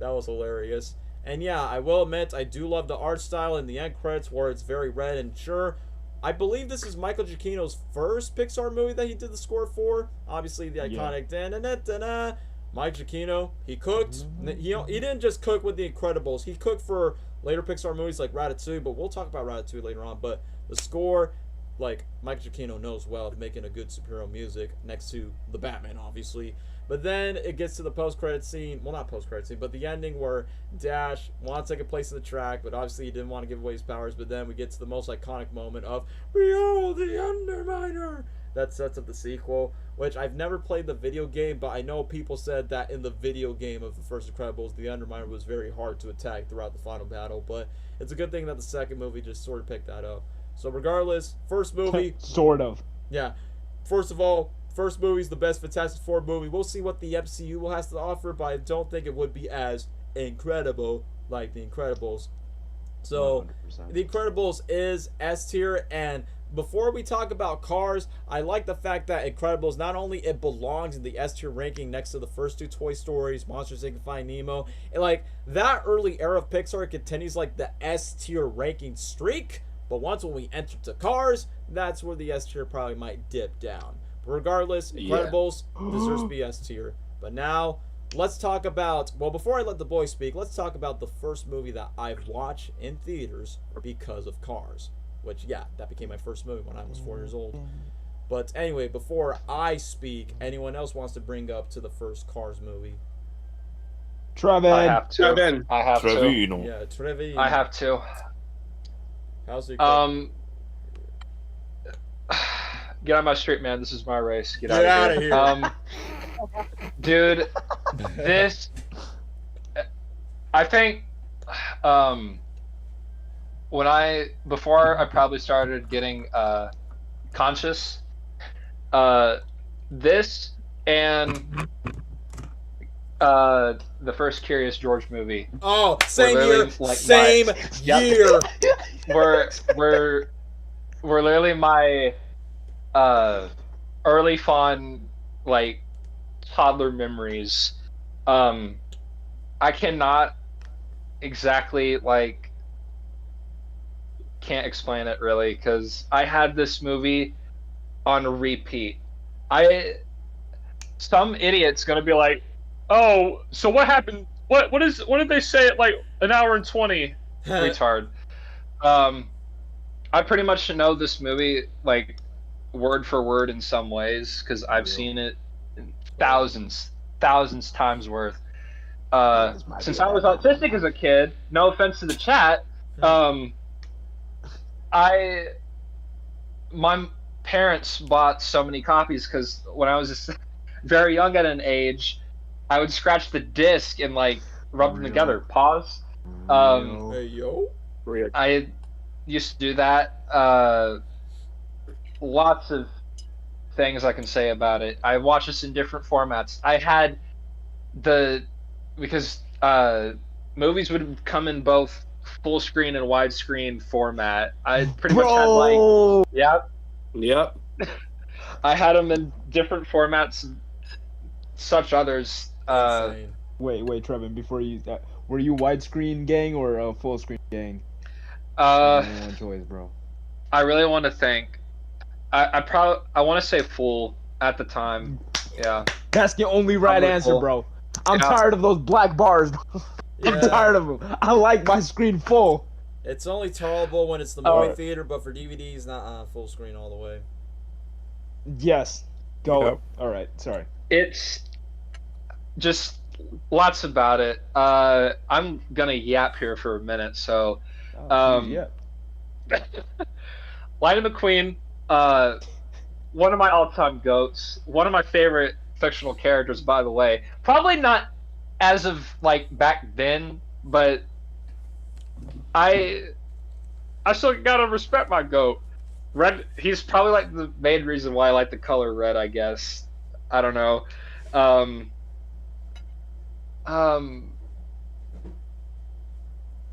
That was hilarious. And yeah, I will admit, I do love the art style in the end credits where it's very red. And sure, I believe this is Michael Giacchino's first Pixar movie that he did the score for. Obviously, the iconic da-na-na-na-na. Mike Giacchino, he cooked. He didn't just cook with The Incredibles. He cooked for later Pixar movies like Ratatouille, but we'll talk about Ratatouille later on. But the score, like, Mike Giacchino knows well to making a good superhero music next to the Batman, obviously. But then it gets to the post-credit scene. Well, not post-credit scene, but the ending where Dash wants to take a place in the track, but obviously he didn't want to give away his powers. But then we get to the most iconic moment of, "Behold the Underminer!" That sets up the sequel, which I've never played the video game, but I know people said that in the video game of the first Incredibles, the Underminer was very hard to attack throughout the final battle. But it's a good thing that the second movie just sort of picked that up. So regardless, first movie... sort of. Yeah. First of all, first movie's the best Fantastic Four movie. We'll see what the MCU will has to offer, but I don't think it would be as incredible like The Incredibles. So, 100%. The Incredibles is S tier, and before we talk about Cars, I like the fact that Incredibles, not only it belongs in the S tier ranking next to the first two Toy Stories, Monsters Inc. and Finding Nemo, and like that early era of Pixar continues like the S tier ranking streak, but once when we enter to Cars, that's where the S tier probably might dip down. Regardless, Incredibles deserves to be S tier. But now, let's talk about... Well, before I let the boys speak, let's talk about the first movie that I've watched in theaters because of Cars. Which, yeah, that became my first movie when I was 4 years old. But anyway, before I speak, anyone else wants to bring up to the first Cars movie? Trevin. I have to. Trevin. I have Trevino. Yeah, Trevino. I have to. How's it Get on my street, man. This is my race. Get out of of here. Dude, this... I think... before I probably started getting conscious, this and the first Curious George movie. Oh, same year. Like same year. Were literally my early fun, like, toddler memories. I cannot exactly, like, can't explain it really, because I had this movie on repeat. Some idiot's gonna be like, "Oh, so what happened? What did they say at like an hour and 20?" Retard. I pretty much know this movie like word for word in some ways because I've seen it thousands times worth. Since I was autistic as a kid, no offense to the chat, my parents bought so many copies because when I was just very young at an age, I would scratch the disc and like rub them together. Pause. Hey, yo. I used to do that. Lots of things I can say about it. I watched this in different formats. I had because movies would come in both full screen and widescreen format. I pretty much had like, yep. I had them in different formats, such others. Wait, Trevin, before you, were you widescreen gang or a full screen gang? One choice, bro. I really want to think. I want to say full at the time. Yeah. That's the only right answer, full. bro. I'm tired of those black bars. I'm tired of them. I like my screen full. It's only tolerable when it's the movie theater, but for DVDs, not full screen all the way. Yes. Go. Yep. All right. Sorry. It's just lots about it. I'm gonna yap here for a minute. So, Yeah. Lightning McQueen, one of my all-time goats, one of my favorite fictional characters, by the way. Probably not as of like back then, but I still gotta respect my goat. Red, he's probably like the main reason why I like the color red, I guess. I don't know.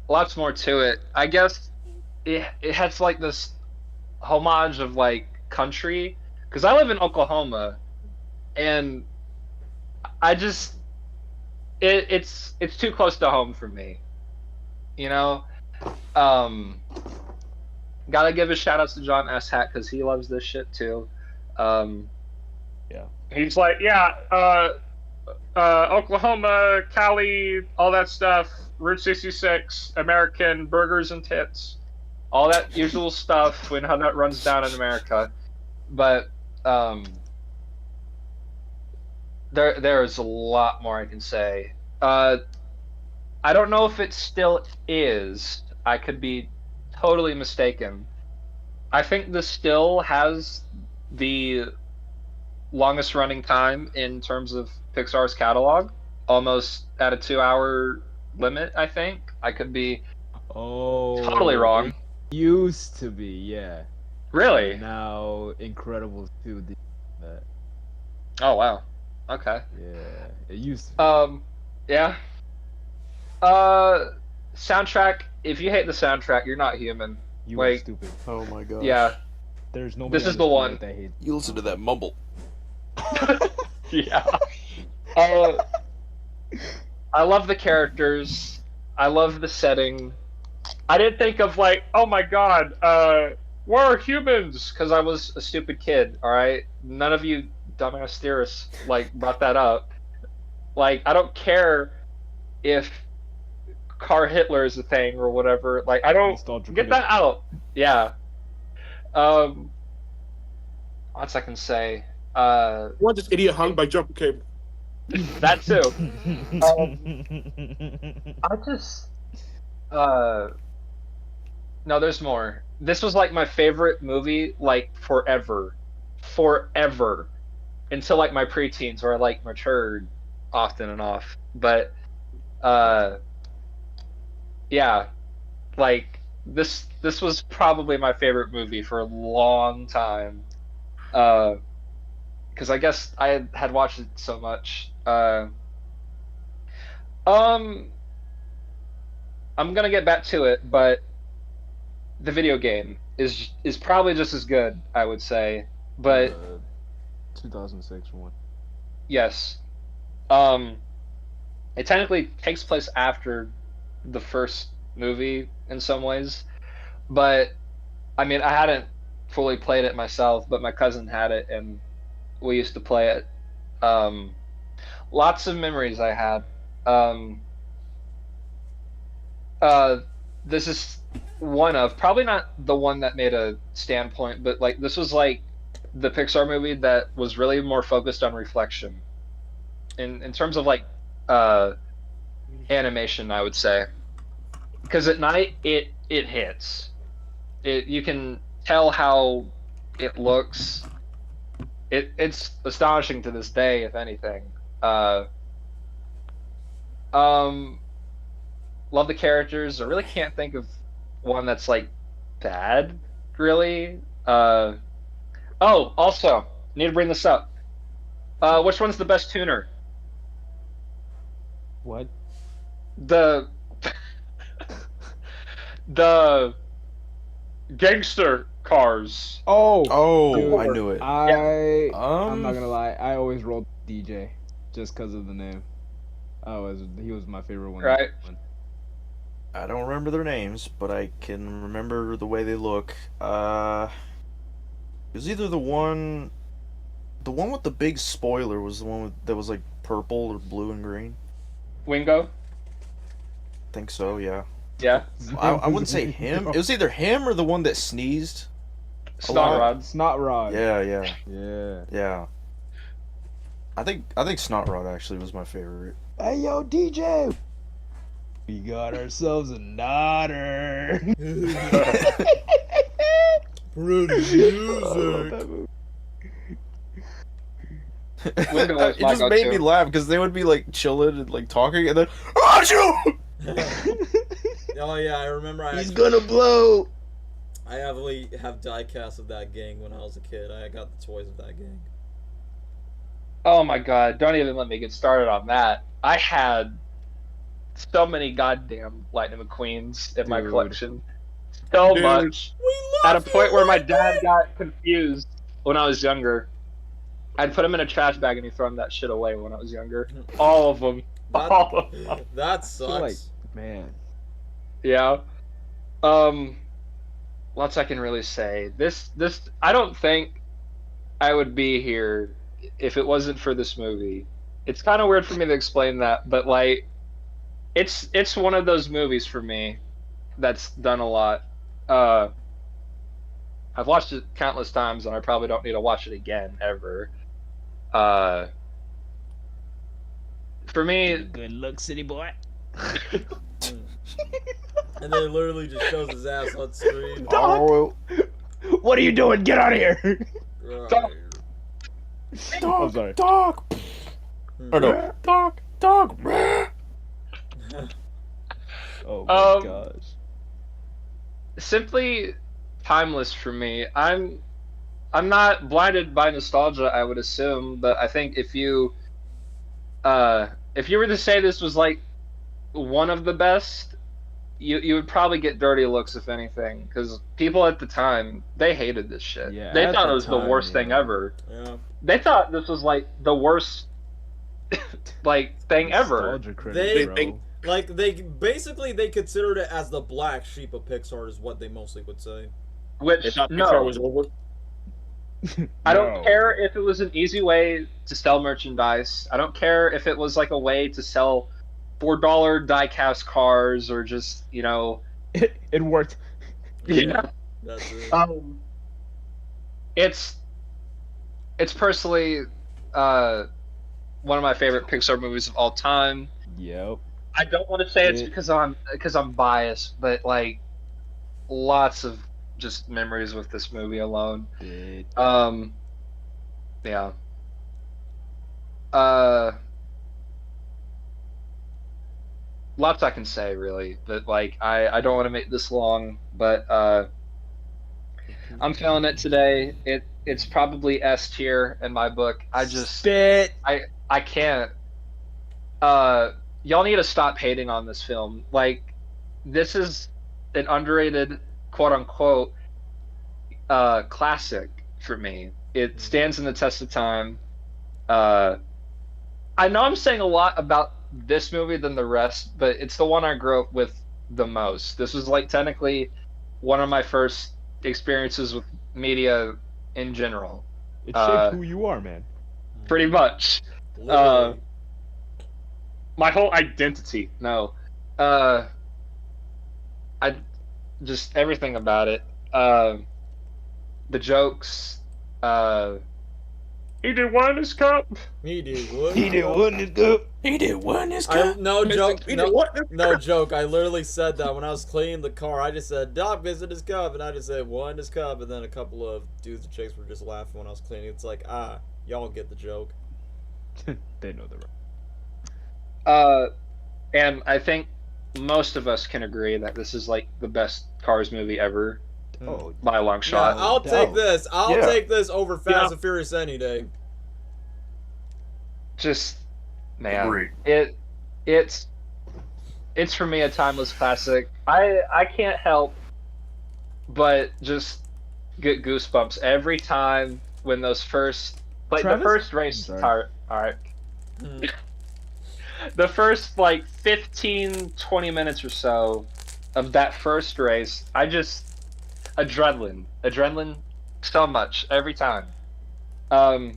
Lots more to it. I guess it has like this homage of like country, because I live in Oklahoma, and I just it's too close to home for me, you know. Gotta give a shout out to John S. Hack because he loves this shit too. Yeah. He's like, Oklahoma, Cali, all that stuff, Route 66, American burgers and tits, all that usual stuff. We know how that runs down in America. But there is a lot more I can say. I don't know if it still is. I could be totally mistaken. I think this still has the longest running time in terms of Pixar's catalog, almost at a 2-hour limit, I think. I could be totally wrong. It used to be, yeah. Really? Now Incredibles 2 did that. Oh wow. Okay. Yeah. It used to be. Yeah. Soundtrack, if you hate the soundtrack, you're not human. You are Like, stupid. Oh my god. yeah. There's no. This is the one. That hates. You listen to that mumble. Yeah. I love the characters. I love the setting. I didn't think of like, oh my god, we're humans, because I was a stupid kid. All right, none of you dumbass theorists like brought that up. Like, I don't care if Car Hitler is a thing or whatever. Like, I don't get that out. Yeah. What's I can say? Want this idiot hung by jumper cable? That too. I just no, there's more. This was like my favorite movie like forever until like my preteens where I like matured often and off. But yeah, like this was probably my favorite movie for a long time. Because I guess I had watched it so much. I'm gonna get back to it, but the video game is probably just as good, I would say. But 2006 one. yes, it technically takes place after the first movie in some ways, but I mean, I hadn't fully played it myself, but my cousin had it, and we used to play it. Lots of memories I had. This is one of, probably not the one that made a standpoint, but like this was like the Pixar movie that was really more focused on reflection in terms of like animation, I would say. Because at night it hits. You can tell how it looks. It's astonishing to this day, if anything. Love the characters. I really can't think of one that's like bad, really. Also, need to bring this up. Which one's the best tuner? What? The gangster cars. Oh, Dude, I knew it. I'm not gonna lie. I always rolled DJ just because of the name. He was my favorite one. Right. I don't remember their names, but I can remember the way they look. It was either the one with the big spoiler was the one that was like purple or blue and green. Wingo. Think so, yeah. Yeah. I wouldn't say him. It was either him or the one that sneezed. Snot Rod. Yeah. Yeah. Yeah. I think Snot Rod actually was my favorite. Hey yo, DJ. We got ourselves a nodder. Pretty music. It just made me laugh because they would be like chilling and like talking, and then Achoo! Oh yeah, I remember. He's gonna blow. I heavily have die-cast of that gang when I was a kid. I got the toys of that gang. Oh my god, don't even let me get started on that. I had so many goddamn Lightning McQueens in my collection. So much. At a point where my dad got confused when I was younger. I'd put him in a trash bag and he'd throw that shit away when I was younger. All of them. All of them. That sucks. Like, man. Yeah. Lots I can really say. This I don't think I would be here if it wasn't for this movie. It's kind of weird for me to explain that, but like it's one of those movies for me that's done a lot. I've watched it countless times and I probably don't need to watch it again ever. For me, good luck, city boy. And then it literally just shows his ass on screen. What are you doing? Get out of here! Right. I'm sorry. Dog. Or no, dog. Oh my gosh. Simply timeless for me. I'm not blinded by nostalgia, I would assume, but I think if you were to say this was like one of the best, you would probably get dirty looks if anything, because people at the time, they hated this shit. Yeah, they thought it was the worst thing ever. Yeah. They thought this was like the worst like thing ever. They basically considered it as the black sheep of Pixar is what they mostly would say. Which no. Pixar was over. I don't care if it was an easy way to sell merchandise. I don't care if it was like a way to sell $4 die-cast cars or just, you know... It worked. Yeah. That's it. It's personally one of my favorite Pixar movies of all time. Yep. I don't want to say it's because I'm biased, but like lots of just memories with this movie alone. Yeah. Lots I can say really, but like I don't want to make this long, but I'm feeling it today. It's probably S tier in my book. I just I can't. Y'all need to stop hating on this film. Like, this is an underrated, quote unquote, classic for me. It stands in the test of time. I know I'm saying a lot about this movie than the rest, but it's the one I grew up with the most. This was like technically one of my first experiences with media in general. It shaped who you are, man. Pretty much. My whole identity. No. I just everything about it. The jokes. He did one in his cup. He did what? He did one in his cup. He did one in his cup. No joke. No joke. I literally said that when I was cleaning the car. I just said, "Doc, visit his cup," and I just said, "One in his cup," and then a couple of dudes and chicks were just laughing when I was cleaning. It's like, y'all get the joke. They know the. And I think most of us can agree that this is like the best Cars movie ever. Oh, by a long shot. Yeah, I'll take this. I'll take this over Fast and Furious any day. Just, man, it's for me a timeless classic. I can't help but just get goosebumps every time when those first the first race. All right. The first like 15-20 minutes or so of that first race, I just adrenaline so much every time. I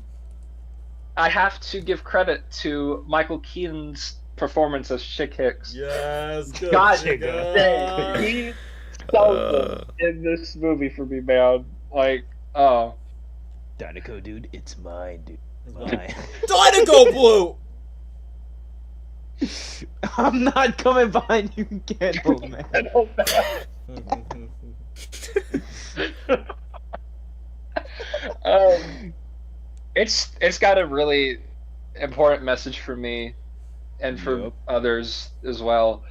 have to give credit to Michael Keaton's performance as Chick Hicks. Yes, good. God dang, he's so good in this movie for me, man. Like, Dinoco, dude, it's mine, dude. It's mine. Dinoco Blue! I'm not coming behind you again, old man. It's got a really important message for me, and for others as well.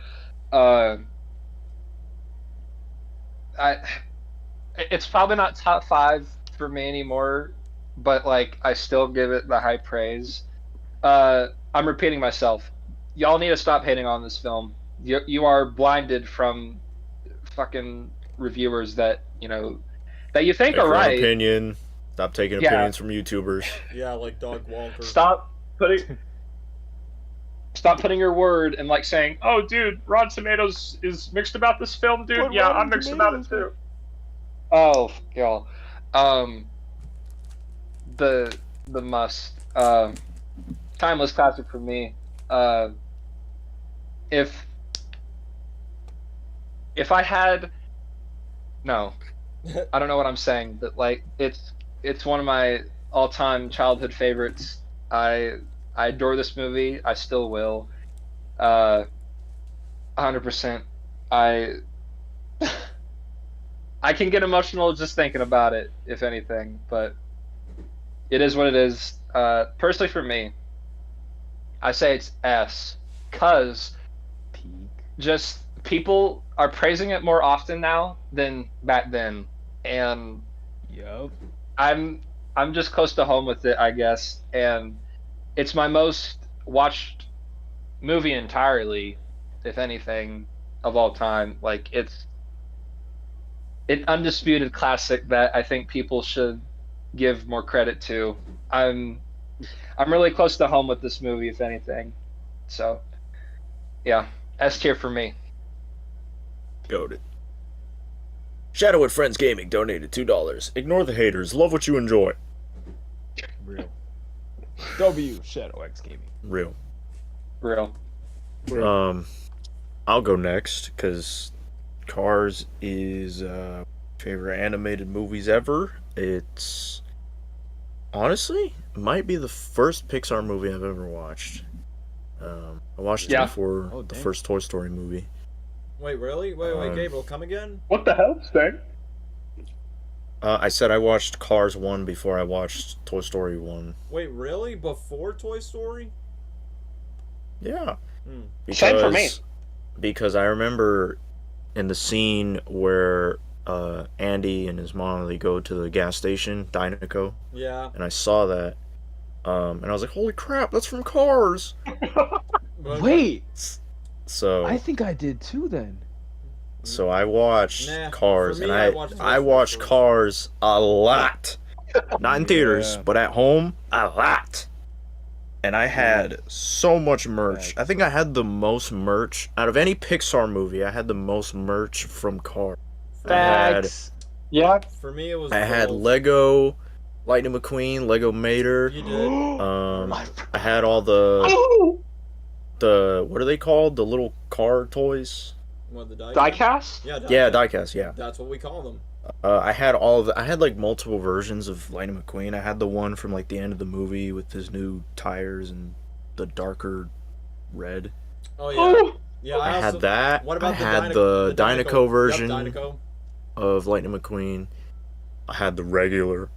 It's probably not top 5 for me anymore, but like I still give it the high praise. I'm repeating myself. Y'all need to stop hating on this film. You are blinded from fucking reviewers that that you think are right. Opinion. Stop taking opinions from YouTubers. Yeah, like Dog Walker. Stop putting your word and like saying, "Oh, dude, Rotten Tomatoes is mixed about this film, dude." What Yeah, Rotten I'm mixed about it Tomatoes? too. Oh, y'all. The must. Timeless classic for me. If I had, no, I don't know what I'm saying, but like it's one of my all-time childhood favorites. I adore this movie. I still will. 100%. I can get emotional just thinking about it, if anything, but it is what it is. Personally for me, I say it's S, cause just people are praising it more often now than back then, and I'm just close to home with it, I guess, and it's my most watched movie entirely, if anything, of all time. Like it's an undisputed classic that I think people should give more credit to. I'm really close to home with this movie, if anything. So, yeah, S tier for me. Goated. Shadow at Friends Gaming donated $2. Ignore the haters. Love what you enjoy. Real. W Shadow X Gaming. Real. I'll go next because Cars is favorite animated movies ever. It's honestly might be the first Pixar movie I've ever watched. I watched it before the first Toy Story movie. Wait, really? Wait, Gabriel, come again? What the hell, Sting? I said I watched Cars 1 before I watched Toy Story 1. Wait, really? Before Toy Story? Yeah. Same for me. Because I remember in the scene where Andy and his mom, they go to the gas station, Dinoco. Yeah. And I saw that. And I was like, holy crap, that's from Cars! Wait! So I think I did too then. So I watched Cars, for me, and I watched Cars a lot. Not in theaters, but at home, a lot. And I had so much merch. I think I had the most merch out of any Pixar movie. I had the most merch from Cars. Facts. Yeah. For me, it was. I had Lego, Lightning McQueen, Lego Mater. You did. I had all the what are they called? The little car toys. What, the diecast? Yeah, diecast. Yeah. That's what we call them. I had all of the. I had like multiple versions of Lightning McQueen. I had the one from like the end of the movie with his new tires and the darker red. Oh yeah. Yeah, I had that. What about I had the Dinoco version Dinoco of Lightning McQueen. I had the regular.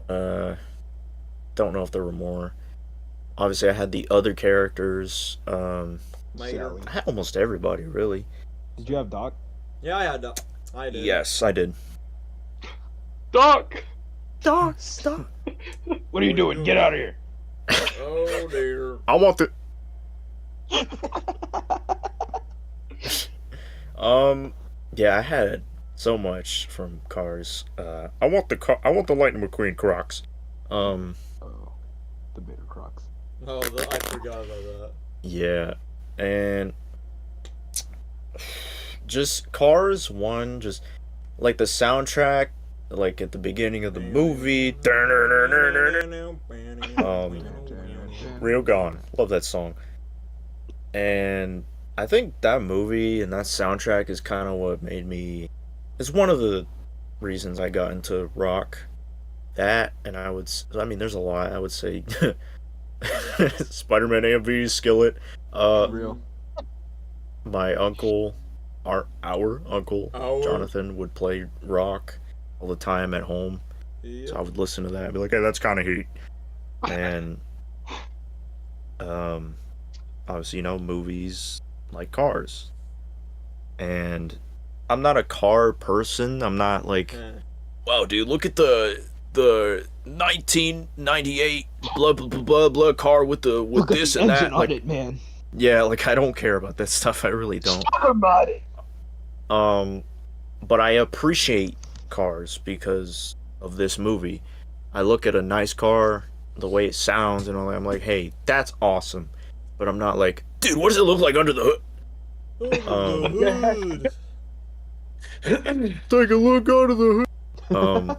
Don't know if there were more. Obviously, I had the other characters. I had almost everybody, really. Did you have Doc? Yeah, I had Doc. I did. Yes, I did. Doc! Doc, stop. What are you doing? Get out of here. Oh, dear. I want the... Yeah, I had so much from Cars. I want the Lightning McQueen Crocs. Oh, the bitter Crocs. Oh, I forgot about that. Yeah, and just Cars 1, just like the soundtrack, like at the beginning of the movie. Real Gone. Love that song. And I think that movie and that soundtrack is kind of what made me... It's one of the reasons I got into rock. That, and I mean, there's a lot. I would say Spider-Man AMV, Skillet, Real. My uncle, our uncle, Jonathan, would play rock all the time at home. Yep. So I would listen to that and be like, hey, that's kind of heat. And, obviously, movies like cars. And I'm not a car person. I'm not like, wow, dude, look at the 1998 blah blah blah blah, blah car with Look this at the and engine that. on Like, it, man. yeah, like I don't care about that stuff. I really don't. Talk about it. But I appreciate cars because of this movie. I look at a nice car, the way it sounds and all that. I'm like, hey, that's awesome. But I'm not like, dude, what does it look like under the hood? Hood. Take a look under the hood.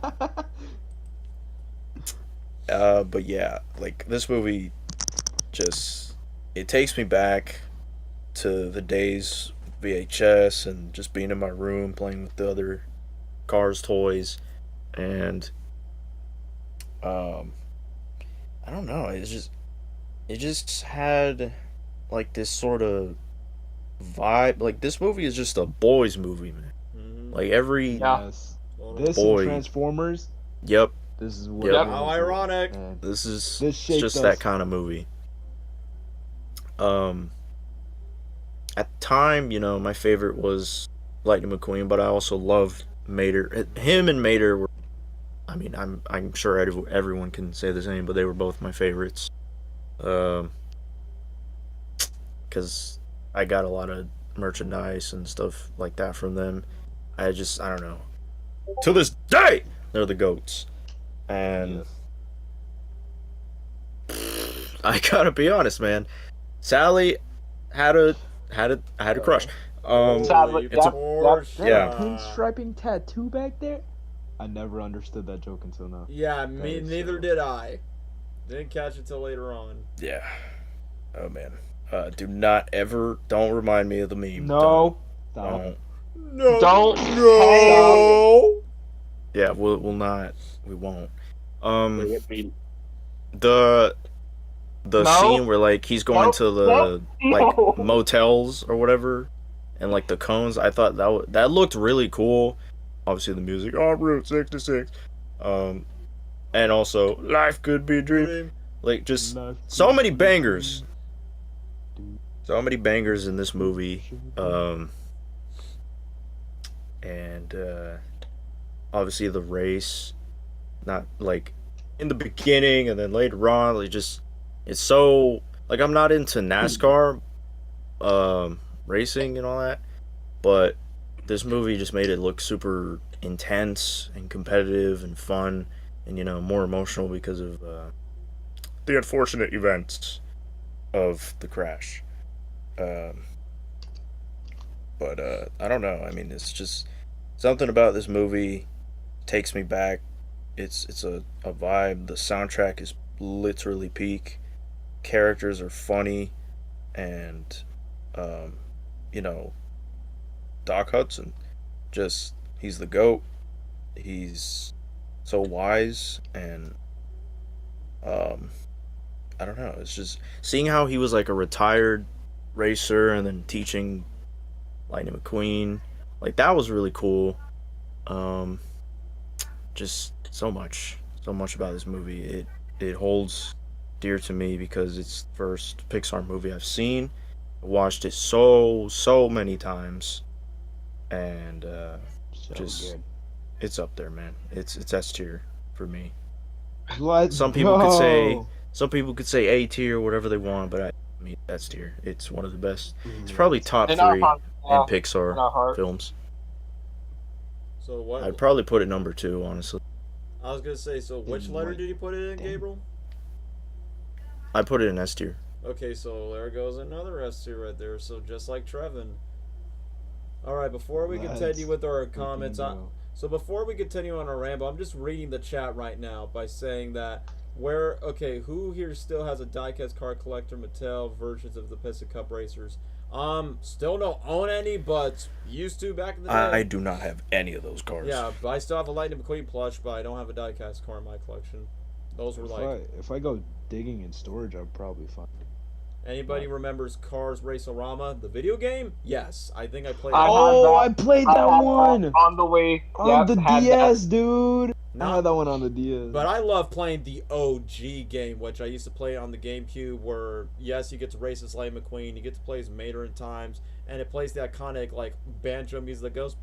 But yeah, like this movie just it takes me back to the days VHS and just being in my room playing with the other cars toys and I don't know, it just had like this sort of vibe. Like this movie is just a boys movie, man. Mhm. Like every Yes. This boy. and Transformers. Yep. This is what. Yep. it How is, ironic. man. This is This it's shaped just us. that kind of movie. At the time, my favorite was Lightning McQueen, but I also loved Mater. Him and Mater were, I mean, I'm sure everyone can say the same, but they were both my favorites. Because I got a lot of merchandise and stuff like that from them. I don't know. To this day, they're the GOATs. And I gotta be honest, man. Sally had a crush. Sadly, Holy yeah, Porsche. yeah. Pinstriping tattoo back there. I never understood that joke until now. Yeah, me is neither so- did I. Didn't catch it till later on. Yeah. Oh man. Don't remind me of the meme. No. Don't. No. Don't. No. Yeah, we'll not. We won't. I mean, The No. scene where like he's going No. to the No. like No. motels or whatever, and like the cones. I thought that looked really cool. Obviously the music on Route 66. And also life could be a dream. Like just so many bangers. So many bangers in this movie. And obviously the race, not like in the beginning and then later on, like just it's so like I'm not into NASCAR racing and all that, but this movie just made it look super intense and competitive and fun and more emotional because of the unfortunate events of the crash. But I don't know. I mean, it's just something about this movie takes me back. It's a vibe. The soundtrack is literally peak. Characters are funny, and Doc Hudson, just he's the GOAT. He's so wise, and I don't know. It's just seeing how he was like a retired racer and then teaching Lightning McQueen. Like that was really cool. Just so much about this movie. It holds dear to me because it's the first Pixar movie I've seen. I watched it so many times, and just good. it's up there, man. It's S tier for me. Let's Some people could say go. A tier, whatever they want, but I mean S tier. It's one of the best. It's probably top In our 3 heart, in yeah, in our Pixar heart. films. So what? I'd probably put it number 2, honestly. I was gonna say. So which letter did you put it in, Gabriel? I put it in S tier. Okay, so there goes another S tier right there. So just like Trevin. All right, before we Let's continue with our freaking comments, go. so before we continue on our ramble, I'm just reading the chat right now by saying that who here still has a diecast car collector Mattel versions of the Piston Cup racers? Still don't own any, but used to back in the day. I do not have any of those cars. Yeah, but I still have a Lightning McQueen plush, but I don't have a diecast car in my collection. Those were like, If I go digging in storage, I'll probably find it. Anybody remembers Cars Race-O-Rama, the video game? Yes, I think I played. I played that one on the way. on the had DS, dude. I Not- had that one on the DS. But I love playing the OG game, which I used to play on the GameCube, where, yes, you get to race as Lightning McQueen, you get to play as Mater in times, and it plays the iconic, like, banjo music that goes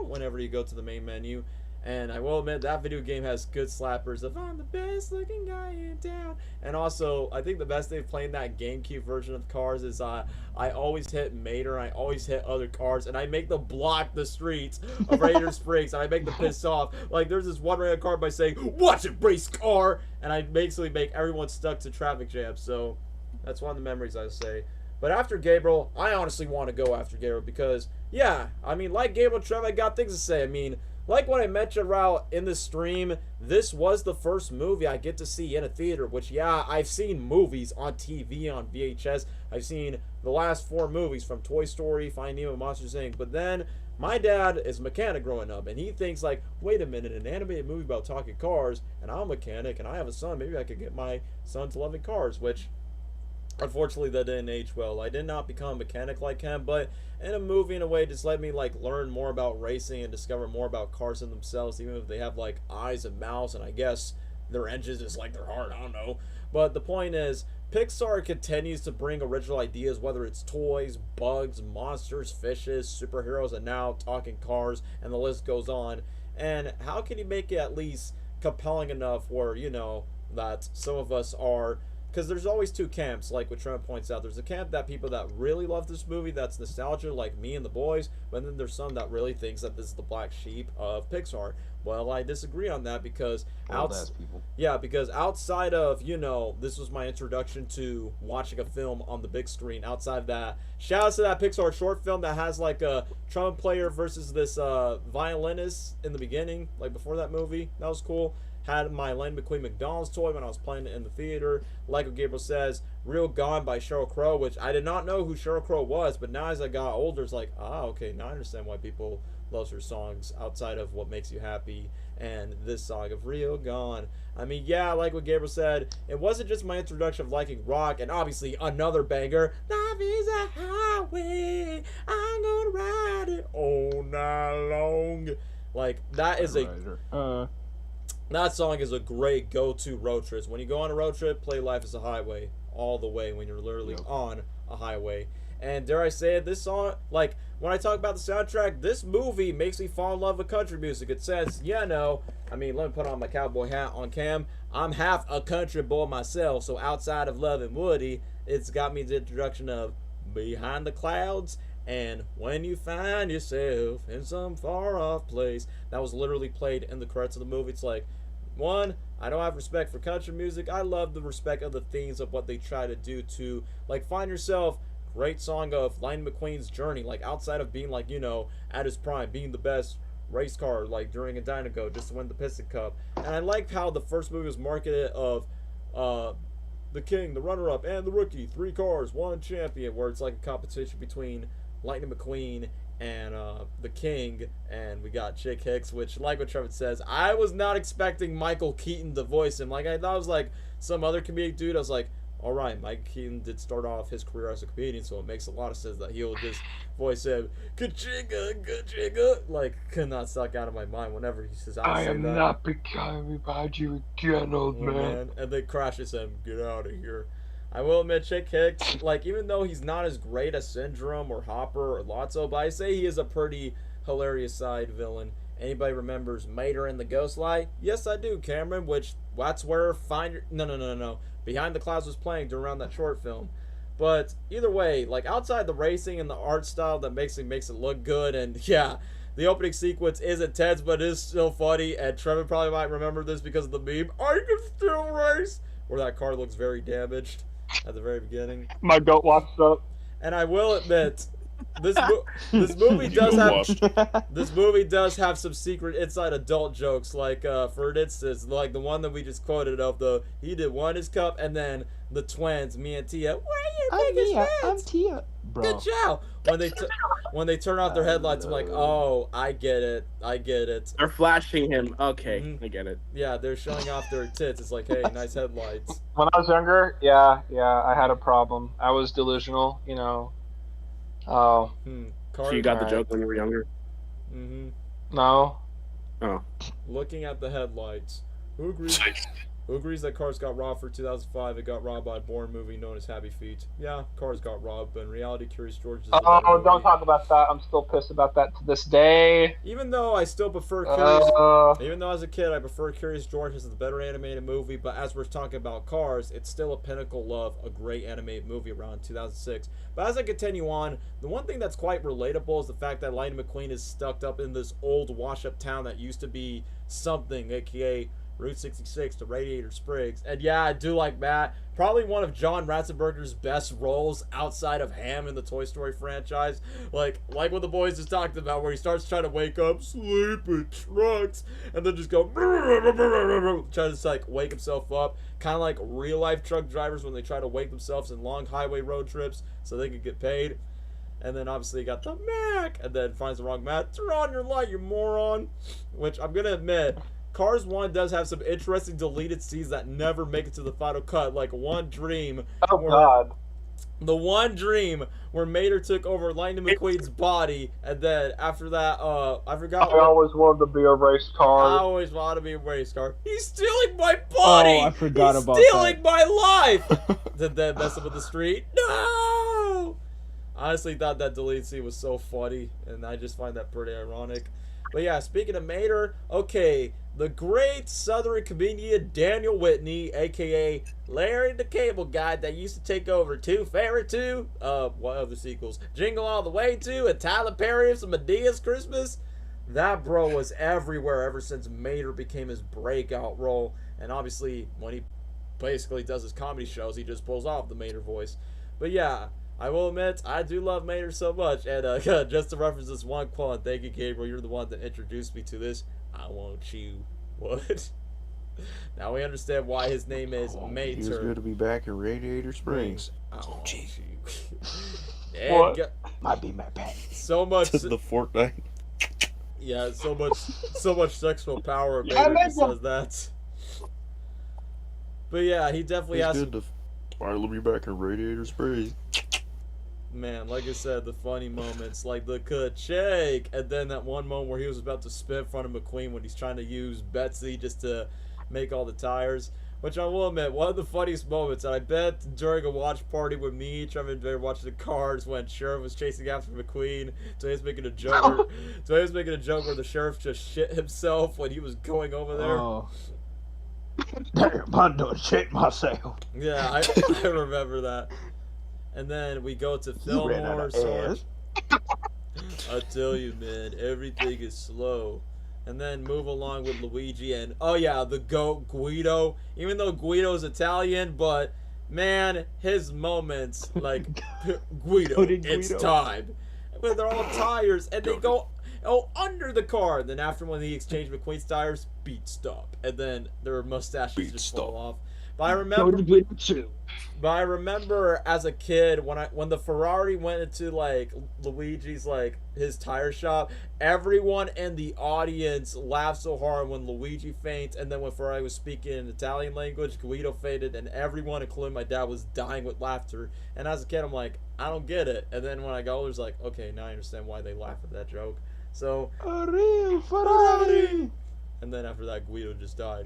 whenever you go to the main menu. And I will admit, that video game has good slappers of I'm the best looking guy in town. And also, I think the best thing playing that GameCube version of Cars is I always hit Mater, I always hit other cars, and I make them block the streets of Raider Springs, and I make them piss off. Like, there's this one Raider car by saying, watch it, race car! And I basically make everyone stuck to traffic jams. So, that's one of the memories I say. But after Gabriel, I honestly want to go after Gabriel because, yeah, I mean, like Gabriel Trev, I got things to say. I mean, like what I mentioned, Raul, in the stream, this was the first movie I get to see in a theater, which, yeah, I've seen movies on TV, on VHS. I've seen the last 4 movies from Toy Story, Finding Nemo, Monsters, Inc. But then, my dad is a mechanic growing up, and he thinks, like, wait a minute, an animated movie about talking cars, and I'm a mechanic, and I have a son, maybe I could get my son to loving cars, which, unfortunately, that didn't age well. I did not become a mechanic like him, but in a movie, in a way, just let me, like, learn more about racing and discover more about cars in themselves, even if they have, like, eyes and mouths, and I guess their engines is like their heart, I don't know. But the point is, Pixar continues to bring original ideas, whether it's toys, bugs, monsters, fishes, superheroes, and now talking cars, and the list goes on. And how can you make it at least compelling enough where, you know, that some of us are... Because there's always 2 camps, like what Trent points out. There's a camp that people that really love this movie, that's nostalgia, like me and the boys, but then there's some that really thinks that this is the black sheep of Pixar. Well, I disagree on that because because outside of, you know, this was my introduction to watching a film on the big screen. Outside of that, shout out to that Pixar short film that has like a trumpet player versus this violinist in the beginning, like before that movie. That was cool. Had my Lightning McQueen McDonald's toy when I was playing it in the theater. Like what Gabriel says, Real Gone by Sheryl Crow, which I did not know who Sheryl Crow was, but now as I got older, it's like, okay, now I understand why people love her songs outside of What Makes You Happy and this song of Real Gone. I mean, yeah, like what Gabriel said, it wasn't just my introduction of liking rock, and obviously another banger, Life is a highway, I'm gonna ride it all night long. Like, that is that song is a great go-to road trip. When you go on a road trip, play Life is a Highway all the way when you're literally on a highway. And dare I say it, this song, like, when I talk about the soundtrack, this movie makes me fall in love with country music. It says, yeah, no, I mean, let me put on my cowboy hat on cam. I'm half a country boy myself, so outside of Love and Woody, it's got me the introduction of Behind the Clouds and When You Find Yourself in Some Far Off Place. That was literally played in the credits of the movie. It's like, one, I don't have respect for country music. I love the respect of the themes of what they try to do to, like, Find Yourself, great song of Lightning McQueen's journey, like, outside of being, like, you know, at his prime, being the best race car, like, during a Dynago, just to win the Piston Cup. And I like how the first movie was marketed of, the king, the runner-up, and the rookie, 3 cars, 1 champion, where it's like a competition between Lightning McQueen and the king, and we got Chick Hicks, which, like what Trevor says, I was not expecting Michael Keaton to voice him. Like, I thought it was like some other comedic dude. I was like, alright, Mike Keaton did start off his career as a comedian, so it makes a lot of sense that he'll just voice him, Ka-chigga. Like, could not suck out of my mind whenever he says, I am that. Not becoming about you again, old man. And then crashes him, get out of here. I will admit, Chick Hicks, like, even though he's not as great as Syndrome or Hopper or Lotso, but I say he is a pretty hilarious side villain. Anybody remembers Mater and the Ghost Light? Yes, I do, Cameron, which, that's where Behind the Clouds was playing around that short film. But either way, like, outside the racing and the art style that makes it look good, and yeah, the opening sequence is intense, but it is still funny, and Trevor probably might remember this because of the meme, I can still race, where that car looks very damaged at the very beginning. My goat walks up. And I will admit, this movie You does go have watch. this movie does have some secret inside adult jokes, like for instance, like the one that we just quoted of the he did one his cup, and then the twins, me and Tia, where are your biggest fans? I'm Tia. Bro. Good job. When they turn off their headlights, I'm like, oh, I get it. They're flashing him. Okay, Mhm. I get it. Yeah, they're showing off their tits. It's like, hey, nice headlights. When I was younger, yeah, I had a problem. I was delusional, you know. Oh, So you got the joke when you were younger? Mm-hmm. no. Oh. Looking at the headlights. Who agrees that Cars got robbed for 2005? It got robbed by a Bourne movie known as Happy Feet. Yeah, Cars got robbed, but in reality, Curious George is a better Oh, movie. don't talk about that. I'm still pissed about that to this day. Even though I still prefer even though as a kid I prefer Curious George as the better animated movie, but as we're talking about Cars, it's still a pinnacle of a great animated movie around 2006. But as I continue on, the one thing that's quite relatable is the fact that Lightning McQueen is stuck up in this old wash-up town that used to be something, aka Route 66 to Radiator Springs. And yeah, I do like Matt. Probably one of John Ratzenberger's best roles outside of Ham in the Toy Story franchise. Like what the boys just talked about, where he starts trying to wake up, sleeping trucks, and then just go try to like wake himself up. Kind of like real life truck drivers when they try to wake themselves in long highway road trips so they could get paid. And then obviously you got the Mac, and then finds the wrong Matt. Turn on your light, you moron. Which I'm gonna admit, Cars 1 does have some interesting deleted scenes that never make it to the final cut, like One Dream. Oh, God. The One Dream where Mater took over Lightning McQueen's body, and then after that, I forgot. I always wanted to be a race I car. always wanted to be a race car. He's stealing my body! Oh, I forgot about He's stealing that. my life! Did that mess up with the street? No! I honestly thought that deleted scene was so funny, and I just find that pretty ironic. But yeah, speaking of Mater, okay, the great Southern comedian Daniel Whitney, aka Larry the Cable Guy, that used to take over Tooth Fairy 2, what other sequels? Jingle All the Way 2, and Tyler Perry of some Medea's Christmas. That bro was everywhere ever since Mater became his breakout role. And obviously, when he basically does his comedy shows, he just pulls off the Mater voice. But yeah, I will admit, I do love Mater so much. And just to reference this one quote, and thank you, Gabriel, you're the one that introduced me to this. I want you. What? Now we understand why his name is Mater. Feels good to be back in Radiator Springs. I want you. What? And Might be my pet. so much. To the Fortnite. Yeah, so much sexual power. Yeah, Mater just man. says that. But yeah, he definitely Feels has. good to finally be back in Radiator Springs. Man, like I said, the funny moments, like the ka-shake, and then that one moment where he was about to spit in front of McQueen when he's trying to use Betsy just to make all the tires. Which I will admit, one of the funniest moments, and I bet during a watch party with me, Trevor and Barry watching the Cars when Sheriff was chasing after McQueen, so he was making a joke where the Sheriff just shit himself when he was going over there. Oh. Damn, I done shit myself. Yeah, I remember that. And then we go to Fillmore, Sarge. I tell you, man, everything is slow. And then move along with Luigi and, oh yeah, the goat Guido. Even though Guido's Italian, but man, his moments, like, Guido, it's time. When they're all tires, and they go under the car. Then after when he exchanged McQueen's tires, beat stop. And then their mustaches just fall off. But I remember as a kid when the Ferrari went into like Luigi's like his tire shop, everyone in the audience laughed so hard when Luigi faints, and then when Ferrari was speaking in Italian language, Guido fainted, and everyone, including my dad, was dying with laughter. And as a kid, I'm like, I don't get it. And then when I got older, I was like, okay, now I understand why they laugh at that joke. So A real Ferrari. and then after that, Guido just died.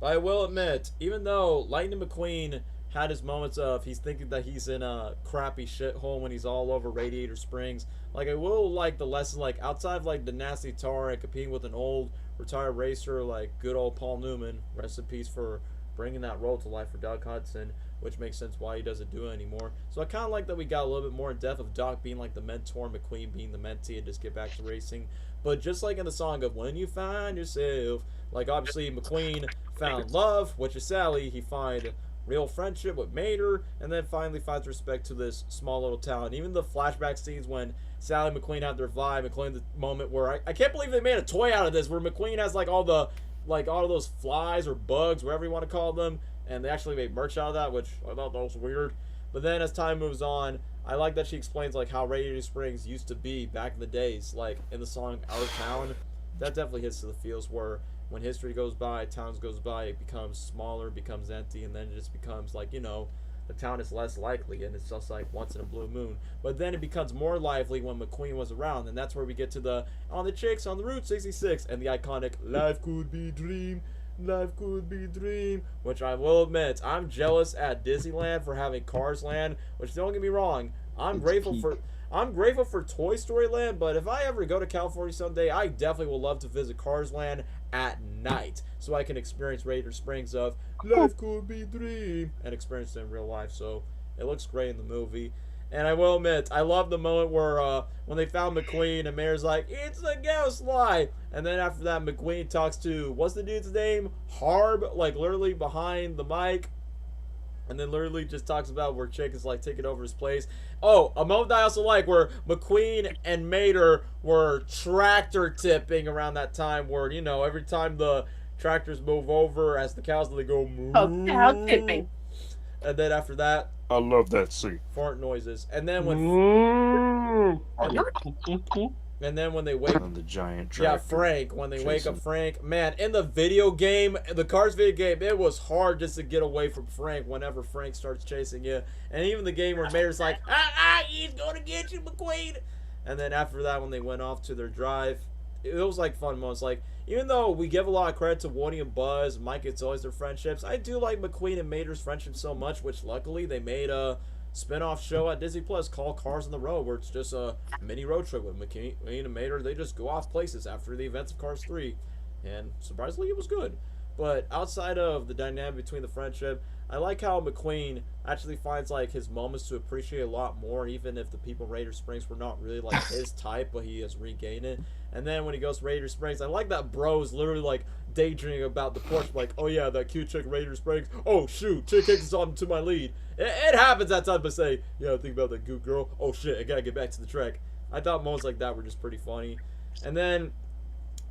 I will admit, even though Lightning McQueen had his moments of he's thinking that he's in a crappy shithole when he's all over Radiator Springs, like I will like the lesson, like outside of like the nasty tar and competing with an old retired racer like good old Paul Newman, rest in peace, for bringing that role to life for Doc Hudson, which makes sense why he doesn't do it anymore. So I kind of like that we got a little bit more in depth of Doc being like the mentor, McQueen being the mentee, and just get back to racing. But just like in the song of When You Find Yourself, like obviously McQueen found love, which is Sally. He find real friendship with Mater, and then finally finds respect to this small little town. Even the flashback scenes when Sally and McQueen have their vibe, including the moment where I can't believe they made a toy out of this, where McQueen has like all of those flies or bugs, whatever you want to call them, and they actually made merch out of that, which I thought that was weird. But then as time moves on, I like that she explains like how Radiator Springs used to be back in the days, like in the song Our Town. That definitely hits to the feels where when history goes by, towns goes by, it becomes smaller, becomes empty, and then it just becomes like, you know, the town is less likely, and it's just like once in a blue moon. But then it becomes more lively when McQueen was around, and that's where we get to the On the Chicks on the Route 66 and the iconic Life Could Be Dream. Life could be dream, which I will admit, I'm jealous at Disneyland for having Cars Land, which don't get me wrong, I'm grateful for Toy Story Land, but if I ever go to California someday, I definitely will love to visit Cars Land at night, so I can experience Radiator Springs of Life Could Be Dream, and experience it in real life, so it looks great in the movie. And I will admit, I love the moment where when they found McQueen and Mayor's like, it's a ghost lie. And then after that, McQueen talks to, what's the dude's name? Harb, like literally behind the mic. And then literally just talks about where Chick is like taking over his place. Oh, a moment I also like where McQueen and Mater were tractor tipping around that time where, you know, every time the tractors move over as the cows, they go moo. Oh, cow tipping. And then after that, I love that scene. fart noises. And then when they wake On the giant tractor. yeah, Frank, when they wake up Frank, man, in the video game, the Cars video game, it was hard just to get away from Frank whenever Frank starts chasing you. And even the game where Mayor's like, he's gonna get you, McQueen. And then after that, when they went off to their drive, it was like fun moments. Like, even though we give a lot of credit to Woody and Buzz, Mike, it's always their friendships, I do like McQueen and Mater's friendship so much, which luckily they made a spin-off show at Disney Plus called Cars on the Road, where it's just a mini road trip with McQueen and Mater. They just go off places after the events of Cars 3, and surprisingly it was good. But outside of the dynamic between the friendship, I like how McQueen actually finds like his moments to appreciate a lot more, even if the people in Radiator Springs were not really like his type, but he has regained it. And then when he goes to Radiator Springs, I like that bro is literally like daydreaming about the Porsche, like, oh yeah, that cute chick Radiator Springs. Oh shoot, chick kicks on to my lead. It happens that time, but say, yeah, think about that good girl. Oh shit, I gotta get back to the track. I thought moments like that were just pretty funny. And then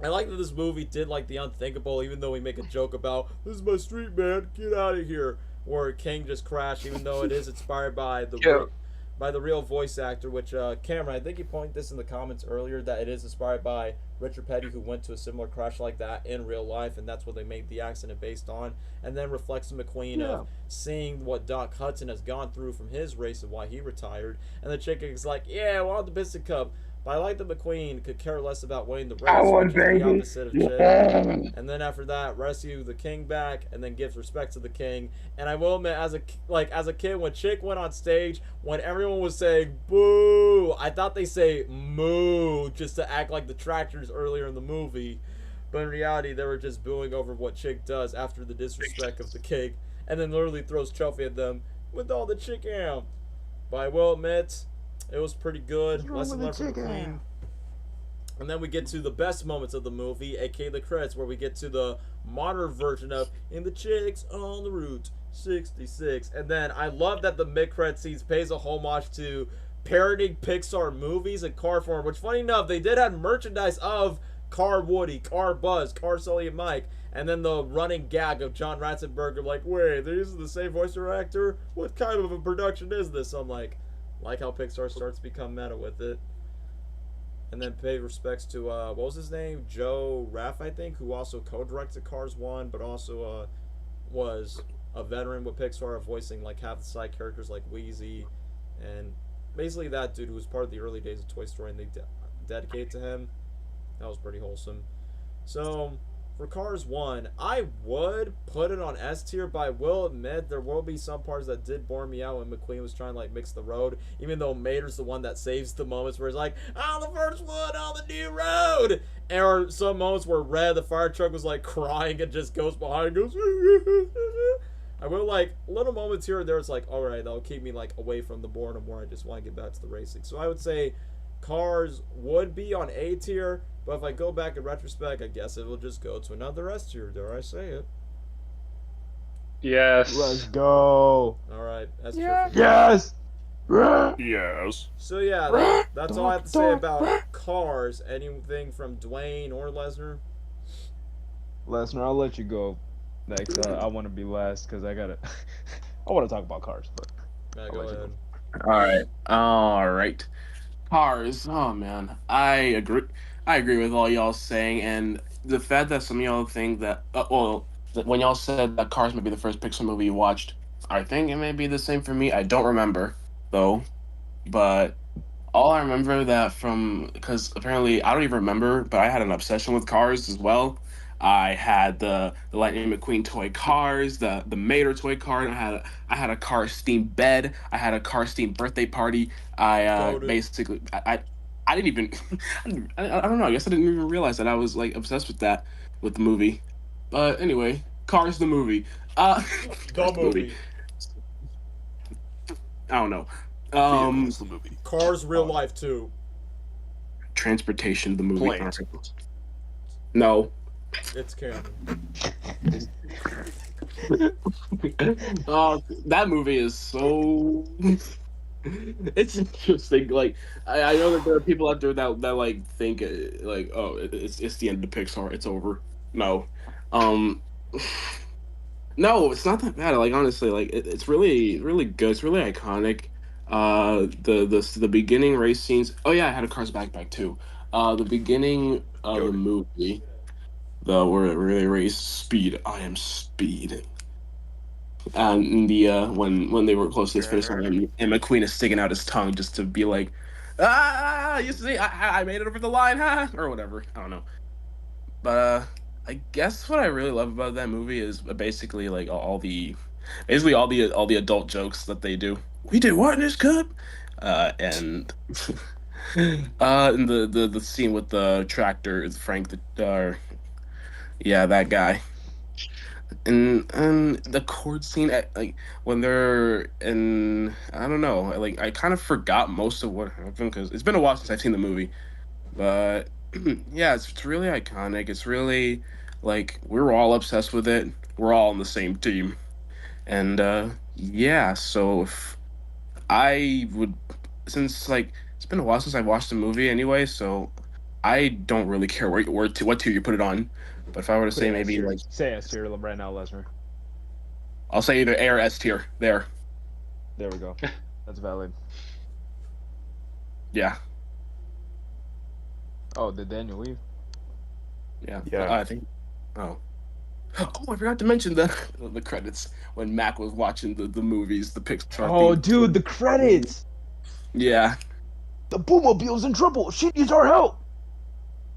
I like that this movie did like the unthinkable, even though we make a joke about, this is my street, man, get out of here. Or King just crashed, even though it is inspired by the real voice actor, which Cameron, I think you pointed this in the comments earlier, that it is inspired by Richard Petty, who went to a similar crash like that in real life, and that's what they made the accident based on. And then reflects McQueen of seeing what Doc Hudson has gone through from his race and why he retired. And the chick is like, yeah, well, the Piston Cup. But I like that McQueen could care less about winning the race, which is the opposite of Chick. And then after that, rescue the King back, and then gives respect to the King. And I will admit, as a kid, when Chick went on stage, when everyone was saying boo, I thought they say moo just to act like the tractors earlier in the movie. But in reality, they were just booing over what Chick does after the disrespect of the King, and then literally throws trophy at them with all the chicken. But I will admit, it was pretty good. Lesson learned from McQueen. And then we get to the best moments of the movie, aka the credits, where we get to the modern version of In the Chicks on the Route 66. And then I love that the mid-credit scenes pays a homage to parodying Pixar movies in car form, which, funny enough, they did have merchandise of Car Woody, Car Buzz, Car Sully and Mike. And then the running gag of John Ratzenberger, like, wait, they're using the same voice actor? What kind of a production is this? So I'm like how Pixar starts to become meta with it. And then pay respects to, what was his name? Joe Raff, I think, who also co-directed Cars 1, but also was a veteran with Pixar, voicing like half the side characters like Wheezy. And basically that dude who was part of the early days of Toy Story, and they dedicated to him. That was pretty wholesome. So, for Cars 1, I would put it on S tier, but I will admit there will be some parts that did bore me out when McQueen was trying to like mix the road, even though Mater's the one that saves the moments where he's like, on the first one on the new road. Or some moments where Red, the fire truck, was like crying and just goes behind and goes, I will like little moments here and there. It's like, alright, that'll keep me like away from the boredom where I just want to get back to the racing. So I would say Cars would be on A tier, but if I go back in retrospect, I guess it will just go to another S tier, dare I say it. Yes. Let's go. All right, that's Yes. true. Yes. Yes. So yeah, that's all I have to say about Cars. Anything from Dwayne or Lesnar? Lesnar, I'll let you go next. I want to be last because I gotta. I want to talk about cars, but Yeah, I'll go let you ahead. All right. Cars. Oh man, I agree. I agree with all y'all saying, and the fact that some of y'all think that, that when y'all said that Cars may be the first Pixar movie you watched, I think it may be the same for me. I don't remember though, but all I remember that from, because apparently I don't even remember, but I had an obsession with cars as well. I had the Lightning McQueen toy cars, the Mater toy car. And I had a car themed bed. I had a car themed birthday party. I Goated. basically I didn't even I don't know. I guess I didn't even realize that I was like obsessed with that with the movie. But anyway, Cars the movie. The Cars the movie. movie. I don't know. Vehicles, the movie. Cars real life too. Transportation the movie. Planes. No. It's canon. That movie is so. It's interesting. Like I know that there are people out there that like think like, oh, it's the end of Pixar. It's over. No, um, no, it's not that bad. Like honestly, like it's really really good. It's really iconic. The beginning race scenes. Oh yeah, I had a Cars backpack too. The beginning of the movie, where it really race speed. I am speed. And the when they were close to this finish line, and McQueen is sticking out his tongue just to be like, you see, I made it over the line, huh? Or whatever. I don't know. But I guess what I really love about that movie is basically like basically all the adult jokes that they do. We did what in this cup? And and the scene with the tractor is Frank yeah, that guy. And the chord scene at like when they're in, I don't know, like I kind of forgot most of what happened because it's been a while since I've seen the movie, but yeah, it's really iconic. It's really like we're all obsessed with it. We're all on the same team, and yeah, so if I would, since like it's been a while since I watched the movie anyway, so I don't really care what tier you put it on. But if I were to say maybe like, say S tier right now, Lesnar. I'll say either A or S tier. There. There we go. That's valid. Yeah. Oh, did Daniel leave? Yeah. Yeah. I think. Oh. Oh, I forgot to mention the credits when Mac was watching the movies, the Pixar. Oh, theme. dude, the credits. Yeah. The Boommobile's in trouble. She needs our help.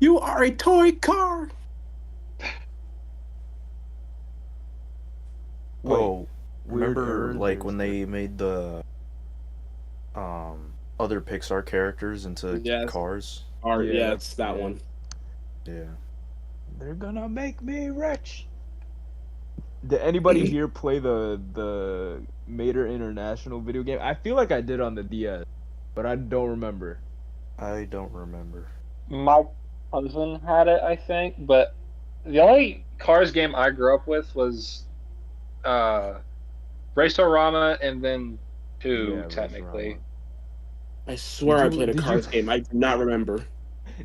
You are a toy car. Oh, Weird remember Earth like or when they made the other Pixar characters into Yes. cars? Yeah, it's that one. Yeah. They're gonna make me rich. Did anybody here play the Mater International video game? I feel like I did on the DS, but I don't remember. I don't remember. My cousin had it, I think, but the only Cars game I grew up with was Race-O-Rama and then 2, Yeah, technically. Race-O-Rama. I swear I played a Cars game. I do not remember.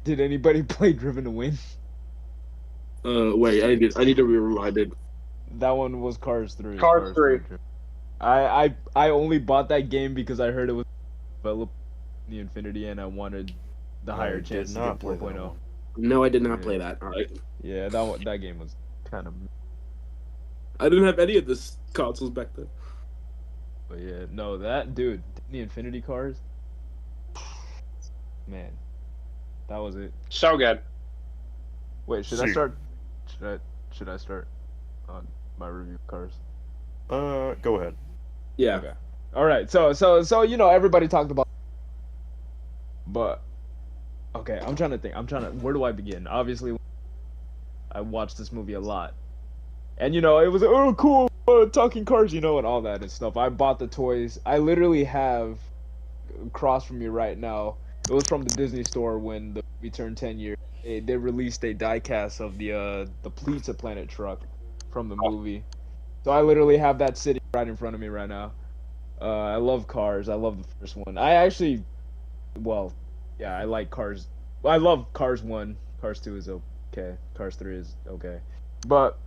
Did anybody play Driven to Win? Wait, I need to be reminded. That one was Cars 3. Cars 3. I only bought that game because I heard it was developed in the Infinity and I wanted the higher chance to get 4.0. No, I did not play that. All right. Yeah, that game was kind of. I didn't have any of this consoles back then. But yeah, no, that dude, the Infinity cars. Man, that was it. So good. Wait, should I start? Should I start on my review of cars? Go ahead. Yeah. Okay. All right. So you know everybody talked about, but okay, I'm trying to think. Where do I begin? Obviously, I watched this movie a lot, and you know it was cool talking cars, you know, and all that and stuff. I bought the toys. I literally have across from me right now. It was from the Disney store when the movie turned 10 years. They released a diecast of the Pizza Planet truck from the movie. So I literally have that sitting right in front of me right now. I love Cars. I love the first one. I actually, well, yeah, I like Cars. I love Cars 1. Cars 2 is okay. Cars 3 is okay. But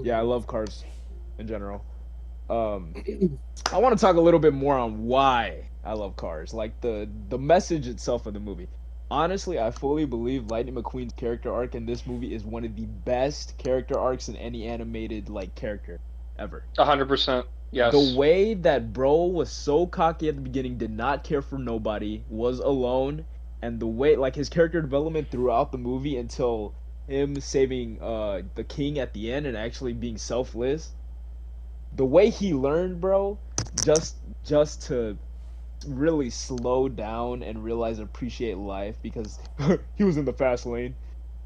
yeah, I love Cars in general. I want to talk a little bit more on why I love Cars, like the message itself of the movie. Honestly, I fully believe Lightning McQueen's character arc in this movie is one of the best character arcs in any animated like character ever. 100%. Yes. The way that bro was so cocky at the beginning, did not care for nobody, was alone, and the way like his character development throughout the movie until him saving the king at the end and actually being selfless. The way he learned, bro, just to really slow down and realize appreciate life because he was in the fast lane.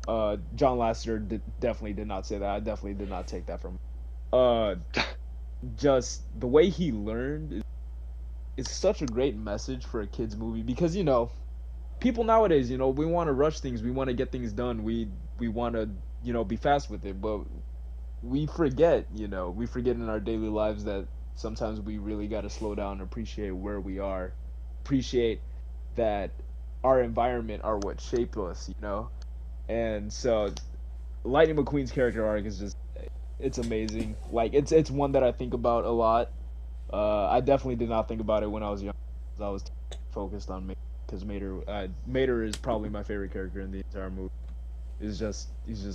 John Lasseter definitely did not say that. I definitely did not take that from him. Just the way he learned is such a great message for a kid's movie because people nowadays, we want to rush things, we want to get things done, we want to be fast with it, but we forget in our daily lives that sometimes we really got to slow down and appreciate where we are, appreciate that our environment are what shape us, and so Lightning McQueen's character arc is just, it's amazing. Like it's one that I think about a lot. I definitely did not think about it when I was young. I was focused on Mater, because Mater is probably my favorite character in the entire movie. He's just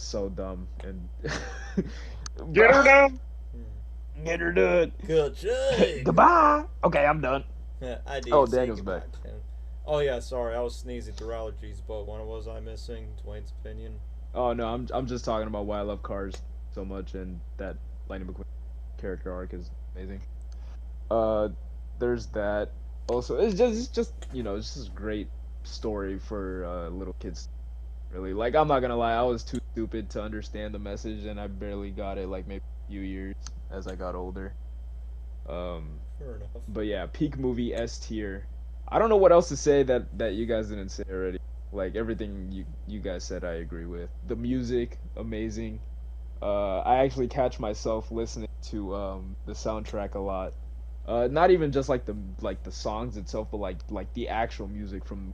so dumb and Get her done. Get her done. Good job. Goodbye. Okay, I'm done. Yeah, I did. Oh, say Daniel's goodbye, back. Tim. Oh yeah, sorry, I was sneezing through allergies. But what was I missing? Dwayne's opinion. Oh no, I'm just talking about why I love Cars so much and that Lightning McQueen character arc is amazing. There's that. Also, it's just it's just a great story for little kids. Really, like I'm not gonna lie, I was too stupid to understand the message, and I barely got it like maybe a few years as I got older. Fair enough. But yeah, peak movie, S tier. I don't know what else to say that you guys didn't say already. Like everything you guys said, I agree with. The music, amazing. I actually catch myself listening to the soundtrack a lot. Not even just like the songs itself, but like the actual music from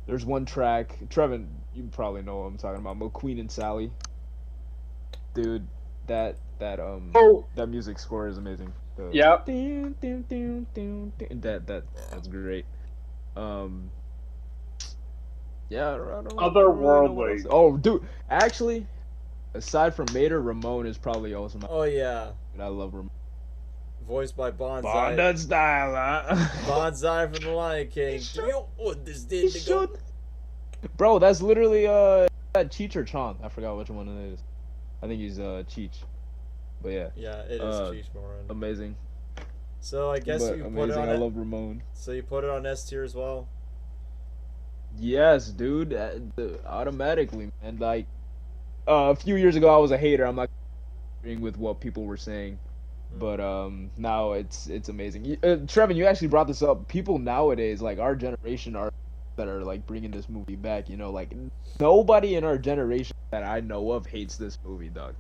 there's one track, Trevin, you probably know what I'm talking about, McQueen and Sally. Dude, that music score is amazing. Yep. That's great. Yeah, I don't Otherworldly. Oh, dude, actually, aside from Mater, Ramon is probably also my. Oh yeah. I love Ramon. Voiced by Bonsai. Bonded style, huh? Bonsai from the Lion King. Bro, that's literally Cheech or Chong. I forgot which one it is. I think he's Cheech. But yeah. Yeah, it is Cheech Moran. Amazing. So I guess you put it on. I love Ramon. So you put it on S tier as well. Yes, dude. Automatically, man. Like a few years ago, I was a hater. I'm not agreeing with what people were saying. But now it's amazing. Trevin, you actually brought this up. People nowadays, like our generation, that are like bringing this movie back. Like nobody in our generation that I know of hates this movie, dog.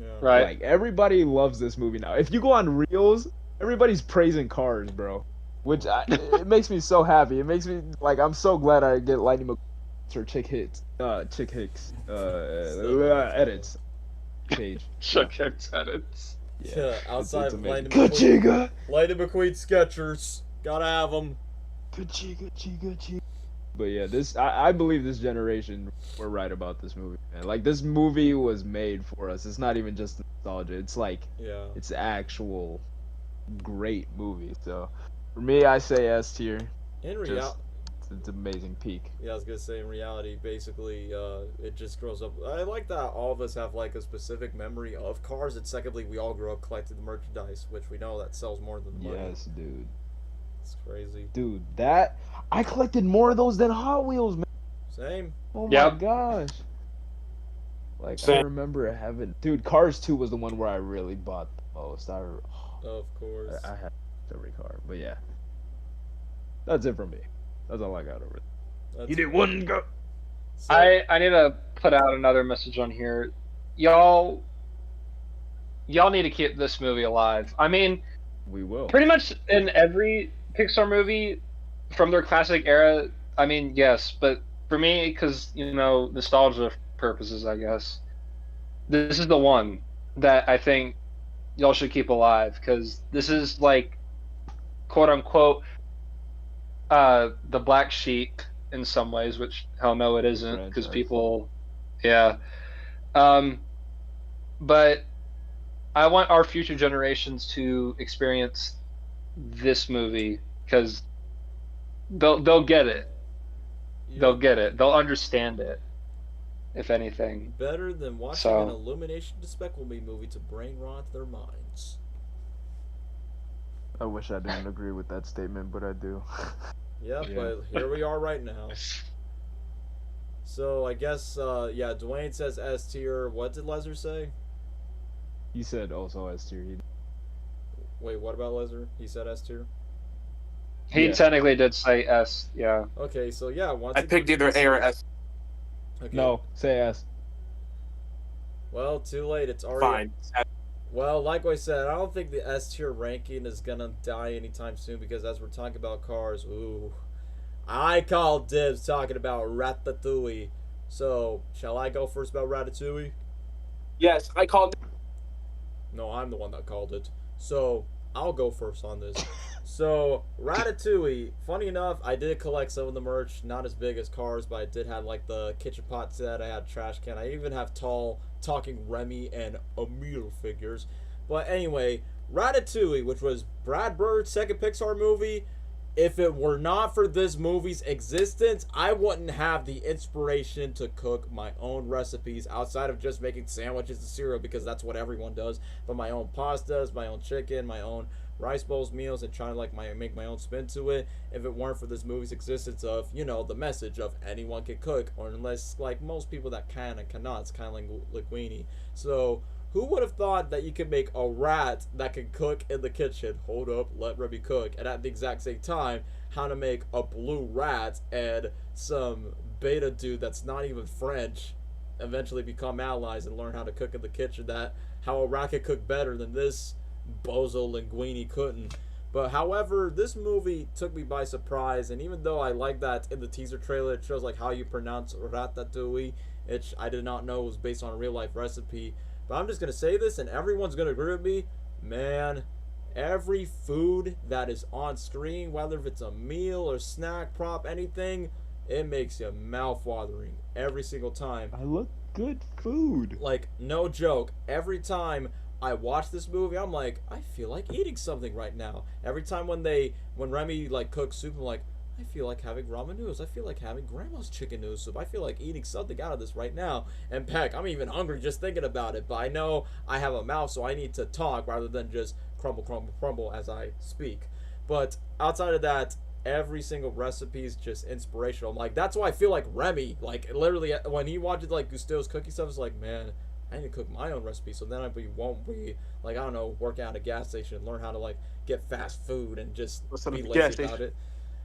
Yeah. Right. Like everybody loves this movie now. If you go on Reels, everybody's praising Cars, bro. Which it makes me so happy. It makes me like I'm so glad I get Lightning McQueen or Chick Hicks edits page. Chick Hicks edits. Yeah, outside it's of amazing. Lightning McQueen Skechers. Gotta have them. But yeah, I believe this generation were right about this movie, man. Like this movie was made for us. It's not even just nostalgia. It's like it's actual great movie. So for me, I say S tier. In reality, it's an amazing peak. Yeah, I was gonna say in reality, basically, it just grows up. I like that all of us have like a specific memory of Cars, and secondly, we all grew up collecting the merchandise, which we know that sells more than the money. Yes, dude. It's crazy. Dude, that I collected more of those than Hot Wheels, man. Same. Oh my gosh. Like Same. I remember having, dude. Cars 2 was the one where I really bought the most. Of course. I had every car, but yeah. That's it for me. That's all I got over there. You did one go. So, I need to put out another message on here. Y'all, y'all need to keep this movie alive. I mean, We will. pretty much in every Pixar movie from their classic era. I mean, yes, but for me, because nostalgia purposes, I guess this is the one that I think y'all should keep alive because this is like, quote unquote, the black sheep in some ways, which hell no, it isn't because people, yeah. But I want our future generations to experience this movie because they'll get it. They'll get it. They'll understand it. If anything, better than watching an Illumination to Speckle Me movie to brain rot their minds. I wish I didn't agree with that statement, but I do. Yep, but here we are right now. So I guess, Dwayne says S tier. What did Lesnar say? He said also S tier. Wait, what about Lesnar? He said S tier? He technically did say S, yeah. Okay, so yeah, once I picked either A or S. Okay. No, say S. Well, too late. It's already Fine. Well, like I said, I don't think the S tier ranking is gonna die anytime soon because as we're talking about cars, ooh, I call dibs talking about Ratatouille. So, shall I go first about Ratatouille? Yes, I called. No, I'm the one that called it. So, I'll go first on this. So, Ratatouille, funny enough, I did collect some of the merch, not as big as cars, but I did have like the kitchen pot set, I had trash can, I even have tall talking Remy and Emile figures. But anyway, Ratatouille, which was Brad Bird's second Pixar movie, if it were not for this movie's existence, I wouldn't have the inspiration to cook my own recipes outside of just making sandwiches and cereal because that's what everyone does. But my own pastas, my own chicken, my own rice bowls, meals, and trying to make my own spin to it. If it weren't for this movie's existence of, the message of anyone can cook, or unless like most people that can and cannot, it's kind of like linguine. So who would have thought that you could make a rat that can cook in the kitchen? Hold up, let Remy cook. And at the exact same time, how to make a blue rat and some beta dude that's not even French eventually become allies and learn how to cook in the kitchen. That how a rat could cook better than this bozo linguine couldn't. But however, this movie took me by surprise, and even though I like that in the teaser trailer it shows like how you pronounce ratatouille, which I did not know was based on a real life recipe. But I'm just going to say this, and everyone's going to agree with me. Man, every food that is on screen, whether if it's a meal or snack, prop, anything, it makes you mouth-watering every single time. I look good food. Like, no joke. Every time I watch this movie, I'm like, I feel like eating something right now. Every time when Remy, cooks soup, I'm like, I feel like having ramen noodles. I feel like having grandma's chicken noodle soup. I feel like eating something out of this right now. And Peck, I'm even hungry just thinking about it. But I know I have a mouth, so I need to talk rather than just crumble, crumble, crumble as I speak. But outside of that, every single recipe is just inspirational. Like, that's why I feel like Remy, literally, when he watches, Gusteau's cookie stuff, it's like, man, I need to cook my own recipe. So then won't be, work out at a gas station and learn how to, get fast food and just be lazy about it.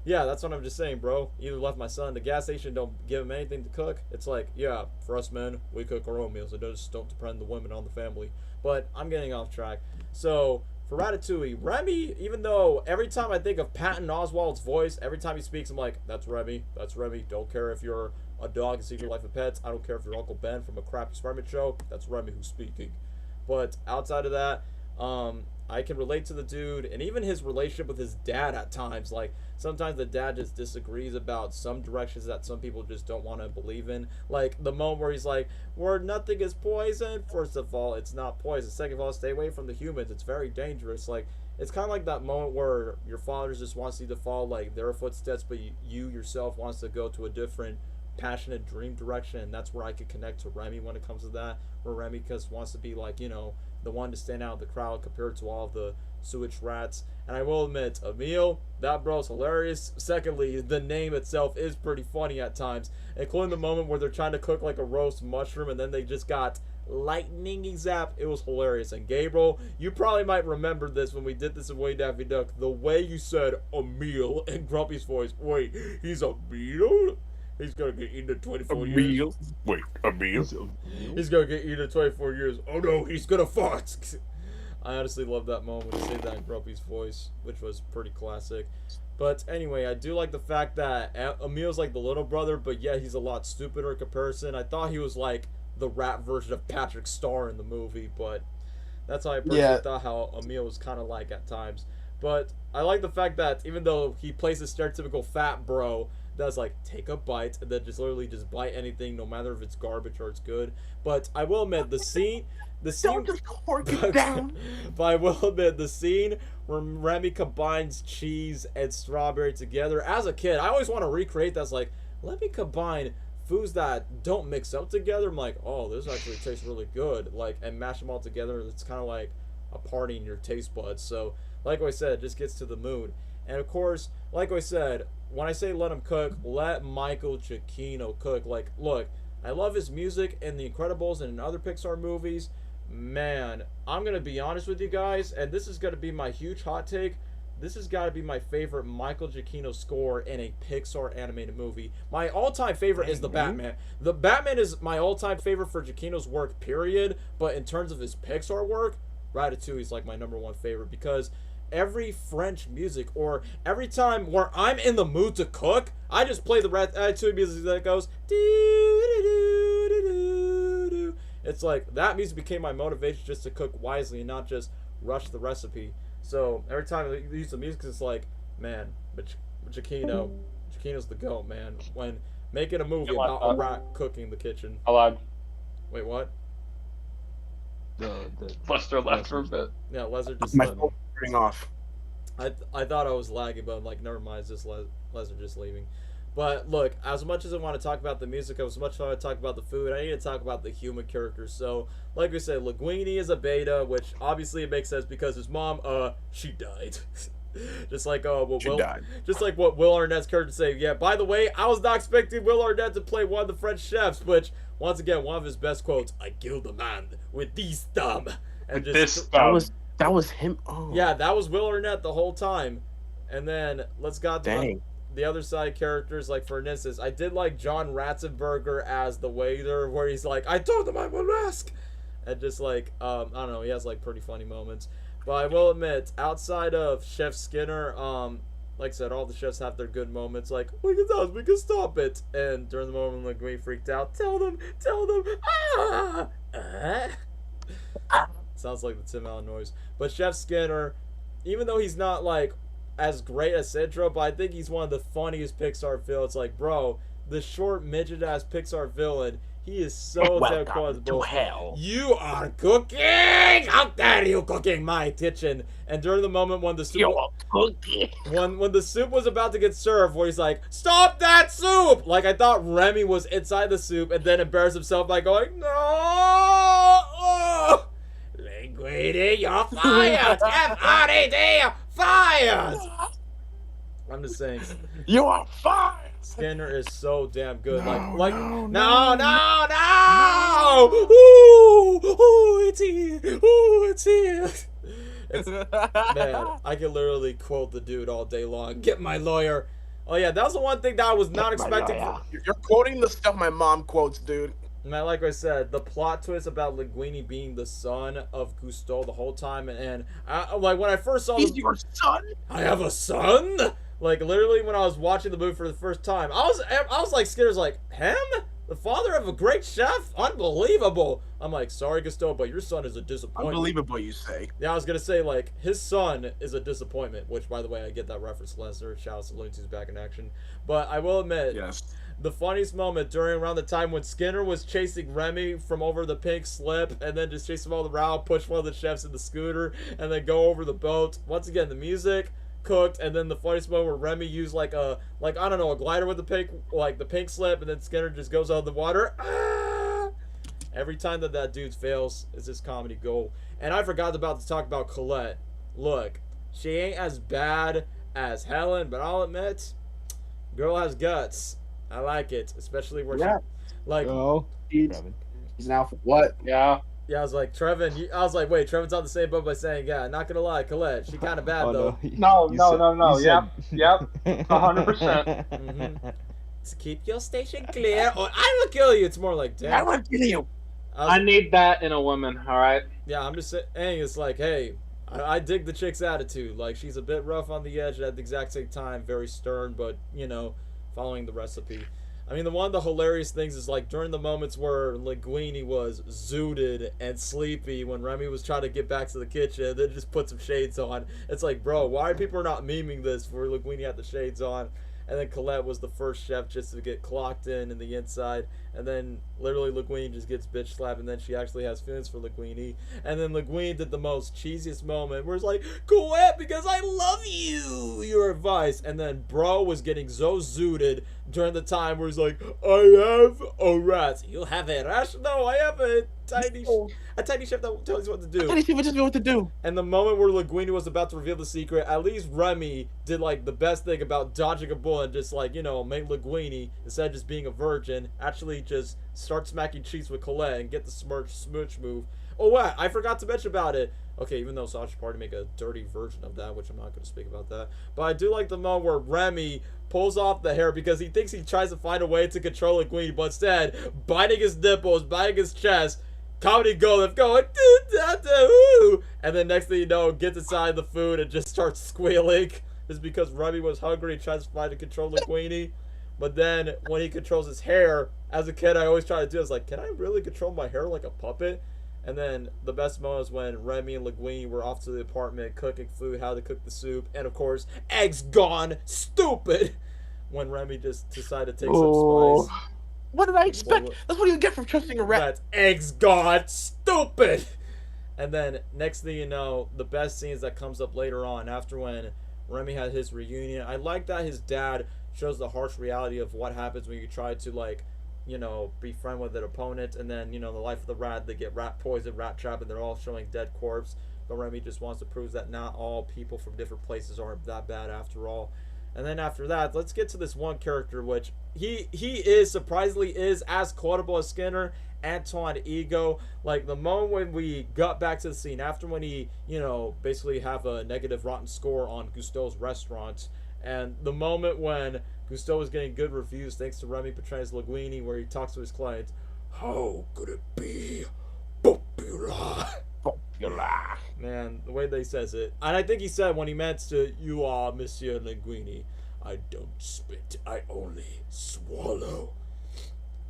Yeah, that's what I'm just saying, bro. Either left my son the gas station, don't give him anything to cook. It's like, yeah, for us men, we cook our own meals. It just don't depend the women on the family. But I'm getting off track. So for Ratatouille, Remy, even though every time I think of Patton Oswalt's voice, every time he speaks, I'm like, that's Remy. That's Remy. Don't care if you're a dog in Secret Life of Pets. I don't care if you're Uncle Ben from a crappy experiment show. That's Remy who's speaking. But outside of that, I can relate to the dude, and even his relationship with his dad at times. Like, sometimes the dad just disagrees about some directions that some people just don't want to believe in. Like, the moment where he's like, where nothing is poison. First of all, it's not poison. Second of all, stay away from the humans. It's very dangerous. Like, it's kind of like that moment where your father just wants you to follow, their footsteps, but you yourself wants to go to a different passionate dream direction, and that's where I could connect to Remy when it comes to that, where Remy wants to be the one to stand out in the crowd compared to all of the sewage rats. And I will admit, Emile, that bro's hilarious. Secondly, the name itself is pretty funny at times, including the moment where they're trying to cook a roast mushroom and then they just got lightning zap. It was hilarious. And Gabriel, you probably might remember this when we did this in Way Daffy Duck, the way you said Emile in Grumpy's voice. Wait, he's a meal? He's gonna get eaten in 24 years. Wait, a meal? He's gonna get eaten in 24 years. Oh no, he's gonna fart. I honestly love that moment when he said that in Grumpy's voice, which was pretty classic. But anyway, I do like the fact that Emil's like the little brother, but yeah, he's a lot stupider in comparison. I thought he was like the rap version of Patrick Star in the movie, but that's how I personally thought how Emil was kind of like at times. But I like the fact that even though he plays the stereotypical fat bro that's like take a bite and then just literally just bite anything, no matter if it's garbage or it's good. But I will admit the scene. Don't just cork it down. But I will admit the scene where Remy combines cheese and strawberry together. As a kid, I always want to recreate that. It's like, let me combine foods that don't mix up together. I'm like, oh, this actually tastes really good. Like, and mash them all together. It's kind of like a party in your taste buds. So, like I said, it just gets to the mood. And of course, like I said, when I say let him cook, let Michael Giacchino cook. Like, look, I love his music in The Incredibles and in other Pixar movies. Man, I'm going to be honest with you guys, and this is going to be my huge hot take. This has got to be my favorite Michael Giacchino score in a Pixar animated movie. My all-time favorite is The Batman. The Batman is my all-time favorite for Giacchino's work, period. But in terms of his Pixar work, Ratatouille is like my #1 favorite because every French music or every time where I'm in the mood to cook, I just play the Ratatouille music that goes doo-doo-doo-doo-doo-doo. It's like that music became my motivation just to cook wisely and not just rush the recipe. So every time I use the music, it's like, man, but Giacchino's the GOAT, man. When making a movie about a rat cooking in the kitchen. Allowed. Wait, what? Lester left for a bit. Yeah, Lester just My phone's turning off. I thought I was lagging, but I'm like, never mind, it's just Lester just leaving. But look, as much as I want to talk about the music, as much as I want to talk about the food, I need to talk about the human characters. So, like we said, Linguini is a beta, which obviously it makes sense because his mom, she died. Just like just like what Will Arnett's character say. Yeah, by the way, I was not expecting Will Arnett to play one of the French chefs, which once again, one of his best quotes: "I killed a man with this thumb." And with just this thumb. That was him. Oh. Yeah, that was Will Arnett the whole time. And then let's go to the other side characters. Like for instance, I did like John Ratzenberger as the waiter, where he's like, "I told him I would ask," and just like I don't know, he has like pretty funny moments. But I will admit, outside of Chef Skinner, like I said, all the chefs have their good moments. Like, we can stop it. And during the moment when Linguini freaked out, tell them, sounds like the Tim Allen noise. But Chef Skinner, even though he's not like as great as Centro, but I think he's one of the funniest Pixar villains. Like, bro, the short midget ass Pixar villain, he is so damn quotable. You are cooking! How dare you cooking my kitchen? And during the moment when the soup when the soup was about to get served, where he's like, "Stop that soup!" Like I thought Remy was inside the soup, and then embarrassed himself by going, "No! Oh! Linguini, you're fired! F-R-E-D, fired!" I'm just saying. You are fired! Skinner is so damn good. No! Ooh, it's here! Ooh, it's here! Man, I can literally quote the dude all day long. Get my lawyer. Oh yeah, that was the one thing that I was not expecting. You're quoting the stuff my mom quotes, dude. Man, like I said, the plot twist about Linguini being the son of Gusteau the whole time, and like when I first saw He's your son? I have a son? Like literally when I was watching the movie for the first time, I was like, Skinner's like, him? The father of a great chef? Unbelievable. I'm like, sorry Gusteau, but your son is a disappointment. Unbelievable, you say. Yeah, I was gonna say like his son is a disappointment, which by the way I get that reference, Lester. Shout out to Looney Tunes back in action. But I will admit, yes, the funniest moment around the time when Skinner was chasing Remy from over the pink slip and then just chase him all around, push one of the chefs in the scooter, and then go over the boat. Once again, the music cooked, and then the funniest moment where Remy used like I don't know, a glider with the pink slip, and then Skinner just goes out of the water. Ah! Every time that dude fails, it's his comedy gold. And I forgot to talk about Colette. Look, she ain't as bad as Helen, but I'll admit, girl has guts. I like it, especially where she like. Oh, he's now for what? Yeah. Yeah, I was like, Trevin. I was like, wait, Trevin's on the same boat by saying, yeah, not gonna lie, Colette, she kind of bad though. No. Yep. 100%. To keep your station clear, or I will kill you. It's more like, damn. I will kill you. I need that in a woman, alright? Yeah, I'm just saying, it's like, hey, I dig the chick's attitude. Like, she's a bit rough on the edge, and at the exact same time, very stern, but, following the recipe. I mean, one of the hilarious things is, like, during the moments where Linguini was zooted and sleepy when Remy was trying to get back to the kitchen, then just put some shades on. It's like, bro, why are people not memeing this where Linguini had the shades on? And then Colette was the first chef just to get clocked in the inside. And then literally Linguini just gets bitch slapped, and then she actually has feelings for Linguini. And then Linguini did the most cheesiest moment where it's like, Colette, because I love you, your advice. And then bro was getting so zooted during the time where he's like, I have a rat. You have a rat? No, I have a tiny chef that tells you what to do. Tiny chef just know what to do. And the moment where Linguini was about to reveal the secret, at least Remy did like the best thing about dodging a bullet and just like, make Linguini, instead of just being a virgin, actually just start smacking cheeks with Colette and get the smooch move. Oh, what? I forgot to mention about it. Okay, even though Sacha Party make a dirty version of that, which I'm not going to speak about that. But I do like the moment where Remy pulls off the hair because he thinks he tries to find a way to control Linguini, but instead, biting his nipples, biting his chest, comedy gold, going, and then next thing you know, gets inside the food and just starts squealing. It's because Remy was hungry and tries to find to control Linguini. But then when he controls his hair, as a kid, I always try to do this, like, can I really control my hair like a puppet? And then the best moment was when Remy and Linguini were off to the apartment cooking food, how to cook the soup, and of course, eggs gone, stupid! When Remy just decided to take some spice. What did I expect? That's what you get from trusting a rat. That's eggs gone, stupid! And then, next thing you know, the best scenes that comes up later on, after when Remy had his reunion. I like that his dad shows the harsh reality of what happens when you try to, like, be friend with an opponent, and then, the life of the rat, they get rat poison, rat trap, and they're all showing dead corpse. But Remy just wants to prove that not all people from different places aren't that bad after all. And then after that, let's get to this one character, which he is, surprisingly, is as quotable as Skinner, Antoine Ego. Like, the moment when we got back to the scene, after when he, basically have a negative rotten score on Gusteau's restaurant, and the moment when Gusteau was getting good reviews thanks to Remy portraying Linguini, where he talks to his clients, how could it be popular? Popular. Man, the way they says it. And I think he said when he meant to, you are Monsieur Linguini. I don't spit, I only swallow.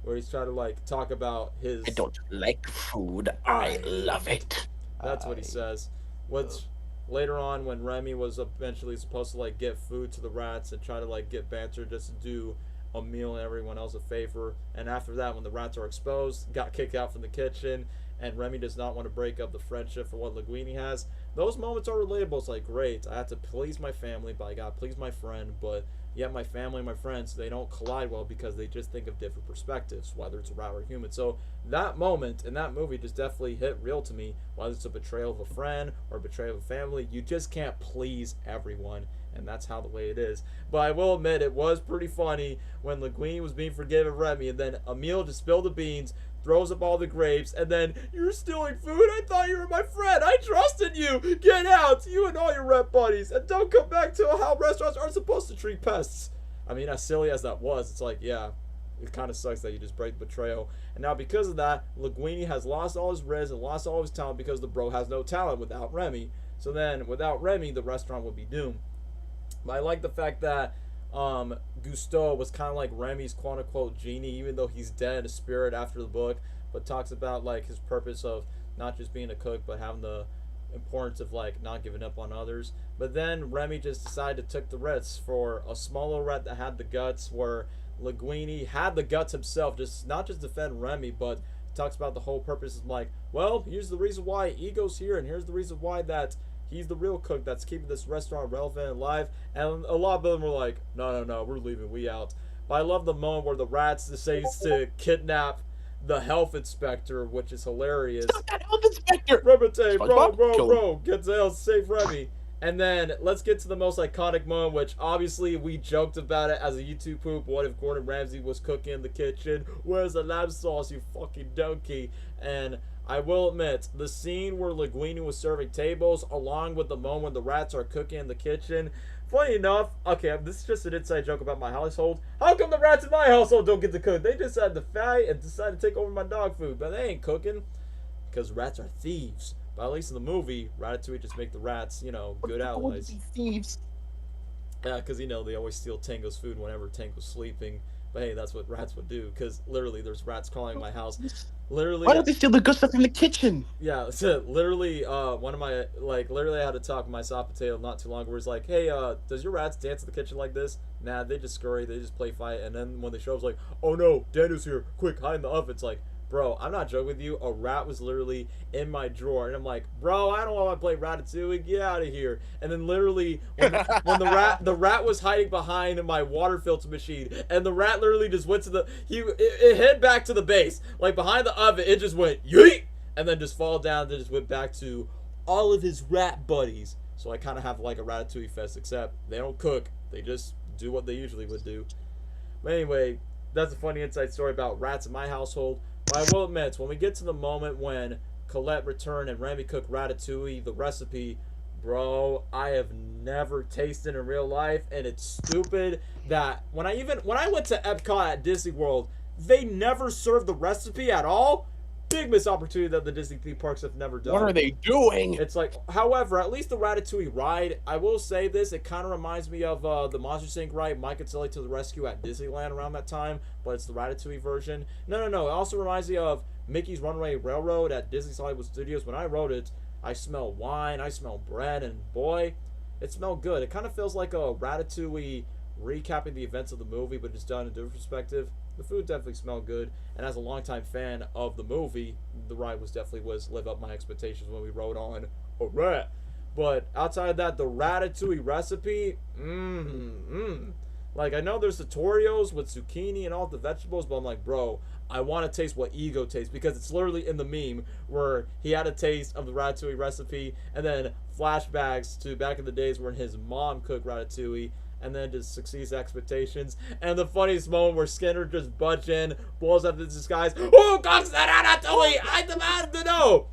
Where he's trying to, like, talk about his... I don't like food, I love it. That's what he says. What's... Later on, when Remy was eventually supposed to, like, get food to the rats and try to, like, get banter just to do a meal and everyone else a favor. And after that, when the rats are exposed, got kicked out from the kitchen, and Remy does not want to break up the friendship for what Linguini has. Those moments are relatable. It's like, great, I have to please my family, but I gotta please my friend, but yet my family and my friends, they don't collide well because they just think of different perspectives, whether it's a rat or a human. So that moment in that movie just definitely hit real to me, whether it's a betrayal of a friend or a betrayal of a family. You just can't please everyone, and that's how the way it is. But I will admit, it was pretty funny when Linguini was being forgiven Remy, and then Emile just spilled the beans, throws up all the grapes, and then, you're stealing food? I thought you were my friend. I trusted you. Get out, you and all your rat buddies, and don't come back to how restaurants aren't supposed to treat pests. I mean, as silly as that was, it's like, yeah, it kind of sucks that you just break the betrayal. And now because of that, Linguini has lost all his riz and lost all his talent because the bro has no talent without Remy. So then, without Remy, the restaurant would be doomed. But I like the fact that Gusteau was kind of like Remy's quote-unquote genie, even though he's dead, a spirit after the book, but talks about, like, his purpose of not just being a cook, but having the importance of, like, not giving up on others. But then Remy just decided to take the risk for a smaller rat that had the guts, where Linguini had the guts himself, just not just defend Remy, but talks about the whole purpose of, like, well, here's the reason why Ego's here, and here's the reason why that he's the real cook that's keeping this restaurant relevant and alive. And a lot of them were like, no, we're leaving, we out. But I love the moment where the rats decides to kidnap the health inspector, which is hilarious. Stop that health inspector! Remate, bro, get to hell, save Remy. And then, let's get to the most iconic moment, which obviously we joked about it as a YouTube poop. What if Gordon Ramsay was cooking in the kitchen? Where's the lamb sauce, you fucking donkey? And I will admit, the scene where Linguini was serving tables, along with the moment when the rats are cooking in the kitchen, funny enough, okay, this is just an inside joke about my household. How come the rats in my household don't get to cook? They decided to fight and decided to take over my dog food, but they ain't cooking because rats are thieves. But at least in the movie, Ratatouille just make the rats, you know, good allies. Thieves. Yeah, because, you know, they always steal Tango's food whenever Tango's sleeping. But hey, that's what rats would do, because literally there's rats crawling my house. Literally. Why don't they steal the good stuff from the kitchen? Yeah, so literally, one of my, like, literally I had to talk with my soft potato not too long ago where he's like, hey, does your rats dance in the kitchen like this? Nah, they just scurry, they just play fight, and then when they show up, it's like, oh no, Daniel's here, quick, hide in the oven. It's like, bro, I'm not joking with you, a rat was literally in my drawer, and I'm like, bro, I don't want to play Ratatouille, get out of here. And then literally, when the rat was hiding behind my water filter machine, and the rat literally just went to it hid back to the base, like behind the oven, it just went, yeet, and then just fall down, and then just went back to all of his rat buddies. So I kind of have like a Ratatouille fest, except they don't cook, they just do what they usually would do. But anyway, that's a funny inside story about rats in my household. But I will admit, when we get to the moment when Colette returned and Remy cooked Ratatouille, the recipe, bro, I have never tasted in real life, and it's stupid that when I went to Epcot at Disney World, they never served the recipe at all. Big missed opportunity that the Disney theme parks have never done. What are they doing? It's like, however, at least the Ratatouille ride, I will say this, it kind of reminds me of the Monsters Inc. ride, Mike and Sully to the Rescue at Disneyland around that time, but it's the Ratatouille version. No, it also reminds me of Mickey's Runaway Railroad at Disney's Hollywood Studios. When I rode it, I smell wine, I smell bread, and boy, it smelled good. It kind of feels like a Ratatouille recapping the events of the movie, but just done in a different perspective. The food definitely smelled good, and as a longtime fan of the movie, the ride was live up my expectations when we rode on a rat. But outside of that, the Ratatouille recipe, like, I know there's tutorials with zucchini and all the vegetables, but I'm like, bro, I want to taste what Ego tastes, because it's literally in the meme where he had a taste of the Ratatouille recipe, and then flashbacks to back in the days when his mom cooked Ratatouille, and then just succeeds expectations. And the funniest moment where Skinner just butts in, blows up this disguise. Who cooks the Ratatouille? I demand to know.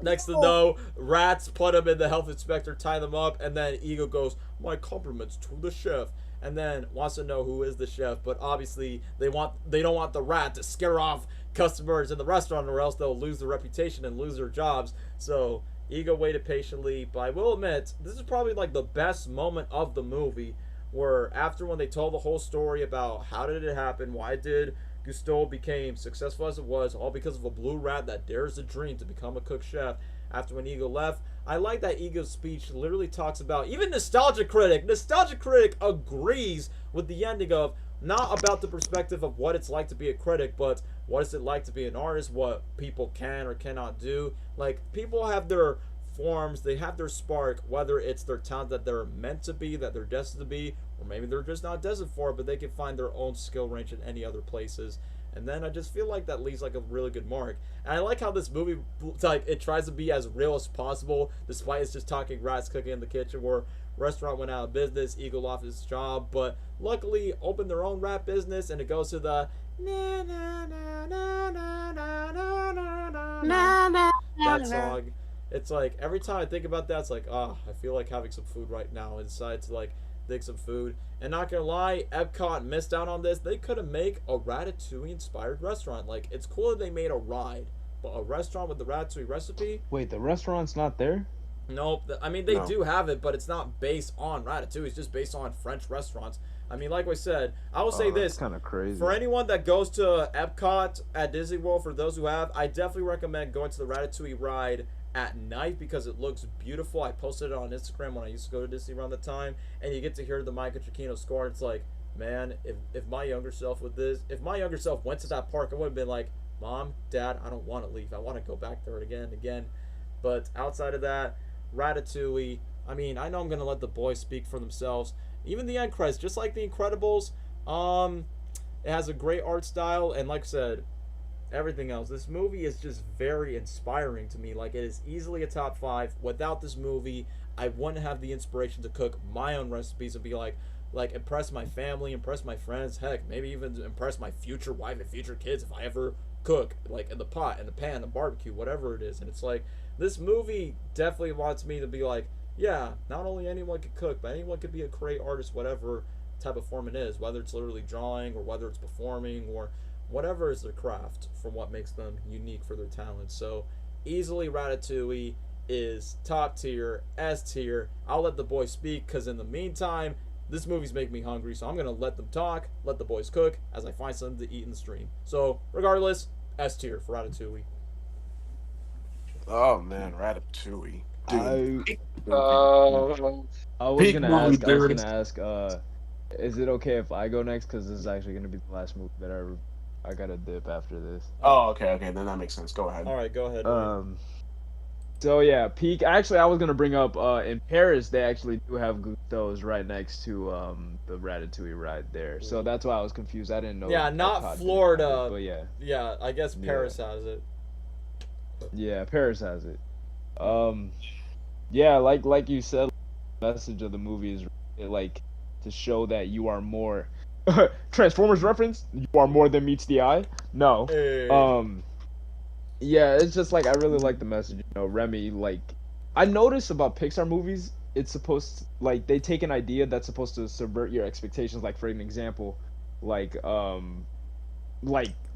Next to know, rats put him in the health inspector, tie them up, and then Ego goes, my compliments to the chef. And then wants to know who is the chef, but obviously they don't want the rat to scare off customers in the restaurant, or else they'll lose their reputation and lose their jobs. So Ego waited patiently, but I will admit, this is probably like the best moment of the movie, where after when they told the whole story about how did it happen, why did Gusteau became successful as it was, all because of a blue rat that dares to dream to become a cook chef. After when Ego left, I like that Ego's speech literally talks about, even Nostalgia Critic agrees with the ending of, not about the perspective of what it's like to be a critic, but what is it like to be an artist, what people can or cannot do. Like, people have their forms, they have their spark, whether it's their talent that they're meant to be, that they're destined to be, or maybe they're just not destined for it, but they can find their own skill range in any other places. And then I just feel like that leaves like a really good mark. And I like how this movie, like, it tries to be as real as possible, despite it's just talking rats cooking in the kitchen, where restaurant went out of business, Ego lost his job, but luckily opened their own rat business, and it goes to the na na na na na na na na, that song. It's like, every time I think about that, it's like, I feel like having some food right now, and decide to like dig some food. And not gonna lie, Epcot missed out on this. They could have made a Ratatouille inspired restaurant. Like, it's cool that they made a ride, but a restaurant with the Ratatouille recipe? Wait, the restaurant's not there? Nope. I mean, they do have it, but it's not based on Ratatouille. It's just based on French restaurants. I mean, like I said, I will say this. Kind of crazy. For anyone that goes to Epcot at Disney World, for those who have, I definitely recommend going to the Ratatouille ride at night, because it looks beautiful. I posted it on Instagram when I used to go to Disney around the time, and you get to hear the Michael Giacchino score. It's like, man, if my younger self went to that park, I would have been like, Mom, Dad, I don't want to leave. I want to go back there again and again. But outside of that, Ratatouille, I mean, I know I'm going to let the boys speak for themselves. Even the end credits, just like The Incredibles, it has a great art style, and like I said, everything else. This movie is just very inspiring to me. Like, it is easily a top 5. Without this movie, I wouldn't have the inspiration to cook my own recipes and be like impress my family, impress my friends, heck, maybe even impress my future wife and future kids if I ever cook, like, in the pot, in the pan, the barbecue, whatever it is. And it's like, this movie definitely wants me to be like, yeah, not only anyone could cook, but anyone could be a great artist, whatever type of form it is, whether it's literally drawing or whether it's performing or whatever is their craft from what makes them unique for their talent. So easily Ratatouille is top tier, S tier. I'll let the boys speak because in the meantime, this movie's making me hungry, so I'm gonna let them talk, let the boys cook as I find something to eat in the stream. So regardless, S tier for Ratatouille. Oh man, Ratatouille. Dude. I was gonna ask. Is it okay if I go next? Because this is actually gonna be the last movie that I gotta dip after this. Oh, okay, then that makes sense. Go ahead. All right, go ahead. So yeah, peak. Actually, I was gonna bring up in Paris they actually do have Gusteau's right next to the Ratatouille ride there. So that's why I was confused. I didn't know. Yeah, not Florida. But yeah. Yeah, I guess Paris has it. Yeah, Paris has it. Yeah, like you said, the message of the movie is like to show that you are more. Transformers reference. You are more than meets the eye. No. Hey. Yeah, it's just like I really like the message. You know, Remy. Like, I notice about Pixar movies, it's supposed to, like they take an idea that's supposed to subvert your expectations. Like for an example, like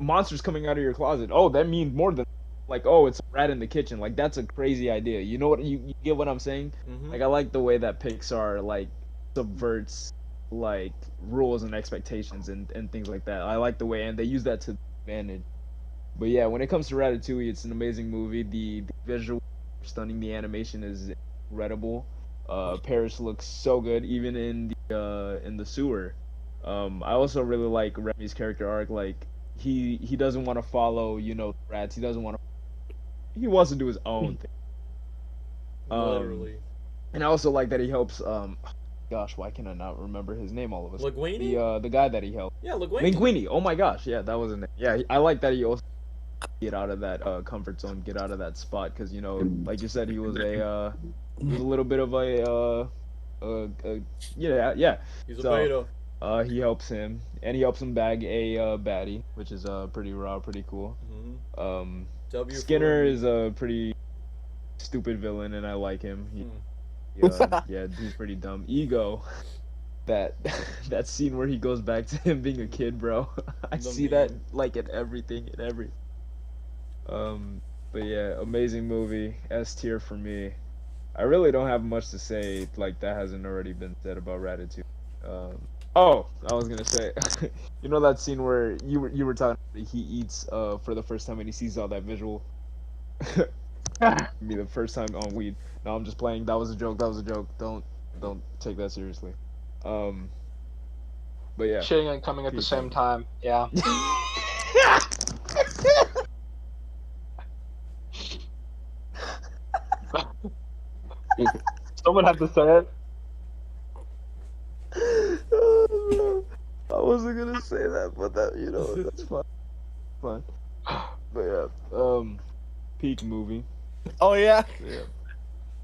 monsters coming out of your closet. Oh, that means more than like it's a rat in the kitchen. Like that's a crazy idea. You know what you get what I'm saying? Mm-hmm. Like I like the way that Pixar like subverts like rules and expectations and things like that. I like the way and they use that to advantage. But yeah, when it comes to Ratatouille, it's an amazing movie. The visual stunning, the animation is incredible. Paris looks so good, even in the sewer. I also really like Remy's character arc. Like he doesn't want to follow rats. He doesn't want to. He wants to do his own thing. Literally. And I also like that he helps. Gosh, why can I not remember his name all of a sudden? Linguini? The guy that he helped. Yeah, Linguini. Linguini. Oh my gosh, yeah, that was his name. Yeah, I like that he also get out of that comfort zone, get out of that spot, because like you said, he was a little bit of a yeah. He's a beta. He helps him, and he helps him bag a baddie, which is pretty raw, pretty cool. Mm-hmm. Skinner is a pretty stupid villain, and I like him. Yeah, he's pretty dumb. Ego, that scene where he goes back to him being a kid, bro. I see that like in everything, But yeah, amazing movie. S tier for me. I really don't have much to say like that hasn't already been said about Ratatouille. Oh, I was gonna say, you know that scene where you were talking about he eats for the first time and he sees all that visual. Me the first time on weed. No, I'm just playing. That was a joke. Don't take that seriously. But yeah. Shitting and coming at the same time. Yeah. Someone had to say it. I wasn't gonna say that, but that's fine. But yeah, peak movie. Oh yeah.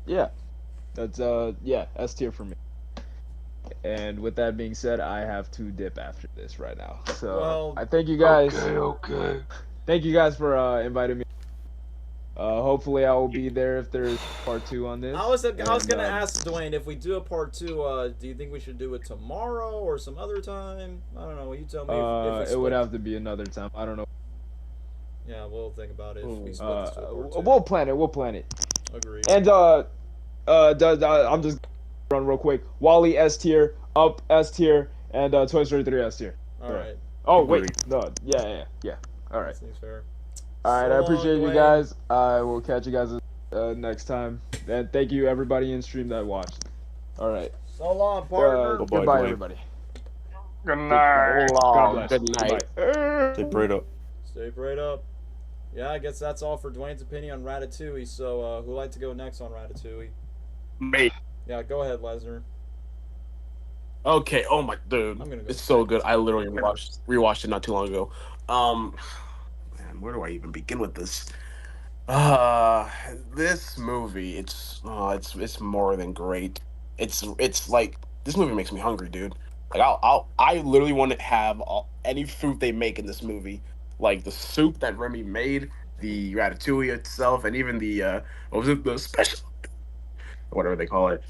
Yeah. That's S tier for me. And with that being said, I have to dip after this right now. So I thank you guys. Okay. Thank you guys for inviting me. Hopefully I will be there if there's part 2 on this. I was gonna ask Dwayne if we do a part 2. Do you think we should do it tomorrow or some other time? I don't know. You tell me. If it would have to be another time. I don't know. Yeah, we'll think about it. If we split this to a part 2. We'll plan it. Agreed. And I'm just run real quick. Wall-E S tier, Up S tier, and Toy Story 3 S tier. All right. Oh wait, no, yeah. All right. That seems fair. All right, I appreciate you guys. I will catch you guys next time. And thank you everybody in stream that watched. All right. So long, partner. Goodbye, everybody. Good night. God bless. Good night. Stay prayed up. Stay prayed up. Yeah, I guess that's all for Dwayne's opinion on Ratatouille. So, who'd like to go next on Ratatouille? Me. Yeah, go ahead, Lesnar. Okay. Oh my dude, I'm gonna go it's so good. I literally rewatched it not too long ago. Man, where do I even begin with this? This movie, it's more than great. It's like this movie makes me hungry, dude. Like I literally want to have any food they make in this movie, like the soup that Remy made, the ratatouille itself, and even the what was it, the whatever they call it.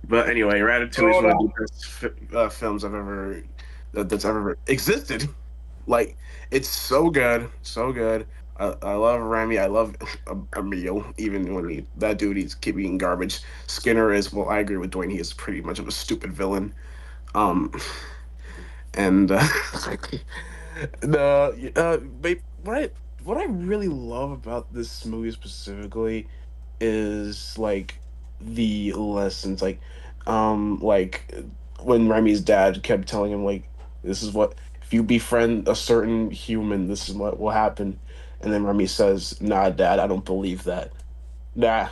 But anyway, Ratatouille is one of the best films that's ever existed. Like, it's so good, so good. I love Remy. I love Emil, even when that dude he's keep eating garbage. Skinner is, well, I agree with Dwayne. He is pretty much of a stupid villain. Um, and what I really love about this movie specifically is like the lessons, like when Remy's dad kept telling him like, this is what, if you befriend a certain human, this is what will happen. And then Remy says, nah, Dad, I don't believe that. Nah.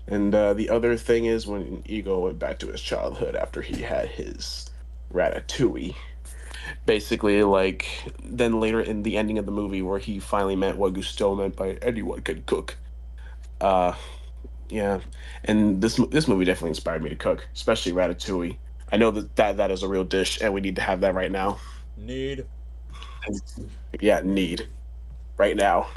And the other thing is when Ego went back to his childhood after he had his Ratatouille. Basically, like, then later in the ending of the movie where he finally meant what Gusteau meant by anyone can cook. Yeah. And this movie definitely inspired me to cook, especially Ratatouille. I know that is a real dish, and we need to have that right now. Need. Yeah, need. Right now.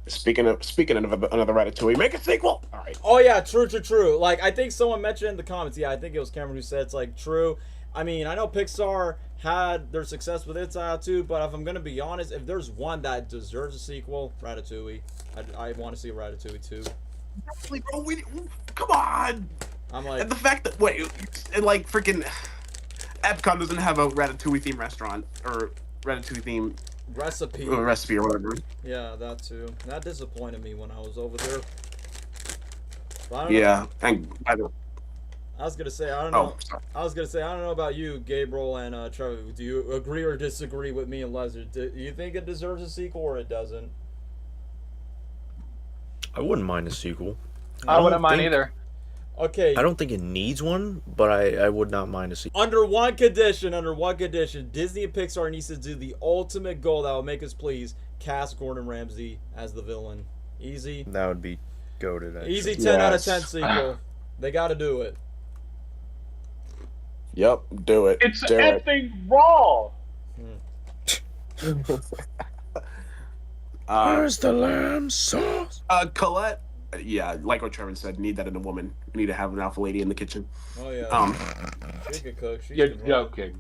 Speaking of another Ratatouille, make a sequel. All right. Oh yeah, true. Like, I think someone mentioned in the comments. Yeah, I think it was Cameron who said it's like true. I mean, I know Pixar had their success with Inside Out 2, but if I'm gonna be honest, if there's one that deserves a sequel, Ratatouille. I want to see Ratatouille 2. Bro, come on. I'm like, and the fact that freaking Epcot doesn't have a Ratatouille themed restaurant or Ratatouille themed recipe or whatever. Yeah, that too. That disappointed me when I was over there. Yeah, and I was gonna say I don't know. Sorry. I was gonna say I don't know about you, Gabriel and Trevor. Do you agree or disagree with me and Leslie? Do you think it deserves a sequel or it doesn't? I wouldn't mind a sequel. I wouldn't mind either. Okay. I don't think it needs one, but I would not mind a sequel. Under one condition, Disney and Pixar needs to do the ultimate goal that will make us please: cast Gordon Ramsay as the villain. Easy. That would be goated. Actually. Easy 10 out of 10 sequel. They got to do it. Yep, do it. It's effing raw. Where's the lamb sauce? Colette. Yeah, like what Trevor said, need that in a woman. We need to have an alpha lady in the kitchen. Oh yeah. She could cook. You're joking.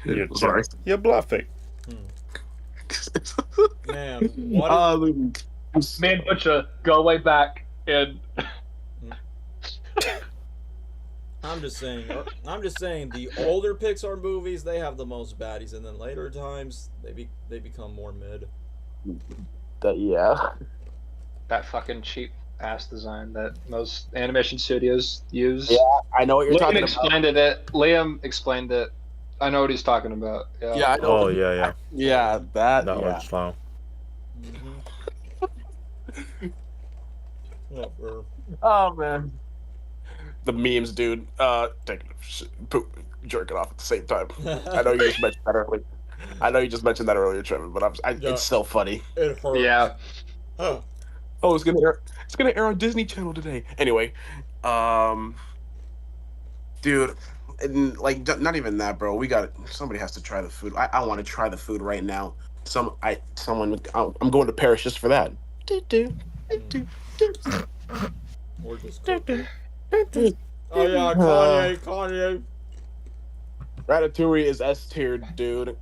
You're sorry. You're bluffing. Man, what? Man, Butcher, go way back and. I'm just saying. The older Pixar movies, they have the most baddies, and then later times they become more mid. Yeah. That fucking cheap ass design that most animation studios use. Yeah, I know what you're talking about. Liam explained it. I know what he's talking about. Yeah. Yeah, I know. Oh yeah. Yeah, that looks fine. Oh man. The memes, dude. Taking poop, jerking off at the same time. I know you just mentioned that earlier. Trevor, but it's so funny. It hurts. Yeah. Huh. Oh, it's gonna air on Disney Channel today. Anyway, dude, and like not even that, bro. Somebody has to try the food. I want to try the food right now. I'm going to Paris just for that. Or just cook. Oh yeah, Kanye. Ratatouille is S tier, dude.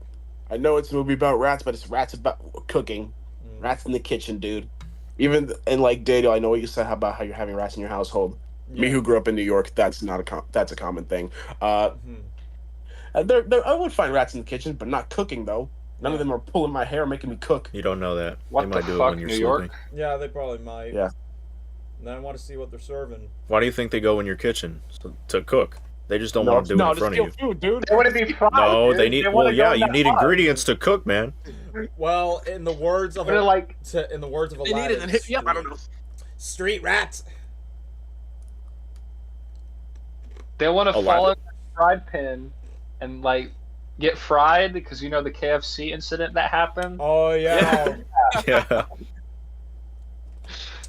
I know it's a movie about rats, but it's rats about cooking. Rats in the kitchen, dude. Even and like Daniel, I know what you said about how you're having rats in your household. Yeah. Me, who grew up in New York, that's a common thing. I would find rats in the kitchen, but not cooking though. None of them are pulling my hair, making me cook. You don't know that. What they might do it when you're sleeping. York? Yeah, they probably might. Yeah. And I want to see what they're serving. Why do you think they go in your kitchen to cook? They just don't want to do it in front of you. Food, dude. They want to be fried. No, dude. they need. Well, yeah, you need ingredients to cook, man. Well, in the words of Aladdin, I don't know. Street rats. They want to fall in the fried pan and like get fried because you know the KFC incident that happened. Oh yeah. Yeah.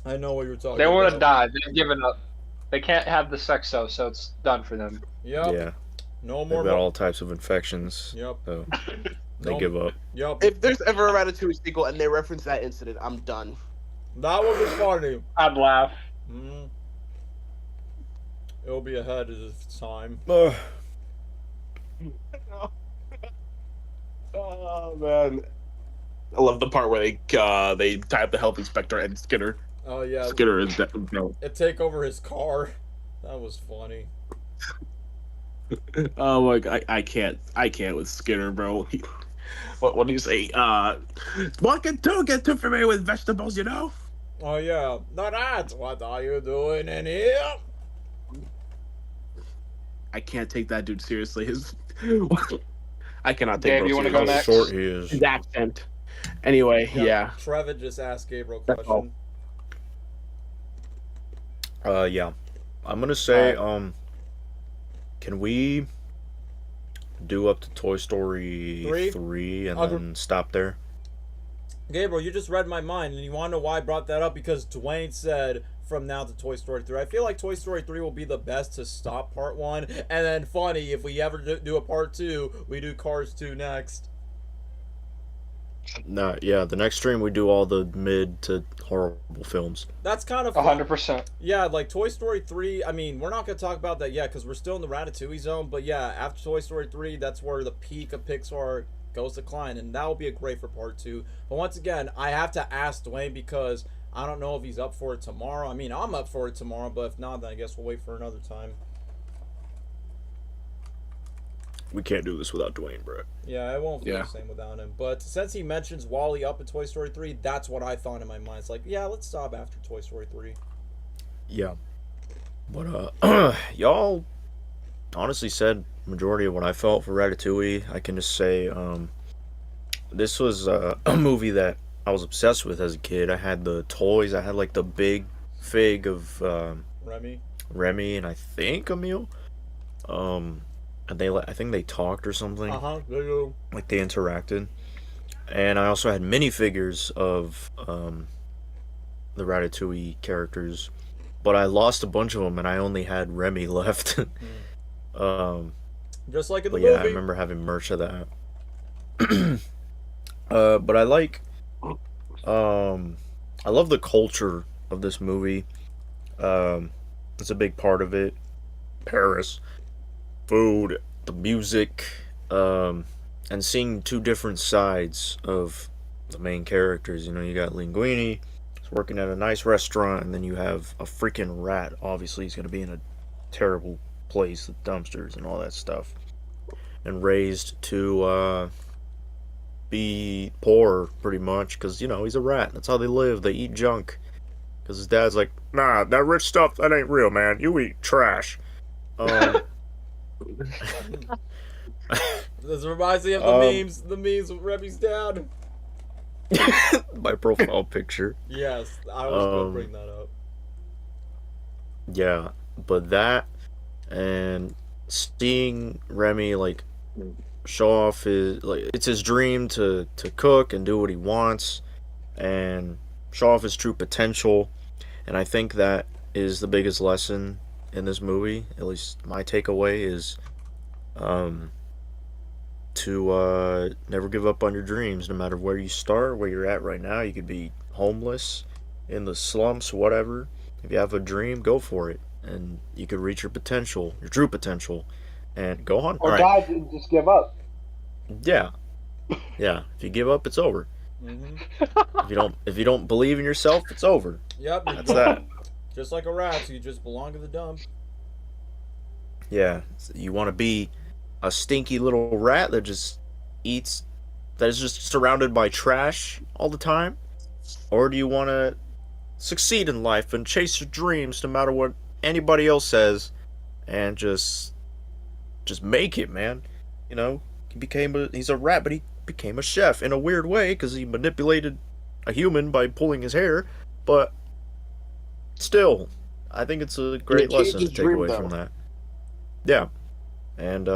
I know what you're talking. They want to die. They've given up. They can't have the sexo, so it's done for them. Yep. Yeah. No more. They've got all types of infections. Yep. So they give up. Yep. If there's ever a Ratatouille sequel and they reference that incident, I'm done. That would be funny. I'd laugh. It'll be ahead of its time. Oh man, I love the part where they tie up the health inspector and Skinner. Oh yeah. Skinner is no. It take over his car. That was funny. Oh my god, I can't with Skinner, bro. What do you say? Get two for me with vegetables, you know? Oh yeah. Now that's what are you doing in here? I can't take that dude seriously. I cannot take. Dave, you want to go next? Short he is. His accent. Anyway, yeah. Trevor just asked Gabriel a That's all. question. Yeah. I'm gonna say, can we do up to Toy Story 3 and then stop there? Gabriel, you just read my mind, and you want to know why I brought that up? Because Dwayne said from now to Toy Story 3. I feel like Toy Story 3 will be the best to stop part 1, and then funny, if we ever do a part 2, we do Cars 2 next. Nah, yeah, the next stream we do all the mid to horrible films. That's kind of fun. 100%. Yeah, like Toy Story 3, I mean, we're not going to talk about that yet because we're still in the Ratatouille zone, but yeah, after Toy Story 3, that's where the peak of Pixar goes decline, and that will be a great for part 2. But once again, I have to ask Dwayne because I don't know if he's up for it tomorrow. I mean, I'm up for it tomorrow, but if not, then I guess we'll wait for another time. We can't do this without Dwayne, bro. Yeah, it won't be the same without him. But since he mentions Wall-E up in Toy Story 3, that's what I thought in my mind. It's like, yeah, let's stop after Toy Story 3. Yeah. But, y'all honestly said majority of what I felt for Ratatouille. I can just say, this was a movie that I was obsessed with as a kid. I had the toys. I had, like, the big fig of, Remy and I think Emile. And I think they talked or something. Like they interacted. And I also had minifigures of the Ratatouille characters, but I lost a bunch of them, and I only had Remy left. Just like in the movie. Yeah, I movie. remember having merch of that. But I like, I love the culture of this movie. It's a big part of it. Paris. Food, the music, and seeing two different sides of the main characters. You know, you got Linguini, he's working at a nice restaurant, and then you have a freaking rat. Obviously, he's going to be in a terrible place with dumpsters and all that stuff. And raised to be poor, pretty much, because, you know, he's a rat. That's how they live. They eat junk. Because his dad's like, nah, that rich stuff, that ain't real, man. You eat trash. This reminds me of the memes with Remy's dad. My profile picture. Yes, I was going to bring that up. Yeah, but that and seeing Remy like show off his it's his dream to cook and do what he wants and show off his true potential, and I think that is the biggest lesson in this movie, at least my takeaway, is to never give up on your dreams, no matter where you start, where you're at right now. You could be homeless, in the slumps, whatever. If you have a dream, go for it, and you could reach your potential, your true potential, and go on. Or die and just give up. Yeah. If you give up, it's over. Mm-hmm. If you don't believe in yourself, it's over. Yep. That's that. Just like a rat, so you just belong to the dump. Yeah, so you want to be a stinky little rat that just eats, that is just surrounded by trash all the time? Or do you want to succeed in life and chase your dreams no matter what anybody else says and just make it, man? You know, he's a rat, but he became a chef in a weird way because he manipulated a human by pulling his hair, but still, I think it's a great lesson to take away from that. Yeah. And,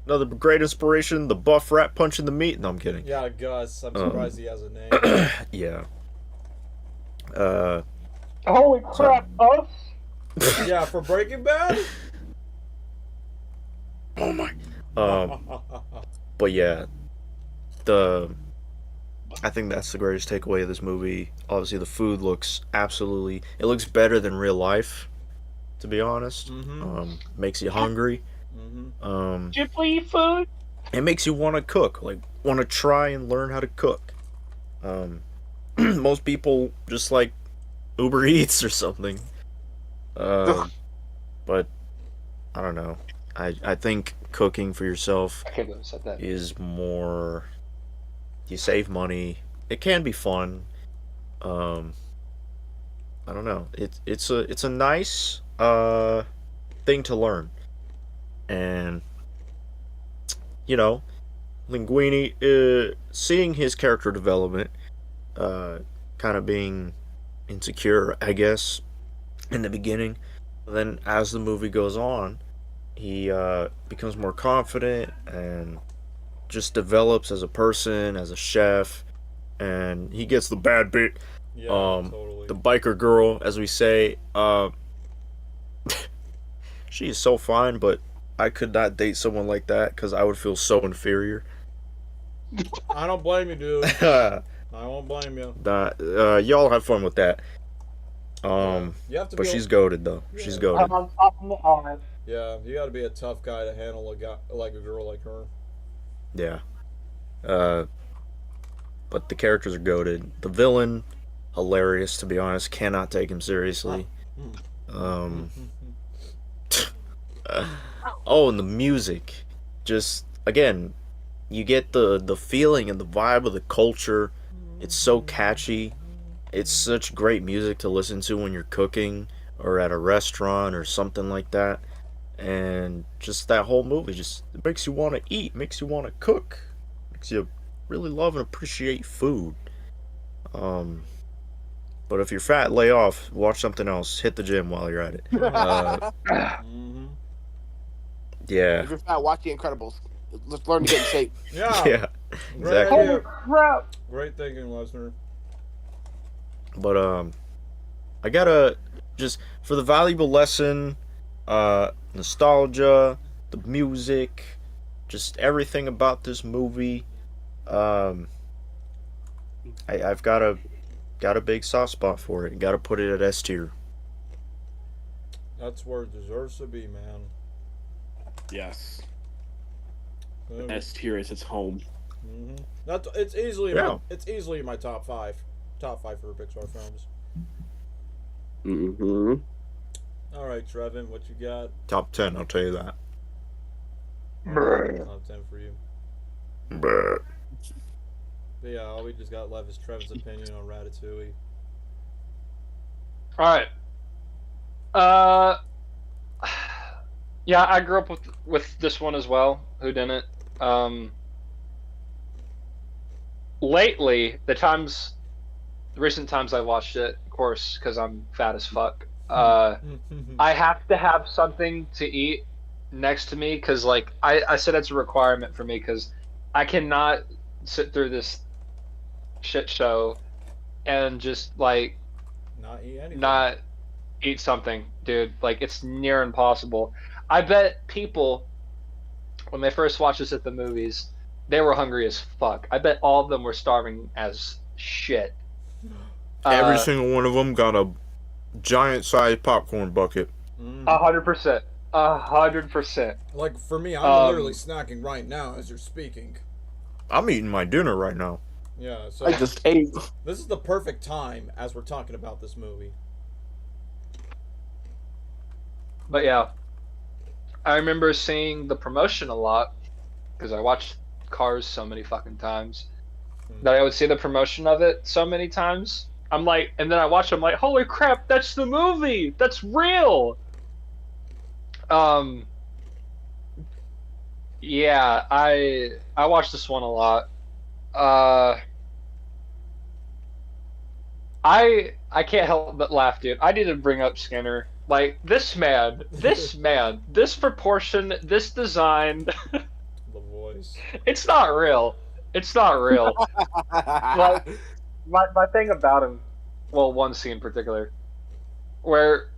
another great inspiration, the buff rat punching the meat. No, I'm kidding. Yeah, Gus. I'm surprised he has a name. Yeah. Holy crap, us? Yeah, for Breaking Bad? Oh my. But yeah, I think that's the greatest takeaway of this movie. Obviously, the food looks it looks better than real life. to be honest. Mhm. Makes you hungry. Mhm. Ghibli food. It makes you want to cook, like want to try and learn how to cook. Most people just like Uber Eats or something. But I don't know. I think cooking for yourself I can't believe I said that. is more. You save money. It can be fun. I don't know. It's a nice thing to learn, and you know, Linguini, seeing his character development, kind of being insecure, I guess, in the beginning. Then as the movie goes on, he becomes more confident and just develops as a person, as a chef, and he gets the bad bit. Yeah, totally. The biker girl, as we say, she is so fine, but I could not date someone like that because I would feel so inferior. I don't blame you, dude. I won't blame you. Y'all have fun with that. You have to but be she's goated though. Yeah. She's goated. Yeah, you got to be a tough guy to handle like a girl like her. Yeah. But the characters are goated. The villain, hilarious to be honest. Cannot take him seriously. Oh, and the music, just again, you get the feeling and the vibe of the culture. It's so catchy. It's such great music to listen to when you're cooking or at a restaurant or something like that. And just that whole movie just it makes you want to eat, makes you want to cook, makes you really love and appreciate food. But if you're fat, lay off, watch something else, hit the gym while you're at it. Yeah. If you're fat, watch The Incredibles. Let's learn to get in shape. Yeah. Yeah. Great Exactly. idea. Crap. Great thinking, listener. But I gotta just for the valuable lesson, nostalgia, the music, just everything about this movie. I've got a big soft spot for it. Got to put it at S tier. That's where it deserves to be, man. Yes. Mm. S tier is its home. Mm-hmm. It's easily Yeah. it's easily my top five for Pixar films. Mm-hmm. All right, Trevin, what you got? Top 10, I'll tell you that. Top 10 for you. But But yeah, all we just got left is Trevin's opinion on Ratatouille. All right. Yeah, I grew up with this one as well. Who didn't? Lately, the recent times I watched it, of course, because I'm fat as fuck. I have to have something to eat next to me because, like, I said it's a requirement for me because I cannot sit through this shit show and just like Not eat anything. not eat something, dude. Like, it's near impossible. I bet people, when they first watched this at the movies, they were hungry as fuck. I bet all of them were starving as shit. every single one of them got a giant-sized popcorn bucket. 100%. 100%. Like for me, I'm literally snacking right now as you're speaking. I'm eating my dinner right now. Yeah, so I just ate. this is the perfect time as we're talking about this movie. But yeah, I remember seeing the promotion a lot because I watched Cars so many fucking times that I would see the promotion of it so many times. I'm like, and then I watch it, I'm like, holy crap, that's the movie! That's real! Yeah, I watched this one a lot. I can't help but laugh, dude. I need to bring up Skinner. Like, this man, this proportion, this design, The voice. it's not real. It's not real. Like, my thing about him, well, one scene in particular, where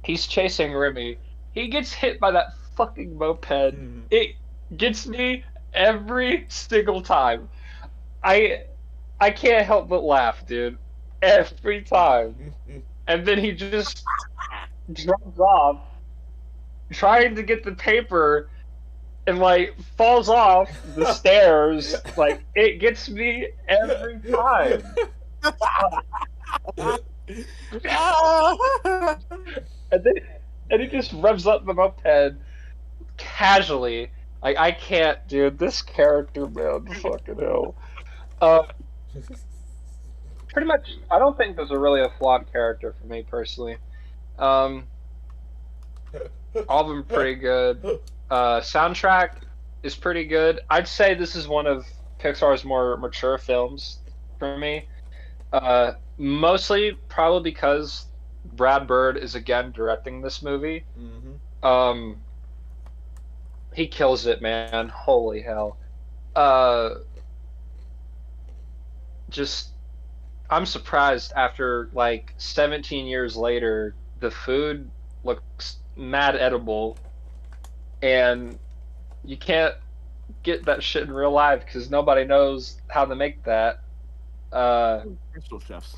he's chasing Remy, he gets hit by that fucking moped. It gets me every single time. I can't help but laugh, dude. Every time. And then he just drives off, trying to get the paper, and like falls off the stairs. Like it gets me every time. And he just revs up the moped casually. Like I can't, dude. This character, man, fucking hell. Pretty much, I don't think there's really a flawed character for me personally. All of them pretty good. Soundtrack is pretty good. I'd say this is one of Pixar's more mature films for me. Mostly probably because Brad Bird is again directing this movie. Mm-hmm. He kills it, man. Holy hell. Just, I'm surprised after like 17 years later, the food looks mad edible, and you can't get that shit in real life because nobody knows how to make that. Crystal chefs.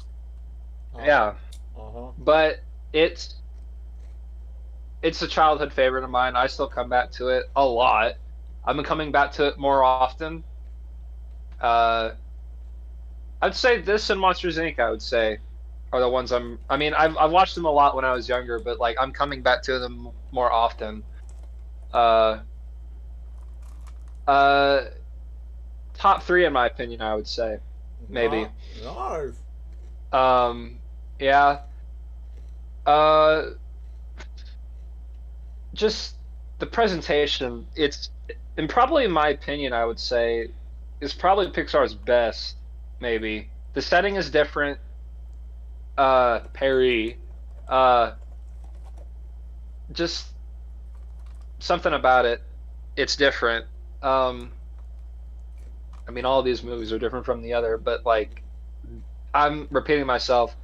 Yeah. Uh-huh. But it's a childhood favorite of mine. I still come back to it a lot. I've been coming back to it more often. I'd say this and Monsters Inc. I would say are the ones I've watched them a lot when I was younger, but like I'm coming back to them more often. Top 3 in my opinion, I would say. Maybe. Nice. Yeah. Just the presentation, and probably in my opinion, I would say, is probably Pixar's best, maybe. The setting is different. Perry. Just something about it. It's different. All of these movies are different from the other, but like, I'm repeating myself.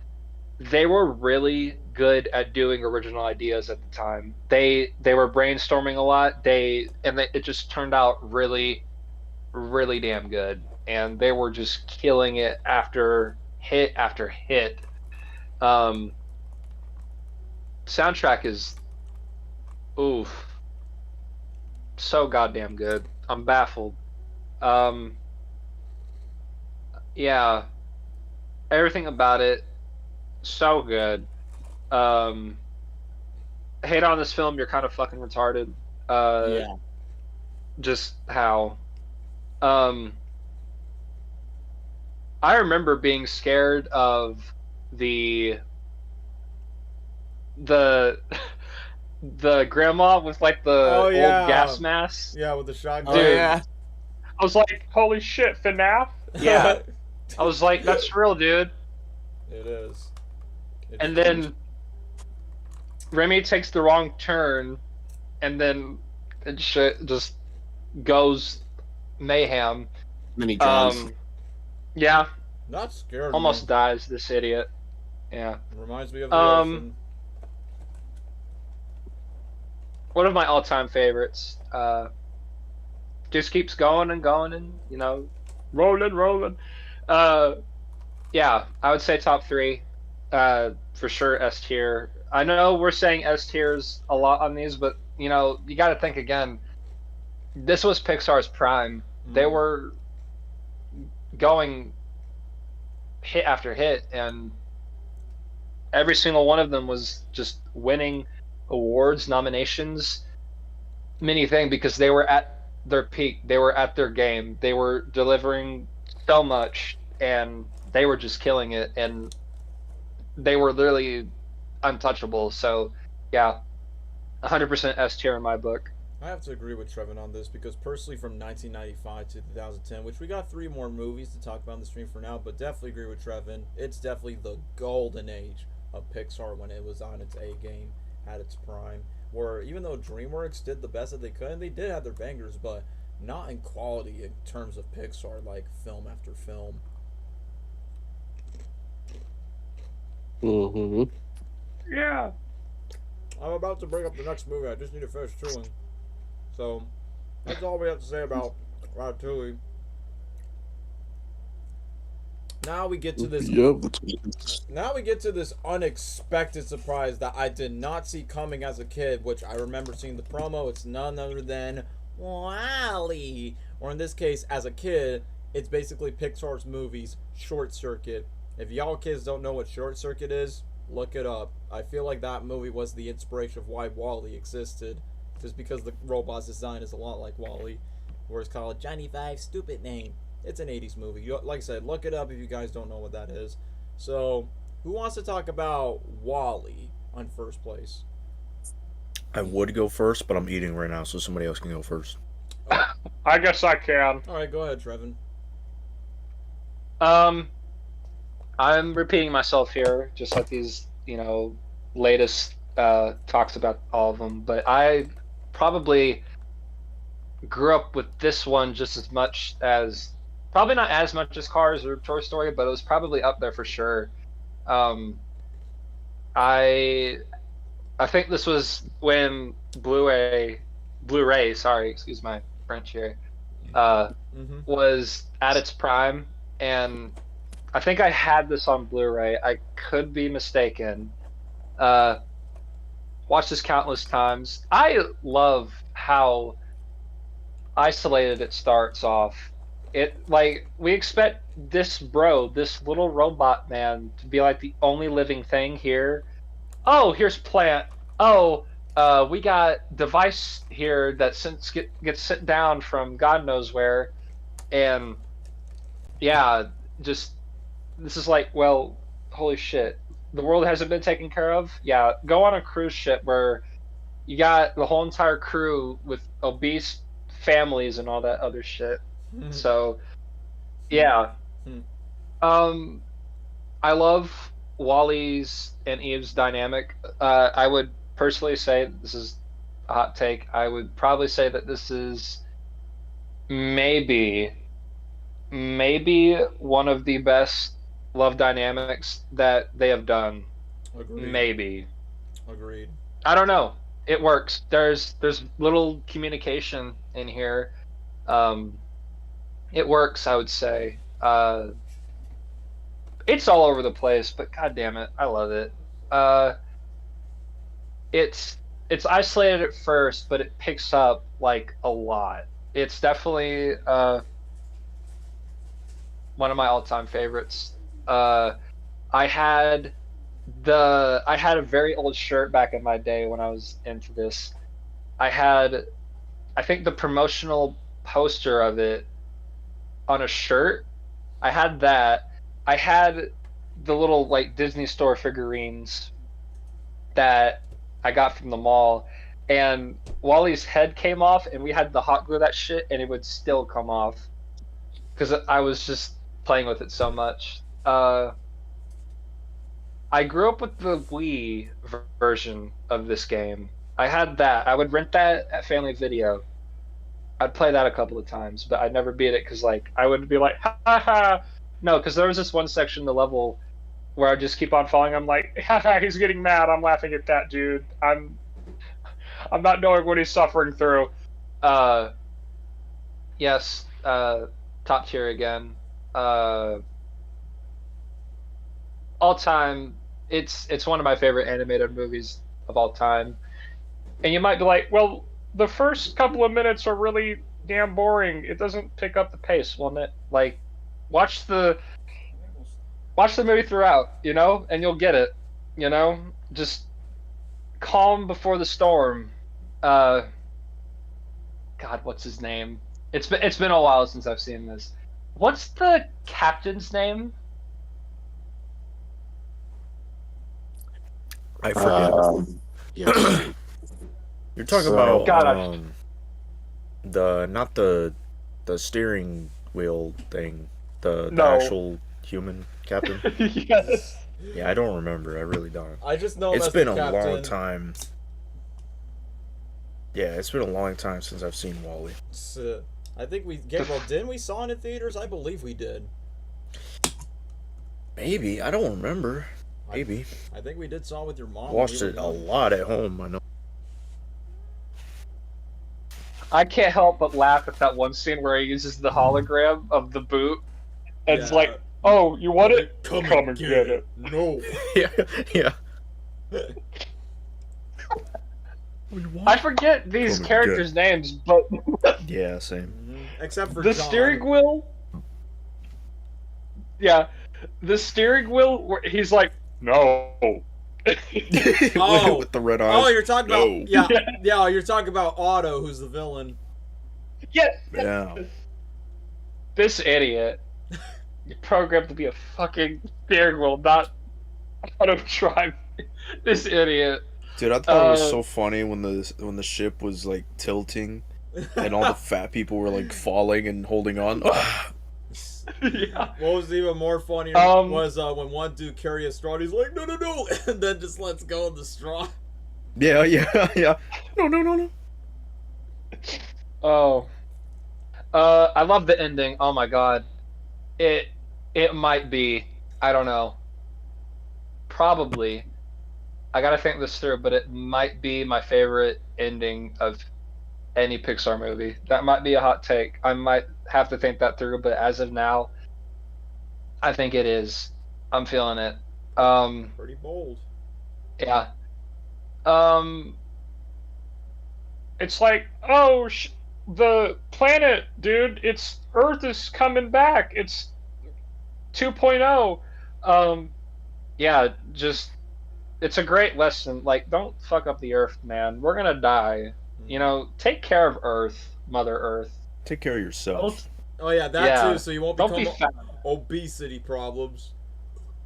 They were really good at doing original ideas at the time. They were brainstorming a lot. It just turned out really, really damn good. And they were just killing it after hit after hit. Soundtrack is, oof, so goddamn good. I'm baffled. Yeah, everything about it, so good. Hate on this film, you're kind of fucking retarded. Yeah. Just how. I remember being scared of the grandma with like the old gas mask. Yeah, with the shotgun. Dude, I was like, holy shit, FNAF? Yeah. I was like, that's real, dude. It is. And then Remy takes the wrong turn, and then it shit just goes mayhem. Then he drives. Yeah. Not scared. Almost dies, this idiot. Yeah. Reminds me of the ocean. One of my all-time favorites. Just keeps going and going, and rolling. Yeah, I would say top 3. For sure, S tier. I know we're saying S tiers a lot on these, but you got to think again. This was Pixar's prime. They were going hit after hit, and every single one of them was just winning awards, nominations, many things, because they were at their peak. They were at their game. They were delivering so much, and they were just killing it, and they were literally untouchable. So, yeah, 100% S tier in my book. I have to agree with Trevin on this because personally, from 1995 to 2010, which we got 3 more movies to talk about on the stream for now, but definitely agree with Trevin. It's definitely the golden age of Pixar when it was on its A game, at its prime. Where even though DreamWorks did the best that they could, and they did have their bangers, but not in quality in terms of Pixar, like film after film. Mm-hmm. Yeah. I'm about to bring up the next movie. I just need to finish chewing. So, that's all we have to say about Ratatouille. Now we get to this. Yep. Now we get to this unexpected surprise that I did not see coming as a kid, which I remember seeing the promo. It's none other than Wall-E. Or in this case, as a kid, it's basically Pixar's movies, Short Circuit. If y'all kids don't know what Short Circuit is, look it up. I feel like that movie was the inspiration of why Wall-E existed. Just because the robot's design is a lot like Wall-E. Or it's called Johnny Five's stupid name. It's an 80s movie. Like I said, look it up if you guys don't know what that is. So, who wants to talk about Wall-E on first place? I would go first, but I'm eating right now, so somebody else can go first. I guess I can. Alright, go ahead, Trevin. I'm repeating myself here, just like these, latest talks about all of them, but I probably grew up with this one just as much as, probably not as much as Cars or Toy Story, but it was probably up there for sure. I think this was when Blu-ray, sorry, excuse my French here, was at its prime, and I think I had this on Blu-ray. I could be mistaken. Watched this countless times. I love how isolated it starts off. We expect this little robot man, to be like the only living thing here. Oh, here's plant. Oh, we got device here that gets sent down from God knows where, and yeah, just this is like, well, holy shit, the world hasn't been taken care of. Yeah, go on a cruise ship where you got the whole entire crew with obese families and all that other shit. So, yeah. I love Wall-E's and Eve's dynamic. I would personally say, this is a hot take, I would probably say that this is maybe one of the best love dynamics that they have done. Agreed. Maybe. Agreed. I don't know. It works. There's little communication in here. It works, I would say. It's all over the place, but god damn it, I love it. It's isolated at first, but it picks up like a lot. It's definitely one of my all-time favorites. I had a very old shirt back in my day when I was into this. I think the promotional poster of it on a shirt. I had that. I had the little like Disney store figurines that I got from the mall, and Wall-E's head came off, and we had to hot glue that shit, and it would still come off because I was just playing with it so much. I grew up with the Wii version of this game. I had that. I would rent that at Family Video. I'd play that a couple of times, but I'd never beat it because like I would be like, ha ha ha. No, because there was this one section in the level where I'd just keep on falling. I'm like, ha ha, he's getting mad. I'm laughing at that dude. I'm not knowing what he's suffering through. Yes, top tier again. All time, it's one of my favorite animated movies of all time. And you might be like, well, the first couple of minutes are really damn boring. It doesn't pick up the pace, will it? Like, watch the movie throughout, and you'll get it. Just calm before the storm. God, what's his name? It's been a while since I've seen this. What's the captain's name? I forget. Yeah. You're talking about God, not the steering wheel thing, the No. actual human captain. Yes. Yeah, I don't remember. I really don't. I just know It's that's been the a captain. long time. Yeah, it's been a long time since I've seen Wall-E. I think Gabriel, didn't we saw it in theaters? I believe we did. Maybe. I don't remember. Maybe. I think we did saw it with your mom. Watched it a lot at home, I know. I can't help but laugh at that one scene where he uses the hologram of the boot. And it's Yeah. like, Oh, you want it? Come and get it. No. yeah. I forget these Come and characters' names, but Yeah, same. Except for the John. steering wheel. Yeah, the steering wheel. He's like, no. Oh. With the red eyes. Oh, you're talking about No. yeah. You're talking about Otto, who's the villain. Yes. Yeah. This idiot. You're programmed to be a fucking steering wheel, not how to drive. This idiot. Dude, I thought it was so funny when the ship was like tilting, and all the fat people were like falling and holding on. Yeah. What was even more funnier was when one dude carried a straw, and he's like, no, and then just lets go of the straw. Yeah. No. Oh. I love the ending. Oh my god. It might be, I don't know. Probably. I gotta think this through, but it might be my favorite ending of any Pixar movie. That might be a hot take. I might have to think that through, but as of now, I think it is. I'm feeling it. Pretty bold. Yeah. It's like, oh, the planet, dude. It's Earth is coming back. It's 2.0. Yeah, just it's a great lesson. Like, don't fuck up the Earth, man. We're gonna die. You know, take care of Earth, Mother Earth. Take care of yourself. Oh yeah, that Yeah. too. So you won't Don't become be fat. obesity problems.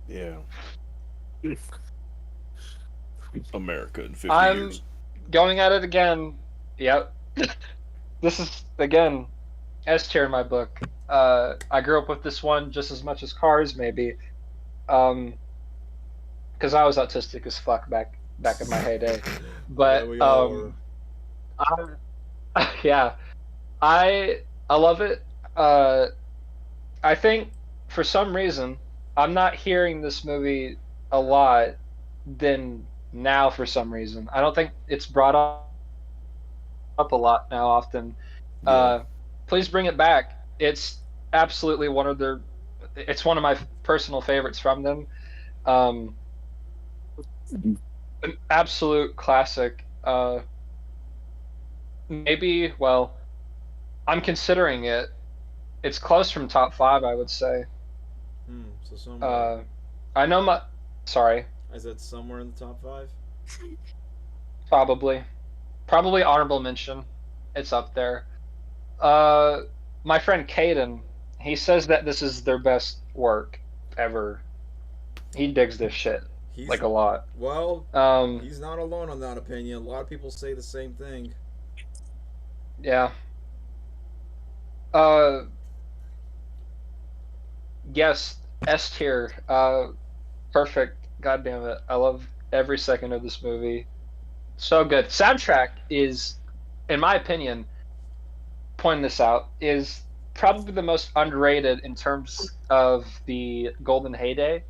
Yeah. America in 50 I'm years. going at it again. Yep. This is again S tier in my book. I grew up with this one just as much as Cars, maybe. Because I was autistic as fuck back in my heyday. But Yeah, we all were. yeah, I love it. I think for some reason I'm not hearing this movie a lot than now. For some reason, I don't think it's brought up a lot now. Often, please bring it back. It's absolutely one of their. It's one of my personal favorites from them. An absolute classic. Maybe, well, I'm considering it. It's close from top 5, I would say. So somewhere. I know my. Sorry. I said somewhere in the top 5. Probably honorable mention. It's up there. My friend Caden, he says that this is their best work ever. He digs this shit like a lot. Well, he's not alone on that opinion. A lot of people say the same thing. Yeah. Yes, S tier. Perfect. God damn it. I love every second of this movie. So good. Soundtrack is, in my opinion, pointing this out, is probably the most underrated in terms of the golden heyday.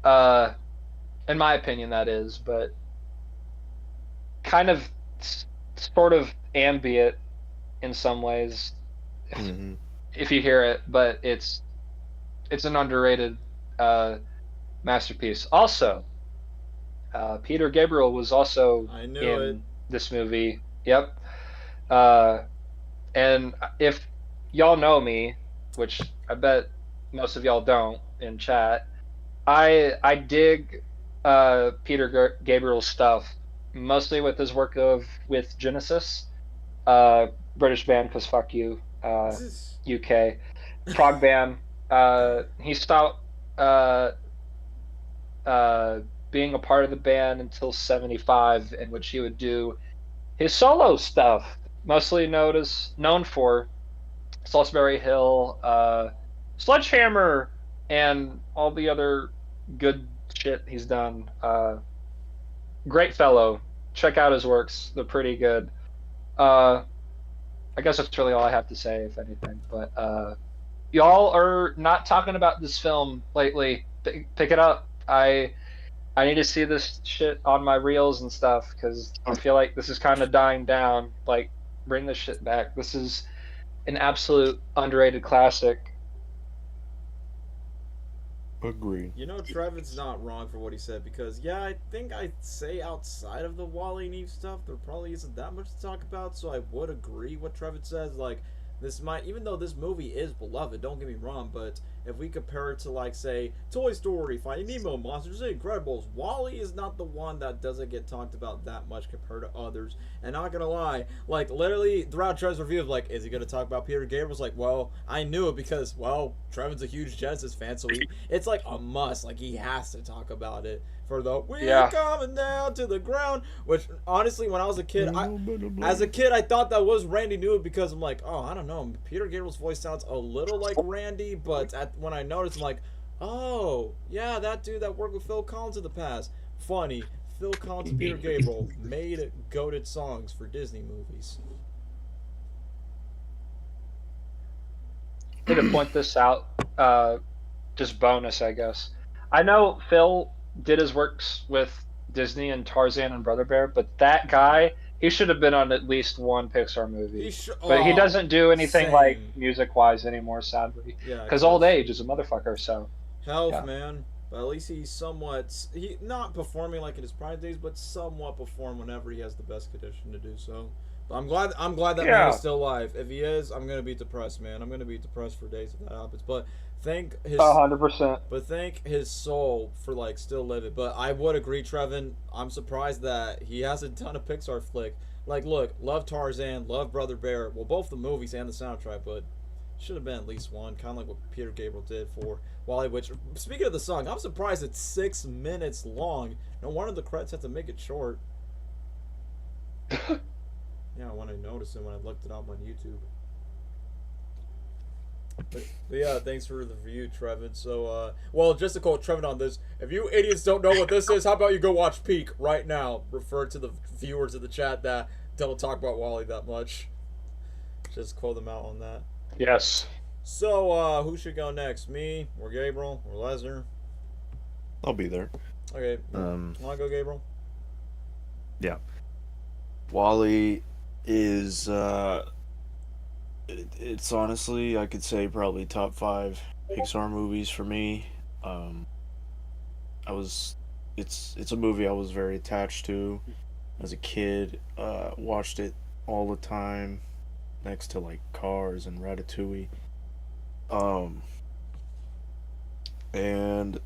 In my opinion, that is, but kind of sort of ambient in some ways, if you hear it, but it's an underrated masterpiece. Also, Peter Gabriel was also in this movie. Yep. And if y'all know me, which I bet most of y'all don't in chat, I dig Peter Gabriel's stuff, mostly with his work with Genesis, British band, cause fuck you, UK, prog band. He stopped being a part of the band until '75, in which he would do his solo stuff, mostly known for Salisbury Hill, Sledgehammer, and all the other good shit he's done. Great fellow. Check out his works. They're pretty good. I guess that's really all I have to say, if anything. But y'all are not talking about this film lately. Pick it up. I need to see this shit on my reels and stuff, because I feel like this is kind of dying down. Like, bring this shit back. This is an absolute underrated classic. Agreed. You know, Trevin's not wrong for what he said because, yeah, I think I'd say outside of the Wally and Eve stuff, there probably isn't that much to talk about. So I would agree what Trevin says. Like, this might, even though this movie is beloved, don't get me wrong, but if we compare it to, like, say, Toy Story, Finding Nemo, Monsters, Inc., Incredibles, Wally is not the one that doesn't get talked about that much compared to others. And not gonna lie, like, literally throughout Trevin's review of, like, is he gonna talk about Peter Gabriel's? Like, well, I knew it because, well, Trevin's a huge Genesis fan, so it's like a must. Like, he has to talk about it for the we're coming down to the ground. Which, honestly, when I was a kid, I thought that was Randy Newman because I'm like, oh, I don't know, Peter Gabriel's voice sounds a little like Randy, but when I noticed, I'm like, oh, yeah, that dude that worked with Phil Collins in the past. Funny, Phil Collins and Peter Gabriel made goated songs for Disney movies. I'm going to point this out, just bonus, I guess. I know Phil did his works with Disney and Tarzan and Brother Bear, but that guy, he should have been on at least one Pixar movie. But he doesn't do anything like music-wise anymore, sadly. Because old age is a motherfucker, so. Health, man. But at least he's not performing like in his prime days, but somewhat perform whenever he has the best condition to do so. But I'm glad that man is still alive. If he is, I'm gonna be depressed, man. I'm gonna be depressed for days if that happens. But thank his 100%. But thank his soul for like still living. But I would agree, Trevin. I'm surprised that he hasn't done a Pixar flick. Like, look, love Tarzan, love Brother Bear. Well, both the movies and the soundtrack, but should have been at least one, kind of like what Peter Gabriel did for Wally. Which, speaking of the song, I'm surprised it's 6 minutes long. No wonder the credits had to make it short. Yeah, when I noticed it when I looked it up on YouTube. But yeah, thanks for the review, Trevin. So, well, just to quote Trevin on this, if you idiots don't know what this is, how about you go watch Peak right now? Refer to the viewers of the chat that don't talk about Wally that much. Just quote them out on that. Yes. So, who should go next? Me, or Gabriel, or Lesnar? I'll be there. Okay. Want to go, Gabriel? Yeah. Wally is it's honestly, I could say, probably top 5 Pixar movies for me. It's a movie I was very attached to as a kid. Watched it all the time next to like Cars and Ratatouille. And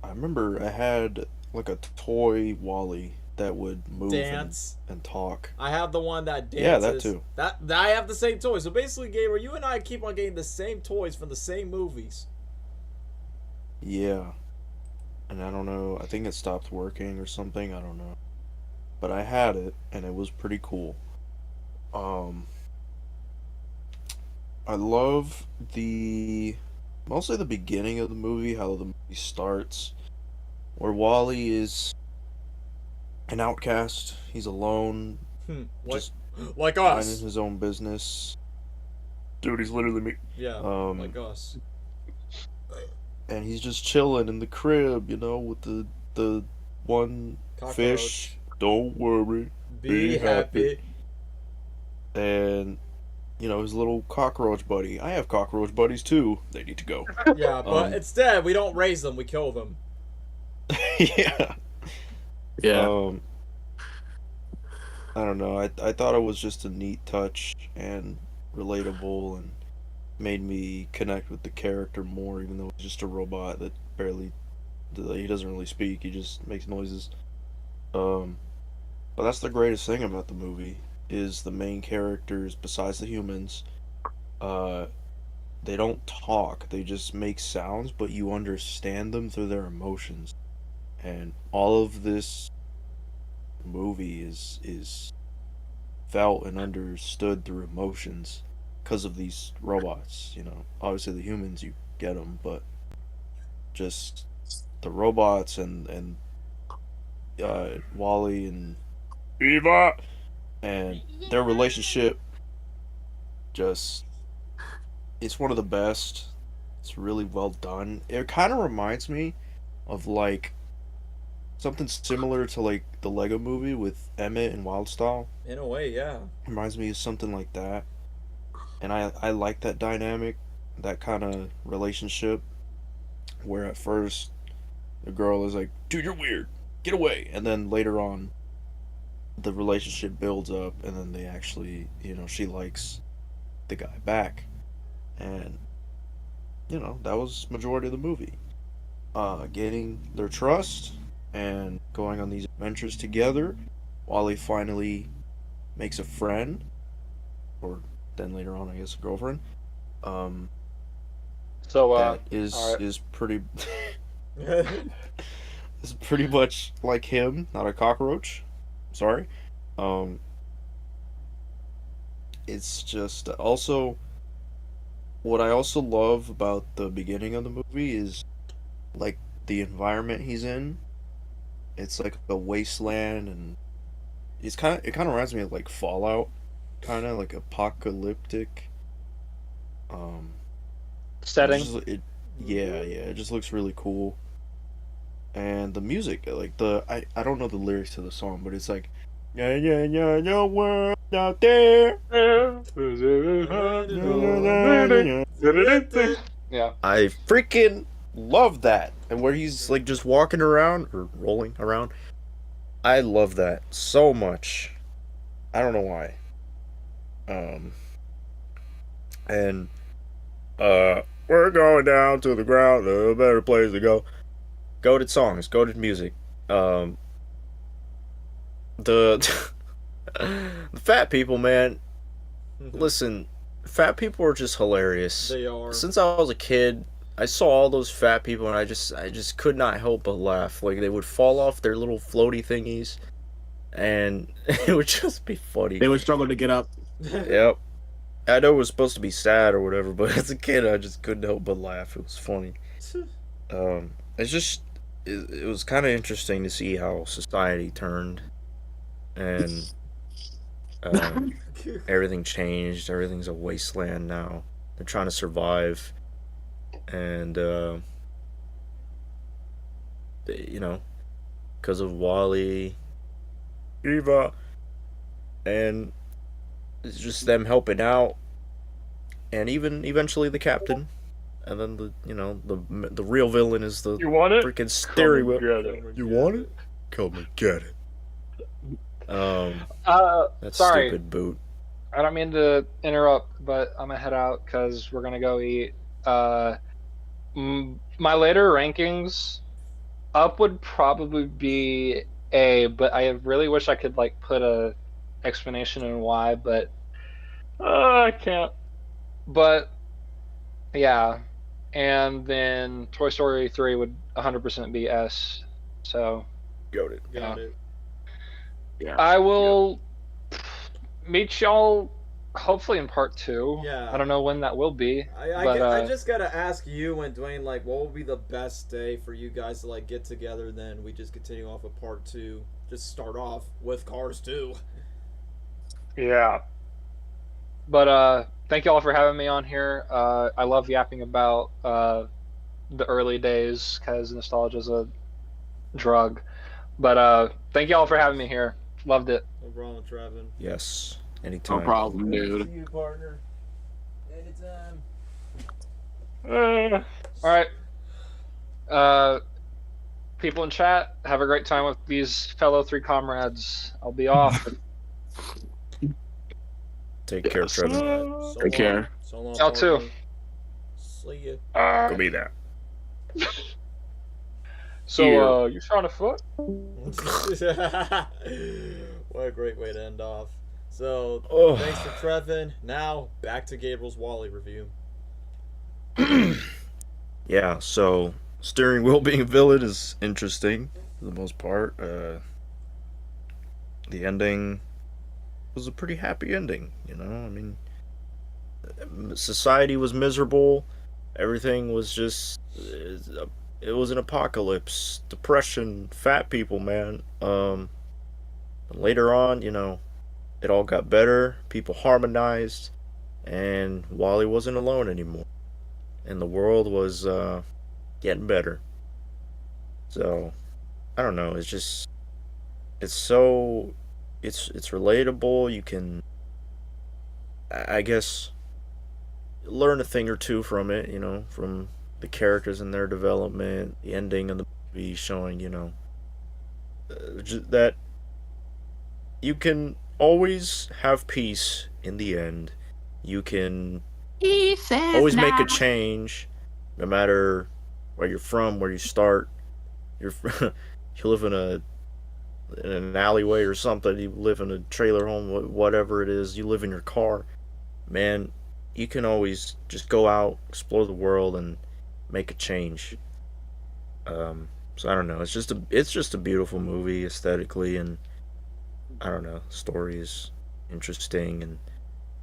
I remember I had like a toy Wally that would move and talk. I have the one that dances. Yeah, that too. That I have the same toy. So basically, Gabriel, you and I keep on getting the same toys from the same movies. Yeah. And I don't know, I think it stopped working or something, I don't know. But I had it, and it was pretty cool. I love mostly the beginning of the movie, how the movie starts, where Wally is an outcast. He's alone. Just like us. Minding his own business. Dude, he's literally me. Yeah, like us. And he's just chilling in the crib, with the one Cockroach. Fish. Don't worry. Be happy. And, his little cockroach buddy. I have cockroach buddies too. They need to go. Yeah, but instead, we don't raise them, we kill them. Yeah. Yeah. I don't know. I thought it was just a neat touch and relatable and made me connect with the character more, even though it's just a robot that he doesn't really speak. He just makes noises. But that's the greatest thing about the movie is the main characters, besides the humans, they don't talk. They just make sounds, but you understand them through their emotions. And all of this movie is felt and understood through emotions because of these robots. Obviously the humans, you get them, but just the robots and Wally and Eva and their relationship, it's one of the best. It's really well done. It kind of reminds me of like something similar to like the Lego movie with Emmett and Wildstyle. In a way, yeah. Reminds me of something like that. And I like that dynamic, that kind of relationship. where at first the girl is like, dude, you're weird, get away, and then later on the relationship builds up, and then they actually, she likes the guy back, and that was majority of the movie. Gaining their trust and going on these adventures together. Wally finally makes a friend, or then later on, I guess, a girlfriend. That is pretty is pretty much like him, not a cockroach. Sorry. It's just also what I also love about the beginning of the movie is like the environment he's in. It's like a wasteland, and it kind of reminds me of like Fallout, kind of like apocalyptic. Setting. It just looks really cool. And the music, like I don't know the lyrics to the song, but it's like, yeah, yeah, yeah, your world out there. Yeah. I freaking love that. And where he's like just walking around or rolling around. I love that so much. I don't know why. We're going down to the ground, a better place to go. Goated songs, goated music. The the fat people, man. Listen, fat people are just hilarious. They are. Since I was a kid, I saw all those fat people, and I just could not help but laugh. Like, they would fall off their little floaty thingies, and it would just be funny. They would struggle to get up. Yep. I know it was supposed to be sad or whatever, but as a kid, I just couldn't help but laugh. It was funny. It was kind of interesting to see how society turned, and everything changed. Everything's a wasteland now. They're trying to survive, and because of Wally, Eva, and it's just them helping out, and even eventually the captain, and then the real villain is the freaking steering wheel. You want it? Come and get it. That Sorry. stupid boot. I don't mean to interrupt, but I'm gonna head out because we're gonna go eat. My later rankings up would probably be A, but I really wish I could like put a explanation on why, but I can't. But yeah, and then Toy Story 3 would 100% be S. So Got it. Got it. Yeah. I will meet y'all hopefully in part 2. Yeah. I don't know when that will be. I just gotta ask you and Dwayne, like, what will be the best day for you guys to like get together? Then we just continue off of part 2. Just start off with Cars 2. Yeah. But thank y'all for having me on here. I love yapping about the early days because nostalgia is a drug. But thank y'all for having me here. Loved it. No problem, Trevin. Yes. No Anytime. problem, See dude. you, partner. Anytime. All right. People in chat, have a great time with these fellow 3 comrades. I'll be off. Take care, Trevor. So Take care. So long, Y'all too. partner. See ya. Go be that. So, you shot a foot? What a great way to end off. So, thanks to Trevin. Now, back to Gabriel's Wally review. Yeah, so steering wheel being a villain is interesting for the most part. The ending was a pretty happy ending, I mean, society was miserable. Everything was just... It was an apocalypse. Depression. Fat people, man. Later on, it all got better. People harmonized. And Wally wasn't alone anymore. And the world was getting better. So, I don't know. It's just... It's so... It's relatable. You can... I guess... learn a thing or two from it, from the characters and their development, the ending of the movie showing, that you can always have peace in the end. You can always make a change, no matter where you're from, where you start. You live in an alleyway or something. You live in a trailer home, whatever it is. You live in your car, man. You can always just go out, explore the world, and make a change. So I don't know. It's just a beautiful movie aesthetically, and I don't know. Story is interesting, and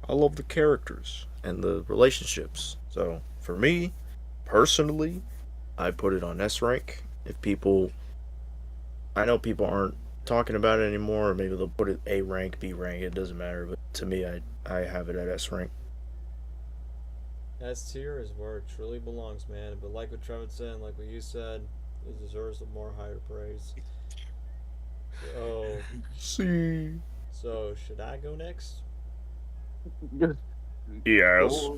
I love the characters and the relationships. So for me, personally, I put it on S rank. I know people aren't talking about it anymore, or maybe they'll put it A rank, B rank. It doesn't matter. But to me, I have it at S rank. S tier is where it truly belongs, man. But like what Trevor said, like what you said, it deserves a more higher praise. See. So should I go next? Yes.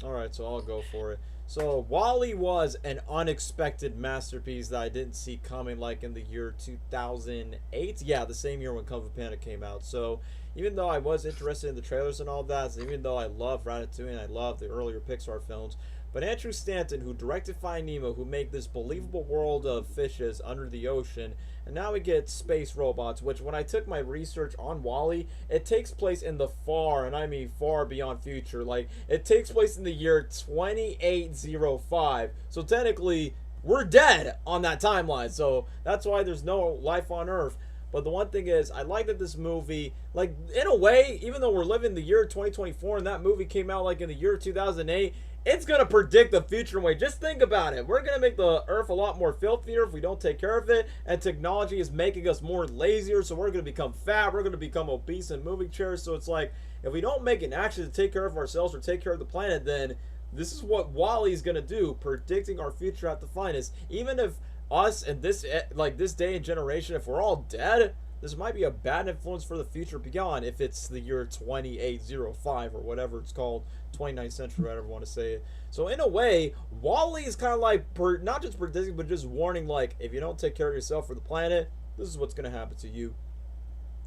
Alright, so I'll go for it. So WALL-E was an unexpected masterpiece that I didn't see coming, like in the year 2008. Yeah, the same year when Kung Fu Panda came out. So even though I was interested in the trailers and all that, so even though I love Ratatouille and I love the earlier Pixar films, but Andrew Stanton, who directed Finding Nemo, who made this believable world of fishes under the ocean, and now we get space robots, which when I took my research on WALL-E, it takes place in the far, and I mean far beyond future. Like, it takes place in the year 2805. So technically, we're dead on that timeline. So that's why there's no life on Earth. But the one thing is, I like that this movie, like, in a way, even though we're living the year 2024 and that movie came out like in the year 2008, it's going to predict the future in a way. Just think about it. We're going to make the Earth a lot more filthier if we don't take care of it. And technology is making us more lazier. So we're going to become fat. We're going to become obese in moving chairs. So it's like, if we don't make an action to take care of ourselves or take care of the planet, then this is what WALL-E is going to do. Predicting our future at the finest. Even if us and this, like this day and generation, if we're all dead, this might be a bad influence for the future beyond if it's the year 2805 or whatever it's called, 29th century, whatever you want to say it. So in a way, WALL-E is kind of like, not just predicting, but just warning, like, if you don't take care of yourself for the planet, this is what's going to happen to you.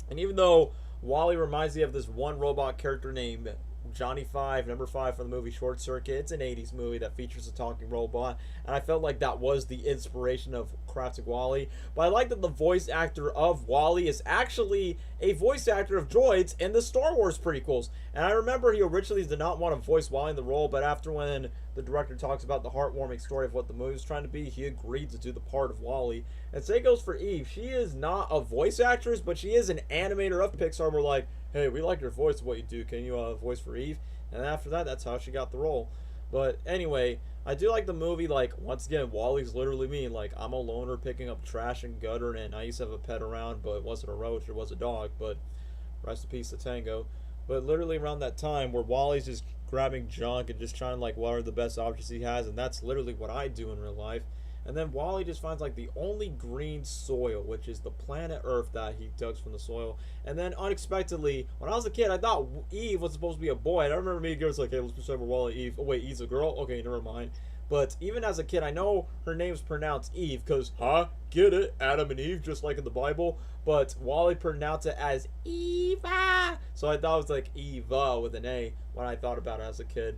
And even though WALL-E reminds me of this one robot character named Johnny 5, number 5 from the movie Short Circuit. It's an 80s movie that features a talking robot, and I felt like that was the inspiration of crafting WALL-E. But I like that the voice actor of WALL-E is actually a voice actor of droids in the Star Wars prequels. And I remember he originally did not want to voice WALL-E in the role, but after when the director talks about the heartwarming story of what the movie was trying to be, he agreed to do the part of WALL-E. And same goes for Eve. She is not a voice actress, but she is an animator of Pixar. We're like, hey, we like your voice, what you do. Can you voice for Eve? And after that, that's how she got the role. But anyway, I do like the movie. Like, once again, WALL-E's literally me. Like, I'm a loner picking up trash and guttering, and I used to have a pet around, but it wasn't a roach, it was a dog. But rest in peace to Tango. But literally around that time where WALL-E's just grabbing junk and just trying to, like, what are the best objects he has, and that's literally what I do in real life. And then WALL-E just finds like the only green soil, which is the planet Earth that he dug from the soil. And then unexpectedly, when I was a kid, I thought Eve was supposed to be a boy. And I remember me and girls like, hey, let's pretend we're WALL-E Eve. Oh wait, Eve's a girl? Okay, never mind. But even as a kid, I know her name's pronounced Eve, because, get it? Adam and Eve, just like in the Bible. But WALL-E pronounced it as Eva. So I thought it was like Eva with an A when I thought about it as a kid.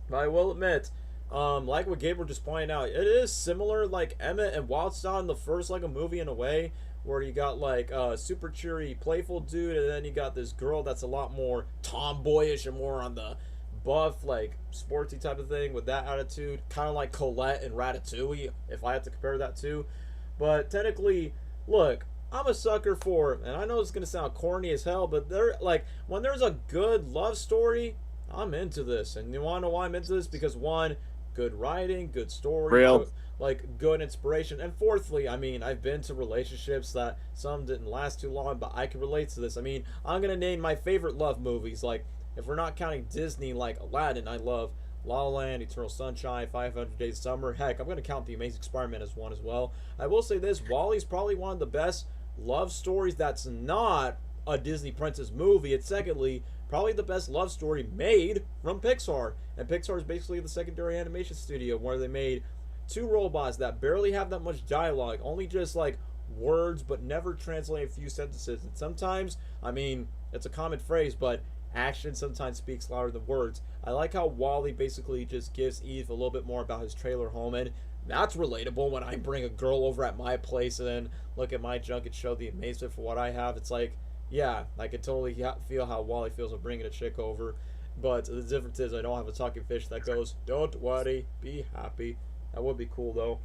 But I will admit, like what Gabriel just pointed out, it is similar like Emmett and Wildstyle in the first like a movie in a way, where you got like super cheery, playful dude, and then you got this girl that's a lot more tomboyish and more on the buff, like sporty type of thing with that attitude, kind of like Colette and Ratatouille, if I had to compare that to. But technically, look, I'm a sucker for, and I know it's gonna sound corny as hell, but there, like, when there's a good love story, I'm into this. And you wanna know why I'm into this? Because one, good writing, good story, good inspiration, and fourthly, I mean, I've been to relationships that some didn't last too long, but I can relate to this. I mean, I'm gonna name my favorite love movies, like, if we're not counting Disney, like Aladdin, I love La La Land, Eternal Sunshine, 500 Days of Summer. Heck, I'm gonna count The Amazing Spider-Man as one as well. I will say this, WALL-E's probably one of the best love stories that's not a Disney princess movie. It's secondly probably the best love story made from Pixar. And Pixar is basically the secondary animation studio where they made two robots that barely have that much dialogue, only just like words, but never translate a few sentences. And sometimes, I mean, it's a common phrase, but action sometimes speaks louder than words. I like how Wally basically just gives Eve a little bit more about his trailer home, and that's relatable when I bring a girl over at my place and then look at my junk and show the amazement for what I have. It's like, yeah, I can totally feel how Wally feels when bringing a chick over. But the difference is I don't have a talking fish that goes, don't worry, be happy. That would be cool, though.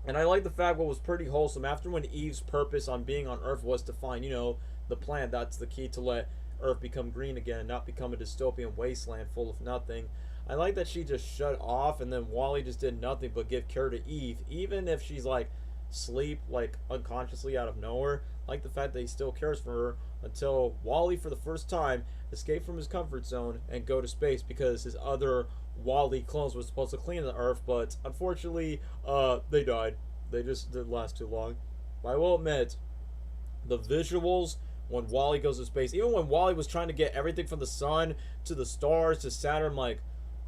And I like the fact what was pretty wholesome. After when Eve's purpose on being on Earth was to find, the plant that's the key to let Earth become green again, not become a dystopian wasteland full of nothing. I like that she just shut off, and then Wally just did nothing but give care to Eve, even if she's like sleep, like unconsciously out of nowhere. I like the fact that he still cares for her until Wally, for the first time, escaped from his comfort zone and go to space because his other Wally clones were supposed to clean the Earth, but unfortunately, they died. They just didn't last too long. But I will admit, the visuals when Wally goes to space, even when Wally was trying to get everything from the sun to the stars to Saturn, I'm like,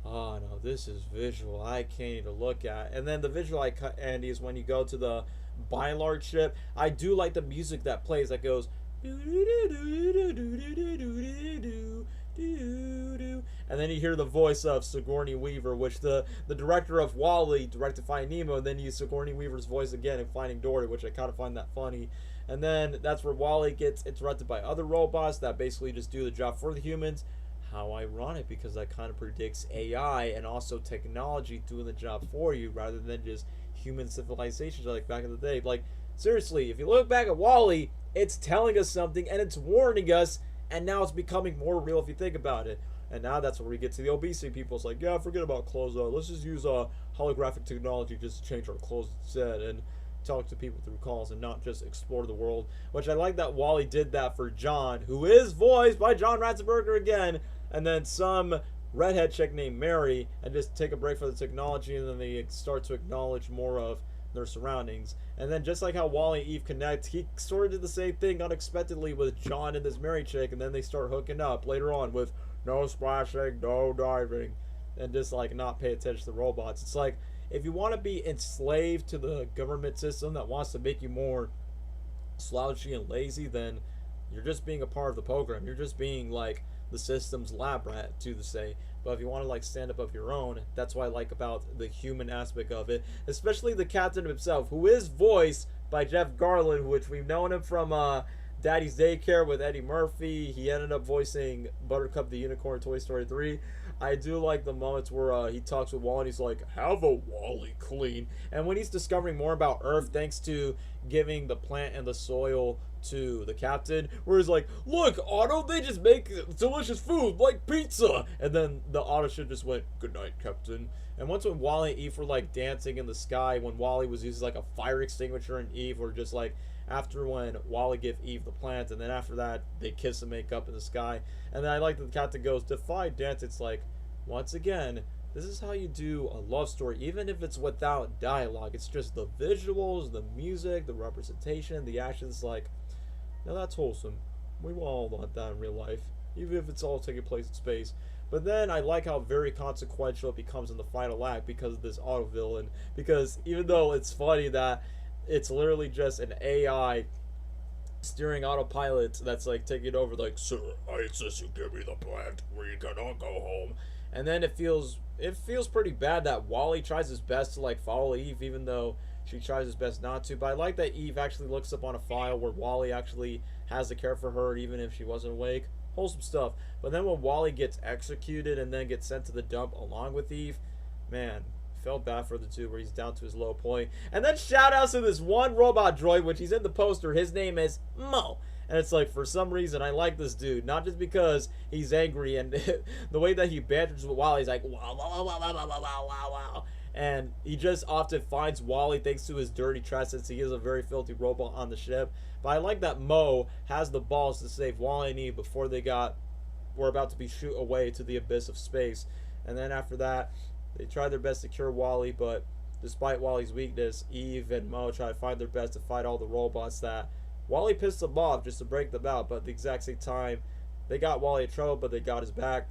oh no, this is visual I can't even look at. And then the visual I cut, Andy, is when you go to the Bylard ship. I do like the music that plays that goes and then you hear the voice of Sigourney Weaver, which the director of Wall-E directed Finding Nemo, and then used Sigourney Weaver's voice again in Finding Dory, which I kind of find that funny. And then that's where Wall-E gets interrupted by other robots that basically just do the job for the humans. How ironic, because that kind of predicts AI and also technology doing the job for you rather than just human civilizations like back in the day. Like, seriously, if you look back at Wall-E, it's telling us something and it's warning us, and now it's becoming more real if you think about it. And now that's where we get to the obesity people. It's like, yeah, forget about clothes. Let's just use holographic technology just to change our clothes instead and talk to people through calls and not just explore the world. Which I like that Wall-E did that for John, who is voiced by John Ratzenberger again, and then some redhead chick named Mary, and just take a break from the technology, and then they start to acknowledge more of their surroundings. And then just like how Wall-E and Eve connect, he sort of did the same thing unexpectedly with John and this Mary chick, and then they start hooking up later on with no splashing, no diving, and just like not pay attention to the robots. It's like, if you want to be enslaved to the government system that wants to make you more slouchy and lazy, then you're just being a part of the program. You're just being like the system's lab rat, to say. But if you want to like stand up of your own, that's what I like about the human aspect of it, especially the captain himself, who is voiced by Jeff Garlin, which we've known him from Daddy's Daycare with Eddie Murphy. He ended up voicing Buttercup the Unicorn in Toy Story 3. I do like the moments where he talks with Wall and he's like, have a Wally clean. And when he's discovering more about Earth thanks to giving the plant and the soil to the captain, where he's like, look, Otto, they just make delicious food like pizza. And then the Otto ship just went, good night, Captain. And once when Wally and Eve were like dancing in the sky, when Wally was using like a fire extinguisher and Eve were just like, after when Wally gave Eve the plant, and then after that they kiss and make up in the sky. And then I like that the captain goes, defy dance. It's like, once again, this is how you do a love story, even if it's without dialogue. It's just the visuals, the music, the representation, the actions. Like, now that's wholesome. We all want that in real life, even if it's all taking place in space. But then I like how very consequential it becomes in the final act because of this auto villain. Because even though it's funny that it's literally just an AI steering autopilot that's like taking over, like, sir, I insist you give me the plant. We cannot go home. And then it feels pretty bad that Wally tries his best to like follow Eve, even though she tries his best not to. But I like that Eve actually looks up on a file where Wally actually has to care for her, even if she wasn't awake. Wholesome stuff. But then when Wally gets executed and then gets sent to the dump along with Eve, man, felt bad for the two, where he's down to his low point. And then shout outs to this one robot droid, which he's in the poster. His name is Mo. And it's like, for some reason, I like this dude. Not just because he's angry and the way that he banters with Wally. He's like, wow, wow, wow, wow, wow, wow, wow, wow. And he just often finds Wally thanks to his dirty trash, since he is a very filthy robot on the ship. But I like that Mo has the balls to save Wally and Eve before they were about to be shoot away to the abyss of space. And then after that, they try their best to cure Wally, but despite Wally's weakness, Eve and Mo try to find their best to fight all the robots that Wally pissed them off just to break them out. But at the exact same time, they got Wally in trouble, but they got his back.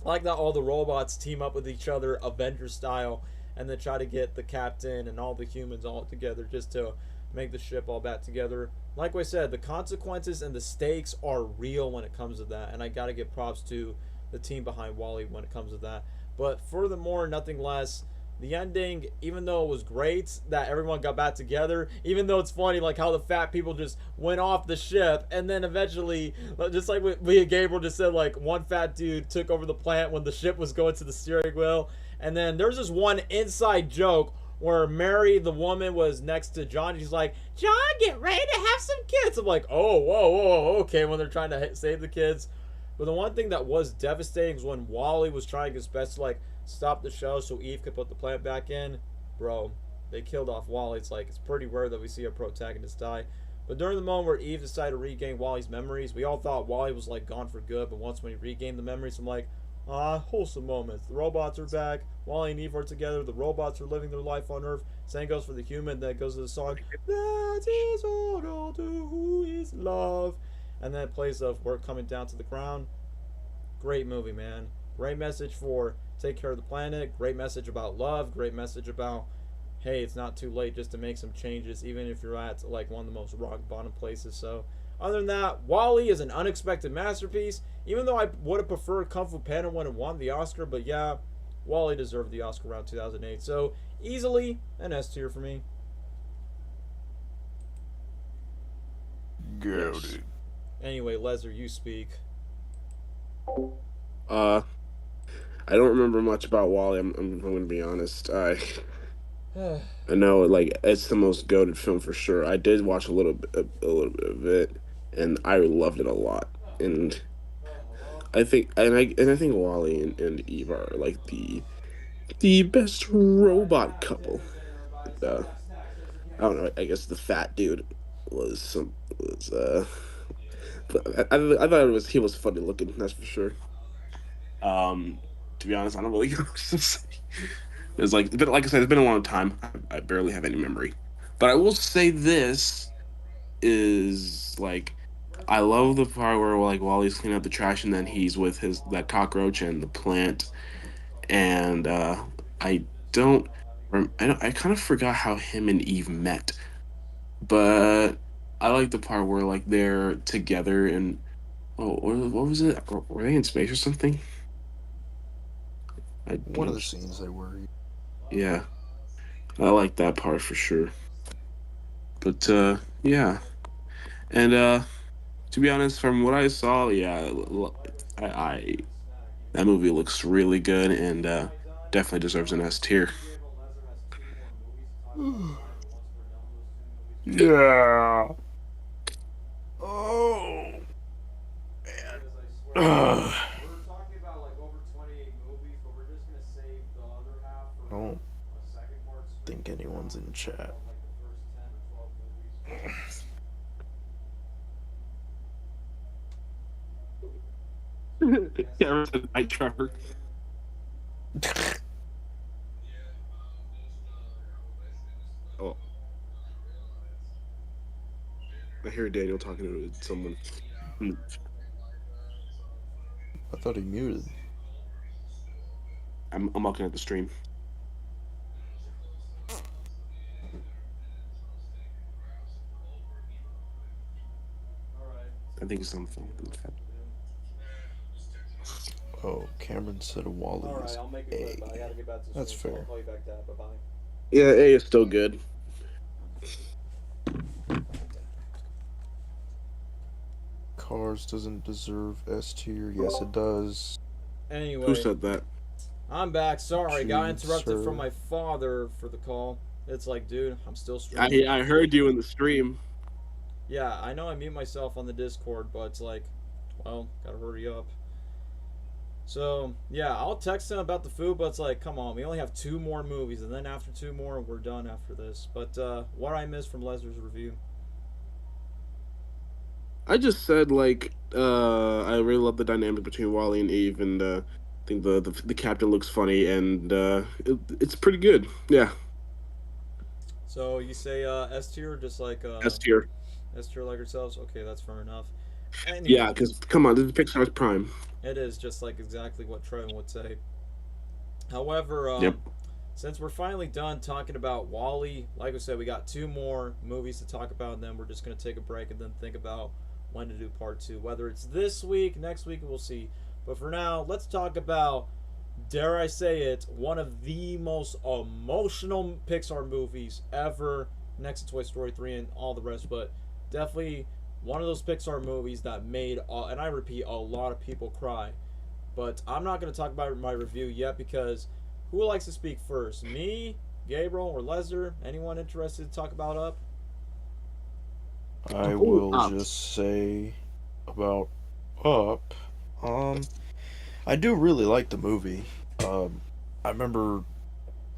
I like that all the robots team up with each other, Avengers style, and then try to get the captain and all the humans all together just to make the ship all back together. Like I said, the consequences and the stakes are real when it comes to that, and I gotta give props to the team behind Wally when it comes to that. But furthermore, nothing less, the ending, even though it was great that everyone got back together, even though it's funny like how the fat people just went off the ship, and then eventually, just like we and Gabriel just said, like one fat dude took over the plant when the ship was going to the steering wheel. And then there's this one inside joke where Mary, the woman, was next to John. She's like, John, get ready to have some kids. I'm like, oh, whoa, whoa, okay, when they're trying to save the kids. But the one thing that was devastating was when Wally was trying his best to, like, stop the show so Eve could put the plant back in. Bro, they killed off Wally. It's like, it's pretty rare that we see a protagonist die. But during the moment where Eve decided to regain Wally's memories, we all thought Wally was, like, gone for good. But once when he regained the memories, I'm like, wholesome moments. The robots are back. Wally and Eve are together. The robots are living their life on Earth. Same goes for the human. That goes to the song, that is all I'll do, who is love. And then it plays of We're Coming Down to the Ground. Great movie, man. Great message for take care of the planet. Great message about love. Great message about, hey, it's not too late just to make some changes, even if you're at like one of the most rock bottom places. So other than that, Wall-E is an unexpected masterpiece. Even though I would have preferred Kung Fu Panda when it won the Oscar, but yeah, Wall-E deserved the Oscar around 2008. So easily an S tier for me. Got it. Anyway, Lesnar, you speak. I don't remember much about Wall-E. I'm going to be honest. I know, like, it's the most goated film for sure. I did watch a little bit of it, and I loved it a lot. And I think Wall-E and Eve are like the best robot couple. I don't know. I guess the fat dude but I thought he was funny looking. That's for sure. To be honest, I don't really know what to say. It's like I said, it's been a long time. I barely have any memory, but I will say this is like I love the part where like Wally's cleaning up the trash and then he's with that cockroach and the plant, and I don't I kind of forgot how him and Eve met, but I like the part where like they're together and what was it? Were they in space or something? One of the scenes they were. Yeah, I like that part for sure. But yeah, and to be honest, from what I saw, yeah, I that movie looks really good and definitely deserves an S tier. Yeah. Oh. Man. I don't think anyone's in chat. Yeah, Night Trevor. Oh, I hear Daniel talking to someone. I thought he muted. I'm looking at the stream. I think it's on the phone. Oh, Cameron said a Wall-E is A. That's fair. Yeah, A is still good. Cars doesn't deserve S tier. Yes, it does. Anyway. Who said that? I'm back. Sorry, got Jude, interrupted sir. from my father for the call. It's like, dude, I'm still streaming. I heard you in the stream. Yeah, I know I mute myself on the Discord, but it's like, well, gotta hurry up. So, yeah, I'll text him about the food, but it's like, come on, we only have 2 more movies, and then after 2 more, we're done after this. But what I missed from Lesnar's review? I just said, like, I really love the dynamic between Wally and Eve, and I think the captain looks funny, and it's pretty good. Yeah. So, you say S tier, just like... S tier. S tier like ourselves? Okay, that's fair enough. Yeah, Anyway, because come on, this is Pixar's prime. it is just like exactly what Trevin would say. However, Yep. since we're finally done talking about Wall-E, like I said, we got 2 more movies to talk about, and then we're just going to take a break and then think about when to do part 2. Whether it's this week, next week, we'll see. But for now, let's talk about, dare I say it, one of the most emotional Pixar movies ever, next to Toy Story 3 and all the rest, but definitely one of those Pixar movies that made, and I repeat, a lot of people cry. But I'm not going to talk about my review yet because who likes to speak first? Me, Gabriel, or Lesnar? Anyone interested to talk about Up? I will just say about Up. I do really like the movie. I remember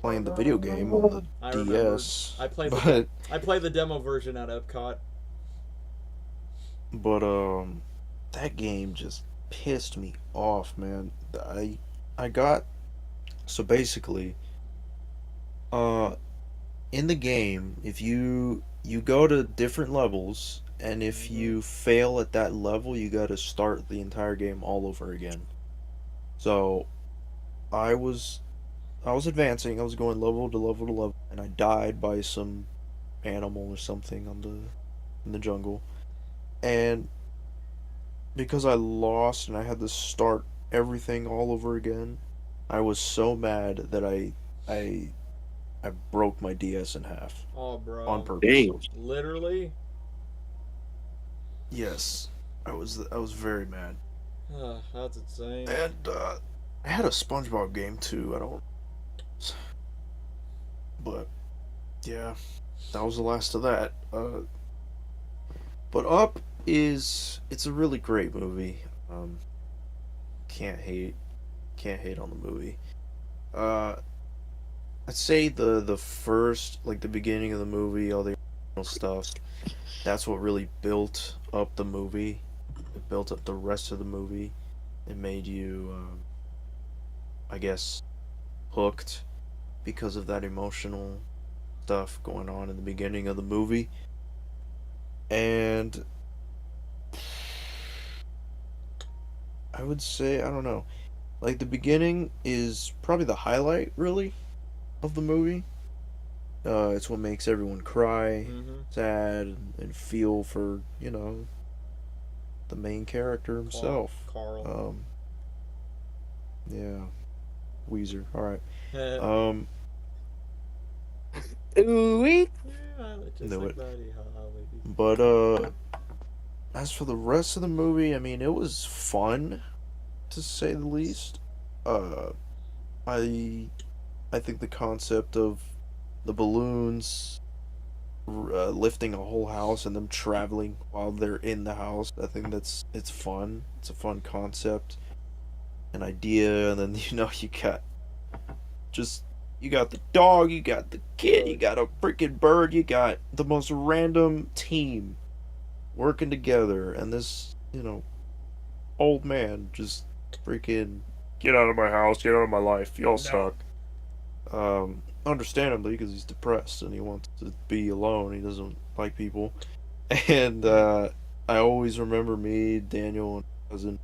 playing the video game on the DS. I played the demo version at Epcot. But that game just pissed me off, man. I got so basically in the game, if you go to different levels, and if you fail at that level, you got to start the entire game all over again. So I was advancing. I was going level to level to level, and I died by some animal or something in the jungle. And because I lost and I had to start everything all over again, I was so mad that I broke my DS in half. Oh, bro. On purpose. Dang. Literally? Yes. I was very mad. That's insane. And I had a SpongeBob game too. I don't. But yeah, that was the last of that. But Up it's a really great movie. Can't hate on the movie. I'd say the first, like the beginning of the movie, all the original stuff, that's what really built up the movie. It built up the rest of the movie. It made you, I guess, hooked because of that emotional stuff going on in the beginning of the movie. And I would say, I don't know, like the beginning is probably the highlight, really, of the movie. It's what makes everyone cry, sad, and feel for, the main character himself. Carl. Yeah. Weezer. Alright. Ooh-wee. Knew it. But, as for the rest of the movie, I mean, it was fun, to say the least. I think the concept of the balloons lifting a whole house and them traveling while they're in the house, I think it's fun. It's a fun concept, an idea, and then you got the dog, you got the kid, you got a freaking bird, you got the most random team working together, and this old man just freaking get out of my house, get out of my life, y'all suck. Understandably, because he's depressed and he wants to be alone. He doesn't like people. And I always remember me, Daniel, and my cousin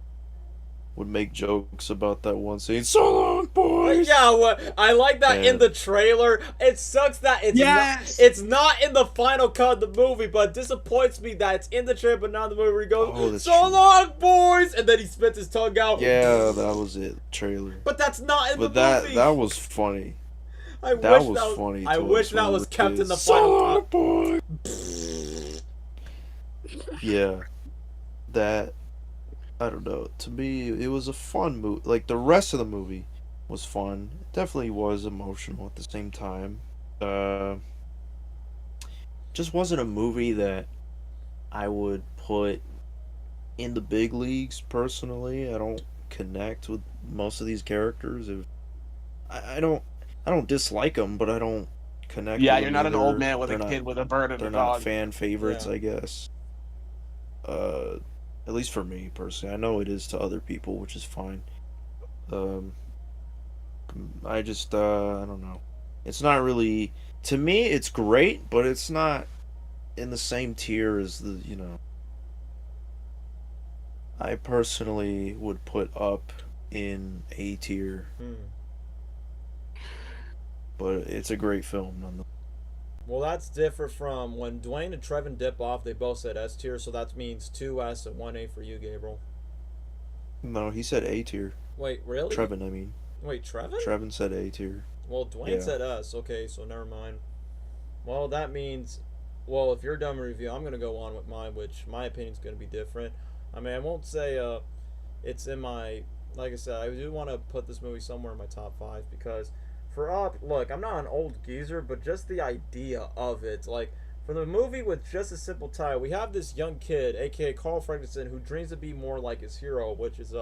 would make jokes about that one scene. So long, boys. Yeah, I like that in the trailer. It sucks that it's not in the final cut of the movie, but it disappoints me that it's in the trailer but not in the movie where he goes, "So long, boys," and then he spits his tongue out. Yeah, that was it, trailer. But that's not in the movie. That was funny. I wish that was kept in the final cut. Yeah, that, I don't know. To me, it was a fun movie. Like, the rest of the movie was fun. It definitely was emotional at the same time. Just wasn't a movie that I would put in the big leagues, personally. I don't connect with most of these characters. I don't dislike them, but I don't connect. Yeah, with you're them not either. an old man with a kid with a bird and a dog. They're not fan favorites, I guess. At least for me personally. I know it is to other people, which is fine. I just I don't know. It's not really, to me. It's great, but it's not in the same tier as the I personally would put Up in A tier, but it's a great film nonetheless. Well, that's different from when Dwayne and Trevin dip off. They both said S tier, so that means 2 S and 1 A for you, Gabriel. No, he said A tier. Wait, really? Trevin, I mean. Wait, Trevin? Trevin said A tier. Well, Dwayne Yeah. said S. Okay, so never mind. Well, that means, well, if you're done with review, I'm gonna go on with mine, which my opinion's gonna be different. I mean, I won't say it's in my, like I said, I do want to put this movie somewhere in my top 5 because for Up, look, I'm not an old geezer, but just the idea of it, like for the movie with just a simple title, we have this young kid, aka Carl Frankenstein, who dreams to be more like his hero, which is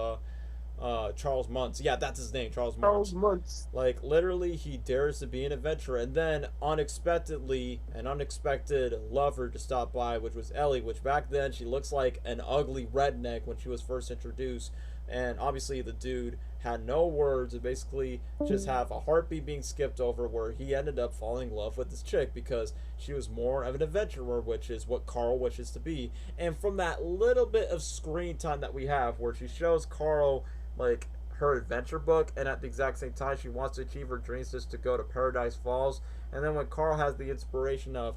Charles Muntz. Yeah, that's his name, Charles Muntz. Charles Muntz. Like literally, he dares to be an adventurer, and then unexpectedly, an unexpected lover to stop by, which was Ellie. Which back then she looks like an ugly redneck when she was first introduced, and obviously the dude had no words and basically just have a heartbeat being skipped over, where he ended up falling in love with this chick because she was more of an adventurer, which is what Carl wishes to be. And from that little bit of screen time that we have, where she shows Carl like her adventure book, and at the exact same time she wants to achieve her dreams just to go to Paradise Falls, and then when Carl has the inspiration of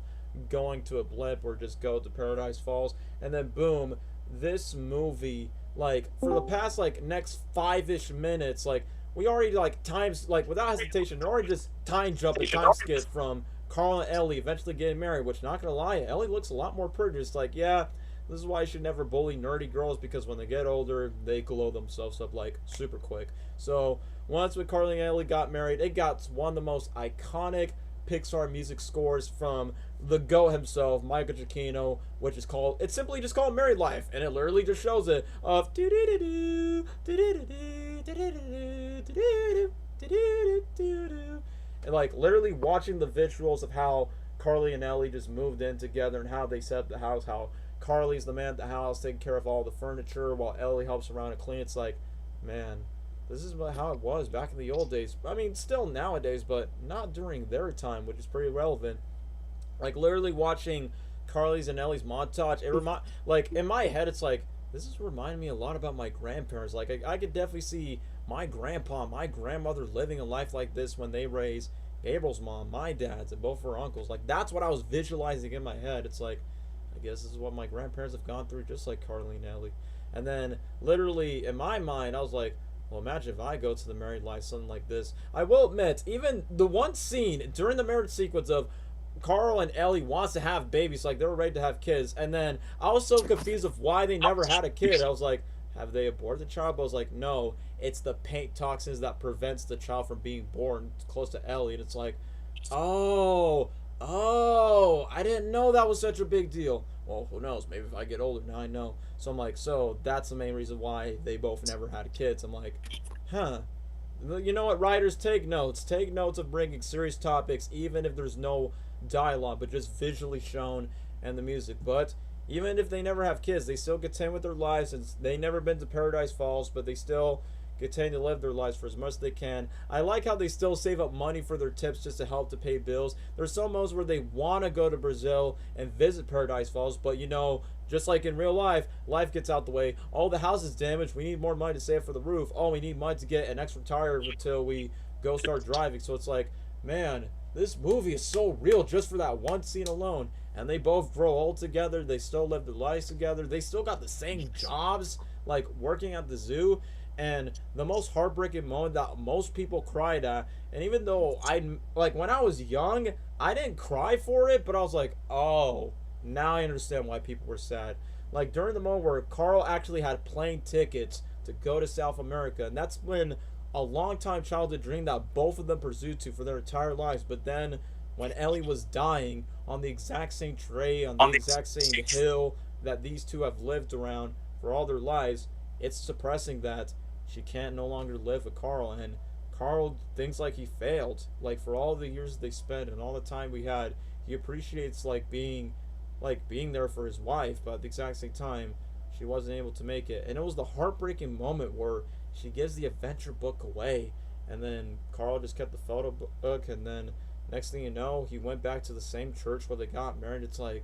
going to a blimp or just go to Paradise Falls, and then boom, this movie, like for the past like next 5-ish minutes, like we already like times, like without hesitation, they're already just time jump and time skip from Carl and Ellie eventually getting married, which not gonna lie, Ellie looks a lot more pretty. It's like, yeah, this is why you should never bully nerdy girls, because when they get older, they glow themselves up like super quick. So once when Carly and Ellie got married, it got one of the most iconic Pixar music scores from the GOAT himself, Michael Giacchino, which is called, it's simply just called Married Life, and it literally just shows it of and like literally watching the visuals of how Carly and Ellie just moved in together and how they set up the house, how Carly's the man at the house taking care of all the furniture while Ellie helps around and clean. It's like, man, this is how it was back in the old days. I mean, still nowadays, but not during their time, which is pretty relevant. Like literally watching Carly's and Ellie's montage, it like in my head, it's like, this is reminding me a lot about my grandparents. Like I could definitely see my grandpa, my grandmother living a life like this when they raised Gabriel's mom, my dad's, and both her uncles. Like that's what I was visualizing in my head. It's like, I guess this is what my grandparents have gone through, just like Carly and Ellie. And then literally in my mind, I was like, well, imagine if I go to the married life, something like this. I will admit, even the one scene during the marriage sequence of Carl and Ellie wants to have babies, like they were ready to have kids, and then I was so confused of why they never had a kid. I was like, have they aborted the child? But I was like, no, it's the paint toxins that prevents the child from being born close to Ellie. And it's like, oh, I didn't know that was such a big deal. Well, who knows? Maybe if I get older, now I know. So I'm like, so that's the main reason why they both never had kids. I'm like, huh. You know what, writers, take notes. Take notes of bringing serious topics, even if there's no dialogue, but just visually shown and the music. But even if they never have kids, they still continue with their lives, and they never been to Paradise Falls, but they still continue to live their lives for as much as they can. I like how they still save up money for their tips just to help to pay bills. There's some moments where they want to go to Brazil and visit Paradise Falls, but you know, just like in real life, life gets out the way. Oh, the house is damaged. We need more money to save for the roof. Oh, we need money to get an extra tire until we go start driving. So it's like, man, this movie is so real just for that one scene alone. And they both grow old together. They still live their lives together. They still got the same jobs, like working at the zoo. And the most heartbreaking moment that most people cried at, and even though like when I was young, I didn't cry for it, but I was like, oh, now I understand why people were sad. Like during the moment where Carl actually had plane tickets to go to South America, and that's when a long-time childhood dream that both of them pursued to for their entire lives. But then when Ellie was dying on the exact same tray, on the exact same hill that these two have lived around for all their lives, it's suppressing that she can't no longer live with Carl. And Carl thinks like he failed, like for all the years they spent and all the time we had. He appreciates being there for his wife, but at the exact same time she wasn't able to make it. And it was the heartbreaking moment where she gives the adventure book away, and then Carl just kept the photo book, and then next thing you know, he went back to the same church where they got married. It's like,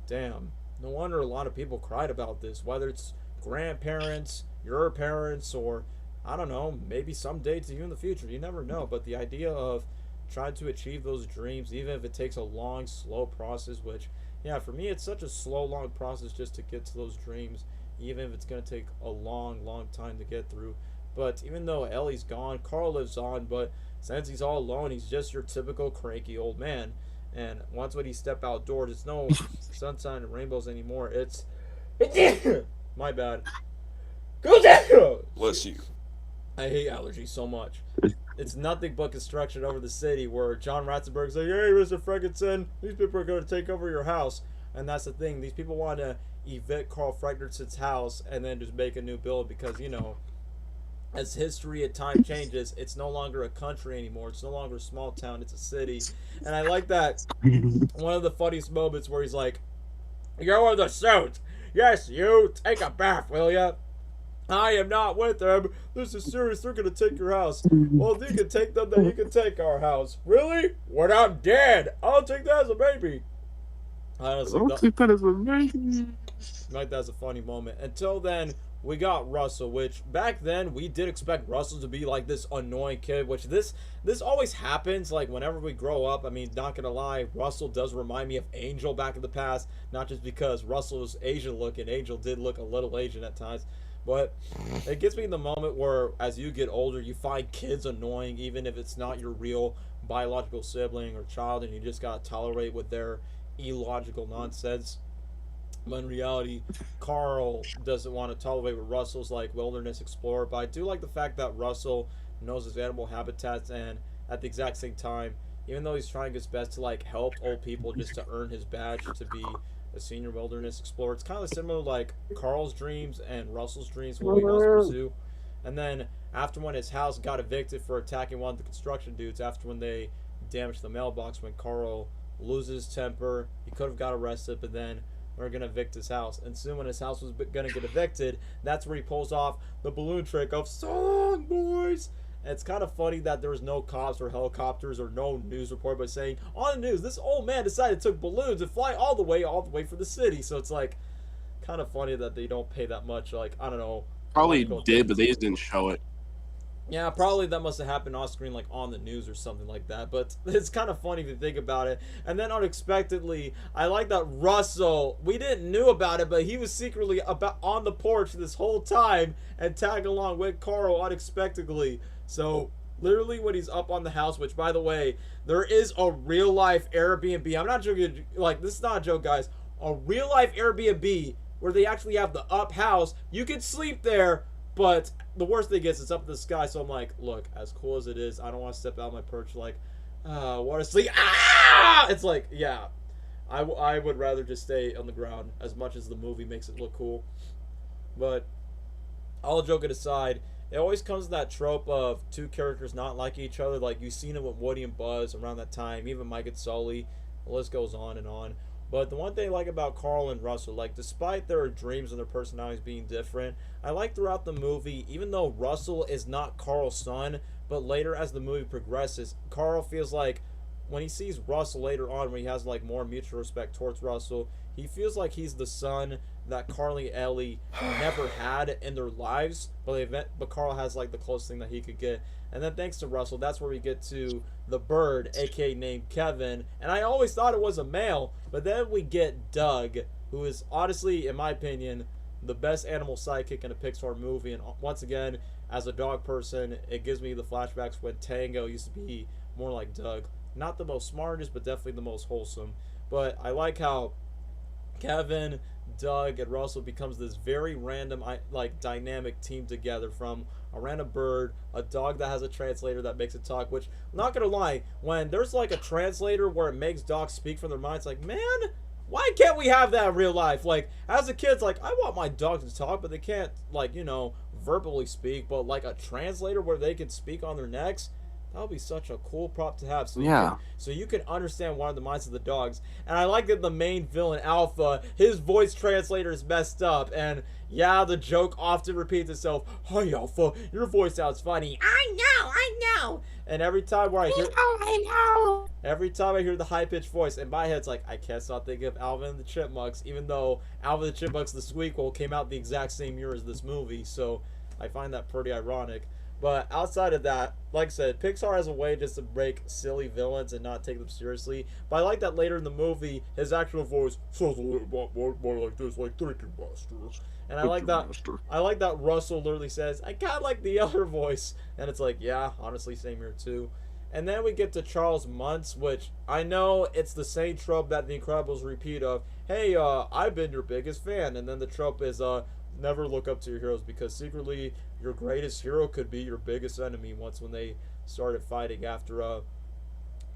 damn, no wonder a lot of people cried about this, whether it's grandparents, your parents, or I don't know, maybe someday to you in the future. You never know. But the idea of trying to achieve those dreams, even if it takes a long, slow process, which, yeah, for me, it's such a slow, long process just to get to those dreams, even if it's going to take a long, long time to get through. But even though Ellie's gone, Carl lives on, but since he's all alone, he's just your typical cranky old man. And once when he step outdoors, it's no sunshine and rainbows anymore. It's my bad. Go down. Bless you. I hate allergies so much. It's nothing but construction over the city where John Ratzenberg's like, hey, Mr. Frankenstein, these people are going to take over your house. And that's the thing. These people want to evict Carl Frankenstein's house and then just make a new build because, you know, as history at time changes, it's no longer a country anymore. It's no longer a small town. It's a city. And I like that. One of the funniest moments where he's like, you're in the suit. Yes, you. Take a bath, will ya? I am not with them. This is serious. They're going to take your house. Well, if you can take them, then you can take our house. Really? When I'm dead, I'll take that as a baby. Honestly, I'll take that as a baby. Like, that's a funny moment. Until then, we got Russell, which back then we did expect Russell to be like this annoying kid, which this always happens like whenever we grow up. I mean, not gonna lie, Russell does remind me of Angel back in the past, not just because Russell was Asian looking. Angel did look a little Asian at times. But it gets me in the moment where as you get older, you find kids annoying, even if it's not your real biological sibling or child, and you just gotta tolerate with their illogical nonsense. But in reality, Carl doesn't want to tolerate with Russell's like wilderness explorer. But I do like the fact that Russell knows his animal habitats, and at the exact same time, even though he's trying his best to like help old people just to earn his badge to be a senior wilderness explorer, it's kind of similar like Carl's dreams and Russell's dreams, what he wants to pursue. And then after when his house got evicted for attacking one of the construction dudes, after when they damaged the mailbox, when Carl loses temper, he could have got arrested, but then we're going to evict his house. And soon when his house was going to get evicted, that's where he pulls off the balloon trick of "So long, boys." And it's kind of funny that there was no cops or helicopters or no news report, but saying, on the news, this old man decided to take balloons and fly all the way for the city. So it's like kind of funny that they don't pay that much, like, I don't know. Probably did, but they just didn't show it. Yeah, probably that must have happened off screen, like on the news or something like that. But it's kind of funny if you think about it. And then unexpectedly, I like that Russell, we didn't knew about it, but he was secretly on the porch this whole time and tagging along with Carl unexpectedly. So literally when he's up on the house, which by the way, there is a real life Airbnb. I'm not joking. Like, this is not a joke, guys. A real life Airbnb where they actually have the up house. You can sleep there. But the worst thing is, it's up in the sky, so I'm like, look, as cool as it is, I don't want to step out of my perch like, want to sleep, It's like, yeah, I would rather just stay on the ground as much as the movie makes it look cool. But all joking aside, it always comes to that trope of two characters not liking each other. Like, you've seen it with Woody and Buzz around that time, even Mike and Sully, the list goes on and on. But the one thing I like about Carl and Russell, like, despite their dreams and their personalities being different, I like throughout the movie, even though Russell is not Carl's son, but later as the movie progresses, Carl feels like when he sees Russell later on, when he has like more mutual respect towards Russell, he feels like he's the son that Carl and Ellie never had in their lives, but Carl has like the closest thing that he could get. And then thanks to Russell, that's where we get to the bird, aka named Kevin. And I always thought it was a male, but then we get Doug, who is honestly, in my opinion, the best animal sidekick in a Pixar movie. And once again, as a dog person, it gives me the flashbacks when Tango used to be more like Doug. Not the most smartest, but definitely the most wholesome. But I like how Kevin, Doug, and Russell becomes this very random, like, dynamic team together, from a random bird, a dog that has a translator that makes it talk, which, I'm not gonna lie, when there's like a translator where it makes dogs speak from their minds, like, man, why can't we have that in real life? Like, as a kid, it's like, I want my dog to talk, but they can't, like, you know, verbally speak. But like a translator where they can speak on their necks, That would be such a cool prop to have. So you can understand one of the minds of the dogs. And I like that the main villain, Alpha, his voice translator is messed up. And yeah, the joke often repeats itself. Hi, Alpha, your voice sounds funny. I know. And every time where every time I hear the high-pitched voice, in my head it's like, I can't stop thinking of Alvin and the Chipmunks, even though Alvin and the Chipmunks, the sequel, came out the exact same year as this movie. So I find that pretty ironic. But outside of that, like I said, Pixar has a way just to make silly villains and not take them seriously. But I like that later in the movie, his actual voice sounds a little more like this, like, thank you, Master. And I like that Russell literally says, I kind of like the other voice. And it's like, yeah, honestly, same here too. And then we get to Charles Muntz, which I know it's the same trope that The Incredibles repeat of, hey, I've been your biggest fan. And then the trope is, never look up to your heroes because secretly your greatest hero could be your biggest enemy. Once when they started fighting after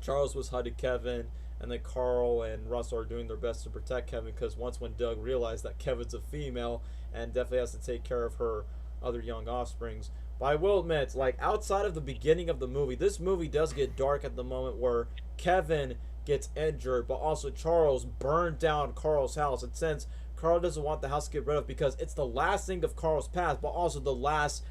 Charles was hunting Kevin, and then Carl and Russell are doing their best to protect Kevin, because once when Doug realized that Kevin's a female and definitely has to take care of her other young offsprings. But I will admit, like, outside of the beginning of the movie, this movie does get dark at the moment where Kevin gets injured, but also Charles burned down Carl's house. And since Carl doesn't want the house to get rid of because it's the last thing of Carl's past, but also the last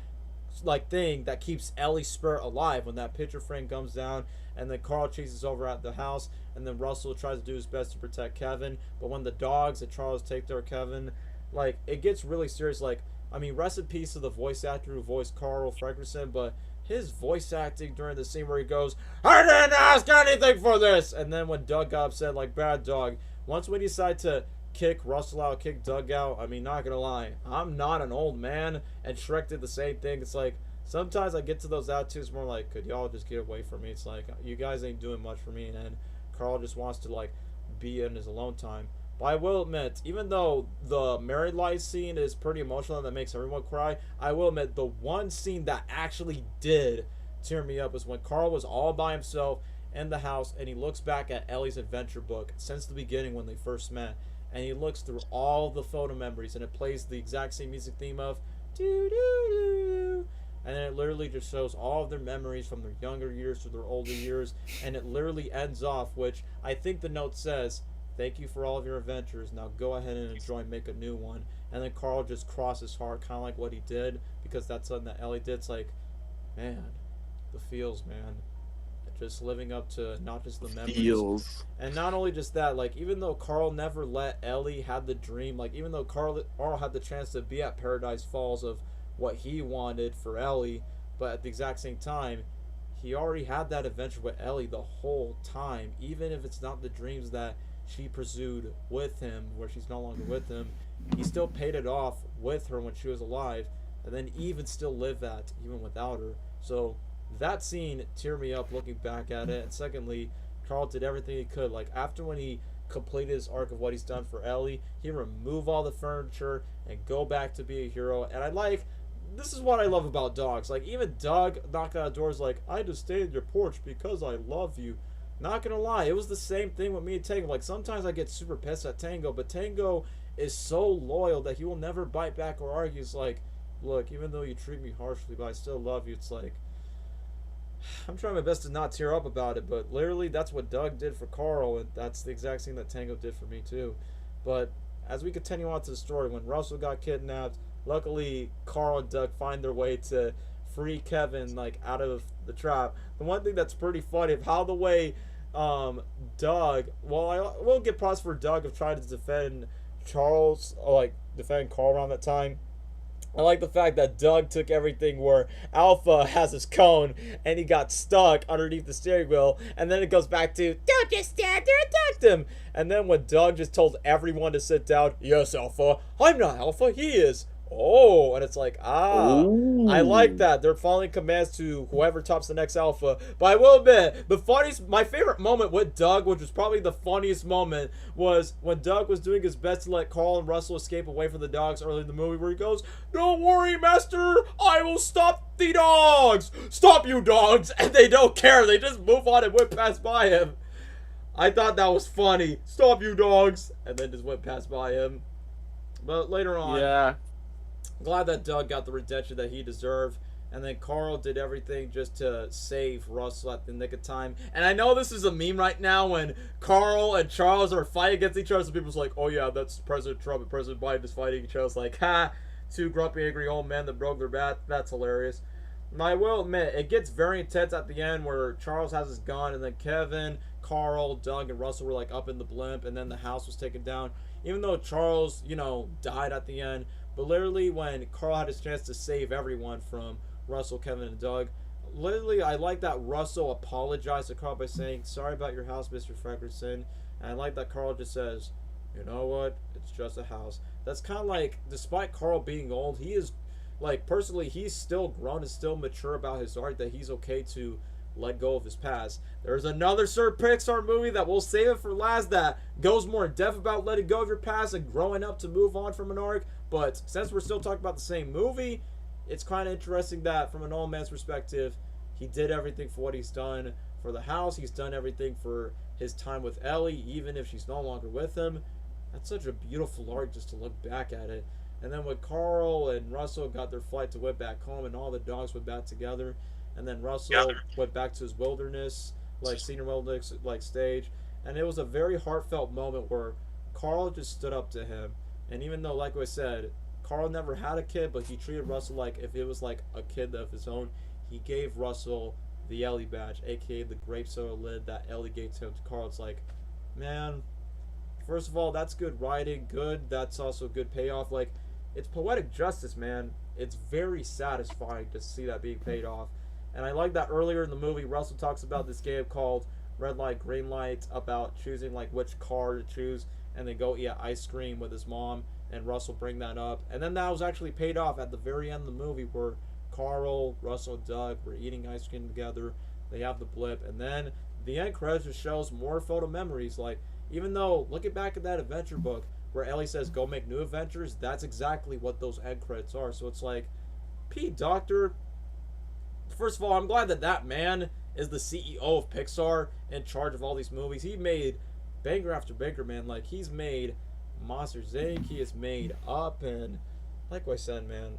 thing that keeps Ellie's spirit alive. When that picture frame comes down, and then Carl chases over at the house, and then Russell tries to do his best to protect Kevin. But when the dogs and Charles take their Kevin, like, it gets really serious. Like, I mean, rest in peace to the voice actor who voiced Carl Fredricksen, but his voice acting during the scene where he goes, I didn't ask anything for this! And then when Doug got upset, like, bad dog, once we decide to kick Russell out, kick Doug out, I mean, not gonna lie, I'm not an old man, and Shrek did the same thing. It's like, sometimes I get to those attitudes more like, could y'all just get away from me? It's like, you guys ain't doing much for me, and then Carl just wants to, like, be in his alone time. But I will admit, even though the married life scene is pretty emotional and that makes everyone cry, I will admit the one scene that actually did tear me up was when Carl was all by himself in the house, and he looks back at Ellie's adventure book since the beginning when they first met. And he looks through all the photo memories, and it plays the exact same music theme of doo doo doo, and then it literally just shows all of their memories from their younger years to their older years, and it literally ends off, which I think the note says, thank you for all of your adventures, now go ahead and enjoy and make a new one. And then Carl just crossed his heart, kind of like what he did, because that's something that Ellie did. It's like, man, the feels, man. Just living up to not just the memories. Feels. And not only just that, like, even though Carl never let Ellie have the dream, like, even though Carl had the chance to be at Paradise Falls of what he wanted for Ellie, but at the exact same time, he already had that adventure with Ellie the whole time, even if it's not the dreams that she pursued with him, where she's no longer with him. He still paid it off with her when she was alive, and then even still lived that, even without her. So that scene teared me up looking back at it. And secondly, Carl did everything he could. Like, after when he completed his arc of what he's done for Ellie, he removed all the furniture and go back to be a hero. And this is what I love about dogs. Like, even Doug knocking on doors like, I just stayed in your porch because I love you. Not gonna lie, it was the same thing with me and Tango. Like, sometimes I get super pissed at Tango, but Tango is so loyal that he will never bite back or argue. It's like, look, even though you treat me harshly, but I still love you. It's like, I'm trying my best to not tear up about it, but literally that's what Doug did for Carl, and that's the exact thing that Tango did for me too. But as we continue on to the story, when Russell got kidnapped, luckily Carl and Doug find their way to free Kevin, like, out of the trap. The one thing that's pretty funny of how the way Doug, well, I will get props for Doug of trying to defend Charles, or like defend Carl around that time. I like the fact that Doug took everything where Alpha has his cone and he got stuck underneath the steering wheel, and then it goes back to, don't just stand there and attack him. And then when Doug just told everyone to sit down, yes, Alpha, I'm not Alpha, he is. Oh, and it's like, Ooh. I like that. They're following commands to whoever tops the next Alpha. But I will admit, my favorite moment with Doug, which was probably the funniest moment, was when Doug was doing his best to let Carl and Russell escape away from the dogs early in the movie, where he goes, don't worry, master, I will stop the dogs. Stop, you dogs. And they don't care. They just move on and went past by him. I thought that was funny. Stop, you dogs. And then just went past by him. But later on, Yeah. glad that Doug got the redemption that he deserved. and then Carl did everything just to save Russell at the nick of time. And I know this is a meme right now when Carl and Charles are fighting against each other, so people's like, oh yeah, that's President Trump and President Biden is fighting each other. It's like, ha, two grumpy, angry old men that broke their bat. That's hilarious. And I will admit, it gets very intense at the end where Charles has his gun, and then Kevin, Carl, Doug, and Russell were like up in the blimp, and then the house was taken down. Even though Charles, died at the end, but literally when Carl had his chance to save everyone from Russell, Kevin, and Doug, literally I like that Russell apologized to Carl by saying, sorry about your house, Mr. Fredrickson. And I like that Carl just says, you know what, it's just a house. That's kind of like, despite Carl being old, he is, like, personally, he's still grown and still mature about his art, that he's okay to let go of his past. There's another Sir Pixar movie that we'll save it for last that goes more in depth about letting go of your past and growing up to move on from an arc. But since we're still talking about the same movie, it's kind of interesting that from an old man's perspective, he did everything for what he's done for the house. He's done everything for his time with Ellie, even if she's no longer with him. That's such a beautiful arc just to look back at it. And then when Carl and Russell got their flight to went back home and all the dogs went back together, and then Russell went back to his wilderness, like senior wilderness, like stage, and it was a very heartfelt moment where Carl just stood up to him. And even though, like I said, Carl never had a kid, but he treated Russell like if it was like a kid of his own. He gave Russell the Ellie badge, aka the grape soda lid that Ellie gave to him to Carl. It's like, man, first of all, that's good writing, good. That's also good payoff. Like, it's poetic justice, man. It's very satisfying to see that being paid off. And I like that earlier in the movie, Russell talks about this game called Red Light, Green Light, about choosing like which car to choose, and they go eat ice cream with his mom, and Russell bring that up. And then that was actually paid off at the very end of the movie where Carl, Russell, and Doug were eating ice cream together. They have the blip, and then the end credits just shows more photo memories. Like, even though, looking back at that adventure book where Ellie says go make new adventures, that's exactly what those end credits are. So it's like, Pete Docter, first of all, I'm glad that that man is the CEO of Pixar, in charge of all these movies. He made banger after banger, man. Like, he's made Monsters Inc., he has made Up, and like I said, man,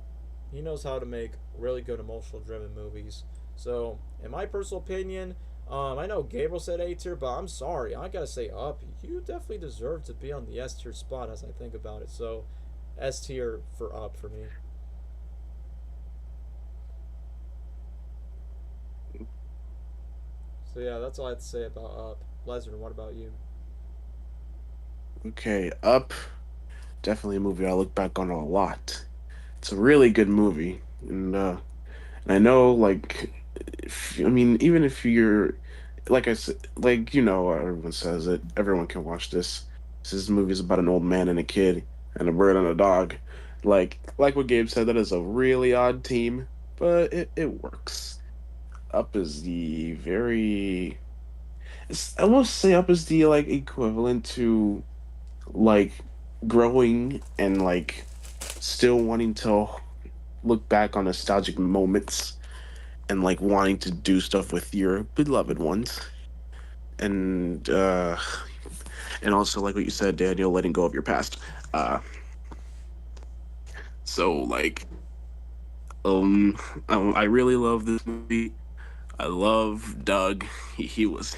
he knows how to make really good emotional driven movies. So, in my personal opinion, I know Gabriel said A tier, but I'm sorry, I gotta say Up. You definitely deserve to be on the S tier spot as I think about it. So, S tier for Up for me. So yeah, that's all I have to say about Up. Lesnar, what about you? Okay, Up. Definitely a movie I look back on a lot. It's a really good movie, and I know, like, even if you're, like I said, like, everyone says it. Everyone can watch this. This movie is about an old man and a kid and a bird and a dog. Like what Gabe said, that is a really odd team, but it works. Up is the very, I will say Up is the like equivalent to like growing and like still wanting to look back on nostalgic moments and like wanting to do stuff with your beloved ones, and also like what you said, Daniel, letting go of your past. So like I really love this movie. I love Doug. He was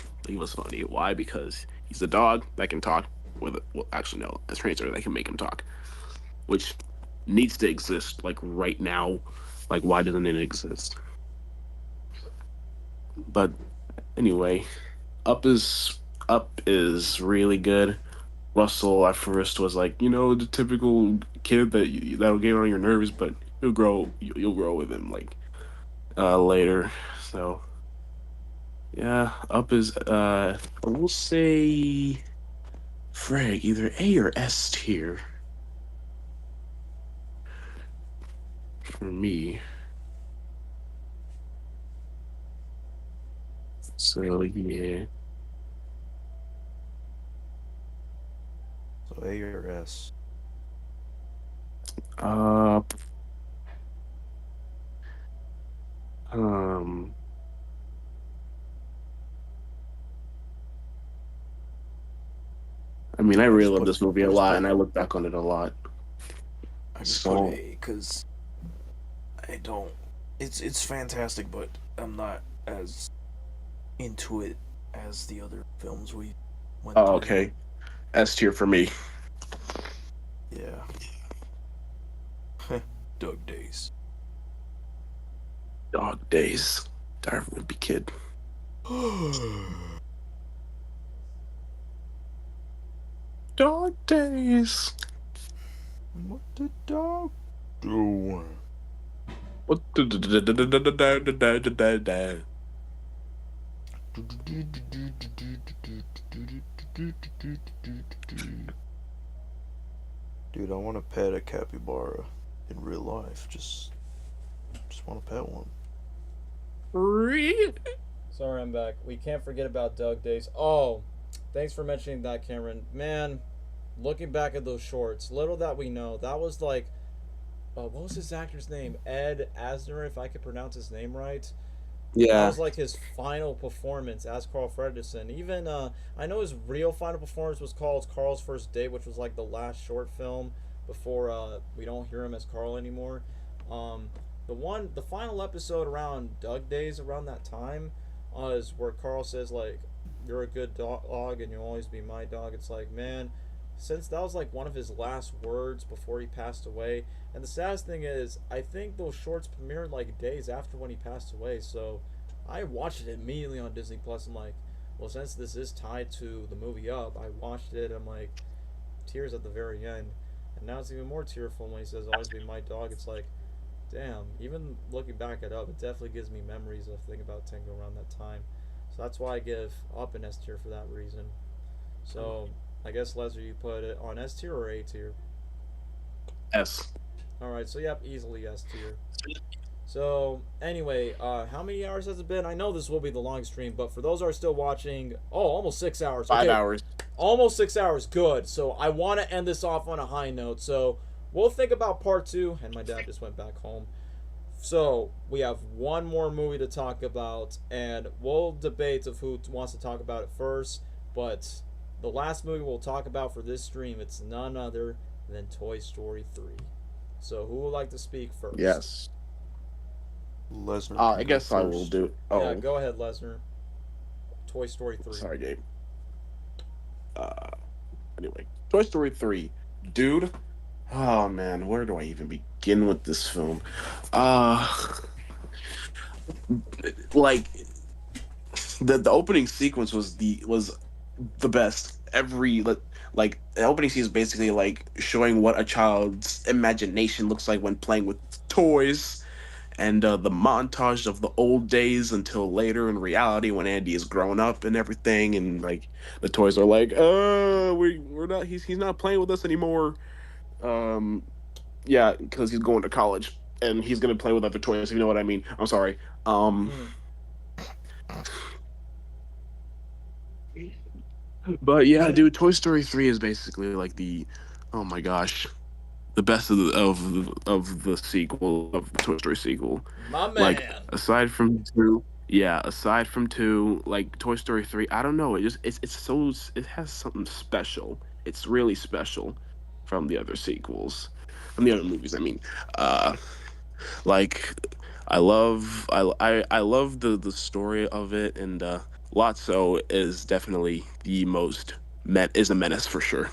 funny. Why? Because he's a dog that can talk with it. Well, actually no, a trainer that can make him talk, which needs to exist like right now. Like, why doesn't it exist? But anyway, Up is really good. Russell at first was like, the typical kid that'll get on your nerves, but you'll grow with him like later. So yeah, Up is I will say Frag, either A or S tier for me. So yeah. So A or S? I mean, I really love this movie a lot, and I look back on it a lot. I just put A because I don't it's fantastic, but I'm not as into it as the other films we went Oh, through. okay. S tier for me. Yeah. Dog Days. Dog Days. Dire Wimpy Kid. Dog Days. What the dog doing? What the Dude, I want to pet a capybara in real life. Just want to pet one. Sorry, I'm back. We can't forget about Doug Days. Oh, thanks for mentioning that, Cameron. Man, looking back at those shorts, little that we know, that was like, what was his actor's name? Ed Asner, if I could pronounce his name right. That Yeah. was like his final performance as Carl Fredrickson. Even I know his real final performance was called Carl's First Date, which was like the last short film before we don't hear him as Carl anymore. The final episode around Doug Days around that time is where Carl says like, "You're a good dog and you'll always be my dog." It's like, man, since that was like one of his last words before he passed away. And the saddest thing is, I think those shorts premiered like days after when he passed away. So I watched it immediately on Disney Plus. I'm like, well, since this is tied to the movie Up, I watched it. I'm like, tears at the very end. And now it's even more tearful when he says, "Always be my dog." It's like, damn. Even looking back at Up, it definitely gives me memories of thinking about Tango around that time. So that's why I give Up an S tier for that reason. So I guess, Leslie, you put it on S tier or A tier? S. Alright, so yep, easily S tier. So, anyway, how many hours has it been? I know this will be the long stream, but for those who are still watching, almost 6 hours. 5 Okay, hours. almost 6 hours, good. So, I want to end this off on a high note. So, we'll think about part 2, and my dad just went back home. So, we have one more movie to talk about, and we'll debate of who wants to talk about it first, but the last movie we'll talk about for this stream, it's none other than Toy Story 3. So, who would like to speak first? Yes. Lesnar. I guess I will do. Oh, Yeah, go ahead, Lesnar. Toy Story 3. sorry, Gabe. Anyway, Toy Story 3, dude. Oh man, where do I even begin with this film? Like the opening sequence was the best. Like the opening scene is basically like showing what a child's imagination looks like when playing with toys, and the montage of the old days until later in reality when Andy is grown up and everything, and like the toys are like, we're not he's not playing with us anymore. Yeah, because he's going to college and he's gonna play with other toys. If you know what I mean. I'm sorry. But yeah, dude, Toy Story 3 is basically like oh my gosh, the best of the sequel of the Toy Story sequel. My man. Like aside from 2, like Toy Story 3, I don't know, it has something special. It's really special from the other sequels, from the other movies. I mean, like I love the story of it, and Lotso is definitely the most is a menace for sure.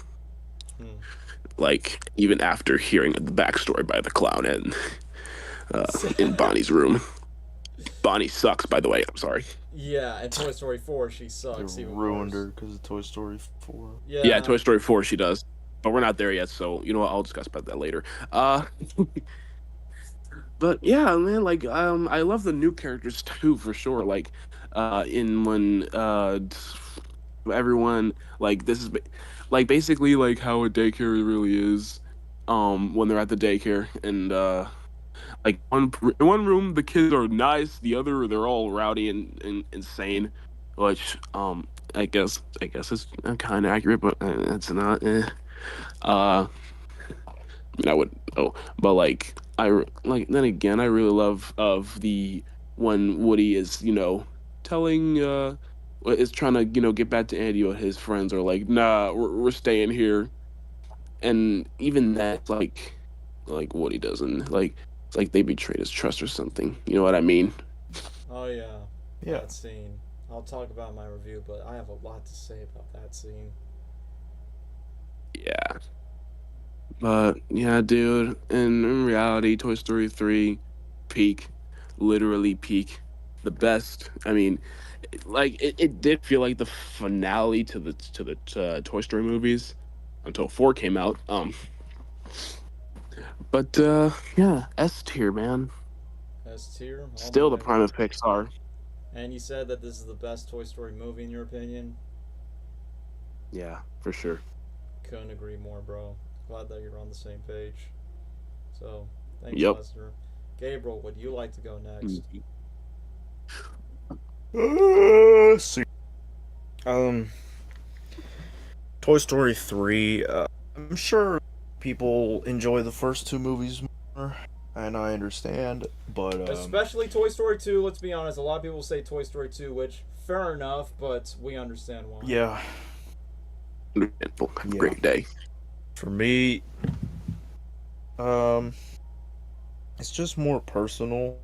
Like even after hearing the backstory by the clown and in Bonnie's room. Bonnie sucks, by the way. I'm sorry. Yeah, and Toy Story 4, she sucks. They Even ruined worse. her because of Toy Story 4. Yeah, Toy Story 4 she does. But we're not there yet, so you know what, I'll discuss about that later. But yeah, man, like I love the new characters too, for sure. Like in when everyone, like, this is like basically like how a daycare really is when they're at the daycare, and like in one room the kids are nice, the other they're all rowdy and insane, which I guess it's kind of accurate, but it's not. I mean, I would but like then again, I really love of the when Woody is telling is trying to get back to Andy, but his friends are like, nah, we're staying here, and even that, like Woody doesn't, like, It's like they betrayed his trust or something. You know what I mean? Oh yeah, Yeah. that scene. I'll talk about my review, but I have a lot to say about that scene. Yeah. But yeah, dude. In reality, Toy Story 3, peak, literally peak, the best. I mean, it did feel like the finale to the Toy Story movies until 4 came out. But yeah, S tier, man. S tier. Oh Still the my. prime of Pixar. And you said that this is the best Toy Story movie in your opinion. Yeah, for sure. Couldn't agree more, bro. Glad that you're on the same page. So, thanks, Yep. Lester. Gabriel, would you like to go next? See. Toy Story 3. I'm sure people enjoy the first two movies more, and I understand, but Especially Toy Story 2, let's be honest. A lot of people say Toy Story 2, which, fair enough, but we understand why. yeah, Understandable. Have a Yeah. great day. for me, it's just more personal.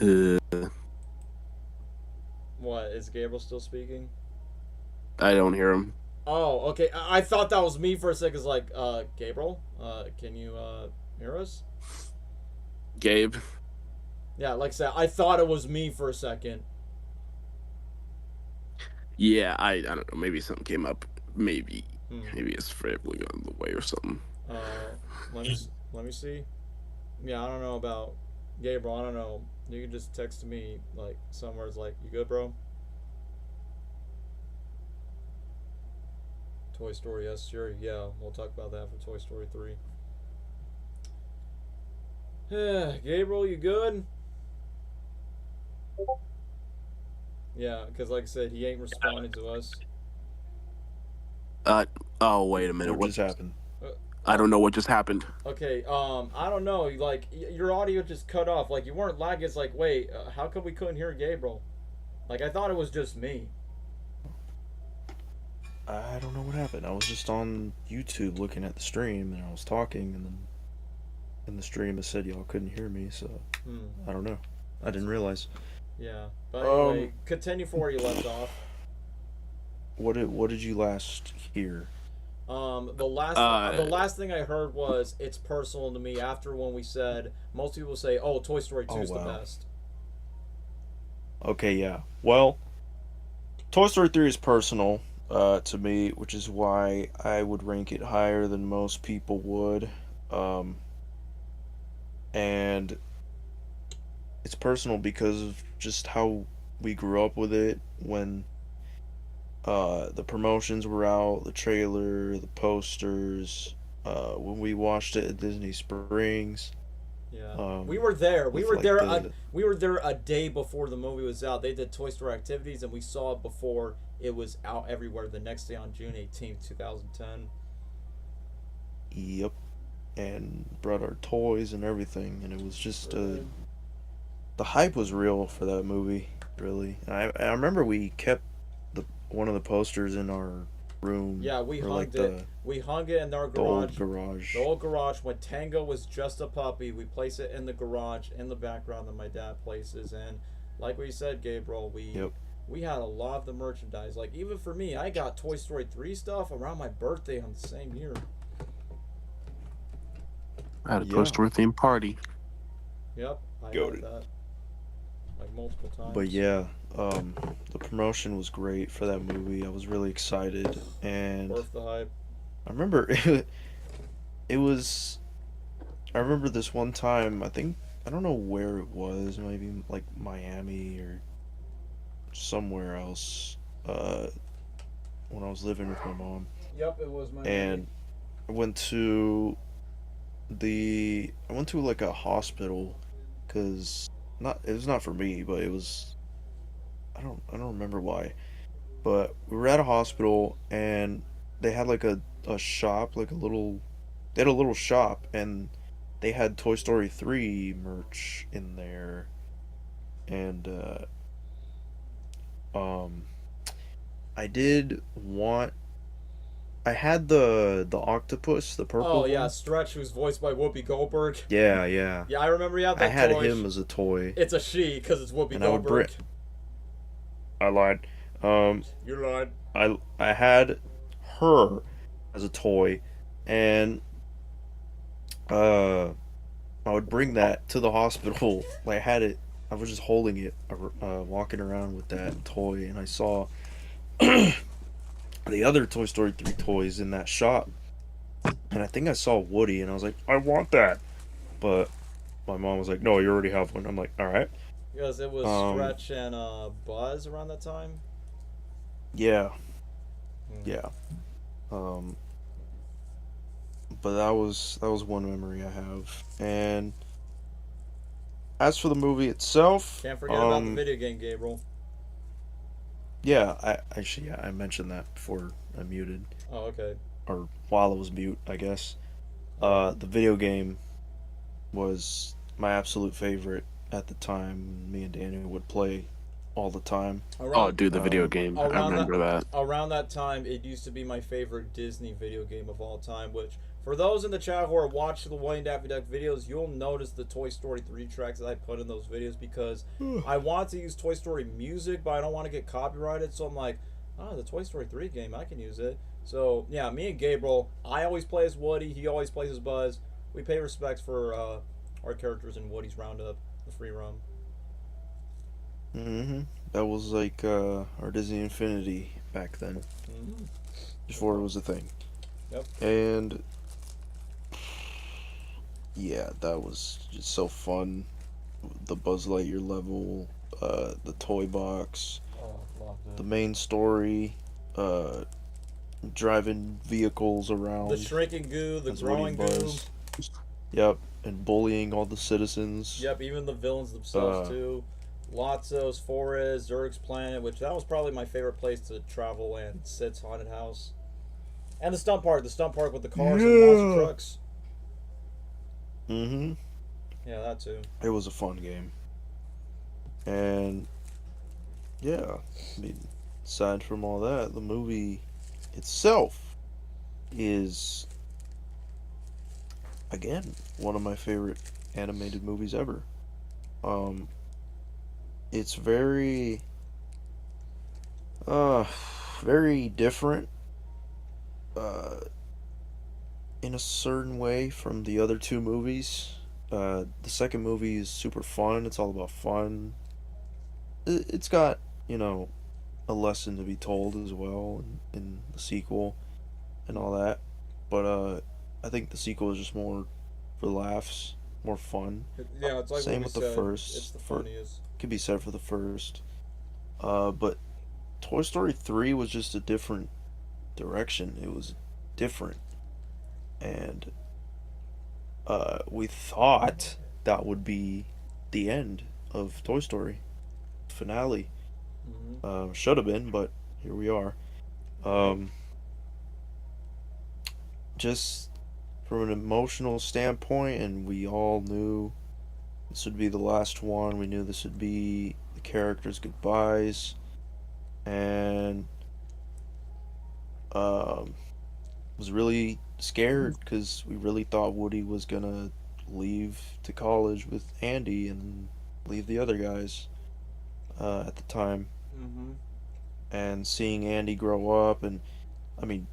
Uh, What, is Gabriel still speaking? I don't hear him. Oh, okay. I thought that was me for a second. It's like, Gabriel, can you, hear us? Gabe. Yeah, like I said, I thought it was me for a second. Yeah, I don't know. Maybe something came up. Maybe Hmm. maybe his friend blew on the way or something. Let me see. Yeah, I don't know about Gabriel. I don't know. You can just text me like somewhere. It's like, you good, bro? Toy Story, yes, sure. Yeah, we'll talk about that for Toy Story 3. Gabriel, you good? Yeah, because like I said, he ain't responding to us. Oh wait a minute. What just happened? I don't know what just happened. Okay, I don't know. Like, your audio just cut off. Like, you weren't lagging. It's like, wait, how come we couldn't hear Gabriel? Like, I thought it was just me. I don't know what happened. I was just on YouTube looking at the stream, and I was talking, and then in the stream it said y'all couldn't hear me, so I don't know. I didn't realize. Yeah, but anyway, continue from where you left off. What did you last hear? The last thing I heard was it's personal to me. After when we said most people say, "Oh, Toy Story 2 is the best." Okay, yeah. Well, Toy Story 3 is personal to me, which is why I would rank it higher than most people would. And it's personal because of just how we grew up with it when the promotions were out, the trailer, the posters, when we watched it at Disney Springs. Yeah, we were there. We were there. We were there a day before the movie was out. They did Toy Story activities, and we saw it before it was out everywhere. The next day on June 18th, 2010. Yep, and brought our toys and everything, and it was just the hype was real for that movie. Really, and I remember we kept one of the posters in our room. Yeah, we hung it. We hung it in our garage. The old garage. The old garage. When Tango was just a puppy, we placed it in the garage in the background that my dad places. And like we said, Gabriel, we had a lot of the merchandise. Like, even for me, I got Toy Story 3 stuff around my birthday on the same year. I had a Toy Story themed party. Yep, I had that like multiple times. But yeah, the promotion was great for that movie. I was really excited, and worth the hype. I remember it was. I remember this one time. I don't know where it was. Maybe like Miami or somewhere else. When I was living with my mom. Yep, it was Miami. And I went to like a hospital, because it was not for me, but it was, I don't remember why, but we were at a hospital and they had like a shop, like a little, they had a little shop, and they had Toy Story 3 merch in there, and um, I did want. I had the octopus, the purple Oh yeah, one. Stretch, who's voiced by Whoopi Goldberg. Yeah, yeah. Yeah, I remember you had I that had toy. him as a toy, It's a she because it's Whoopi and I would bring. Goldberg. I lied. You're lying. I had her as a toy, and I would bring that to the hospital. Like I had it. I was just holding it, walking around with that toy, and I saw the other Toy Story 3 toys in that shop, and I think I saw Woody, and I was like, I want that, but my mom was like, no, you already have one. I'm like, all right. Because it was Stretch and Buzz around that time. Yeah. Yeah. But that was one memory I have. And as for the movie itself, Can't forget about the video game, Gabriel. Yeah, I mentioned that before I muted. Oh, okay. Or while I was mute, I guess. The video game was my absolute favorite at the time. Me and Danny would play all the time. Oh, dude, the video game. I remember that. Around that time, it used to be my favorite Disney video game of all time, which, for those in the chat who are watching the Wayne Daffy Duck videos, you'll notice the Toy Story 3 tracks that I put in those videos because I want to use Toy Story music, but I don't want to get copyrighted, so I'm like, oh, the Toy Story 3 game, I can use it. So, yeah, me and Gabriel, I always play as Woody, he always plays as Buzz. We pay respects for our characters in Woody's Roundup, the free roam. Mm-hmm. That was like our Disney Infinity back then. Mm-hmm. Before it was a thing. Yep. And yeah, that was just so fun. The Buzz Lightyear level, the toy box, loved it. the main story, driving vehicles around. The shrinking goo, the as growing Woody goo. Buzz. Yep, and bullying all the citizens. Yep, even the villains themselves too. Lotso's Forest, Zurg's Planet, which that was probably my favorite place to travel, and Sid's Haunted House. And the stunt park with the cars and monster trucks. Mm-hmm. Yeah, that too. It was a fun game. And yeah, I mean, aside from all that, the movie itself is, again, one of my favorite animated movies ever. It's very different in a certain way from the other two movies. The second movie is super fun. It's all about fun. It's got, a lesson to be told as well in the sequel and all that. But I think the sequel is just more for laughs, more fun. Yeah, it's like same what with we the said, first. It's the funniest. Could be said for the first. But Toy Story 3 was just a different direction. It was different. And we thought that would be the end of Toy Story. Finale. Mm-hmm. Should have been, but here we are. Just from an emotional standpoint, and we all knew this would be the last one. We knew this would be the characters' goodbyes. And was really scared because we really thought Woody was gonna leave to college with Andy and leave the other guys at the time. Mm-hmm. And seeing Andy grow up, and I mean,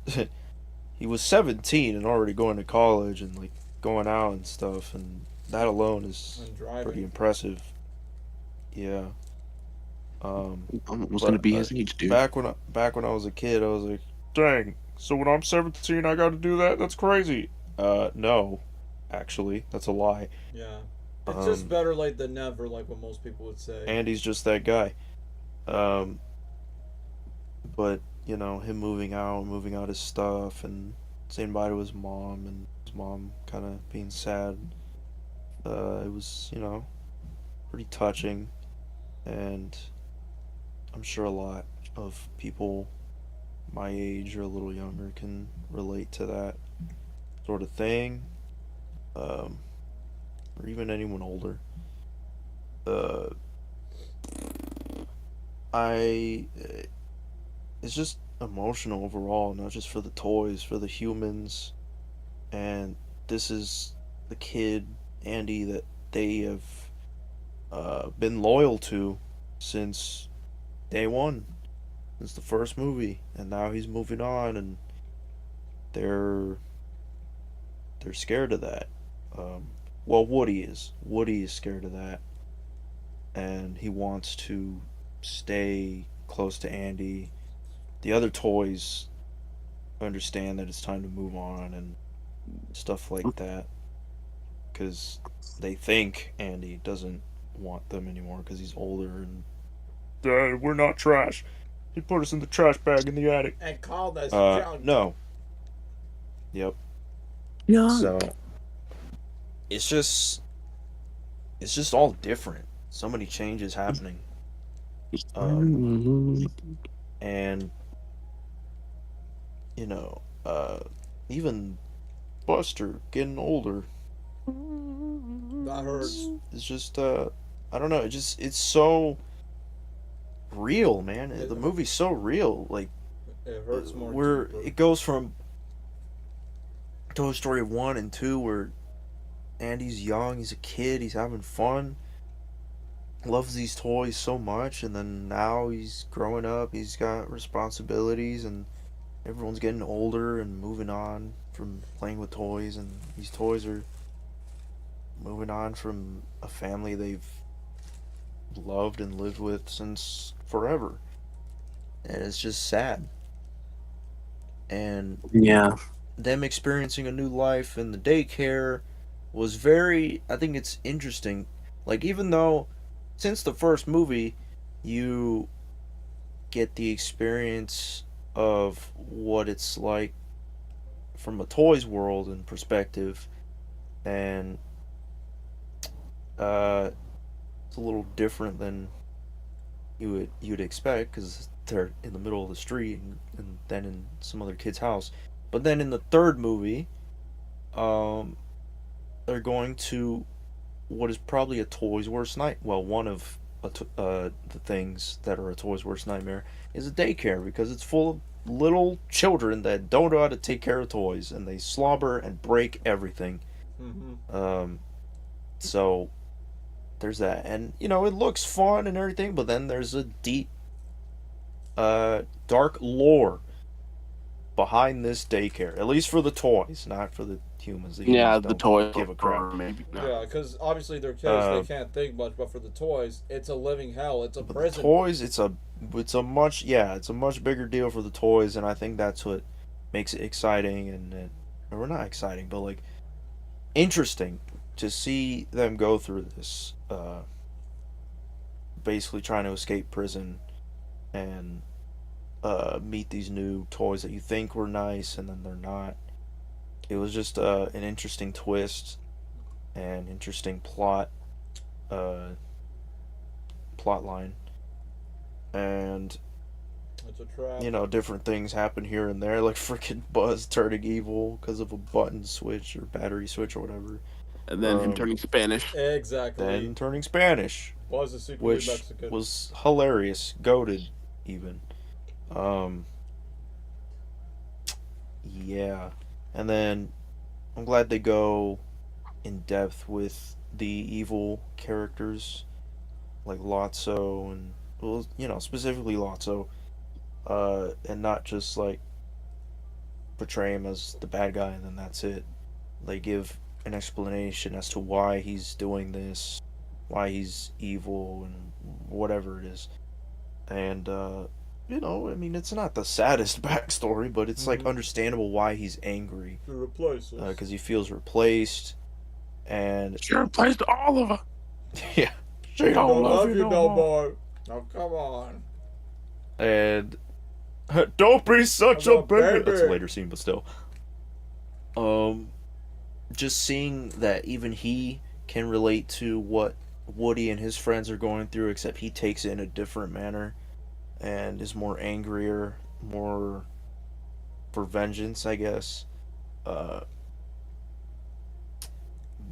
he was 17 and already going to college and like going out and stuff, and that alone is pretty impressive. Yeah. Was gonna be his age, dude. Back when I was a kid, I was like, dang. So when I'm 17, I got to do that? That's crazy. No, actually, that's a lie. Yeah, it's just better late than never, like what most people would say. Andy's just that guy. But him moving out his stuff, and saying bye to his mom, and his mom kind of being sad. It was pretty touching, and I'm sure a lot of people my age or a little younger can relate to that. sort of thing, or even anyone older. Uh, I it's just emotional overall, not just for the toys, for the humans, and this is the kid Andy that they have been loyal to since day one, since the first movie, and now he's moving on, and they're scared of that. Well, Woody is. Woody is scared of that, and he wants to stay close to Andy. The other toys understand that it's time to move on and stuff like that, because they think Andy doesn't want them anymore because he's older and Dad, we're not trash. He put us in the trash bag in the attic. And called us junk. No. Yep. Yeah. So it's just all different. So many changes happening. And you know, even Buster getting older. That hurts. It's just I don't know, it's so real, man. The movie's so real. Like It hurts more. where deeper. it goes from Toy Story 1 and 2 where Andy's young, he's a kid, he's having fun, loves these toys so much, and then now he's growing up, he's got responsibilities, and everyone's getting older and moving on from playing with toys, and these toys are moving on from a family they've loved and lived with since forever. And it's just sad. And Yeah. them experiencing a new life in the daycare was very, I think it's interesting. Like, even though since the first movie you get the experience of what it's like from a toys world and perspective, and it's a little different than you'd expect because they're in the middle of the street and then in some other kid's house. But then in the third movie, they're going to what is probably a Toys Worst Night. Well, one of the things that are a Toys Worst Nightmare is a daycare because it's full of little children that don't know how to take care of toys and they slobber and break everything. So there's that, and you know, it looks fun and everything, but then there's a deep, dark lore behind this daycare, at least for the toys, not for the humans. Yeah, the don't toys give a crap. maybe. Yeah, because obviously they're kids, they can't think much. But for the toys, it's a living hell. It's a But prison. the toys, it's a much bigger deal for the toys, and I think that's what makes it exciting or not exciting, but like interesting to see them go through this. Basically trying to escape prison and meet these new toys that you think were nice and then they're not. It was just an interesting twist and interesting plot line, and It's a trap. you know, different things happen here and there, like freaking Buzz turning evil because of a button switch or battery switch or whatever, And then him turning Spanish. Exactly. then turning Spanish, Buzz is secretly which Mexican. was hilarious, goated even. Yeah, and then I'm glad they go in depth with the evil characters like Lotso and, well, you know, specifically Lotso, and not just like portray him as the bad guy and then that's it. They give an explanation as to why he's doing this, why he's evil, and whatever it is. And you know, I mean, it's not the saddest backstory, but it's like understandable why he's angry To replace us. because he feels replaced, and She replaced all of us. yeah, she I don't don't love love you you no no more. more. Now come on. And don't be such I'm a a baby. That's a baby. later scene, but still. Just seeing that even he can relate to what Woody and his friends are going through, except he takes it in a different manner and is more angrier, more for vengeance, I guess.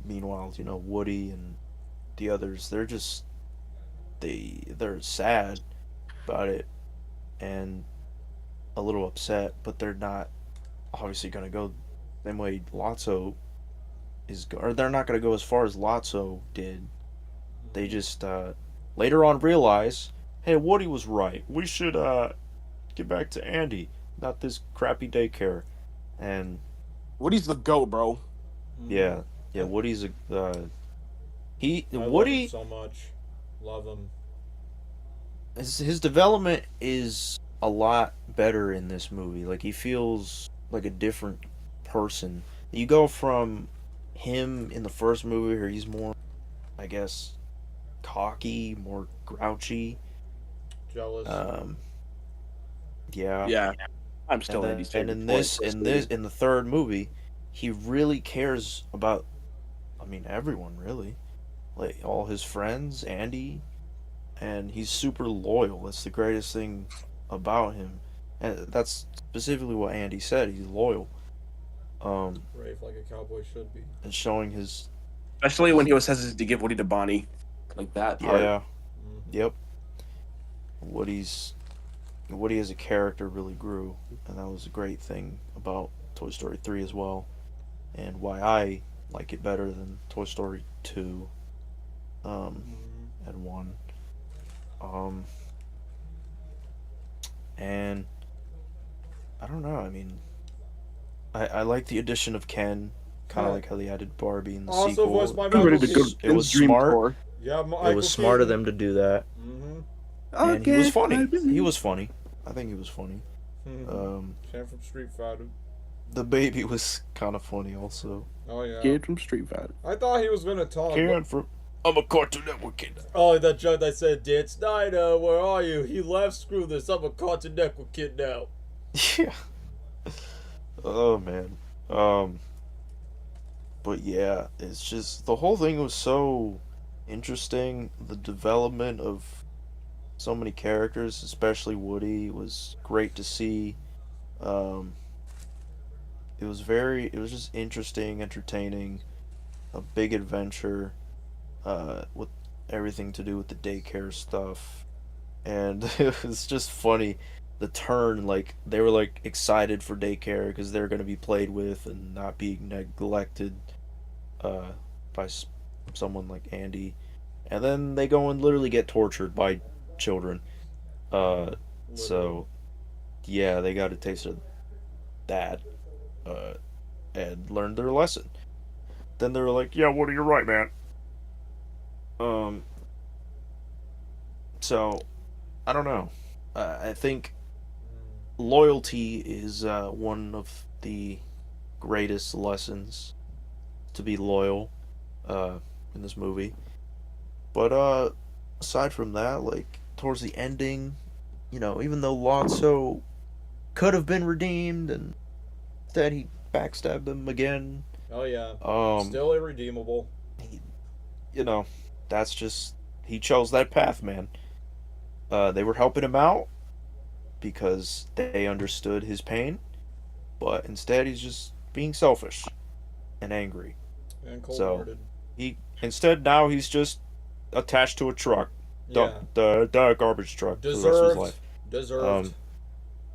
meanwhile, Woody and the others, they're sad about it and a little upset, but they're not obviously gonna go the same way Lotso or they're not gonna go as far as Lotso did. They just later on realize, hey, Woody was right. We should get back to Andy, not this crappy daycare. And Woody's the goat, bro. yeah, Woody's I Woody love him so much. Love him. his development is a lot better in this movie. Like he feels like a different person. You go from him in the first movie where he's more, I guess, cocky, more grouchy. Jealous. Yeah. Yeah, I'm still And then, and in the third movie, he really cares about, I mean, everyone really, like all his friends, Andy, and he's super loyal. That's the greatest thing about him, and that's specifically what Andy said. He's loyal. Brave like a cowboy should be. And showing his, especially when he was hesitant to give Woody to Bonnie, like that part. yeah, Mm-hmm. yep. Woody as a character really grew, and that was a great thing about Toy Story 3 as well, and why I like it better than Toy Story 2 and 1. And I don't know, I mean, I like the addition of Ken, kind of like how they added Barbie in the Also sequel. voiced by I'm ready to Michael go. Keaton. It was smart. Yeah, It was smart of them to do that. Mm-hmm. And he was funny. He was funny. I think he was funny. Came from Street Fighter. The baby was kind of funny also. Oh yeah. Kid from Street Fighter. I thought he was gonna talk. I'm a Cartoon Network kid. Oh, that joke that said, "Dad Snyder, where are you?" He left. Screw this. I'm a Cartoon Network kid now. Yeah. Oh man. But yeah, it's just the whole thing was so interesting. The development of so many characters, especially Woody, was great to see. It was just interesting, entertaining, a big adventure, with everything to do with the daycare stuff, and it was just funny. The turn, like they were like excited for daycare because they're gonna be played with and not be neglected, by someone like Andy, and then they go and literally get tortured by children. So yeah, they got a taste of that, and learned their lesson. Then they were like, "Yeah, Woody, you're right, man." So I don't know. I think loyalty is one of the greatest lessons to be loyal in this movie. But aside from that, like towards the ending, even though Lotso could have been redeemed and instead he backstabbed them again. Oh yeah. Um, Still irredeemable. That's just he chose that path, man. They were helping him out because they understood his pain, but instead he's just being selfish and angry. And cold-hearted. Now he's just attached to a truck, Yeah. the garbage truck for the rest of his life. Deserved.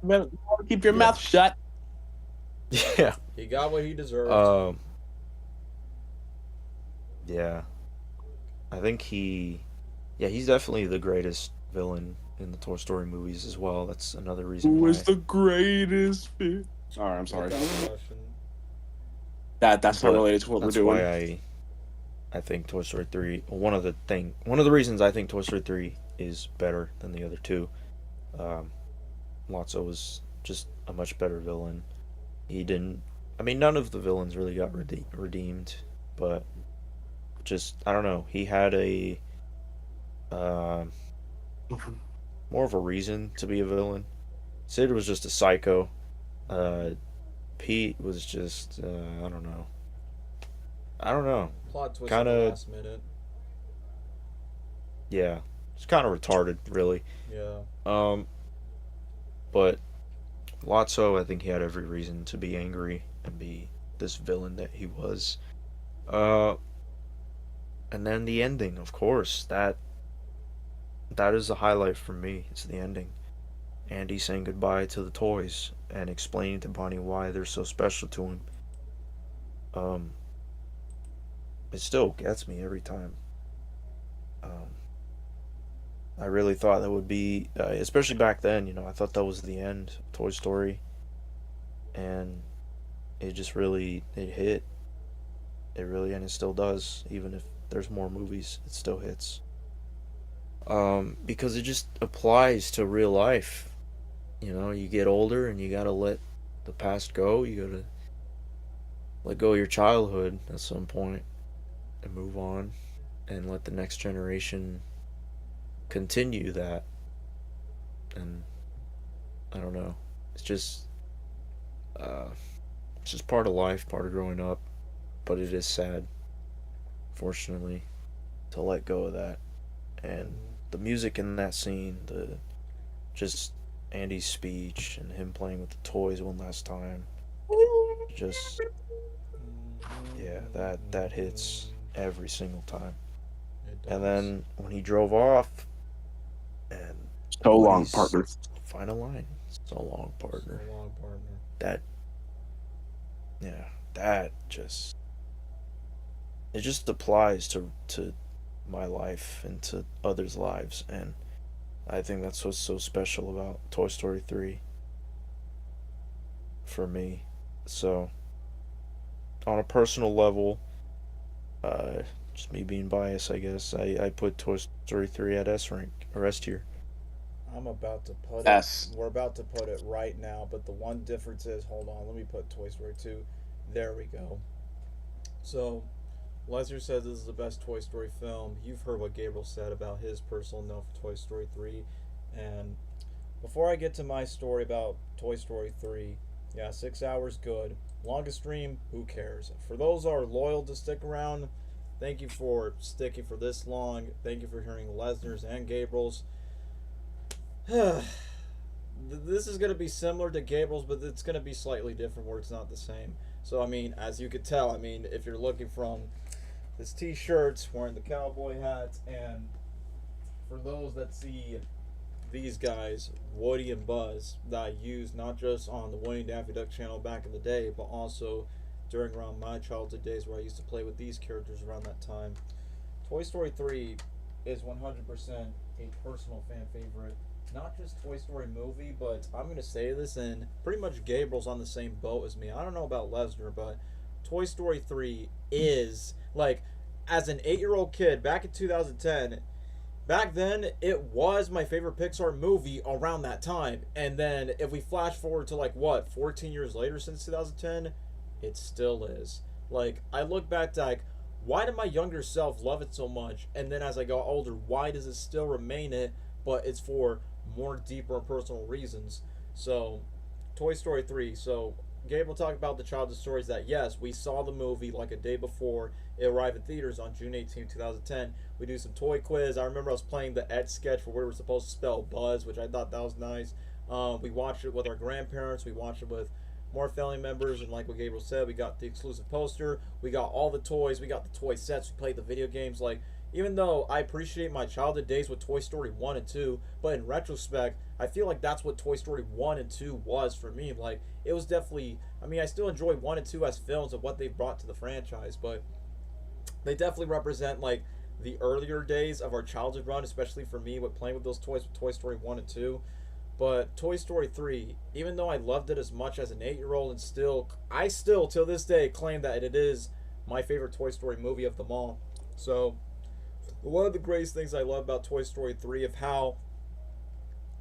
Well, keep your mouth shut. Yeah. He got what he deserved. Yeah. I think he's definitely the greatest villain in the Toy Story movies as well. That's another reason Who why. is the greatest? Sorry, I'm sorry. That's not related to what we're doing. That's why I think Toy Story 3. One of the reasons I think Toy Story 3 is better than the other two. Lotso was just a much better villain. None of the villains really got redeemed, but just I don't know. He had a more of a reason to be a villain. Sid was just a psycho. Pete was just I don't know. Plot twist Kinda- at the last minute. Yeah, it's kind of retarded, really. Yeah. But Lotso, I think he had every reason to be angry and be this villain that he was. And then the ending, of course, that is a highlight for me. It's the ending. Andy saying goodbye to the toys and explaining to Bonnie why they're so special to him. Um, it still gets me every time. Um, I really thought that would be, especially back then, I thought that was the end of Toy Story, and it just really, it hit. It really, and it still does, even if there's more movies, it still hits. Because it just applies to real life. You get older and you gotta let the past go. You gotta let go of your childhood at some point and move on and let the next generation continue that. And I don't know. It's just it's just part of life, part of growing up. But it is sad, fortunately, to let go of that. And the music in that scene, the just Andy's speech and him playing with the toys one last time, just yeah, that hits every single time. And then when he drove off, and So long, Woody's partner. final line, so long, partner. So long, partner. That, yeah, that just, it just applies to my life and to others' lives, and I think that's what's so special about Toy Story 3 for me. So, on a personal level, just me being biased, I guess, I put Toy Story 3 at S rank, or S tier. I'm about to put S. it. We're about to put it right now, but the one difference is, hold on, let me put Toy Story 2. There we go. So, Lesnar says this is the best Toy Story film. You've heard what Gabriel said about his personal note for Toy Story 3. And before I get to my story about Toy Story 3, yeah, 6 hours, good. Longest stream, who cares? For those who are loyal to stick around, thank you for sticking for this long. Thank you for hearing Lesnar's and Gabriel's. This is going to be similar to Gabriel's, but it's going to be slightly different where it's not the same. So, I mean, as you could tell, I mean, if you're looking from this t-shirts, wearing the cowboy hats, and for those that see these guys, Woody and Buzz, that I used not just on the Woody and Daffy Duck channel back in the day, but also during around my childhood days where I used to play with these characters around that time. Toy Story 3 is 100% a personal fan favorite. Not just Toy Story movie, but I'm going to say this, and pretty much Gabriel's on the same boat as me. I don't know about Lesnar, but Toy Story 3 is, like, as an 8-year-old kid back in 2010, back then it was my favorite Pixar movie around that time. And then if we flash forward to, like, what, 14 years later since 2010, it still is. Like, I look back to, like, why did my younger self love it so much? And then as I got older, why does it still remain it? But it's for more deeper and personal reasons. So, Toy Story 3. So, Gabriel talked about the childhood stories that, yes, we saw the movie like a day before it arrived in theaters on June 18, 2010. We do some toy quiz. I remember I was playing the etch sketch for where we were supposed to spell Buzz, which I thought that was nice. We watched it with our grandparents. We watched it with more family members, and like what Gabriel said, we got the exclusive poster. We got all the toys. We got the toy sets. We played the video games. Like, even though I appreciate my childhood days with Toy Story 1 and 2, but in retrospect, I feel like that's what Toy Story 1 and 2 was for me. Like, it was definitely, I mean, I still enjoy 1 and 2 as films of what they've brought to the franchise, but they definitely represent, like, the earlier days of our childhood run, especially for me with playing with those toys with Toy Story 1 and 2. But Toy Story 3, even though I loved it as much as an 8-year-old, and I still, till this day, claim that it is my favorite Toy Story movie of them all. So, one of the greatest things I love about Toy Story 3 of how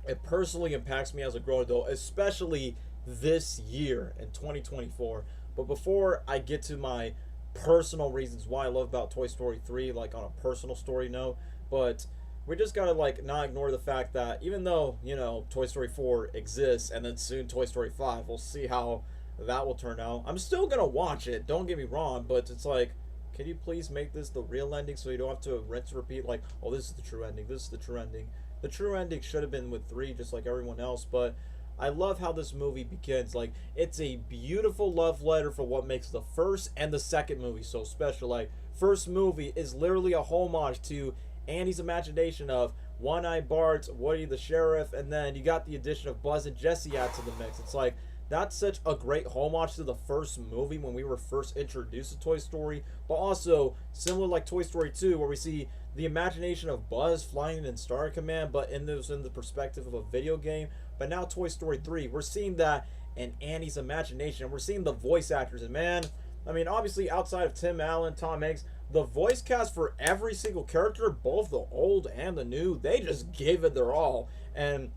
it personally impacts me as a grown adult, especially this year in 2024. But before I get to my personal reasons why I love about Toy Story 3, like on a personal story note, but we just gotta, like, not ignore the fact that even though, you know, Toy Story 4 exists and then soon Toy Story 5, we'll see how that will turn out. I'm still gonna watch it, don't get me wrong, but it's like, can you please make this the real ending so you don't have to rinse and repeat, like, oh, this is the true ending, this is the true ending. The true ending should have been with 3, just like everyone else, but I love how this movie begins. Like, it's a beautiful love letter for what makes the first and the second movie so special. Like, first movie is literally a homage to Andy's imagination of One-Eyed Bart, Woody the Sheriff, and then you got the addition of Buzz and Jesse add to the mix. It's like, that's such a great homage to the first movie when we were first introduced to Toy Story, but also similar like Toy Story 2, where we see the imagination of Buzz flying in Star Command, but in the perspective of a video game. But now Toy Story 3, we're seeing that in Andy's imagination, and we're seeing the voice actors. And man, I mean, obviously outside of Tim Allen, Tom Hanks, the voice cast for every single character, both the old and the new, they just gave it their all. And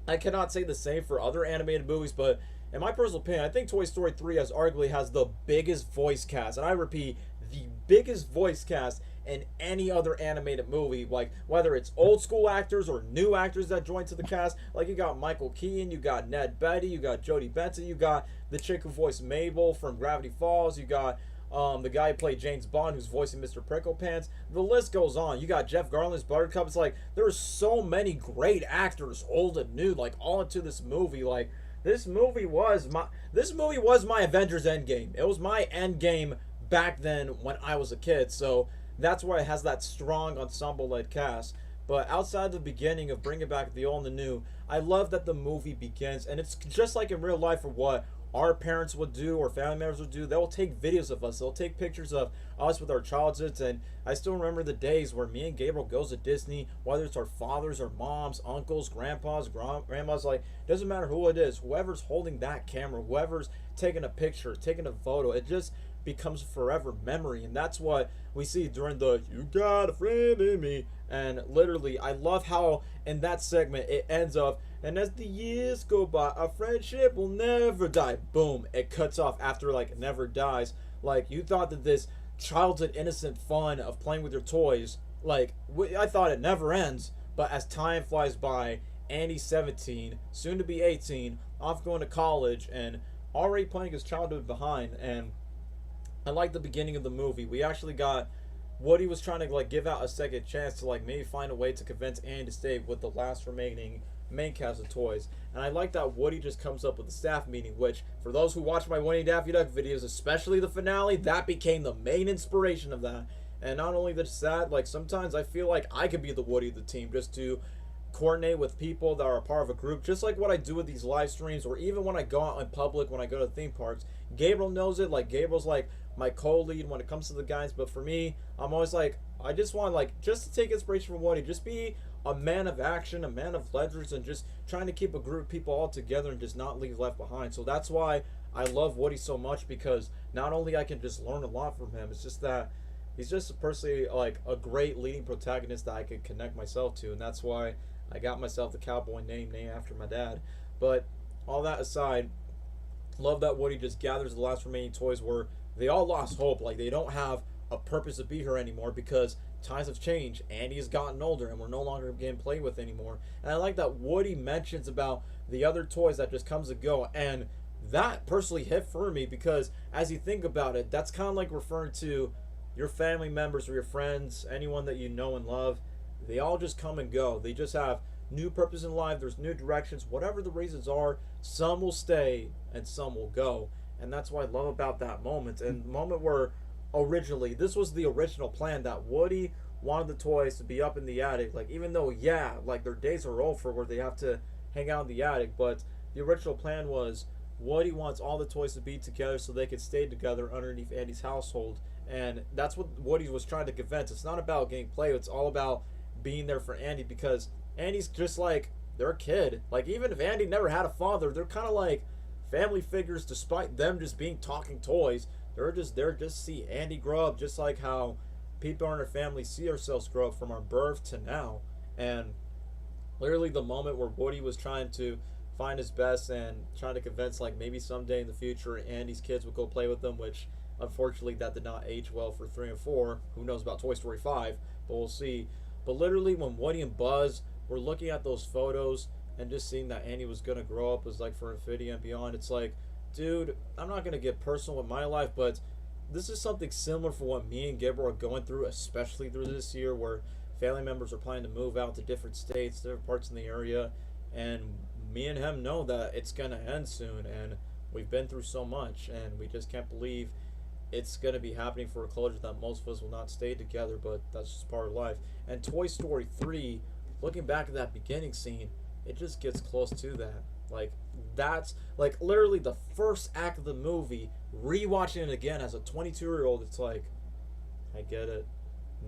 I cannot say the same for other animated movies, but in my personal opinion, I think Toy Story 3 arguably has the biggest voice cast. And I repeat, the biggest voice cast in any other animated movie, like whether it's old school actors or new actors that joined to the cast. Like you got Michael Keaton, you got Ned Beatty, you got Jodie Benson, you got the chick who voiced Mabel from Gravity Falls, you got the guy who played James Bond who's voicing Mr. Pricklepants. The list goes on. You got Jeff Garlin's Buttercup. It's like there's so many great actors, old and new, like all into this movie. Like this movie was my Avengers Endgame. It was my Endgame back then when I was a kid. So that's why it has that strong ensemble-led cast. But outside the beginning of bringing back the old and the new, I love that the movie begins, and it's just like in real life, or what our parents would do or family members would do. They'll take videos of us. They'll take pictures of us with our childhoods. And I still remember the days where me and Gabriel goes to Disney, whether it's our fathers or moms, uncles, grandpas, grandmas, like, doesn't matter who it is, whoever's holding that camera, whoever's taking a picture, taking a photo, it just becomes a forever memory. And that's what we see during the "You Got a Friend in Me." And literally, I love how in that segment it ends up, "And as the years go by, our friendship will never die." Boom, it cuts off after like "never dies." Like, you thought that this childhood innocent fun of playing with your toys, like, I thought it never ends. But as time flies by, Andy's 17, soon to be 18, off going to college, and already playing his childhood behind. And I like the beginning of the movie. We actually got Woody was trying to like give out a second chance to like maybe find a way to convince Andy to stay with the last remaining main cast of toys. And I like that Woody just comes up with a staff meeting, which for those who watch my Winnie Daffy Duck videos, especially the finale, that became the main inspiration of that. And not only that, like sometimes I feel like I could be the Woody of the team, just to coordinate with people that are a part of a group, just like what I do with these live streams, or even when I go out in public, when I go to theme parks. Gabriel knows it. Like, Gabriel's like my co-lead when it comes to the guys, but for me, I'm always like, I just want like just to take inspiration from Woody, just be a man of action, a man of ledgers, and just trying to keep a group of people all together and just not leave left behind. So that's why I love Woody so much, because not only I can just learn a lot from him, it's just that he's just personally like a great leading protagonist that I could connect myself to, and that's why I got myself the cowboy name named after my dad. But all that aside, love that Woody just gathers the last remaining toys where they all lost hope. Like, they don't have a purpose to be here anymore because times have changed. Andy has gotten older and we're no longer getting played with anymore. And I like that Woody mentions about the other toys that just comes and go. And that personally hit for me, because as you think about it, that's kind of like referring to your family members or your friends, anyone that you know and love. They all just come and go. They just have new purpose in life. There's new directions. Whatever the reasons are, some will stay and some will go. And that's what I love about that moment. And the moment where originally, this was the original plan, that Woody wanted the toys to be up in the attic. Like, even though, yeah, like their days are over where they have to hang out in the attic, but the original plan was Woody wants all the toys to be together so they could stay together underneath Andy's household. And that's what Woody was trying to convince. It's not about getting play. It's all about being there for Andy, because Andy's just like their kid. Like, even if Andy never had a father, they're kind of like family figures, despite them just being talking toys. They're just there just to see Andy grow up, just like how people in our family see ourselves grow up from our birth to now. And literally the moment where Woody was trying to find his best and trying to convince, like, maybe someday in the future Andy's kids would go play with them, which unfortunately that did not age well for 3 and 4. Who knows about Toy Story 5, but we'll see. But literally when Woody and Buzz were looking at those photos and just seeing that Andy was going to grow up as like for infinity and beyond, it's like, dude, I'm not going to get personal with my life, but this is something similar for what me and Gabriel are going through, especially through this year, where family members are planning to move out to different states, different parts in the area, and me and him know that it's going to end soon, and we've been through so much, and we just can't believe it's going to be happening for a closure that most of us will not stay together, but that's just part of life. And Toy Story 3, looking back at that beginning scene, it just gets close to that. Like, that's, like, literally the first act of the movie, rewatching it again as a 22-year-old, it's like, I get it.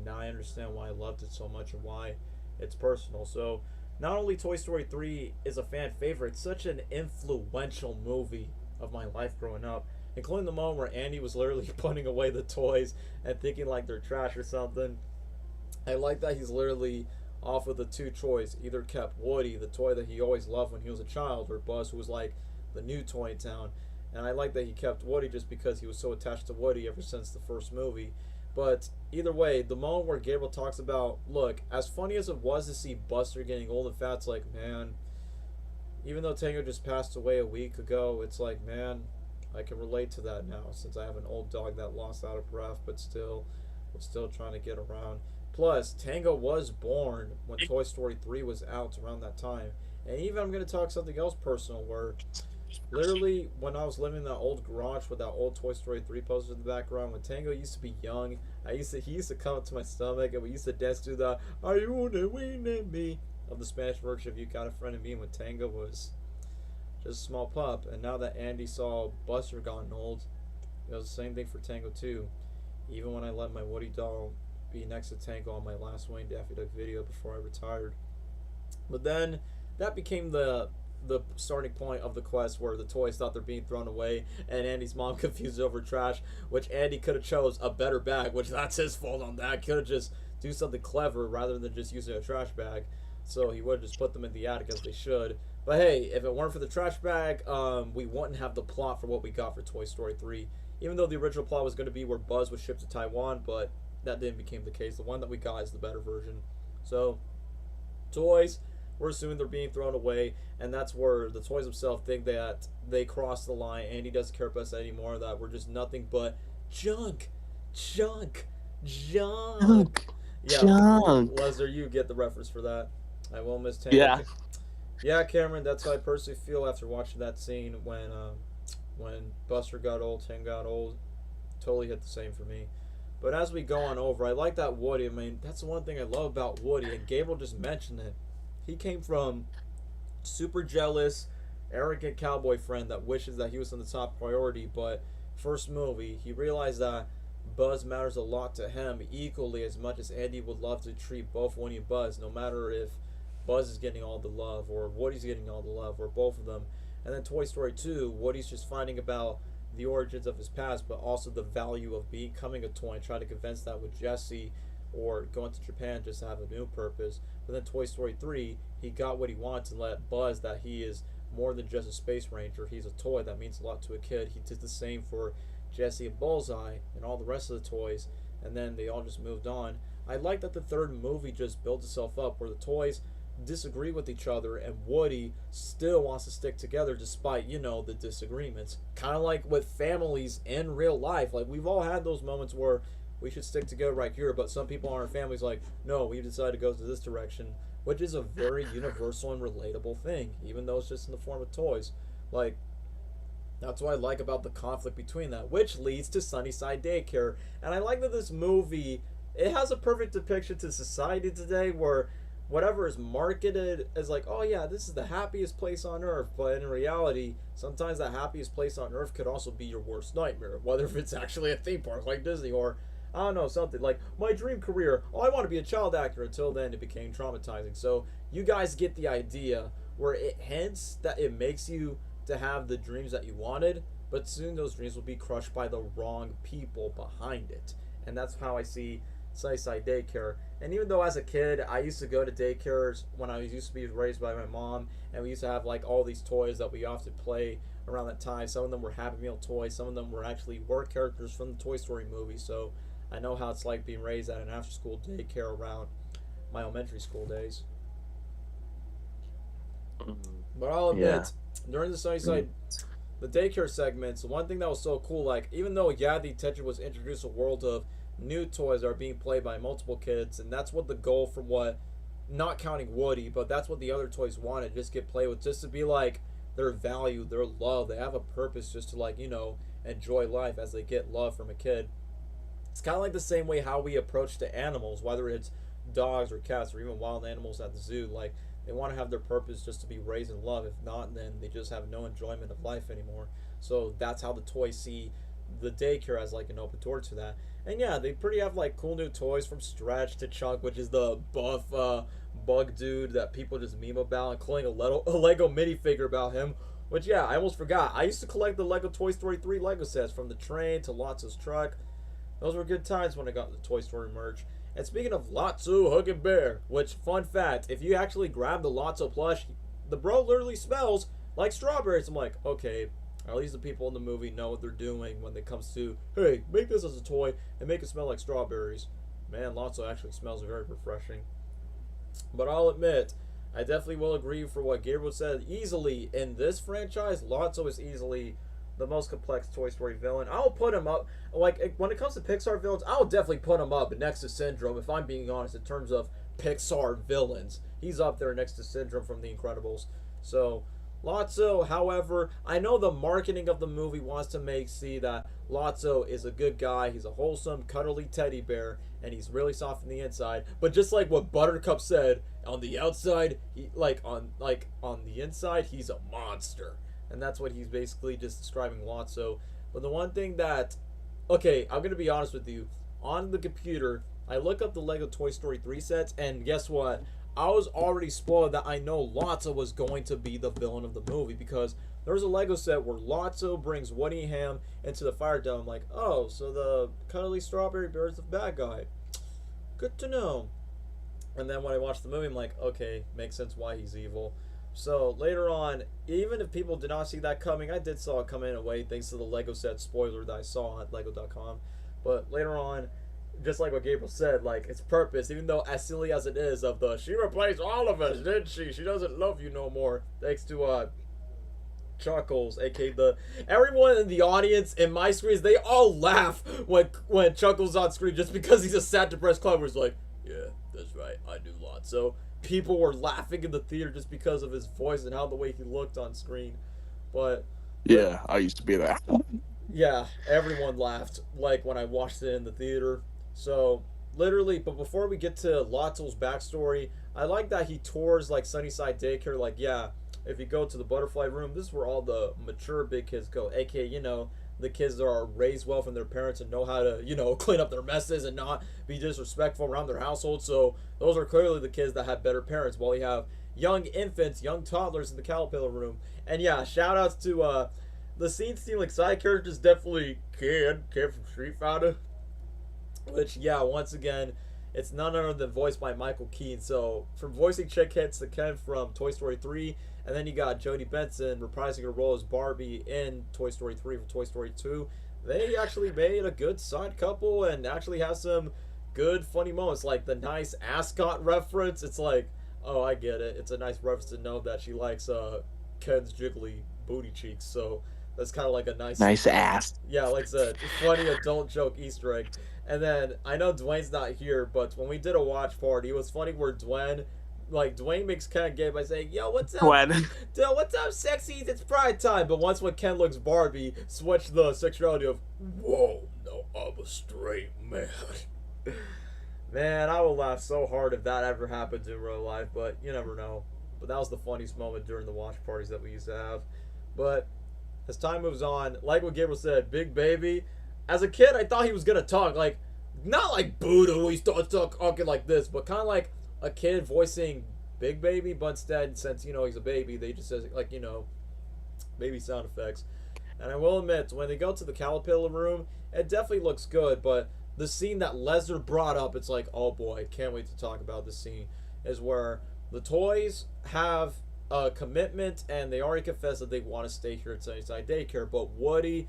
Now I understand why I loved it so much and why it's personal. So, not only Toy Story 3 is a fan favorite, it's such an influential movie of my life growing up, including the moment where Andy was literally putting away the toys and thinking like they're trash or something. I like that he's literally off with the two toys. Either kept Woody, the toy that he always loved when he was a child, or Buzz, who was like the new toy in town. And I like that he kept Woody just because he was so attached to Woody ever since the first movie. But either way, the moment where Gabriel talks about, look, as funny as it was to see Buster getting old and fat, it's like, man, even though Tango just passed away a week ago, it's like, man, I can relate to that now, since I have an old dog that lost out of breath, but still was still trying to get around. Plus, Tango was born when Toy Story 3 was out around that time. And even I'm going to talk something else personal, where literally when I was living in that old garage with that old Toy Story 3 poster in the background, when Tango used to be young, he used to come up to my stomach and we used to dance to the "Are you wanna win at me?" of the Spanish version of "You Got a Friend in Me," when Tango was just a small pup. And now that Andy saw Buster gotten old, it was the same thing for Tango too. Even when I let my Woody doll be next to Tango on my last Wayne Daffy Duck video before I retired. But then that became the starting point of the quest, where the toys thought they're being thrown away and Andy's mom confused over trash, which Andy could have chose a better bag, which that's his fault on that. Could have just do something clever rather than just using a trash bag. So he would have just put them in the attic as they should. But hey, if it weren't for the trash bag, we wouldn't have the plot for what we got for Toy Story 3. Even though the original plot was going to be where Buzz was shipped to Taiwan, but that didn't become the case. The one that we got is the better version. So, toys, we're assuming they're being thrown away, and that's where the toys themselves think that they crossed the line. Andy doesn't care about us anymore, that we're just nothing but junk. Junk. Junk. Yeah, Junk. Lesnar, you get the reference for that. I will miss Tango. Yeah. Yeah, Cameron, that's how I personally feel after watching that scene when Buster got old, Tango got old. Totally hit the same for me. But as we go on over, I like that Woody. I mean, that's the one thing I love about Woody, and Gabriel just mentioned it. He came from super jealous, arrogant cowboy friend that wishes that he was in the top priority, but first movie, he realized that Buzz matters a lot to him equally as much as Andy would love to treat both Woody and Buzz, no matter if Buzz is getting all the love or Woody's getting all the love, or both of them. And then Toy Story 2, Woody's just finding about the origins of his past, but also the value of becoming a toy, and trying to convince that with Jesse, or going to Japan just to have a new purpose. But then Toy Story 3, he got what he wanted and let Buzz that he is more than just a space ranger. He's a toy that means a lot to a kid. He did the same for Jesse and Bullseye and all the rest of the toys, and then they all just moved on. I like that the third movie just builds itself up, where the toys disagree with each other and Woody still wants to stick together despite, the disagreements. Kind of like with families in real life. Like, we've all had those moments where we should stick together right here, but some people in our families like, no, we decided to go to this direction, which is a very universal and relatable thing, even though it's just in the form of toys. Like, that's what I like about the conflict between that, which leads to Sunnyside Daycare. And I like that this movie, it has a perfect depiction to society today, where whatever is marketed as like, oh yeah, this is the happiest place on earth, but in reality, sometimes that happiest place on earth could also be your worst nightmare, whether if it's actually a theme park like Disney, or I don't know, something like my dream career, oh, I want to be a child actor. Until then, it became traumatizing. So you guys get the idea, where it hints that it makes you to have the dreams that you wanted, but soon those dreams will be crushed by the wrong people behind it. And that's how I see Sunnyside Daycare. And even though as a kid I used to go to daycares when I used to be raised by my mom, and we used to have like all these toys that we often play around that time. Some of them were Happy Meal toys, some of them were actually characters from the Toy Story movie. So I know how it's like being raised at an after school daycare around my elementary school days. But I'll admit, during the Sunnyside, the daycare segments, the one thing that was so cool, like, even though, the intention was to introduce a world of new toys that are being played by multiple kids, and that's what the goal from what, not counting Woody, but that's what the other toys wanted, just get played with, just to be like, their value, their love. They have a purpose just to enjoy life as they get love from a kid. It's kind of like the same way how we approach the animals, whether it's dogs or cats or even wild animals at the zoo. Like, they want to have their purpose just to be raised in love. If not, then they just have no enjoyment of life anymore. So that's how the toys see the daycare as like an open door to that. And yeah, they pretty have like cool new toys from Stretch to Chunk, which is the buff bug dude that people just meme about, including a Lego minifigure about him. Which, yeah, I almost forgot. I used to collect the Lego Toy Story 3 Lego sets, from the train to Lotso's truck. Those were good times when I got the Toy Story merch. And speaking of Lotso, Hug and Bear, which, fun fact, if you actually grab the Lotso plush, the bro literally smells like strawberries. I'm like, okay, at least the people in the movie know what they're doing when it comes to, hey, make this as a toy and make it smell like strawberries. Man, Lotso actually smells very refreshing. But I'll admit, I definitely will agree for what Gabriel said. Easily, in this franchise, Lotso is easily the most complex Toy Story villain. I'll put him up, like, when it comes to Pixar villains, I'll definitely put him up next to Syndrome, if I'm being honest, in terms of Pixar villains. He's up there next to Syndrome from The Incredibles. So, Lotso, however, I know the marketing of the movie wants to see that Lotso is a good guy. He's a wholesome, cuddly teddy bear, and he's really soft on the inside. But just like what Buttercup said, on the outside, on the inside, he's a monster. And that's what he's basically just describing Lotso. But the one thing that, okay, I'm going to be honest with you. On the computer, I look up the Lego Toy Story 3 sets, and guess what? I was already spoiled that I know Lotso was going to be the villain of the movie, because there was a Lego set where Lotso brings Woody Ham into the fire dome. Like, oh, so the cuddly strawberry bear is the bad guy. Good to know. And then when I watched the movie, I'm like, okay, makes sense why he's evil. So later on, even if people did not see that coming, I did saw it come in a way thanks to the Lego set spoiler that I saw at Lego.com. But later on, just like what Gabriel said, like, its purpose, even though as silly as it is, of the, she replaced all of us, didn't she? She doesn't love you no more. Thanks to Chuckles, aka everyone in the audience in my screens, they all laugh when Chuckles on screen, just because he's a sad, depressed clown who's like, yeah, that's right, I do lots. So people were laughing in the theater just because of his voice and how the way he looked on screen. But yeah, I used to be that. Yeah, everyone laughed like when I watched it in the theater. So literally, but before we get to Lotso's backstory, I like that he tours like Sunnyside Daycare. Like, yeah, if you go to the butterfly room, this is where all the mature big kids go, aka, the kids that are raised well from their parents and know how to, clean up their messes and not be disrespectful around their household. So those are clearly the kids that have better parents, while you have young infants, young toddlers in the caterpillar room. And yeah, shout outs to the scene stealing side characters, definitely kid from Street Fighter. Which, yeah, once again, it's none other than voiced by Michael Keaton. So from voicing Chick Hits to Ken from Toy Story 3, and then you got Jodie Benson reprising her role as Barbie in Toy Story 3 for Toy Story 2. They actually made a good side couple and actually have some good funny moments, like the nice ascot reference. It's like, oh, I get it. It's a nice reference to know that she likes Ken's jiggly booty cheeks. So that's kind of like a nice ass. Yeah, like I said, funny adult joke Easter egg. And then I know Dwayne's not here, but when we did a watch party, it was funny where Dwayne makes Ken gay by saying, "Yo, what's up? Yo, what's up, sexies? It's pride time." But once when Ken looks Barbie, switch the sexuality of, "Whoa, no, I'm a straight man." Man, I would laugh so hard if that ever happened in real life, but you never know. But that was the funniest moment during the watch parties that we used to have. But as time moves on, like what Gabriel said, Big Baby, as a kid, I thought he was gonna talk, like, not like Buddha, who he starts talking like this, but kind of like a kid voicing Big Baby, but instead, since, he's a baby, they just says, like, baby sound effects. And I will admit, when they go to the caterpillar room, it definitely looks good, but the scene that Lesnar brought up, it's like, oh boy, can't wait to talk about this scene, is where the toys have a commitment, and they already confess that they want to stay here at Sunnyside Daycare, but Woody,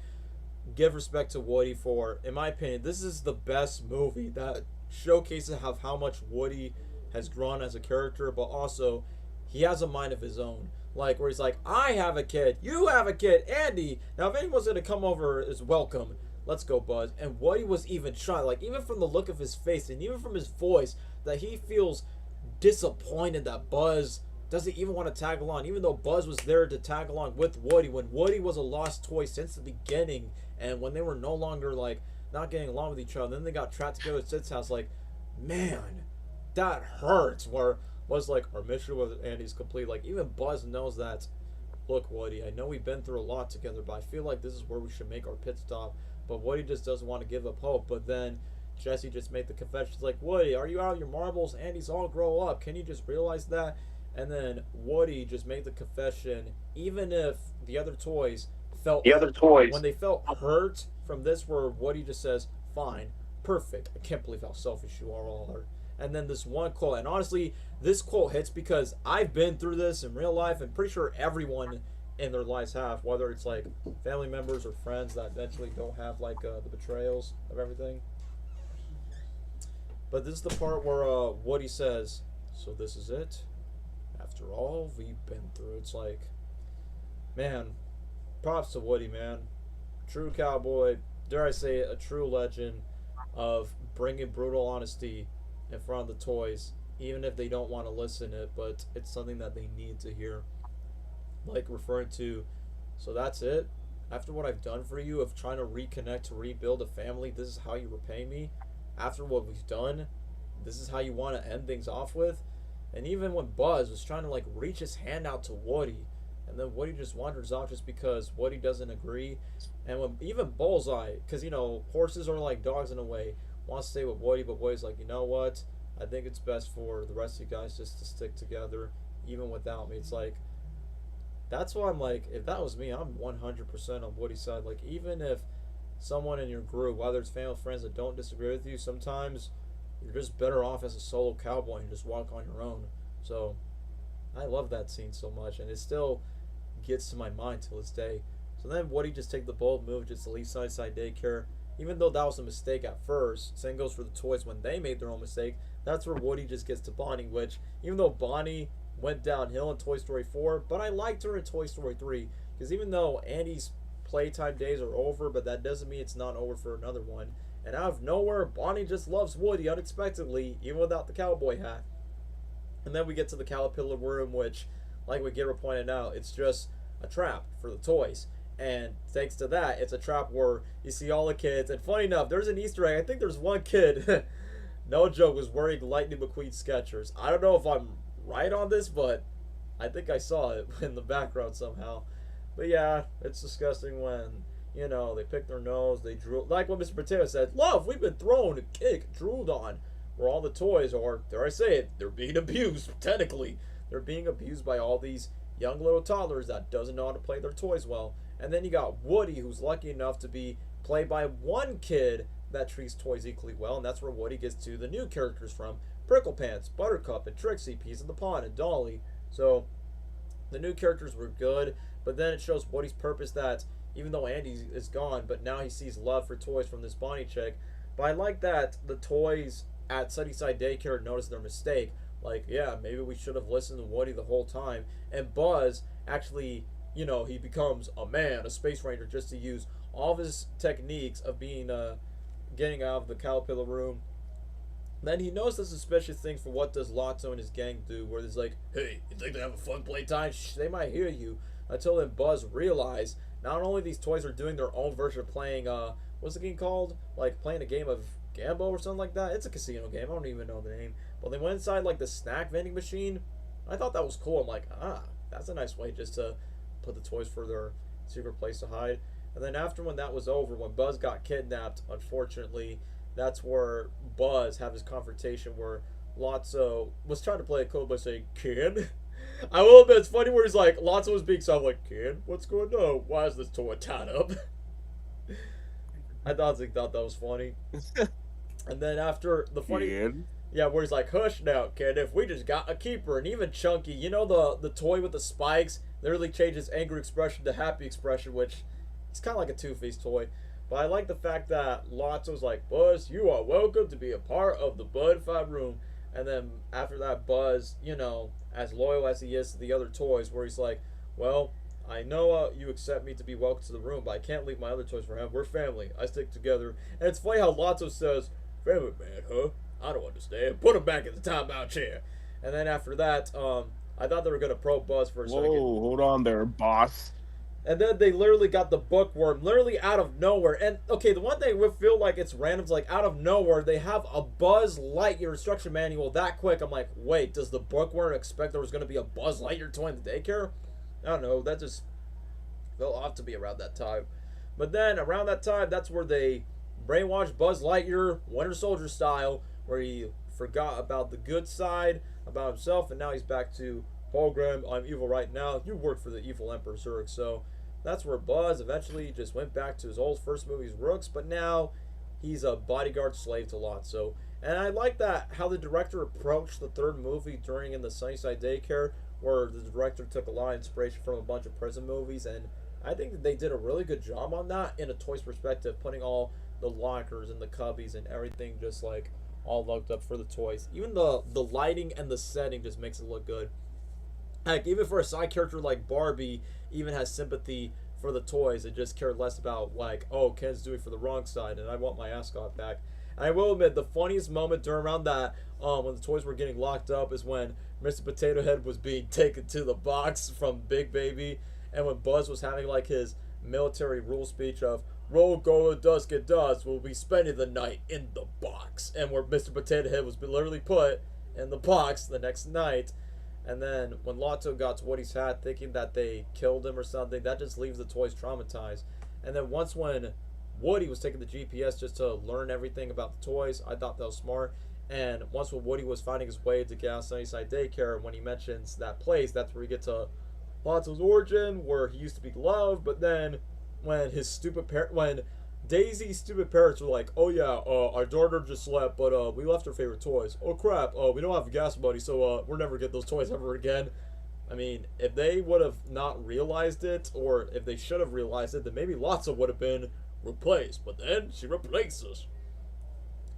give respect to Woody for, in my opinion, this is the best movie that showcases how much Woody has grown as a character, but also he has a mind of his own. Like, where he's like, I have a kid, you have a kid, Andy. Now, if anyone's going to come over, is welcome. Let's go, Buzz. And Woody was even shy, like, even from the look of his face and even from his voice, that he feels disappointed that Buzz doesn't even want to tag along, even though Buzz was there to tag along with Woody when Woody was a lost toy since the beginning, and when they were no longer like not getting along with each other, and then they got trapped together at Sid's house. Like, man, that hurts. Where was like our mission with Andy's complete. Like, even Buzz knows that. Look, Woody, I know we've been through a lot together, but I feel like this is where we should make our pit stop. But Woody just doesn't want to give up hope. But then Jesse just made the confession. She's like, Woody, are you out of your marbles? Andy's all grow up. Can you just realize that? And then Woody just made the confession, even if the other toys when they felt hurt from this, where Woody just says, fine, perfect. I can't believe how selfish you are, all are. And then this one quote, and honestly, this quote hits because I've been through this in real life, and pretty sure everyone in their lives have, whether it's like family members or friends that eventually don't have like the betrayals of everything. But this is the part where Woody says, so this is it? After all we've been through. It's like, man, props to Woody, man. True cowboy, dare I say it, a true legend of bringing brutal honesty in front of the toys, even if they don't want to listen to it, but it's something that they need to hear. Like referring to, so that's it? After what I've done for you of trying to reconnect, to rebuild a family, this is how you repay me? After what we've done, this is how you want to end things off with? And even when Buzz was trying to like reach his hand out to Woody, and then Woody just wanders off just because Woody doesn't agree. And when even Bullseye, because you know horses are like dogs in a way, wants to stay with Woody, but Woody's like, you know what? I think it's best for the rest of you guys just to stick together, even without me. It's like, that's why I'm like, if that was me, I'm 100% on Woody's side. Like, even if someone in your group, whether it's family or friends that don't disagree with you, sometimes you're just better off as a solo cowboy and just walk on your own. So I love that scene so much, and it still gets to my mind till this day. So then Woody just take the bold move just to leave Side Daycare, even though that was a mistake at first. Same goes for the toys when they made their own mistake. That's where Woody just gets to Bonnie, which even though Bonnie went downhill in Toy Story 4, but I liked her in Toy Story 3, because even though Andy's playtime days are over, but that doesn't mean it's not over for another one. And out of nowhere, Bonnie just loves Woody unexpectedly, even without the cowboy hat. And then we get to the caterpillar room, which, like what Gabriel pointed out, it's just a trap for the toys. And thanks to that, it's a trap where you see all the kids. And funny enough, there's an Easter egg. I think there's one kid, no joke, was wearing Lightning McQueen Skechers. I don't know if I'm right on this, but I think I saw it in the background somehow. But yeah, it's disgusting when, you know, they pick their nose, they drool. Like what Mr. Potato said, love, we've been thrown, kicked, drooled on. Where all the toys are, dare I say it, they're being abused, technically. They're being abused by all these young little toddlers that doesn't know how to play their toys well. And then you got Woody, who's lucky enough to be played by one kid that treats toys equally well, and that's where Woody gets to the new characters from. Prickle Pants, Buttercup, and Trixie, Peas in the Pond, and Dolly. So, the new characters were good, but then it shows Woody's purpose that, even though Andy is gone, but now he sees love for toys from this Bonnie chick. But I like that the toys at Sunnyside Daycare noticed their mistake. Like, yeah, maybe we should have listened to Woody the whole time. And Buzz actually, you know, he becomes a man, a space ranger, just to use all of his techniques of being, getting out of the caterpillar room. Then he knows the suspicious things for what does Lotso and his gang do, where there's like, hey, you think they have a fun playtime? Shh, they might hear you. Until then Buzz realized not only these toys are doing their own version of playing, what's the game called? Like playing a game of Gambo or something like that. It's a casino game. I don't even know the name. But they went inside like the snack vending machine. I thought that was cool. I'm like, that's a nice way just to put the toys for their secret place to hide. And then after when that was over, when Buzz got kidnapped, unfortunately, that's where Buzz had his confrontation where Lotso was trying to play it cool by saying, kid? I will admit, it's funny where he's like, Lotso was being soft like, kid, what's going on? Why is this toy tied up? I thought that was funny. And then after the funny... Kid? Yeah, where he's like, hush now, kid, if we just got a keeper. And even Chunky, you know the toy with the spikes, literally changes angry expression to happy expression, which it's kind of like a Two-Face toy. But I like the fact that Lotso's like, Buzz, you are welcome to be a part of the Bud Fight room. And then after that, Buzz, you know, as loyal as he is to the other toys, where he's like, well, I know you accept me to be welcome to the room, but I can't leave my other toys for him. We're family. I stick together. And it's funny how Lotso says, family man, huh? I don't understand. Put him back in the timeout chair. And then after that, I thought they were gonna probe Buzz for a second. Whoa, hold on there, boss. And then they literally got the bookworm, literally out of nowhere. And, okay, the one thing would feel like it's random is, like, out of nowhere, they have a Buzz Lightyear instruction manual that quick. I'm like, wait, does the bookworm expect there was going to be a Buzz Lightyear toy in the daycare? I don't know, that just felt off to be around that time. But then, around that time, that's where they brainwashed Buzz Lightyear, Winter Soldier style, where he forgot about the good side, about himself, and now he's back to program, I'm evil right now. You work for the evil Emperor Zurg. So that's where Buzz eventually just went back to his old first movie's roots, but now he's a bodyguard slave to Lotso. And I like that how the director approached the third movie during in the Sunnyside Daycare, where the director took a lot of inspiration from a bunch of prison movies, and I think that they did a really good job on that in a toy's perspective, putting all the lockers and the cubbies and everything just like all looked up for the toys. Even the lighting and the setting just makes it look good. Heck, even for a side character like Barbie, even has sympathy for the toys. It just cared less about, like, oh, Ken's doing for the wrong side, and I want my ascot back. And I will admit, the funniest moment during around that, when the toys were getting locked up, is when Mr. Potato Head was being taken to the box from Big Baby, and when Buzz was having, like, his military rule speech of, roll, go, dusk, it does, we'll be spending the night in the box. And where Mr. Potato Head was literally put in the box the next night. And then when Lotso got to Woody's hat thinking that they killed him or something, that just leaves the toys traumatized. And then once when Woody was taking the GPS just to learn everything about the toys, I thought that was smart. And once when Woody was finding his way to Gas Sunnyside Daycare, when he mentions that place, that's where we get to Lotso's origin, where he used to be loved, but then when his when Daisy's stupid parents were like, oh yeah, our daughter just slept, but we left her favorite toys. Oh crap, we don't have gas money, so we're never get those toys ever again. I mean, if they would have not realized it, or if they should have realized it, then maybe Lotso would have been replaced. But then she replaces.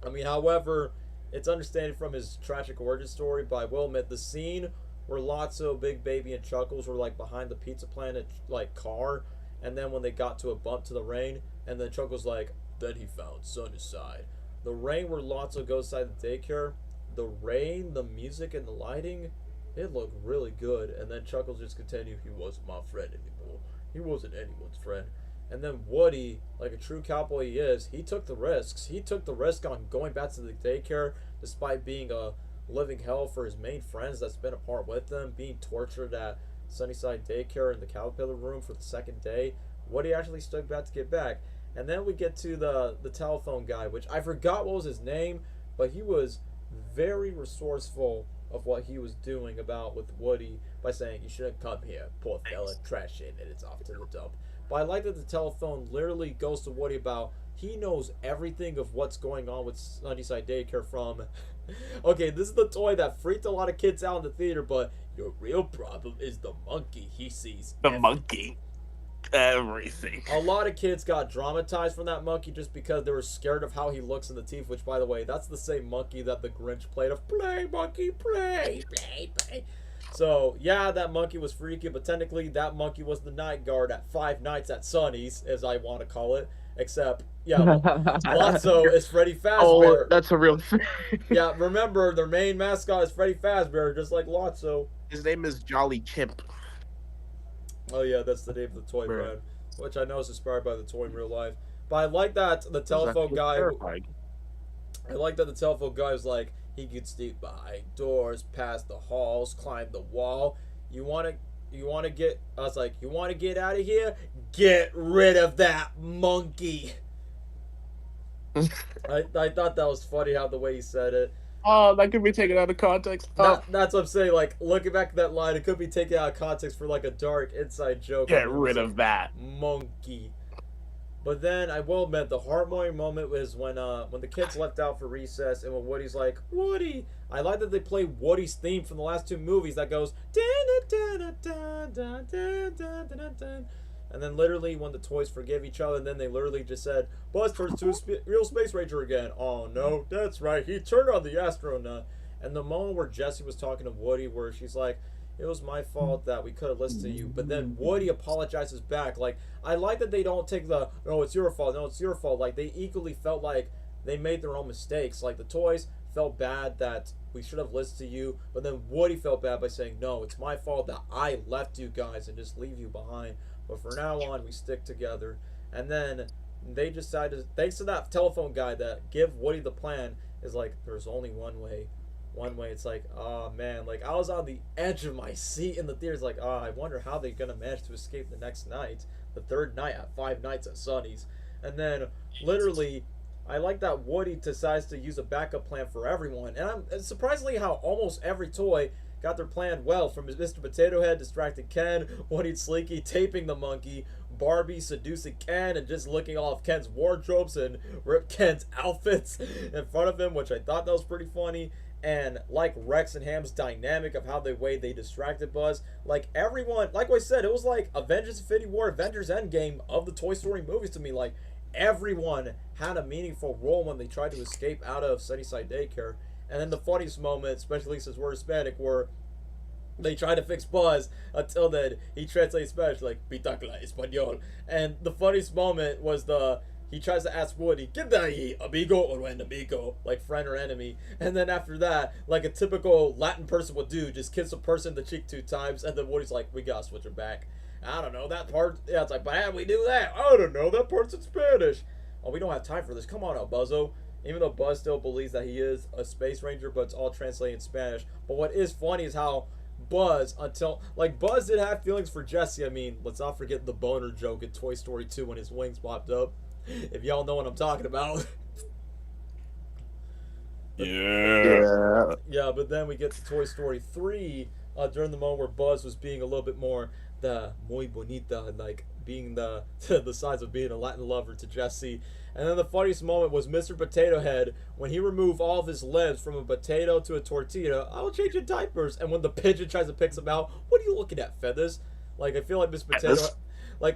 I mean, however, it's understanding from his tragic origin story, but I will admit the scene where Lotso, Big Baby, and Chuckles were like behind the Pizza Planet like car, and then when they got to a bump to the rain, and then Chuckles like, then he found Sunnyside. The rain where Lotso goes inside the daycare, the rain, the music, and the lighting, it looked really good. And then Chuckles just continued, he wasn't my friend anymore. He wasn't anyone's friend. And then Woody, like a true cowboy he is, he took the risks. He took the risk on going back to the daycare despite being a living hell for his main friends that's been apart with them, being tortured at Sunnyside Daycare in the caterpillar room for the second day. Woody actually stuck back to get back. And then we get to the telephone guy, which I forgot what was his name, but he was very resourceful of what he was doing about with Woody by saying, you shouldn't come here, poor fella, trash it, and it's off to the dump. But I like that the telephone literally goes to Woody about, he knows everything of what's going on with Sunnyside Daycare from, okay, this is the toy that freaked a lot of kids out in the theater, but your real problem is the monkey he sees. The monkey. Everything. A lot of kids got dramatized from that monkey just because they were scared of how he looks in the teeth, which, by the way, that's the same monkey that the Grinch played of, play, monkey, play, play, play. So, yeah, that monkey was freaky, but technically that monkey was the night guard at Five Nights at Sonny's, as I want to call it. Except, yeah, Lotso is Freddy Fazbear. Oh, that's a real thing. Yeah, remember, their main mascot is Freddy Fazbear, just like Lotso. His name is Jolly Chimp. Oh yeah, that's the name of the toy brand, which I know is inspired by the toy in real life. But I like that the telephone guy. I like that the telephone guy was like, he could sneak behind doors, past the halls, climb the wall. You wanna get? I was like, you wanna get out of here? Get rid of that monkey. I thought that was funny how the way he said it. Oh, that could be taken out of context. That's what I'm saying. Like, looking back at that line, it could be taken out of context for like a dark inside joke. Get rid of that monkey. But then I will admit the heartwarming moment was when the kids left out for recess and when Woody's like, Woody. I like that they play Woody's theme from the last two movies that goes and then literally when the toys forgive each other, and then they literally just said, Buzz turns to a real Space Ranger again. Oh no, that's right, he turned on the astronaut. And the moment where Jessie was talking to Woody where she's like, it was my fault that we could have listened to you. But then Woody apologizes back. Like, I like that they don't take the, no, it's your fault, no, it's your fault. Like, they equally felt like they made their own mistakes. Like, the toys felt bad that we should have listened to you. But then Woody felt bad by saying, no, it's my fault that I left you guys and just leave you behind. But from now on, we stick together. And then they decided, thanks to that telephone guy that give Woody the plan, is like, there's only one way. One way. It's like, oh man, like I was on the edge of my seat in the theaters, like, oh, I wonder how they're gonna manage to escape the next night, the third night at Five Nights at Sunny's. And then literally, I like that Woody decides to use a backup plan for everyone. And I'm surprisingly how almost every toy got their plan well, from Mr. Potato Head distracting Ken, Woody and Slinky taping the monkey, Barbie seducing Ken and just looking all of Ken's wardrobes and rip Ken's outfits in front of him, which I thought that was pretty funny. And like Rex and Ham's dynamic of how they distracted Buzz. Like everyone, like I said, it was like Avengers Infinity War, Avengers Endgame of the Toy Story movies to me. Like everyone had a meaningful role when they tried to escape out of Sunnyside Daycare. And then the funniest moment, especially since we're Hispanic, were they tried to fix Buzz until then he translates Spanish like Pitacla Español. And the funniest moment was he tries to ask Woody, ¿Qué de ahí, amigo or enemigo? Like friend or enemy. And then after that, like a typical Latin person would do, just kiss a person in the cheek 2 times. And then Woody's like, we gotta switch it back. I don't know, that part, yeah, it's like, but how do we do that? I don't know, that part's in Spanish. Oh, we don't have time for this. Come on out, Buzzo. Even though Buzz still believes that he is a space ranger, but it's all translated in Spanish. But what is funny is how Buzz did have feelings for Jessie. I mean, let's not forget the boner joke in Toy Story 2 when his wings popped up. If y'all know what I'm talking about. Yeah. Yeah, but then we get to Toy Story 3 during the moment where Buzz was being a little bit more the muy bonita, like being the size of being a Latin lover to Jessie. And then the funniest moment was Mr. Potato Head when he removed all of his limbs from a potato to a tortilla. I will change your diapers. And when the pigeon tries to pick some out, what are you looking at, feathers? Like I feel like Mr.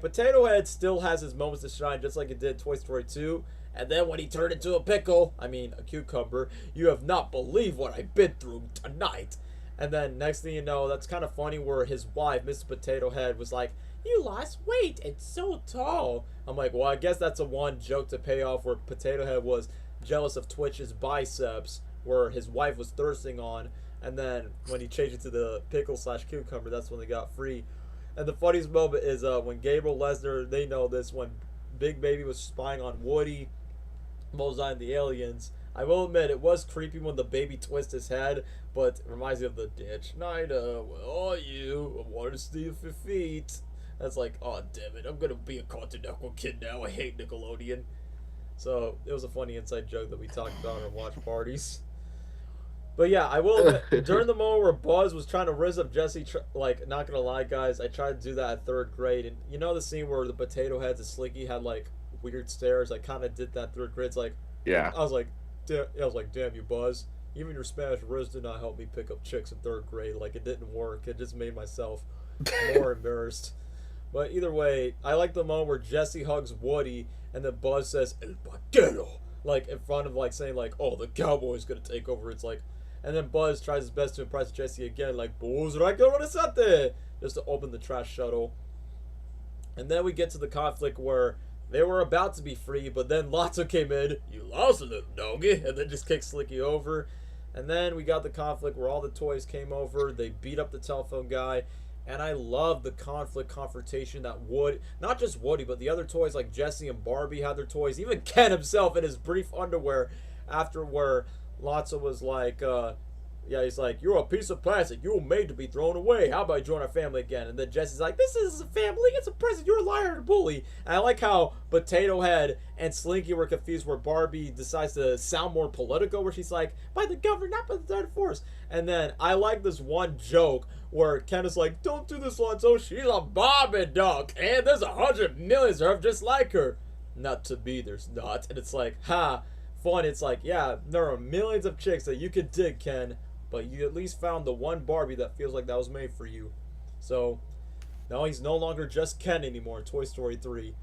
Potato Head still has his moments to shine, just like it did Toy Story 2. And then when he turned into a pickle, I mean a cucumber, you have not believed what I've been through tonight. And then next thing you know, that's kind of funny where his wife, Mr. Potato Head, was like, you lost weight, it's so tall. I'm like, well, I guess that's a one joke to pay off where Potato Head was jealous of Twitch's biceps, where his wife was thirsting on. And then when he changed it to the pickle / cucumber, that's when they got free. And the funniest moment is when Gabriel Lesnar, they know this, when Big Baby was spying on Woody, Mozart, and the aliens. I will admit, it was creepy when the baby twists his head, but it reminds me of the ditch. Nida, where are you? I want to steal your feet. That's like, oh damn it, I'm gonna be a Cartoon Network kid now. I hate Nickelodeon. So it was a funny inside joke that we talked about on watch parties. But yeah, I will admit, during the moment where Buzz was trying to rizz up Jessie, like, not gonna lie guys, I tried to do that at 3rd grade, and you know the scene where the Potato Heads and Slinky had like weird stares? I kind of did that 3rd grade. It's like, Yeah. I was like, damn you, Buzz. Even your Spanish riz did not help me pick up chicks in 3rd grade. Like, it didn't work. It just made myself more embarrassed. But either way, I like the moment where Jessie hugs Woody and then Buzz says, El Vaquero, like in front of like saying like, oh, the cowboy's gonna take over. It's like, and then Buzz tries his best to impress Jessie again, like, Buzz Raquel, just to open the trash shuttle. And then we get to the conflict where they were about to be free, but then Lotso came in, you lost a little doggy, and then just kicked Slinky over. And then we got the conflict where all the toys came over, they beat up the telephone guy. And I love the confrontation that not just Woody, but the other toys like Jessie and Barbie had their toys. Even Ken himself in his brief underwear after where Lotso was like, he's like, you're a piece of plastic. You were made to be thrown away. How about you join our family again? And then Jessie's like, this is a family. It's a present. You're a liar and a bully. And I like how Potato Head and Slinky were confused where Barbie decides to sound more political, where she's like, by the government, not by the third force. And then I like this one joke where Ken is like, don't do this, Lotso. She's a Barbie duck. And there's 100 million of her just like her. Not to be, there's not. And it's like, ha, fun. It's like, yeah, there are millions of chicks that you could dig, Ken. But you at least found the one Barbie that feels like that was made for you. So, now he's no longer just Ken anymore in Toy Story 3.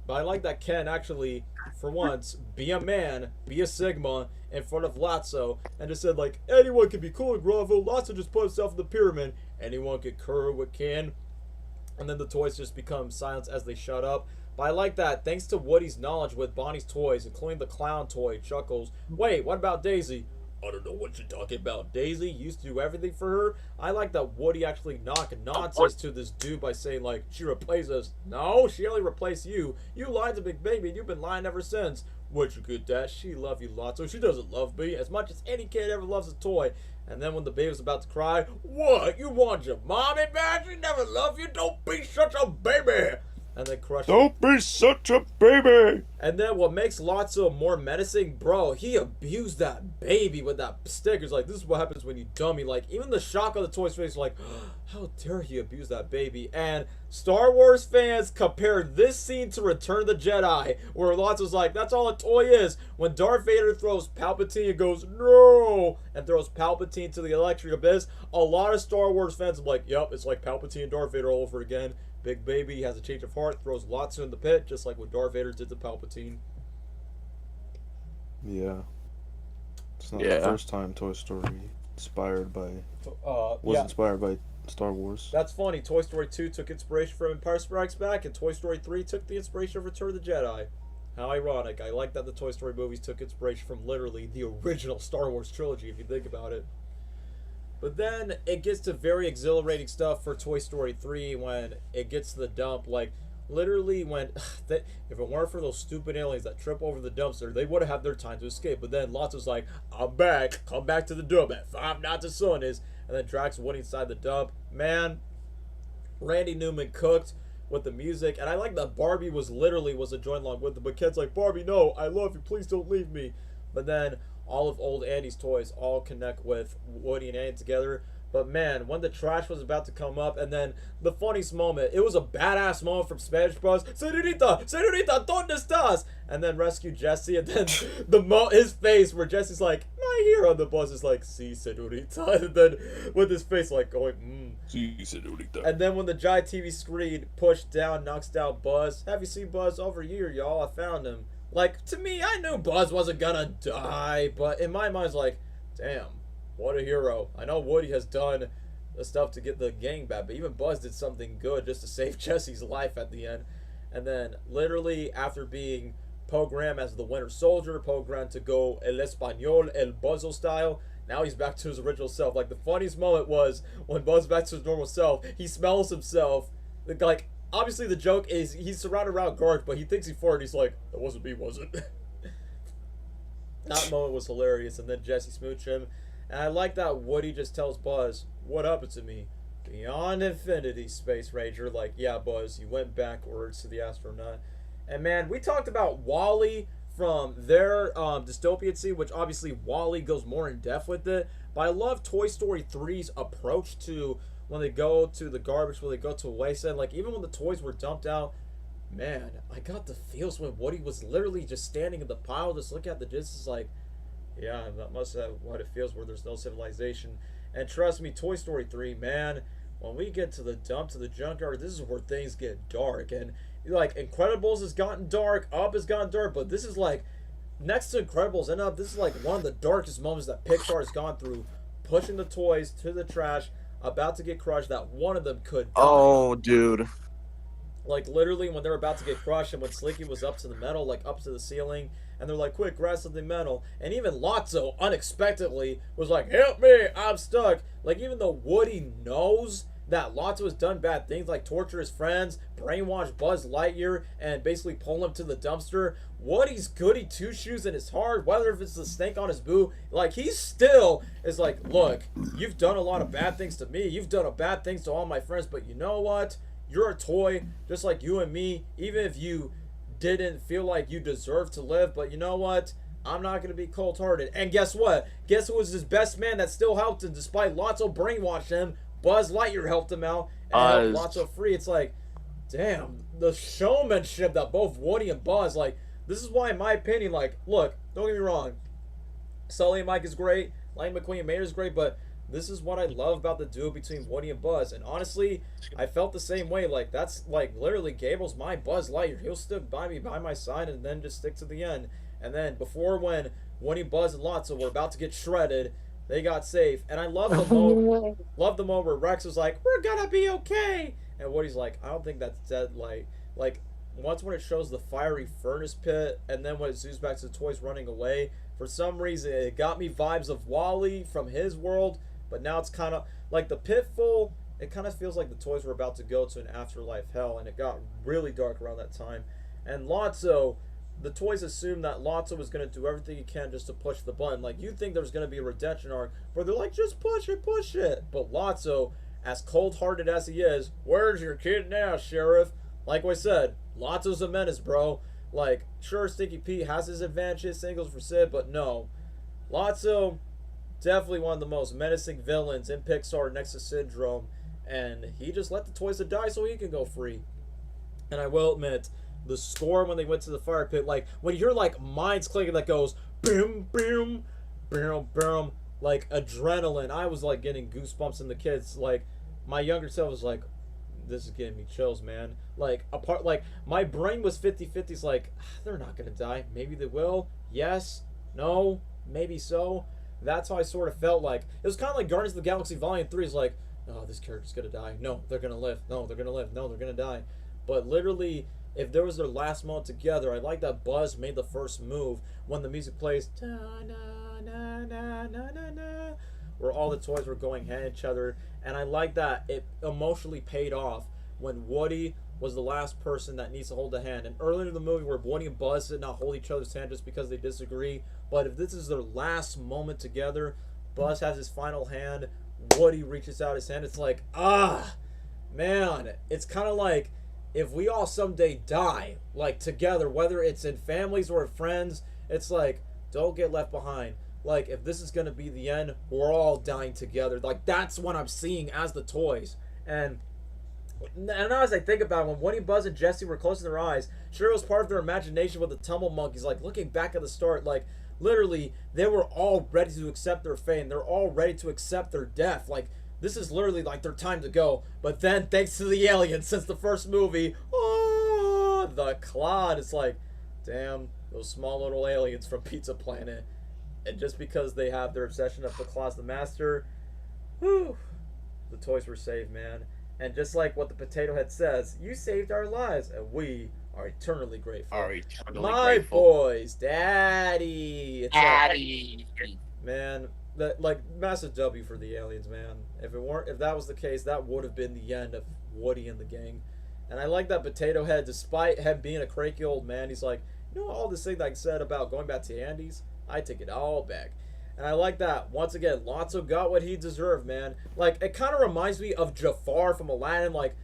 But I like that Ken actually, for once, be a man, be a Sigma, in front of Lotso, and just said, like, anyone can be cool and Bravo. Lotso just put himself in the pyramid. Anyone can curve what can. And then the toys just become silence as they shut up. But I like that, thanks to Woody's knowledge with Bonnie's toys, including the clown toy, Chuckles. Wait, what about Daisy? I don't know what you're talking about. Daisy used to do everything for her. I like that Woody actually knocked nonsense to this dude by saying, like, she replaced us. No, she only replaced you. You lied to Big Baby, and you've been lying ever since. What you good, Dad? She love you lots, so she doesn't love me as much as any kid ever loves a toy. And then when the baby was about to cry, what? You want your mommy back? She never loved you? Don't be such a baby! And then crush it. Don't be such a baby! And then what makes Lotso more menacing, bro, he abused that baby with that stick. It's like, this is what happens when you dummy. Like, even the shock on the toy's face, like, how dare he abuse that baby? And Star Wars fans compared this scene to Return of the Jedi, where Lotso's like, that's all a toy is. When Darth Vader throws Palpatine and goes, no, and throws Palpatine to the electric abyss, a lot of Star Wars fans are like, yep, it's like Palpatine and Darth Vader all over again. Big Baby has a change of heart, throws Lotso in the pit, just like what Darth Vader did to Palpatine. Yeah. It's not the first time Toy Story inspired by inspired by Star Wars. That's funny. Toy Story 2 took inspiration from Empire Strikes Back, and Toy Story 3 took the inspiration of Return of the Jedi. How ironic. I like that the Toy Story movies took inspiration from literally the original Star Wars trilogy, if you think about it. But then it gets to very exhilarating stuff for Toy Story 3 when it gets to the dump. Like, literally when, if it weren't for those stupid aliens that trip over the dumpster, they would have had their time to escape. But then Lotso's like, I'm back, come back to the dump at 5 knots the sun is. And then Drax went inside the dump. Man, Randy Newman cooked with the music. And I like that Barbie was a joint along with it. But Ken's like, Barbie, no, I love you, please don't leave me. But then all of old Andy's toys all connect with Woody and Andy together. But man, when the trash was about to come up, and then the funniest moment, it was a badass moment from Spanish Bros. Senorita, ¿dónde estás? And then rescue Jesse, and then his face where Jesse's like, my hero, and the boss is like, si, senorita, and then with his face like going, Si, senorita. And then when the giant TV screen pushed down, knocks down Buzz. Have you seen Buzz over here, y'all? I found him. Like, to me, I knew Buzz wasn't gonna die, but in my mind, it's like, damn, what a hero. I know Woody has done the stuff to get the gang back, but even Buzz did something good just to save Jesse's life at the end. And then, literally, after being programmed as the Winter Soldier, programmed to go El Español, El Buzzo style, now he's back to his original self. Like, the funniest moment was when Buzz back to his normal self, he smells himself, like, obviously, the joke is he's surrounded around guards, but he thinks he farted. He's like, that wasn't me, was it? That moment was hilarious. And then Jesse smooched him. And I like that Woody just tells Buzz, what happened to me? Beyond infinity, Space Ranger. Like, yeah, Buzz, you went backwards to the astronaut. And man, we talked about WALL-E from their dystopian scene, which obviously WALL-E goes more in depth with it. But I love Toy Story 3's approach to when they go to the garbage, when they go to a wasteland, like even when the toys were dumped out, man, I got the feels when Woody was literally just standing in the pile, just looking at the distance, like, yeah, that must have what it feels where there's no civilization. And trust me, Toy Story 3, man, when we get to the dump, to the junkyard, this is where things get dark. And like Incredibles has gotten dark, Up has gotten dark, but this is like next to Incredibles and Up, this is like one of the darkest moments that Pixar has gone through, pushing the toys to the trash, about to get crushed, that one of them could die. Oh, dude. Like, literally, when they're about to get crushed, and when Slinky was up to the metal, like, up to the ceiling, and they're like, quick, grab something metal. And even Lotso, unexpectedly, was like, help me, I'm stuck. Like, even though Woody knows that Lotso has done bad things, like torture his friends, brainwash Buzz Lightyear, and basically pull him to the dumpster, Woody's goody two-shoes in his heart, whether if it's the snake on his boo, like, he still is like, look, you've done a lot of bad things to me, you've done bad things to all my friends, but you know what? You're a toy, just like you and me, even if you didn't feel like you deserve to live, but you know what? I'm not going to be cold-hearted. And guess what? Guess who was his best man that still helped him despite Lotso brainwashed him? Buzz Lightyear helped him out and helped Lotso free. It's like, damn, the showmanship that both Woody and Buzz, like, this is why, in my opinion, like, look, don't get me wrong, Sully and Mike is great, Lightning McQueen and Mater is great, but this is what I love about the duo between Woody and Buzz. And honestly, I felt the same way. Like, that's, like, literally Gabriel's my Buzz Lightyear. He'll stick by me, by my side, and then just stick to the end. And then, before when Woody, Buzz, and Lotso were about to get shredded, they got safe. And I love the moment, where Rex was like, we're gonna be okay. And Woody's like, I don't think that's dead, like, once when it shows the fiery furnace pit, and then when it zooms back to the toys running away, for some reason it got me vibes of Wall-E from his world, but now it's kind of like the pitfall. It kind of feels like the toys were about to go to an afterlife hell, and it got really dark around that time. And Lotso, the toys assumed that Lotso was going to do everything he can just to push the button. Like, you think there's going to be a redemption arc where they're like, just push it, push it. But Lotso, as cold-hearted as he is, where's your kid now, Sheriff? Like I said, Lotso's a menace, bro. Like, sure, Stinky Pete has his advantages, singles for Sid, but no. Lotso, definitely one of the most menacing villains in Pixar next to Syndrome, and he just let the toys die so he can go free. And I will admit, the score when they went to the fire pit, like, when you hear, like, minds clicking that goes, boom, boom, boom, boom, like, adrenaline, I was, like, getting goosebumps, and the kids, like, my younger self was like, this is giving me chills, man. Like, my brain was 50-50. It's like, they're not gonna die. Maybe they will. Yes. No. Maybe so. That's how I sort of felt like. It was kind of like Guardians of the Galaxy Volume 3 is like, oh, this character's gonna die. No, they're gonna live. No, they're gonna live. No, they're gonna die. But literally, if there was their last moment together, I like that Buzz made the first move when the music plays, where all the toys were going hand at each other. And I like that it emotionally paid off when Woody was the last person that needs to hold the hand. And earlier in the movie where Woody and Buzz did not hold each other's hand just because they disagree. But if this is their last moment together, Buzz has his final hand, Woody reaches out his hand. It's like, man, it's kind of like if we all someday die, like together, whether it's in families or friends, it's like, don't get left behind. Like, if this is going to be the end, we're all dying together. Like, that's what I'm seeing as the toys. And now as I think about it, when Woody, Buzz, and Jessie were closing their eyes, sure it was part of their imagination with the tumble monkeys. Like, looking back at the start, like, literally, they were all ready to accept their fate. And they're all ready to accept their death. Like, this is literally, like, their time to go. But then, thanks to the aliens, since the first movie, the Clod, it's like, damn, those small little aliens from Pizza Planet. And just because they have their obsession of the Claus the Master, whew, the toys were saved, man. And just like what the Potato Head says, you saved our lives, and we are eternally grateful. My grateful. Boys, Daddy. It's Daddy. Man, that, like, massive W for the aliens, man. If that was the case, that would have been the end of Woody and the gang. And I like that Potato Head, despite him being a cranky old man, he's like, you know all this thing that I said about going back to Andy's? I take it all back. And I like that. Once again, Lotso got what he deserved, man. Like, it kind of reminds me of Jafar from Aladdin. Like,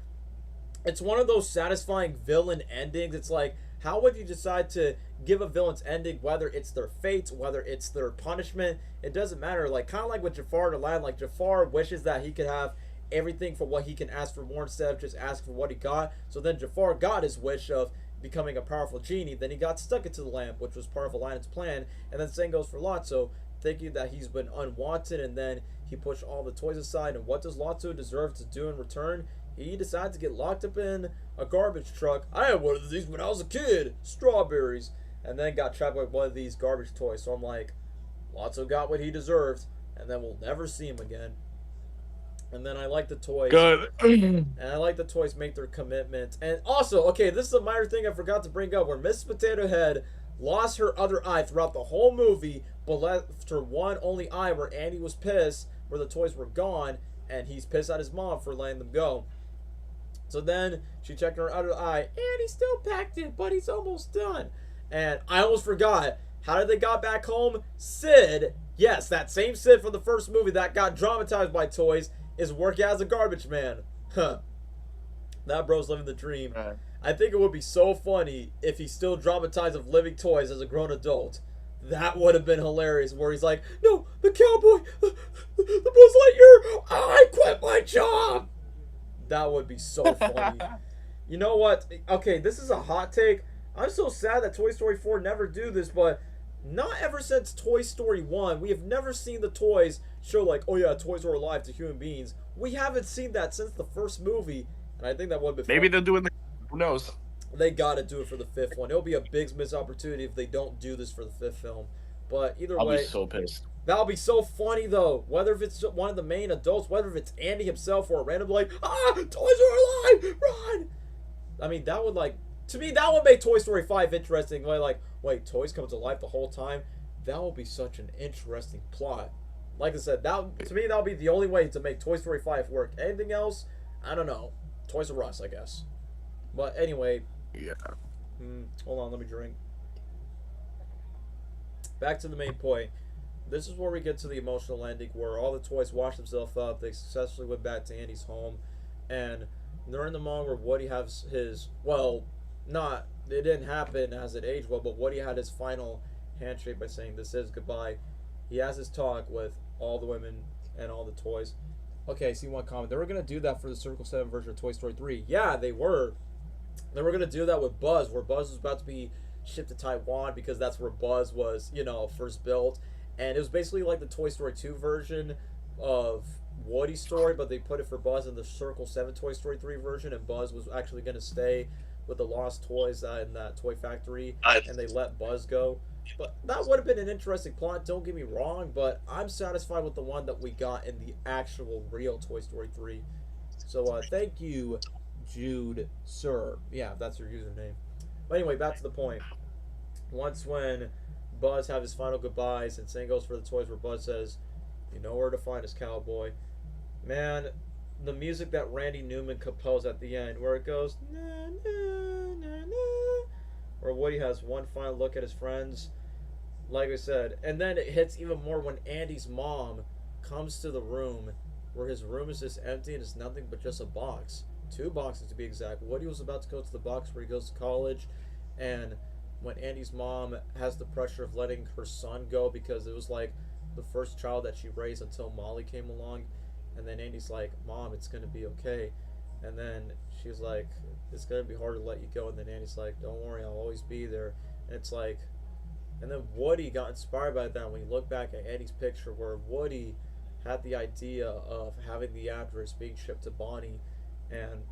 it's one of those satisfying villain endings. It's like, how would you decide to give a villain's ending, whether it's their fate, whether it's their punishment? It doesn't matter. Like, kind of like with Jafar and Aladdin. Like, Jafar wishes that he could have everything for what he can ask for more instead of just asking for what he got. So then Jafar got his wish of becoming a powerful genie. Then he got stuck into the lamp, which was part of Aladdin's plan. And then same goes for Lotso, thinking that he's been unwanted, and then he pushed all the toys aside. And what does Lotso deserve to do in return? He decides to get locked up in a garbage truck. I had one of these when I was a kid, strawberries, and then got trapped by one of these garbage toys. So I'm like, Lotso got what he deserved, and then we'll never see him again. And then I like the toys. Good. And I like the toys make their commitment. And also, okay, this is a minor thing I forgot to bring up, where Miss Potato Head lost her other eye throughout the whole movie, but left her one only eye, where Andy was pissed, where the toys were gone, and he's pissed at his mom for letting them go. So then she checked her other eye, and he's still packed in, but he's almost done. And I almost forgot, how did they got back home? Sid, yes, that same Sid from the first movie that got dramatized by toys, is working as a garbage man. Huh. That bro's living the dream. Right. I think it would be so funny if he still dramatized of living toys as a grown adult. That would have been hilarious, where he's like, no, the cowboy, the Buzz Lightyear, I quit my job. That would be so funny. You know what? Okay, this is a hot take. I'm so sad that Toy Story 4 never do this, but not ever since Toy Story 1, we have never seen the toys show like, oh yeah, toys are alive to human beings. We haven't seen that since the first movie, and I think that would be Maybe fun. they'll do it. Who knows? They gotta do it for the fifth one. It'll be a big missed opportunity if they don't do this for the fifth film. But either I'll way, be so pissed. that'll be so funny though. Whether if it's one of the main adults, whether if it's Andy himself or a random like, toys are alive, run! I mean, that would like To me, that would make Toy Story 5 interesting. Like, wait, toys come to life the whole time? That would be such an interesting plot. Like I said, to me, that would be the only way to make Toy Story 5 work. Anything else, I don't know. Toys R Us, I guess. But anyway. Yeah. Hold on, let me drink. Back to the main point. This is where we get to the emotional ending where all the toys wash themselves up. They successfully went back to Andy's home. And they're in the moment where Woody has his, well, not, it didn't happen as it aged well, but Woody had his final handshake by saying, "This is goodbye." He has his talk with all the women and all the toys. Okay, I see one comment. They were going to do that for the Circle 7 version of Toy Story 3. Yeah, they were. They were going to do that with Buzz, where Buzz was about to be shipped to Taiwan because that's where Buzz was, first built. And it was basically like the Toy Story 2 version of Woody's story, but they put it for Buzz in the Circle 7 Toy Story 3 version, and Buzz was actually going to stay with the lost toys in that toy factory, and they let Buzz go. But that would have been an interesting plot, don't get me wrong, but I'm satisfied with the one that we got in the actual real Toy Story 3. So thank you, Jude Sir. Yeah, that's your username. But anyway, back to the point. Once when Buzz have his final goodbyes and same goes for the toys where Buzz says, "You know where to find us, cowboy." Man, the music that Randy Newman composed at the end, where it goes, na, na, na, na, where Woody has one final look at his friends, like I said, and then it hits even more when Andy's mom comes to the room, where his room is just empty and it's nothing but just a box. 2 boxes to be exact. Woody was about to go to the box where he goes to college, and when Andy's mom has the pressure of letting her son go because it was like the first child that she raised until Molly came along, and then Andy's like, "Mom, it's gonna be okay," and then she's like, "It's gonna be hard to let you go," and then Andy's like, "Don't worry, I'll always be there." And it's like, and then Woody got inspired by that when you look back at Andy's picture where Woody had the idea of having the address being shipped to Bonnie, and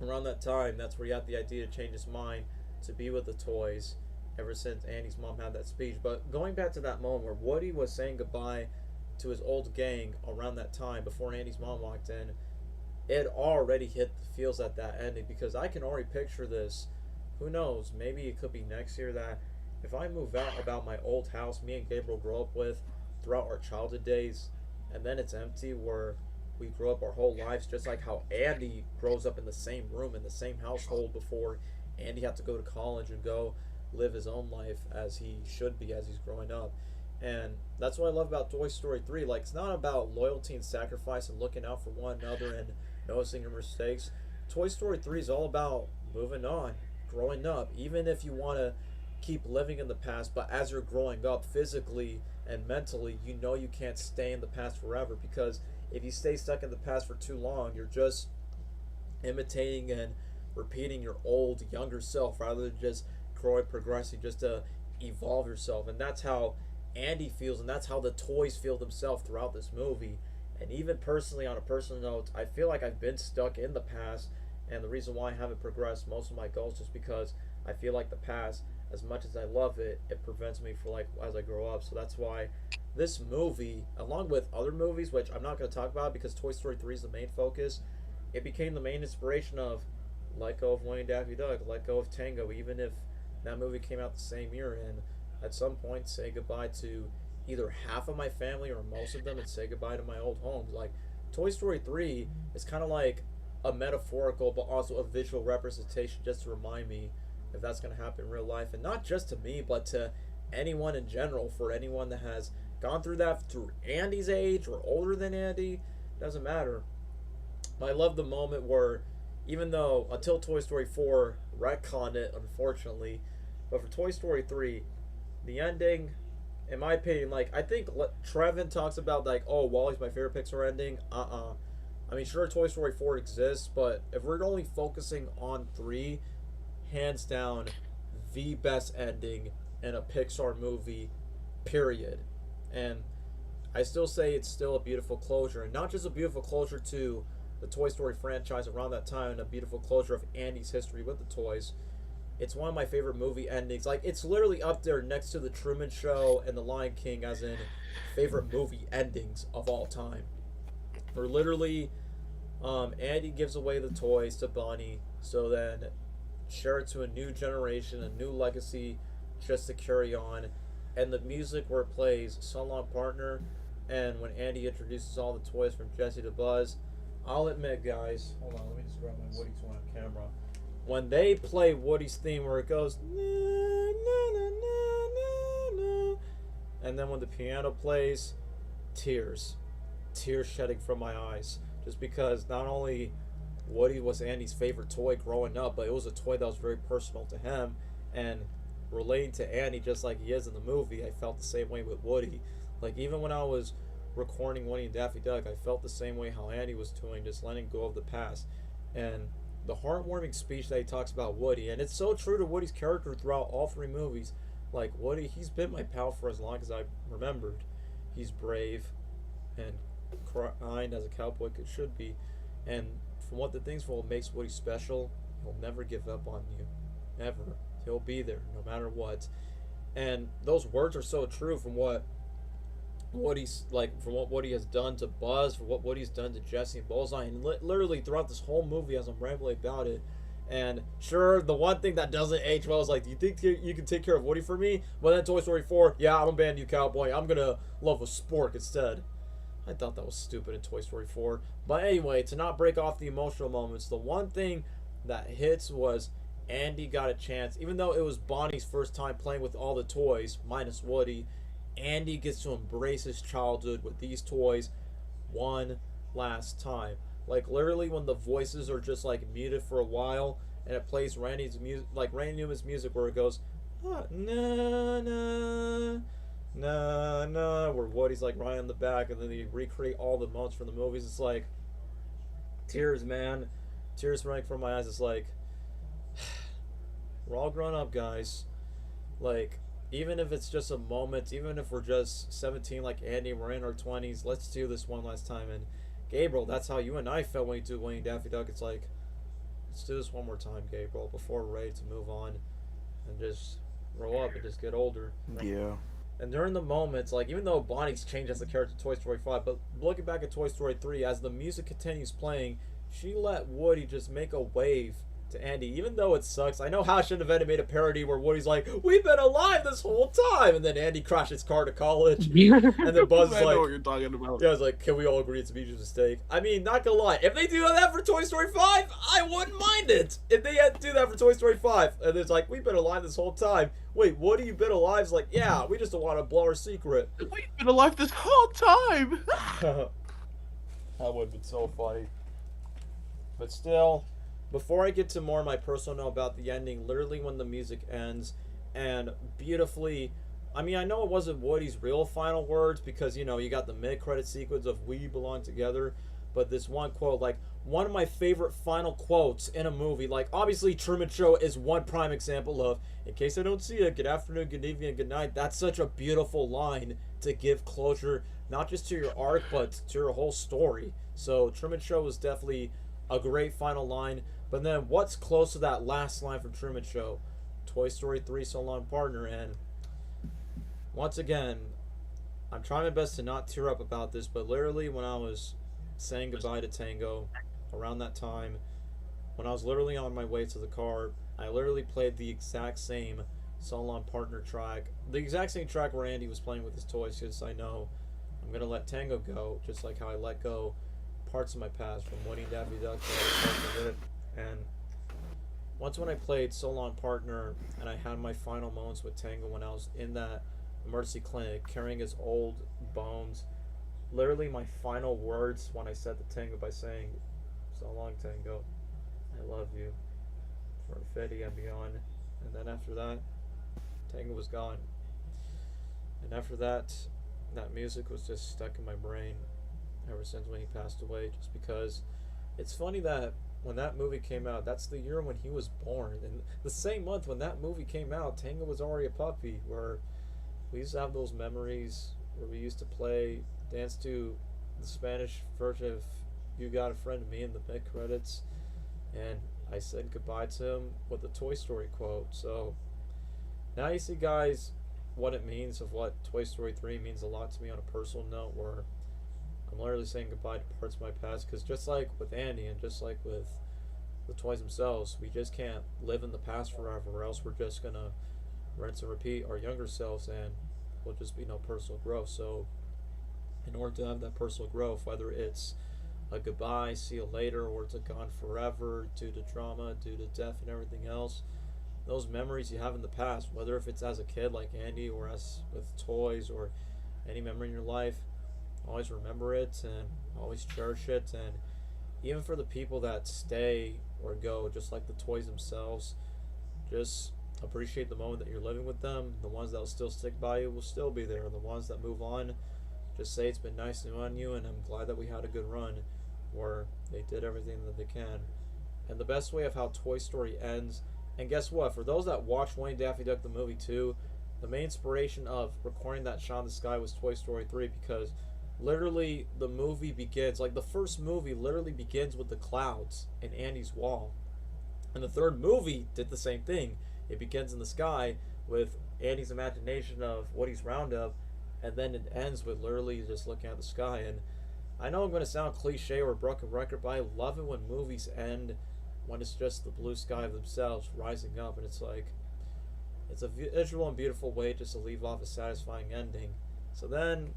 around that time that's where he had the idea to change his mind to be with the toys ever since Andy's mom had that speech. But going back to that moment where Woody was saying goodbye to his old gang around that time before Andy's mom walked in, it already hit the feels at that ending, because I can already picture this. Who knows, maybe it could be next year that if I move out about my old house me and Gabriel grew up with throughout our childhood days, and then it's empty where we grew up our whole lives, just like how Andy grows up in the same room in the same household before Andy had to go to college and go live his own life as he should be as he's growing up. And that's what I love about Toy Story 3. Like, it's not about loyalty and sacrifice and looking out for one another and noticing your mistakes. Toy Story 3 is all about moving on, growing up, even if you want to keep living in the past, but as you're growing up physically and mentally, you know you can't stay in the past forever, because if you stay stuck in the past for too long, you're just imitating and repeating your old, younger self rather than just growing, progressing, just to evolve yourself. And that's how Andy feels, and that's how the toys feel themselves throughout this movie. And even personally, on a personal note, I feel like I've been stuck in the past, and the reason why I haven't progressed most of my goals is because I feel like the past, as much as I love it, it prevents me for like as I grow up. So that's why this movie, along with other movies, which I'm not going to talk about because Toy Story 3 is the main focus, it became the main inspiration of let go of Wayne Daffy Duck, let go of Tango, even if that movie came out the same year, and at some point say goodbye to either half of my family or most of them and say goodbye to my old homes. Like, Toy Story 3 is kind of like a metaphorical but also a visual representation just to remind me if that's going to happen in real life, and not just to me but to anyone in general. For anyone that has gone through that through Andy's age or older than Andy, doesn't matter. I love the moment where, even though until Toy Story 4 retconned it unfortunately, but for Toy Story 3, the ending, in my opinion, like, I think Trevin talks about like, oh, Wally's my favorite Pixar ending. I mean, sure, Toy Story 4 exists, but if we're only focusing on 3, hands down the best ending in a Pixar movie, period. And I still say it's still a beautiful closure, and not just a beautiful closure to the Toy Story franchise around that time, and a beautiful closure of Andy's history with the toys. It's one of my favorite movie endings. Like, it's literally up there next to The Truman Show and The Lion King as in favorite movie endings of all time. Where literally, Andy gives away the toys to Bonnie, so then share it to a new generation, a new legacy, just to carry on. And the music where it plays "So Long Partner," and when Andy introduces all the toys from Jesse to Buzz, I'll admit, guys, hold on, let me just grab my Woody toy on camera. When they play Woody's theme where it goes, na, na, na, na, na, na, and then when the piano plays, tears shedding from my eyes, just because not only Woody was Andy's favorite toy growing up, but it was a toy that was very personal to him, and relating to Andy just like he is in the movie, I felt the same way with Woody. Like, even when I was recording Woody and Daffy Duck, I felt the same way how Andy was doing, just letting go of the past. And the heartwarming speech that he talks about Woody, and it's so true to Woody's character throughout all three movies. Like, Woody, he's been my pal for as long as I remembered. He's brave and kind as a cowboy should be. And from what makes Woody special, he'll never give up on you. Ever. He'll be there no matter what. And those words are so true from what Woody has done to Buzz, for what Woody's done to Jesse and Bullseye, and literally throughout this whole movie as I'm rambling about it. And sure, the one thing that doesn't age well is like, do you think you can take care of Woody for me? But then Toy Story 4, yeah, I'm gonna ban you, cowboy. I'm gonna love a spork instead. I thought that was stupid in Toy Story 4. But anyway, to not break off the emotional moments, the one thing that hits was Andy got a chance. Even though it was Bonnie's first time playing with all the toys, minus Woody, Andy gets to embrace his childhood with these toys one last time. Like, literally when the voices are just like muted for a while and it plays Randy's music, like Randy Newman's music, where it goes na na na na, where Woody's like right in the back, and then they recreate all the moments from the movies. It's like tears, man, tears running from my eyes. It's like we're all grown up, guys. Like, even if it's just a moment, even if we're just 17 like Andy, we're in our 20s, let's do this one last time. And Gabriel, that's how you and I felt when you do Wayne Daffy Duck. It's like, let's do this one more time, Gabriel, before we're ready to move on and just grow up and just get older. Yeah. And during the moments, like, even though Bonnie's changed as a character in Toy Story 5, but looking back at Toy Story 3, as the music continues playing, she let Woody just make a wave to Andy, even though it sucks. I know How Shouldn't Have Ended made a parody where Woody's like, we've been alive this whole time, and then Andy crashed his car to college, and then Buzz is I know like, what you're talking about. yeah, I was like, can we all agree it's a major mistake? I mean, not gonna lie, if they do that for Toy Story 5, I wouldn't mind it. If they had to do that for Toy Story 5, and it's like, we've been alive this whole time. Wait, Woody, you've been alive? It's like, yeah, we just don't want to blow our secret. We've been alive this whole time. That would have been so funny. But still, before I get to more of my personal note about the ending, literally when the music ends, and beautifully, I mean, I know it wasn't Woody's real final words, because, you know, you got the mid-credit sequence of "We Belong Together," but this one quote, like, one of my favorite final quotes in a movie, like, obviously Truman Show is one prime example of, in case I don't see it, good afternoon, good evening, and good night. That's such a beautiful line to give closure, not just to your arc, but to your whole story. So Truman Show was definitely a great final line. But then what's close to that last line from Truman Show? Toy Story 3, So Long Partner. And once again, I'm trying my best to not tear up about this, but literally when I was saying goodbye to Tango around that time, when I was literally on my way to the car, I literally played the exact same So Long Partner track, the exact same track where Andy was playing with his toys, because I know I'm going to let Tango go, just like how I let go parts of my past from Woody and Daffy Duck to other parts of it. And once when I played So Long Partner and I had my final moments with Tango when I was in that emergency clinic carrying his old bones, literally my final words when I said to Tango by saying, "So long, Tango, I love you for infinity and beyond." And then after that, Tango was gone. And after that, that music was just stuck in my brain ever since when he passed away, just because it's funny that when that movie came out, that's the year when he was born, and the same month when that movie came out, Tango was already a puppy, where we used to have those memories where we used to dance to the Spanish version of You Got a Friend in Me in the mid-credits, and I said goodbye to him with the Toy Story quote. So now you see, guys, what it means, of what Toy Story 3 means a lot to me on a personal note, where I'm literally saying goodbye to parts of my past, because just like with Andy and just like with the toys themselves. We just can't live in the past forever, or else we're just gonna rinse and repeat our younger selves, and will just be no personal growth. So, in order to have that personal growth, whether it's a goodbye, see you later, or it's a gone forever due to trauma, due to death, and everything else, those memories you have in the past, whether if it's as a kid like Andy, or as with toys, or any memory in your life, always remember it and always cherish it. And even for the people that stay or go, just like the toys themselves, just appreciate the moment that you're living with them. The ones that will still stick by you will still be there. The ones that move on, just say it's been nice knowing you, and I'm glad that we had a good run where they did everything that they can. And the best way of how Toy Story ends, and guess what, for those that watched Wayne Daffy Duck the movie too, the main inspiration of recording that shot in the sky was Toy Story 3, because literally the movie begins, like the first movie literally begins with the clouds in Andy's wall. And the third movie did the same thing. It begins in the sky with Andy's imagination of what he's round of, and then it ends with literally just looking at the sky. And I know I'm going to sound cliche or a broken record, but I love it when movies end when it's just the blue sky of themselves rising up, and it's like, it's a visual and beautiful way just to leave off a satisfying ending. So then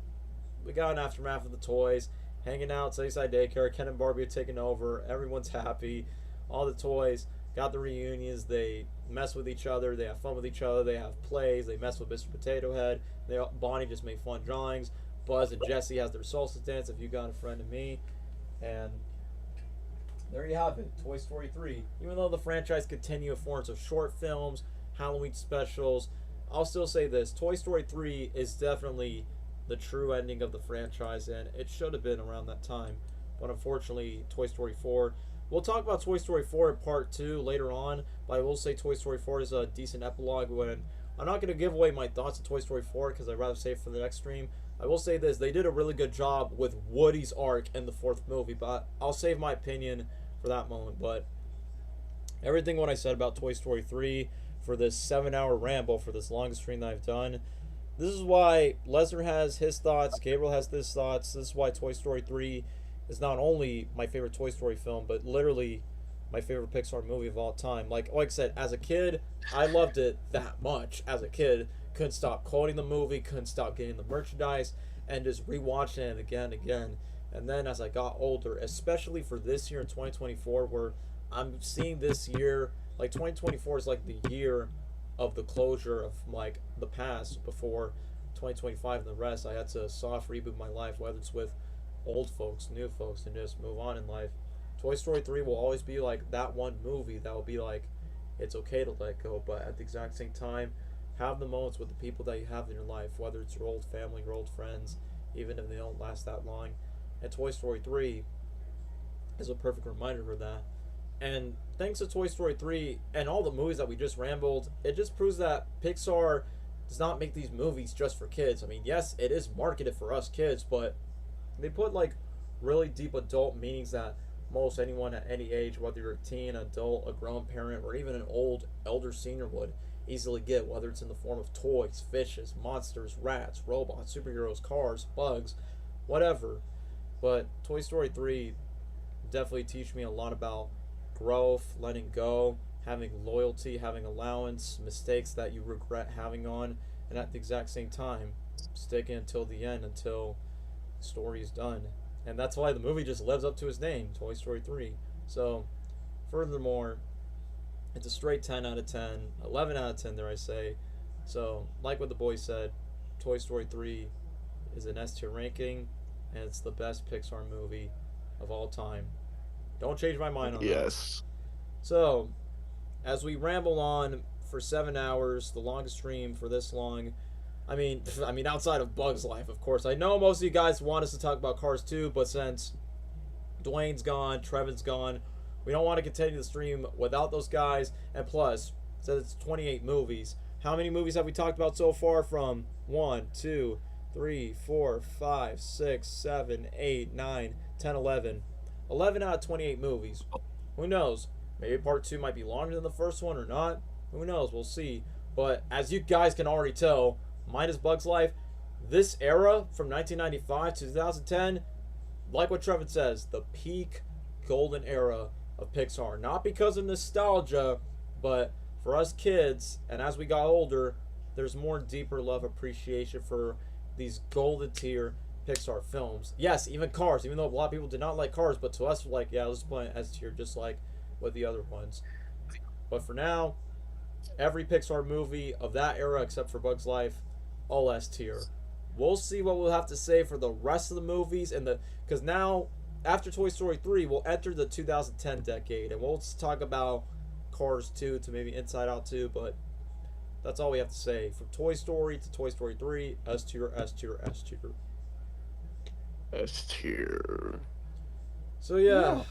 we got an aftermath of the toys, hanging out, Sunnyside Daycare, Ken and Barbie are taking over, everyone's happy, all the toys got the reunions, they mess with each other, they have fun with each other, they have plays, they mess with Mr. Potato Head, Bonnie just made fun drawings, Buzz and Jesse has their salsa dance, If You Got a Friend in Me, and there you have it, Toy Story 3. Even though the franchise continues in forms of short films, Halloween specials, I'll still say this, Toy Story 3 is definitely the true ending of the franchise, and it should have been around that time. But unfortunately, Toy Story 4, we'll talk about Toy Story 4 in part 2 later on, but I will say Toy Story 4 is a decent epilogue. When I'm not going to give away my thoughts on Toy Story 4 because I'd rather save it for the next stream. I will say this, they did a really good job with Woody's arc in the fourth movie, but I'll save my opinion for that moment. But everything what I said about Toy Story 3 for this 7-hour ramble, for this longest stream that I've done, this is why Lesnar has his thoughts, Gabriel has his thoughts. This is why Toy Story 3 is not only my favorite Toy Story film, but literally my favorite Pixar movie of all time. Like I said, as a kid, I loved it that much. As a kid, couldn't stop quoting the movie, couldn't stop getting the merchandise, and just rewatching it again and again. And then as I got older, especially for this year in 2024, where I'm seeing this year, like 2024 is like the year of the closure of like the past before 2025 and the rest. I had to soft reboot my life, whether it's with old folks, new folks, and just move on in life. Toy Story 3 will always be like that one movie that will be like, it's okay to let go, but at the exact same time, have the moments with the people that you have in your life, whether it's your old family, your old friends, even if they don't last that long. And Toy Story 3 is a perfect reminder of that. And thanks to Toy Story 3 and all the movies that we just rambled, it just proves that Pixar does not make these movies just for kids. I mean, yes, it is marketed for us kids, but they put like really deep adult meanings that most anyone at any age, whether you're a teen, adult, a grown parent, or even an old elder senior would easily get, whether it's in the form of toys, fishes, monsters, rats, robots, superheroes, cars, bugs, whatever. But Toy Story 3 definitely teach me a lot about growth, letting go, having loyalty, having allowance, mistakes that you regret having on, and at the exact same time, sticking until the end, until the story is done. And that's why the movie just lives up to its name, Toy Story 3. So, furthermore, it's a straight 10 out of 10, 11 out of 10 dare I say. So, like what the boy said, Toy Story 3 is an S tier ranking, and it's the best Pixar movie of all time. Don't change my mind on that. Yes. So, as we ramble on for 7 hours, the longest stream for this long, I mean, outside of Bug's Life, of course. I know most of you guys want us to talk about Cars 2, but since Dwayne's gone, Trevin's gone, we don't want to continue the stream without those guys. And plus, since it's 28 movies, how many movies have we talked about so far? From 1, 2, 3, 4, 5, 6, 7, 8, 9, 10, 11. 11 out of 28 movies. Who knows? Maybe part 2 might be longer than the first one or not. Who knows? We'll see. But as you guys can already tell, minus Bug's Life, this era from 1995 to 2010, like what Trevin says, the peak golden era of Pixar. Not because of nostalgia, but for us kids, and as we got older, there's more deeper love appreciation for these golden tier Pixar films. Yes, even Cars, even though a lot of people did not like Cars, but to us, like, yeah, let's play it S tier just like with the other ones. But for now, every Pixar movie of that era except for Bug's Life, all S tier. We'll see what we'll have to say for the rest of the movies, and because now after Toy Story 3, we'll enter the 2010 decade, and we'll talk about Cars 2 to maybe Inside Out 2, but that's all we have to say. From Toy Story to Toy Story 3, S tier, S tier, S tier. S tier. So yeah,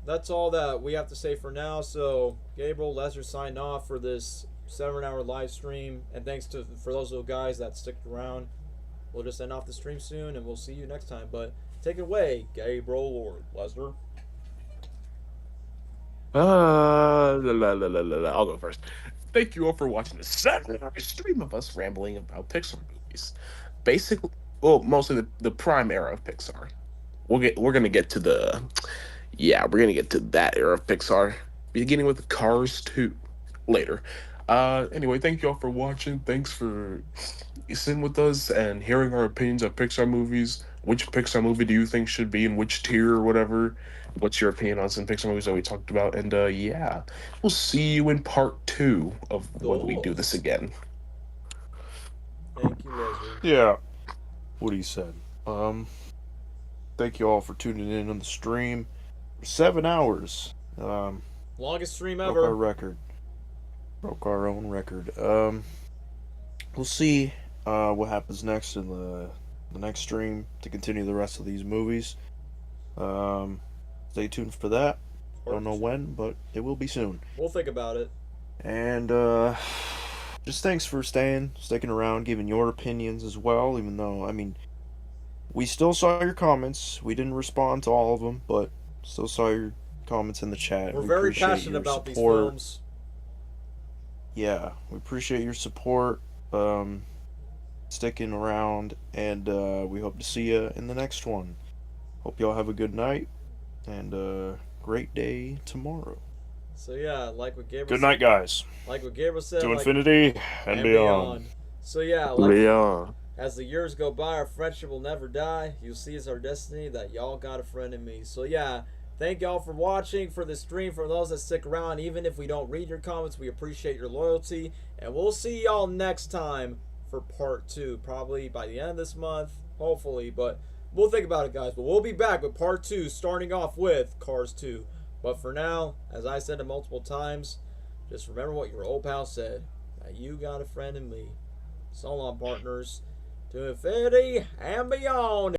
that's all that we have to say for now. So Gabriel, Lesnar signed off for this 7-hour live stream, and thanks for those little guys that stick around. We'll just end off the stream soon, and we'll see you next time. But take it away, Gabriel or Lesnar. I'll go first. Thank you all for watching the 7-hour stream of us rambling about Pixar movies. Basically, well, mostly the prime era of Pixar. We're gonna get to that era of Pixar, beginning with Cars 2 later. Anyway, thank you all for watching. Thanks for sitting with us and hearing our opinions of Pixar movies. Which Pixar movie do you think should be in which tier or whatever? What's your opinion on some Pixar movies that we talked about? And yeah, we'll see you in part 2 of when we do this again. Thank you, Lesnar. Yeah. What he said. Thank you all for tuning in on the stream. 7 hours. Longest stream Broke our ever. record. Broke our own record. We'll see what happens next in the next stream to continue the rest of these movies. Stay tuned for that. Don't know when, but it will be soon. We'll think about it. And just thanks for sticking around, giving your opinions as well. Even though, I mean, we still saw your comments. We didn't respond to all of them, but still saw your comments in the chat. We're We very appreciate passionate your about these support. films. Yeah, we appreciate your support, sticking around, and we hope to see you in the next one. Hope y'all have a good night and a great day tomorrow. So yeah, like what Gabriel Good said. night, guys. Like what Gabriel said. To like, infinity and beyond. So yeah, like, Leon. as the years go by, our friendship will never die. You'll see it's our destiny that y'all got a friend in me. So yeah, thank y'all for watching, for the stream, for those that stick around. Even if we don't read your comments, we appreciate your loyalty. And we'll see y'all next time for part 2. Probably by the end of this month, hopefully. But we'll think about it, guys. But we'll be back with part 2, starting off with Cars 2. But for now, as I said it multiple times, just remember what your old pal said, that you got a friend in me. So long, partners. To infinity and beyond.